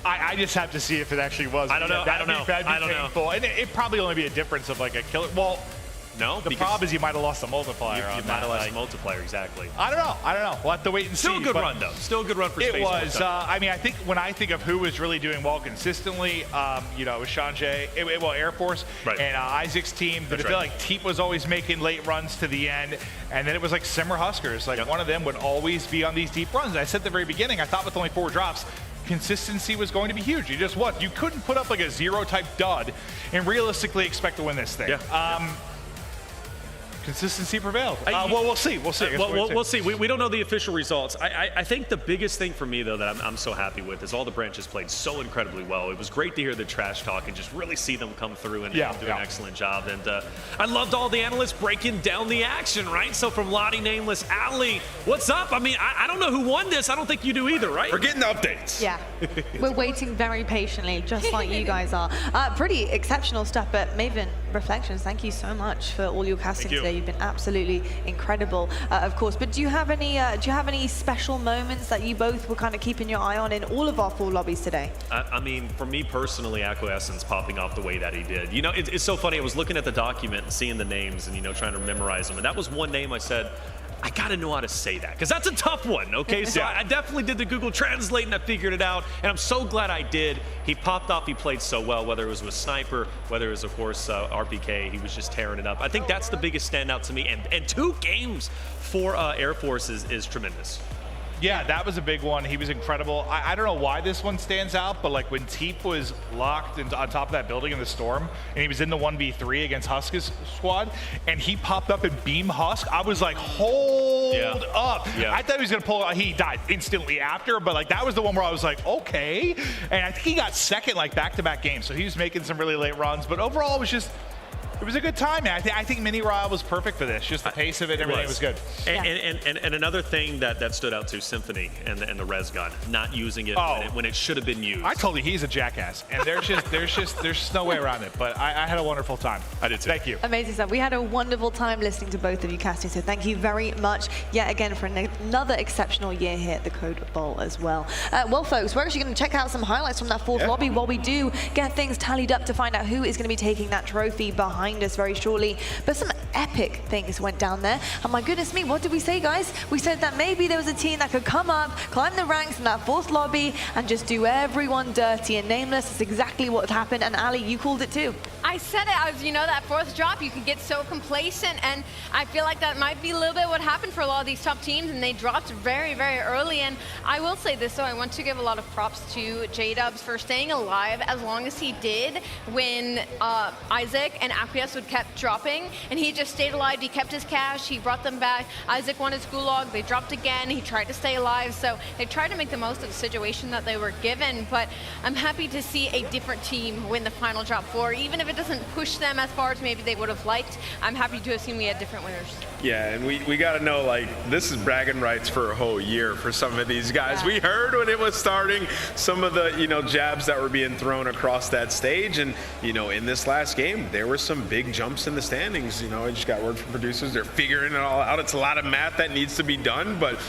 I just have to see if it actually was. I don't know. That'd be painful. And it'd probably only be a difference of like a killer. Well, no. The problem is you might have lost the multiplier. You might have lost the multiplier, exactly. I don't know. We'll have to wait and see. Still a good run, though. Still a good run for Space Force. It was. I mean, I think when I think of who was really doing well consistently, it was Sanjay, Air Force, and Isaac's team. But I feel like Teep was always making late runs to the end. And then it was like Simmer Huskers. Like one of them would always be on these deep runs. And I said at the very beginning, I thought with only 4 drops, consistency was going to be huge. You couldn't put up like a 0-type dud and realistically expect to win this thing. Consistency prevailed. Well, we'll see. We'll see. We'll see. We don't know the official results. I think the biggest thing for me, though, that I'm so happy with is all the branches played so incredibly well. It was great to hear the trash talk and just really see them come through and do an excellent job. And I loved all the analysts breaking down the action, right? So from Lottie, Nameless, Ali, what's up? I mean, I don't know who won this. I don't think you do either, right? We're getting updates. Yeah. We're waiting very patiently, just like you guys are. Pretty exceptional stuff, but Maven, Reflections, thank you so much for all your casting today. You've been absolutely incredible, of course. But do you have any special moments that you both were kind of keeping your eye on in all of our 4 lobbies today? I mean, for me personally, Acquiescence popping off the way that he did. You know, it's so funny. I was looking at the document and seeing the names and, trying to memorize them. And that was one name I said, I gotta know how to say that, because that's a tough one, okay? So I definitely did the Google Translate and I figured it out, and I'm so glad I did. He popped off, he played so well, whether it was with Sniper, whether it was, of course, RPK, he was just tearing it up. I think that's the biggest standout to me, and 2 games for Air Force is tremendous. Yeah, that was a big one. He was incredible. I don't know why this one stands out, but like when Teep was locked on top of that building in the storm, and he was in the 1v3 against Husk's squad, and he popped up and beam Husk, I was like, hold up. Yeah. I thought he was going to pull out. He died instantly after, but like that was the one where I was like, okay. And I think he got second like back-to-back games, so he was making some really late runs. But overall, it was a good time, man. I think Mini Ryle was perfect for this. Just the pace of it, everything was good. And another thing that stood out to Symphony and the res gun, not using it when it should have been used. I told you he's a jackass, and there's just no way around it. But I had a wonderful time. I did too. Thank you. Amazing stuff. We had a wonderful time listening to both of you casting. So thank you very much yet again for another exceptional year here at the C.O.D.E Bowl as well. Well, folks, we're actually going to check out some highlights from that 4th lobby while we do get things tallied up to find out who is going to be taking that trophy behind us very shortly. But some epic things went down there, and my goodness me, what did we say, guys? We said that maybe there was a team that could come up, climb the ranks in that 4th lobby and just do everyone dirty. And Nameless, that's exactly what happened. And Ali, you called it too. I said it. That 4th drop, you can get so complacent, and I feel like that might be a little bit what happened for a lot of these top teams, and they dropped very, very early. And I will say this, though, I want to give a lot of props to J-Dubs for staying alive as long as he did when Isaac and Acquiesce would kept dropping, and he just stayed alive. He kept his cash, he brought them back. Isaac won his gulag, they dropped again, he tried to stay alive, so they tried to make the most of the situation that they were given. But I'm happy to see a different team win the final drop 4, even if it doesn't push them as far as maybe they would have liked. I'm happy to assume we had different winners. Yeah, and we got to know, like, this is bragging rights for a whole year for some of these guys. Yeah. We heard when it was starting some of the, jabs that were being thrown across that stage. And, in this last game, there were some big jumps in the standings. I just got word from producers. They're figuring it all out. It's a lot of math that needs to be done. But,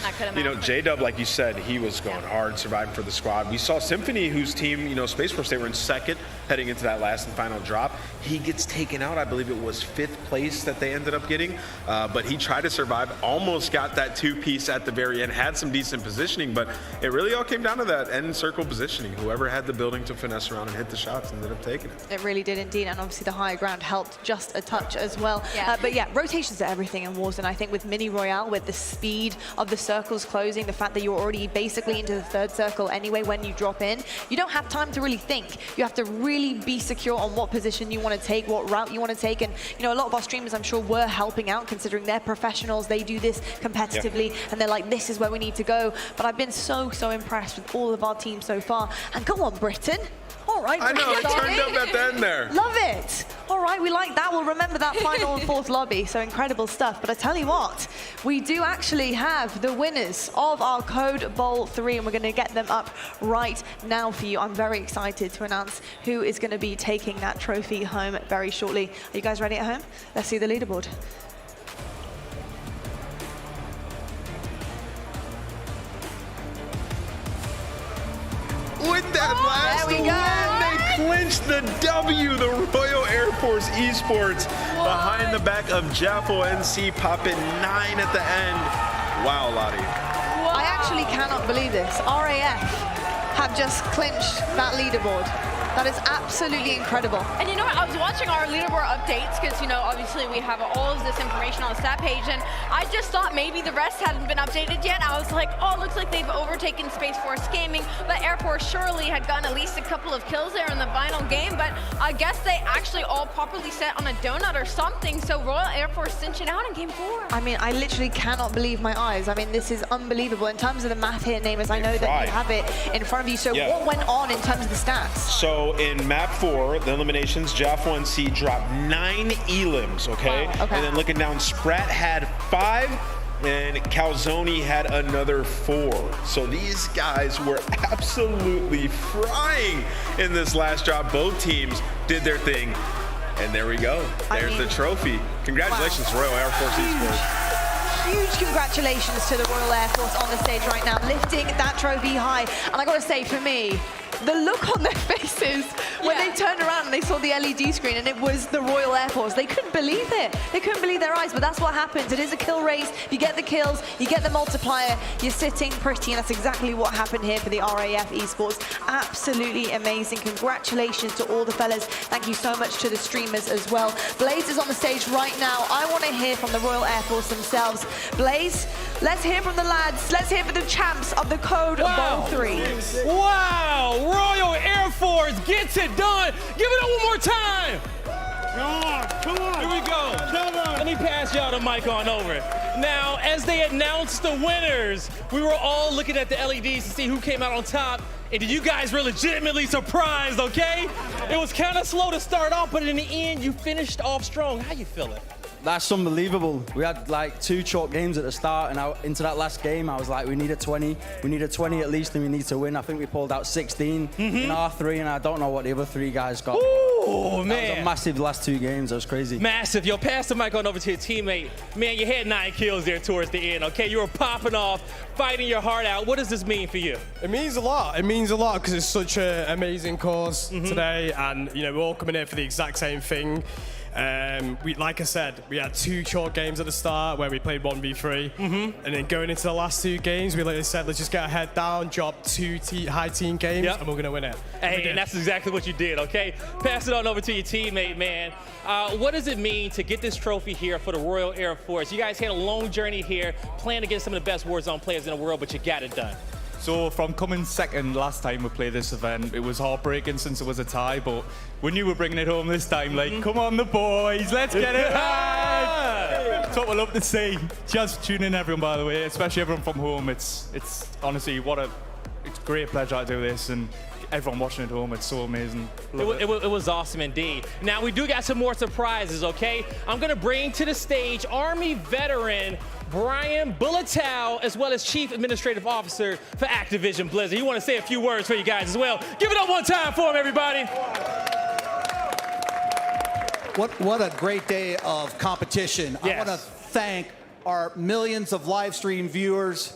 J-Dub, like you said, he was going hard, surviving for the squad. We saw Symphony, whose team, Space Force, they were in second heading into that last and final drop. He gets taken out. I believe it was 5th place that they ended up getting. But he tried to survive, almost got that 2-piece at the very end, had some decent positioning, but it really all came down to that end circle positioning. Whoever had the building to finesse around and hit the shots ended up taking it. It really did indeed, and obviously the higher ground helped just a touch as well. Yeah. But yeah, rotations are everything in Warzone. I think with Mini Royale, with the speed of the circles closing, the fact that you're already basically into the 3rd circle anyway when you drop in, you don't have time to really think. You have to really be secure on what position you want to take, what route you want to take, and a lot of our streamers, I'm sure, were helping out considering they're professionals. They do this competitively, and they're like, this is where we need to go. But I've been so impressed with all of our teams so far. And go on, Britain. All right, I know, it turned up at the end there. Love it. All right, we like that. We'll remember that final and 4th lobby. So incredible stuff. But I tell you what, we do actually have the winners of our C.O.D.E Bowl 3, and we're going to get them up right now for you. I'm very excited to announce who is going to be taking that trophy home very shortly. Are you guys ready at home? Let's see the leaderboard. With that last win, they clinched the W, the Royal Air Force Esports, behind the back of Jaffel NC, popping 9 at the end. Wow, Lottie. I actually cannot believe this. RAF have just clinched that leaderboard. That is absolutely incredible. And you know what? I was watching our leaderboard updates because, obviously we have all of this information on the stat page, and I just thought maybe the rest hadn't been updated yet. I was like, oh, it looks like they've overtaken Space Force Gaming, but Air Force surely had gotten at least a couple of kills there in the final game, but I guess they actually all properly set on a donut or something, so Royal Air Force cinched it out in game 4. I mean, I literally cannot believe my eyes. I mean, this is unbelievable. In terms of the math here, Namers, I know that you have it in front of you, so what went on in terms of the stats? So in map 4, the eliminations, Jaffel NC dropped 9 elims, okay? Wow, okay. And then looking down, Sprat had 5, and Calzone had another 4. So these guys were absolutely frying in this last drop. Both teams did their thing, and there we go. There's the trophy. Congratulations, Royal Air Force Esports. Huge congratulations to the Royal Air Force on the stage right now, lifting that trophy high. And I got to say, for me, the look on their faces when they turned around and they saw the LED screen and it was the Royal Air Force. They couldn't believe it. They couldn't believe their eyes, but that's what happens. It is a kill race. You get the kills, you get the multiplier, you're sitting pretty, and that's exactly what happened here for the RAF Esports. Absolutely amazing. Congratulations to all the fellas. Thank you so much to the streamers as well. Blaze is on the stage right now. I want to hear from the Royal Air Force themselves. Blaze, let's hear from the lads. Let's hear from the champs of the C.O.D.E Bowl 3. Wow! Royal Air Force gets it done. Give it up one more time. Come on. Here we go. Let me pass y'all the mic on over. Now, as they announced the winners, we were all looking at the LEDs to see who came out on top. And you guys were legitimately surprised, okay? It was kind of slow to start off, but in the end, you finished off strong. How you feeling? That's unbelievable. We had like 2 chalk games at the start, and into that last game, I was like, we need a 20. We need a 20 at least, and we need to win. I think we pulled out 16 in R3, and I don't know what the other 3 guys got. Oh, man. That was a massive last 2 games. That was crazy. Massive. Yo, pass the mic on over to your teammate. Man, you had 9 kills there towards the end, okay? You were popping off, fighting your heart out. What does this mean for you? It means a lot. It means a lot because it's such an amazing cause today, and we're all coming here for the exact same thing. Like I said, we had 2 short games at the start where we played 1v3, and then going into the last 2 games, we literally said, let's just get our head down, drop 2 high team games, and we're gonna win it. Hey, and that's exactly what you did, okay? Pass it on over to your teammate, man. What does it mean to get this trophy here for the Royal Air Force? You guys had a long journey here, playing against some of the best Warzone players in the world, but you got it done. So from coming second last time we played this event, it was heartbreaking since it was a tie, but we knew we were bringing it home this time. Like, come on the boys, let's get it right. That's what we love to see. Just tune in, everyone, by the way, especially everyone from home. It's honestly, it's a great pleasure to do this, and everyone watching at home. It's so amazing. It was awesome indeed. Now, we do got some more surprises, okay? I'm going to bring to the stage Army veteran Brian Bulletow, as well as Chief Administrative Officer for Activision Blizzard. You want to say a few words for you guys as well. Give it up one time for him, everybody. What a great day of competition. Yes. I want to thank our millions of live stream viewers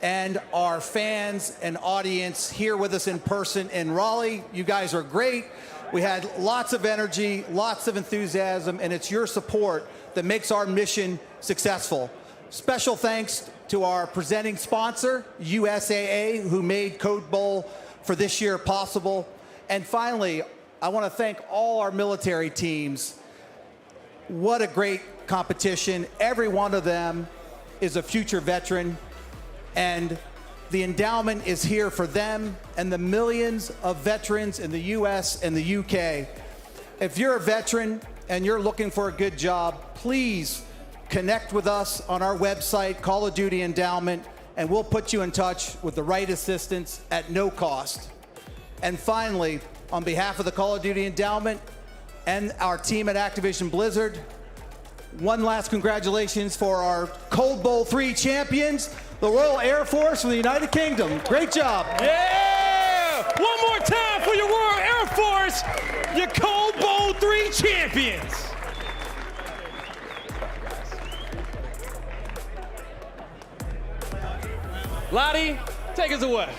and our fans and audience here with us in person in Raleigh. You guys are great. We had lots of energy, lots of enthusiasm, and it's your support that makes our mission successful. Special thanks to our presenting sponsor, USAA, who made C.O.D.E. Bowl for this year possible. And finally, I want to thank all our military teams. What a great competition. Every one of them is a future veteran, and the endowment is here for them and the millions of veterans in the US and the UK. If you're a veteran and you're looking for a good job, please connect with us on our website, Call of Duty Endowment, and we'll put you in touch with the right assistance at no cost. And finally, on behalf of the Call of Duty Endowment and our team at Activision Blizzard, one last congratulations for our C.O.D.E. Bowl 3 champions, the Royal Air Force from the United Kingdom. Great job. Yeah! One more time for your Royal Air Force, your C.O.D.E. Bowl 3 champions. Lottie, take us away.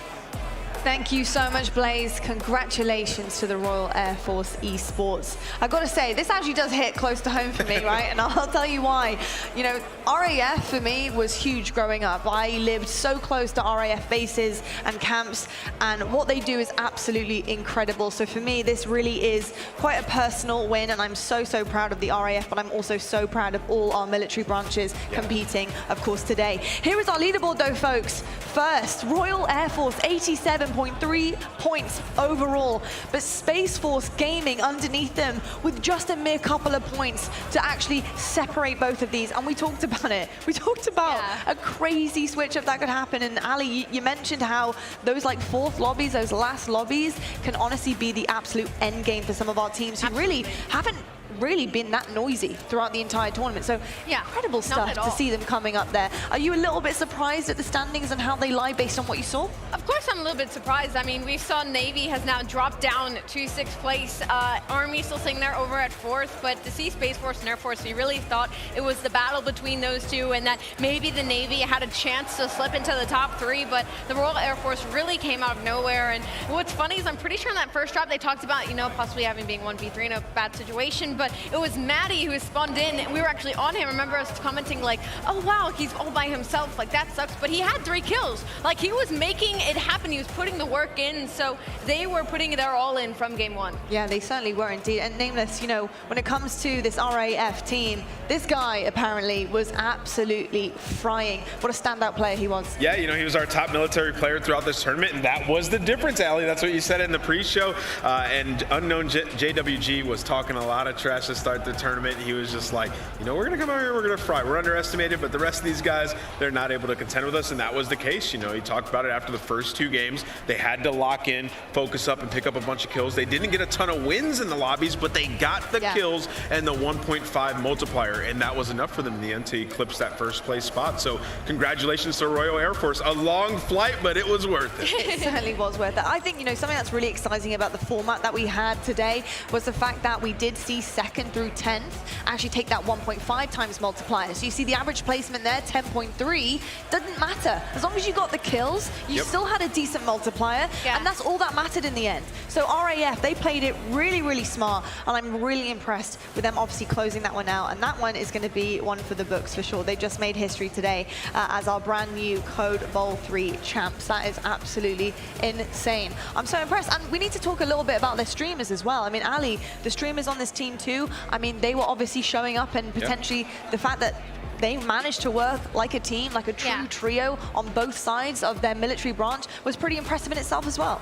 Thank you so much, Blaze. Congratulations to the Royal Air Force Esports. I got to say, this actually does hit close to home for me, right? And I'll tell you why. You know, RAF for me was huge growing up. I lived so close to RAF bases and camps, and what they do is absolutely incredible. So for me, this really is quite a personal win, and I'm so, so proud of the RAF, but I'm also so proud of all our military branches competing, of course, today. Here is our leaderboard, though, folks. First, Royal Air Force, 87.3 points overall, but Space Force Gaming underneath them with just a mere couple of points to actually separate both of these. And we talked about it. We talked about a crazy switch up that could happen. And Ali, you mentioned how those like fourth lobbies, those last lobbies, can honestly be the absolute end game for some of our teams who really haven't been that noisy throughout the entire tournament. So incredible stuff to see them coming up there. Are you a little bit surprised at the standings and how they lie based on what you saw? Of course I'm a little bit surprised. I mean, we saw Navy has now dropped down to 6th place. Army still sitting there over at 4th, but to see Space Force and Air Force, we really thought it was the battle between those two and that maybe the Navy had a chance to slip into the top 3, but the Royal Air Force really came out of nowhere. And what's funny is I'm pretty sure in that first drop they talked about, you know, possibly having being 1v3 in a bad situation, but it was Maddie who spawned in. We were actually on him. Remember us commenting like, oh wow, he's all by himself. Like, that sucks. But he had 3 kills. Like, he was making it happen. He was putting the work in. So they were putting their all in from game 1. Yeah, they certainly were indeed. And Nameless, you know, when it comes to this RAF team, this guy apparently was absolutely frying. What a standout player he was. Yeah, you know, he was our top military player throughout this tournament, and that was the difference, Ali. That's what you said in the pre-show. And unknown JWG was talking a lot of trash to start the tournament. He was just like, you know, we're going to come out here, we're going to fry. We're underestimated, but the rest of these guys, they're not able to contend with us, and that was the case. You know, he talked about it after the first 2 games. They had to lock in, focus up, and pick up a bunch of kills. They didn't get a ton of wins in the lobbies, but they got the kills and the 1.5 multiplier, and that was enough for them in the end to eclipse that first place spot. So congratulations to Royal Air Force. A long flight, but it was worth it. It certainly was worth it. I think, you know, something that's really exciting about the format that we had today was the fact that we did see 2nd through 10th actually take that 1.5 times multiplier. So you see the average placement there, 10.3, doesn't matter. As long as you got the kills, you still had a decent multiplier, and that's all that mattered in the end. So RAF, they played it really, really smart, and I'm really impressed with them obviously closing that one out, and that one is going to be one for the books for sure. They just made history today as our brand new C.O.D.E. Bowl 3 champs. That is absolutely insane. I'm so impressed, and we need to talk a little bit about their streamers as well. I mean, Ali, the streamers on this team too, I mean, they were obviously showing up, and potentially the fact that they managed to work like a team, like a true trio on both sides of their military branch was pretty impressive in itself as well.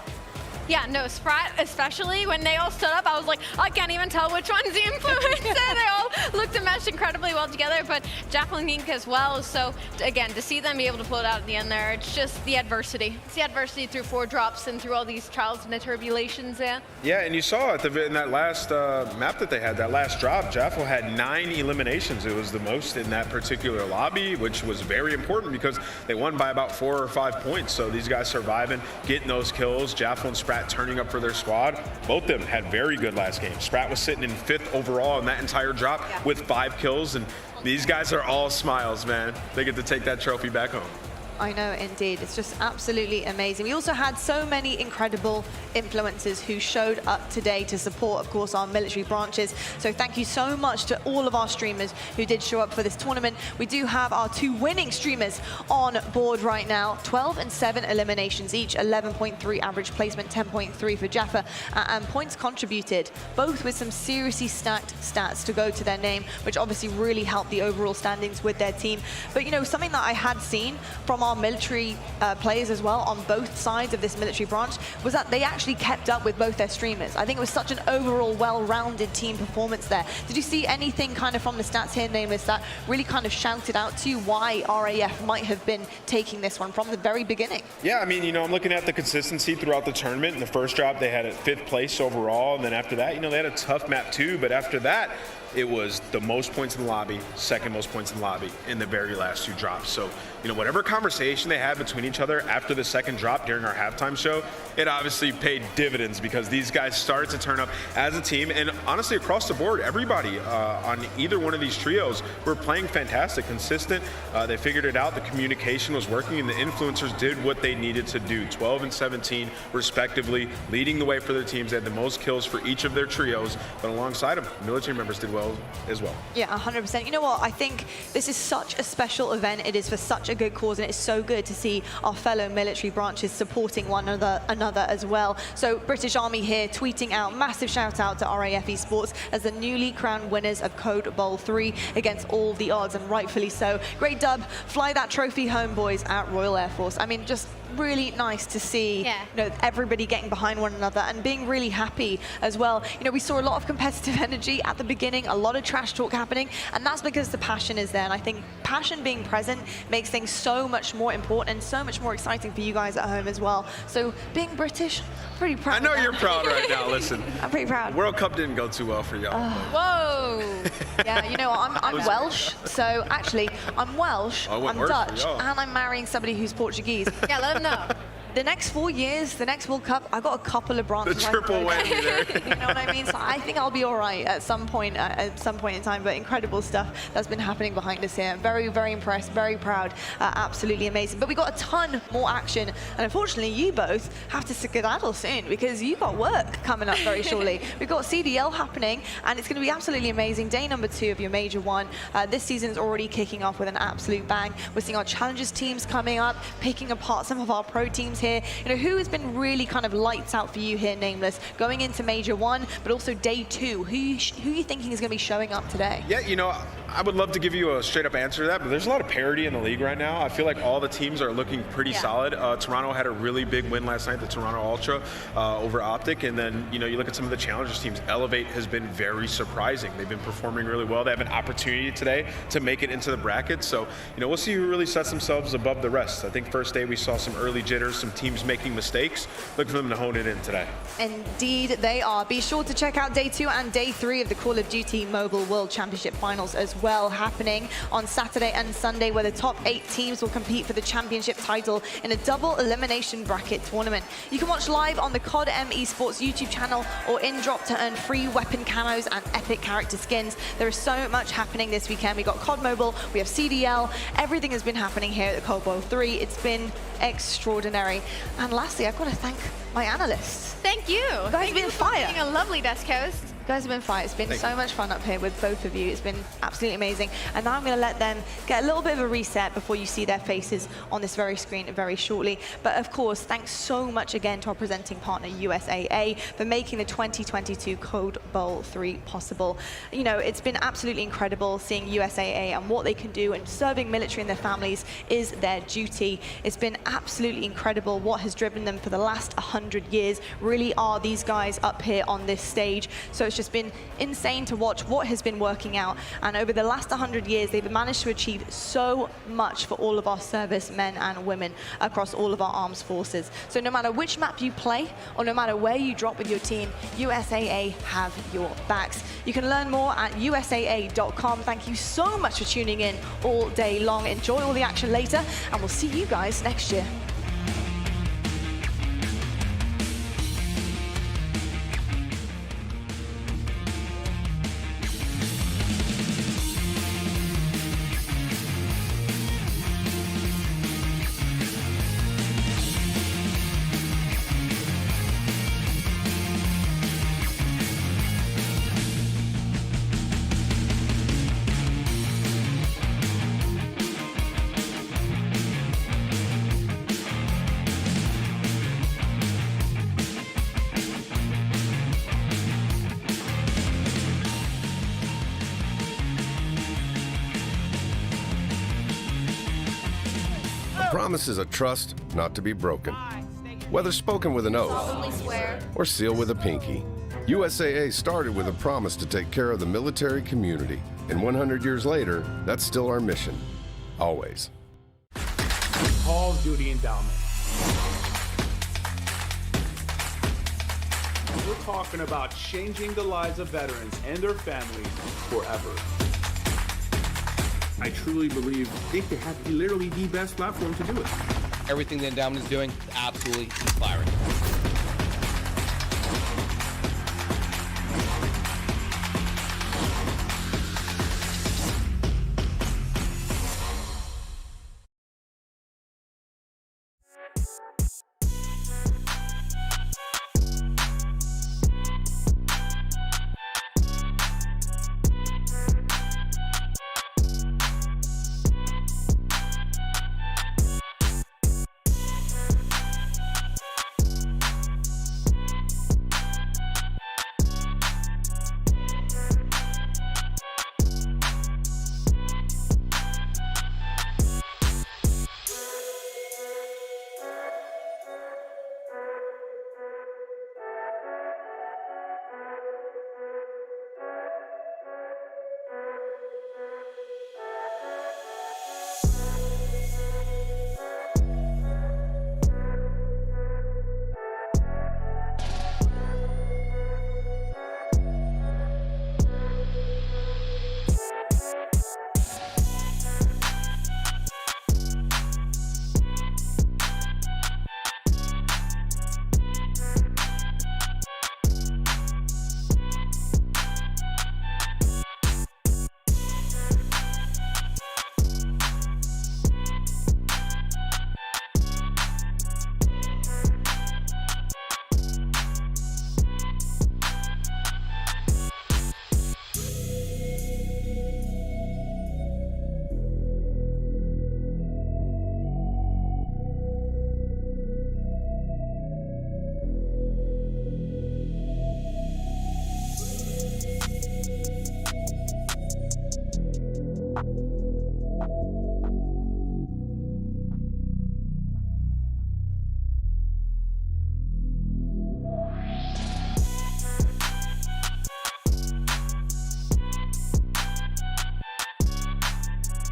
Yeah, no, Sprat, especially when they all stood up, I was like, I can't even tell which one's the influencer. They all looked and matched incredibly well together, but Jaffel and Gink as well. So again, to see them be able to pull it out at the end there, it's just the adversity. It's the adversity through 4 drops and through all these trials and the tribulations there. Yeah, and you saw in that last map that they had, that last drop, Jaffel had 9 eliminations. It was the most in that particular lobby, which was very important because they won by about 4 or 5 points. So these guys surviving, getting those kills, Jaffel and Sprat turning up for their squad. Both of them had very good last game. Sprat was sitting in 5th overall in that entire drop with 5 kills, and these guys are all smiles, man. They get to take that trophy back home. I know, indeed. It's just absolutely amazing. We also had so many incredible influencers who showed up today to support, of course, our military branches. So thank you so much to all of our streamers who did show up for this tournament. We do have our 2 winning streamers on board right now. 12 and 7 eliminations each, 11.3 average placement, 10.3 for Jaffa, and points contributed, both with some seriously stacked stats to go to their name, which obviously really helped the overall standings with their team. But, you know, something that I had seen from our military players as well on both sides of this military branch was that they actually kept up with both their streamers. I think it was such an overall well-rounded team performance there. Did you see anything kind of from the stats here, Nameless, that really kind of shouted out to you why RAF might have been taking this one from the very beginning? Yeah, I mean, you know, I'm looking at the consistency throughout the tournament. In the first drop, they had a 5th place overall, and then after that, you know, they had a tough map too, but after that, it was the most points in the lobby, 2nd most points in the lobby in the very last 2 drops. So, you know, whatever conversation they had between each other after the 2nd drop during our halftime show, it obviously paid dividends because these guys started to turn up as a team. And honestly, across the board, everybody on either one of these trios were playing fantastic, consistent. They figured it out. The communication was working, and the influencers did what they needed to do. 12 and 17, respectively, leading the way for their teams. They had the most kills for each of their trios, but alongside them, military members did well as well. Yeah, 100%. You know what? I think this is such a special event. It is for such a good cause, and it's so good to see our fellow military branches supporting one another as well. So British Army here tweeting out, massive shout out to RAF Esports as the newly crowned winners of C.O.D.E Bowl 3 against all the odds, and rightfully so. Great dub. Fly that trophy home, boys, at Royal Air Force. I mean, just really nice to see you know, everybody getting behind one another and being really happy as well. You know, we saw a lot of competitive energy at the beginning, a lot of trash talk happening, and that's because the passion is there. And I think passion being present makes things so much more important and so much more exciting for you guys at home as well. So being British, pretty proud. I know you're proud right now. Listen, I'm pretty proud. World Cup didn't go too well for y'all. Whoa! Yeah, you know what? I'm Welsh, so actually I'm Welsh, I'm Dutch, and I'm marrying somebody who's Portuguese. Yeah, let them know. The next 4 years, the next World Cup, I've got a couple of branches. The triple whammy there. You know what I mean? So I think I'll be all right at some point in time. But incredible stuff that's been happening behind us here. Very, very impressed, very proud, absolutely amazing. But we got a ton more action, and unfortunately, you both have to skedaddle soon because you've got work coming up very shortly. We've got CDL happening, and it's going to be absolutely amazing. Day number 2 of your Major 1. This season is already kicking off with an absolute bang. We're seeing our Challengers teams coming up, picking apart some of our pro teams here. You know, who has been really kind of lights out for you here, Nameless, going into Major 1, but also Day 2? Who are you thinking is going to be showing up today? Yeah, you know, I would love to give you a straight up answer to that, but there's a lot of parity in the league right now. I feel like all the teams are looking pretty solid. Toronto had a really big win last night, the Toronto Ultra over Optic, and then, you know, you look at some of the Challengers teams. Elevate has been very surprising. They've been performing really well. They have an opportunity today to make it into the bracket, so, you know, we'll see who really sets themselves above the rest. I think first day we saw some early jitters, some teams making mistakes. Look for them to hone it in today. Indeed, they are. Be sure to check out Day 2 and Day 3 of the Call of Duty Mobile World Championship Finals as well, happening on Saturday and Sunday, where the top 8 teams will compete for the championship title in a double elimination bracket tournament. You can watch live on the C.O.D.E Esports YouTube channel or in-drop to earn free weapon camos and epic character skins. There is so much happening this weekend. We got COD Mobile, we have CDL, everything has been happening here at the C.O.D.E Bowl 3. It's been extraordinary. And lastly, I've got to thank my analysts. Thank you. You guys have been fire. Being a lovely desk host. You guys have been fire. It's been so much fun up here with both of you. It's been absolutely amazing. And now I'm going to let them get a little bit of a reset before you see their faces on this very screen very shortly. But of course, thanks so much again to our presenting partner, USAA, for making the 2022 C.O.D.E Bowl 3 possible. You know, it's been absolutely incredible seeing USAA and what they can do, and serving military and their families is their duty. It's been absolutely incredible what has driven them for the last 100 years. Really are these guys up here on this stage. So it's just been insane to watch what has been working out. And over the last 100 years, they've managed to achieve so much for all of our service men and women across all of our armed forces. So no matter which map you play, or no matter where you drop with your team, USAA have your backs. You can learn more at USAA.com. Thank you so much for tuning in all day long. Enjoy all the action later, and we'll see you guys next year. Promise is a trust not to be broken. Whether spoken with an oath or sealed with a pinky, USAA started with a promise to take care of the military community. And 100 years later, that's still our mission. Always. Call of Duty endowment. We're talking about changing the lives of veterans and their families forever. I truly believe they have literally the best platform to do it. Everything the endowment is doing, absolutely inspiring.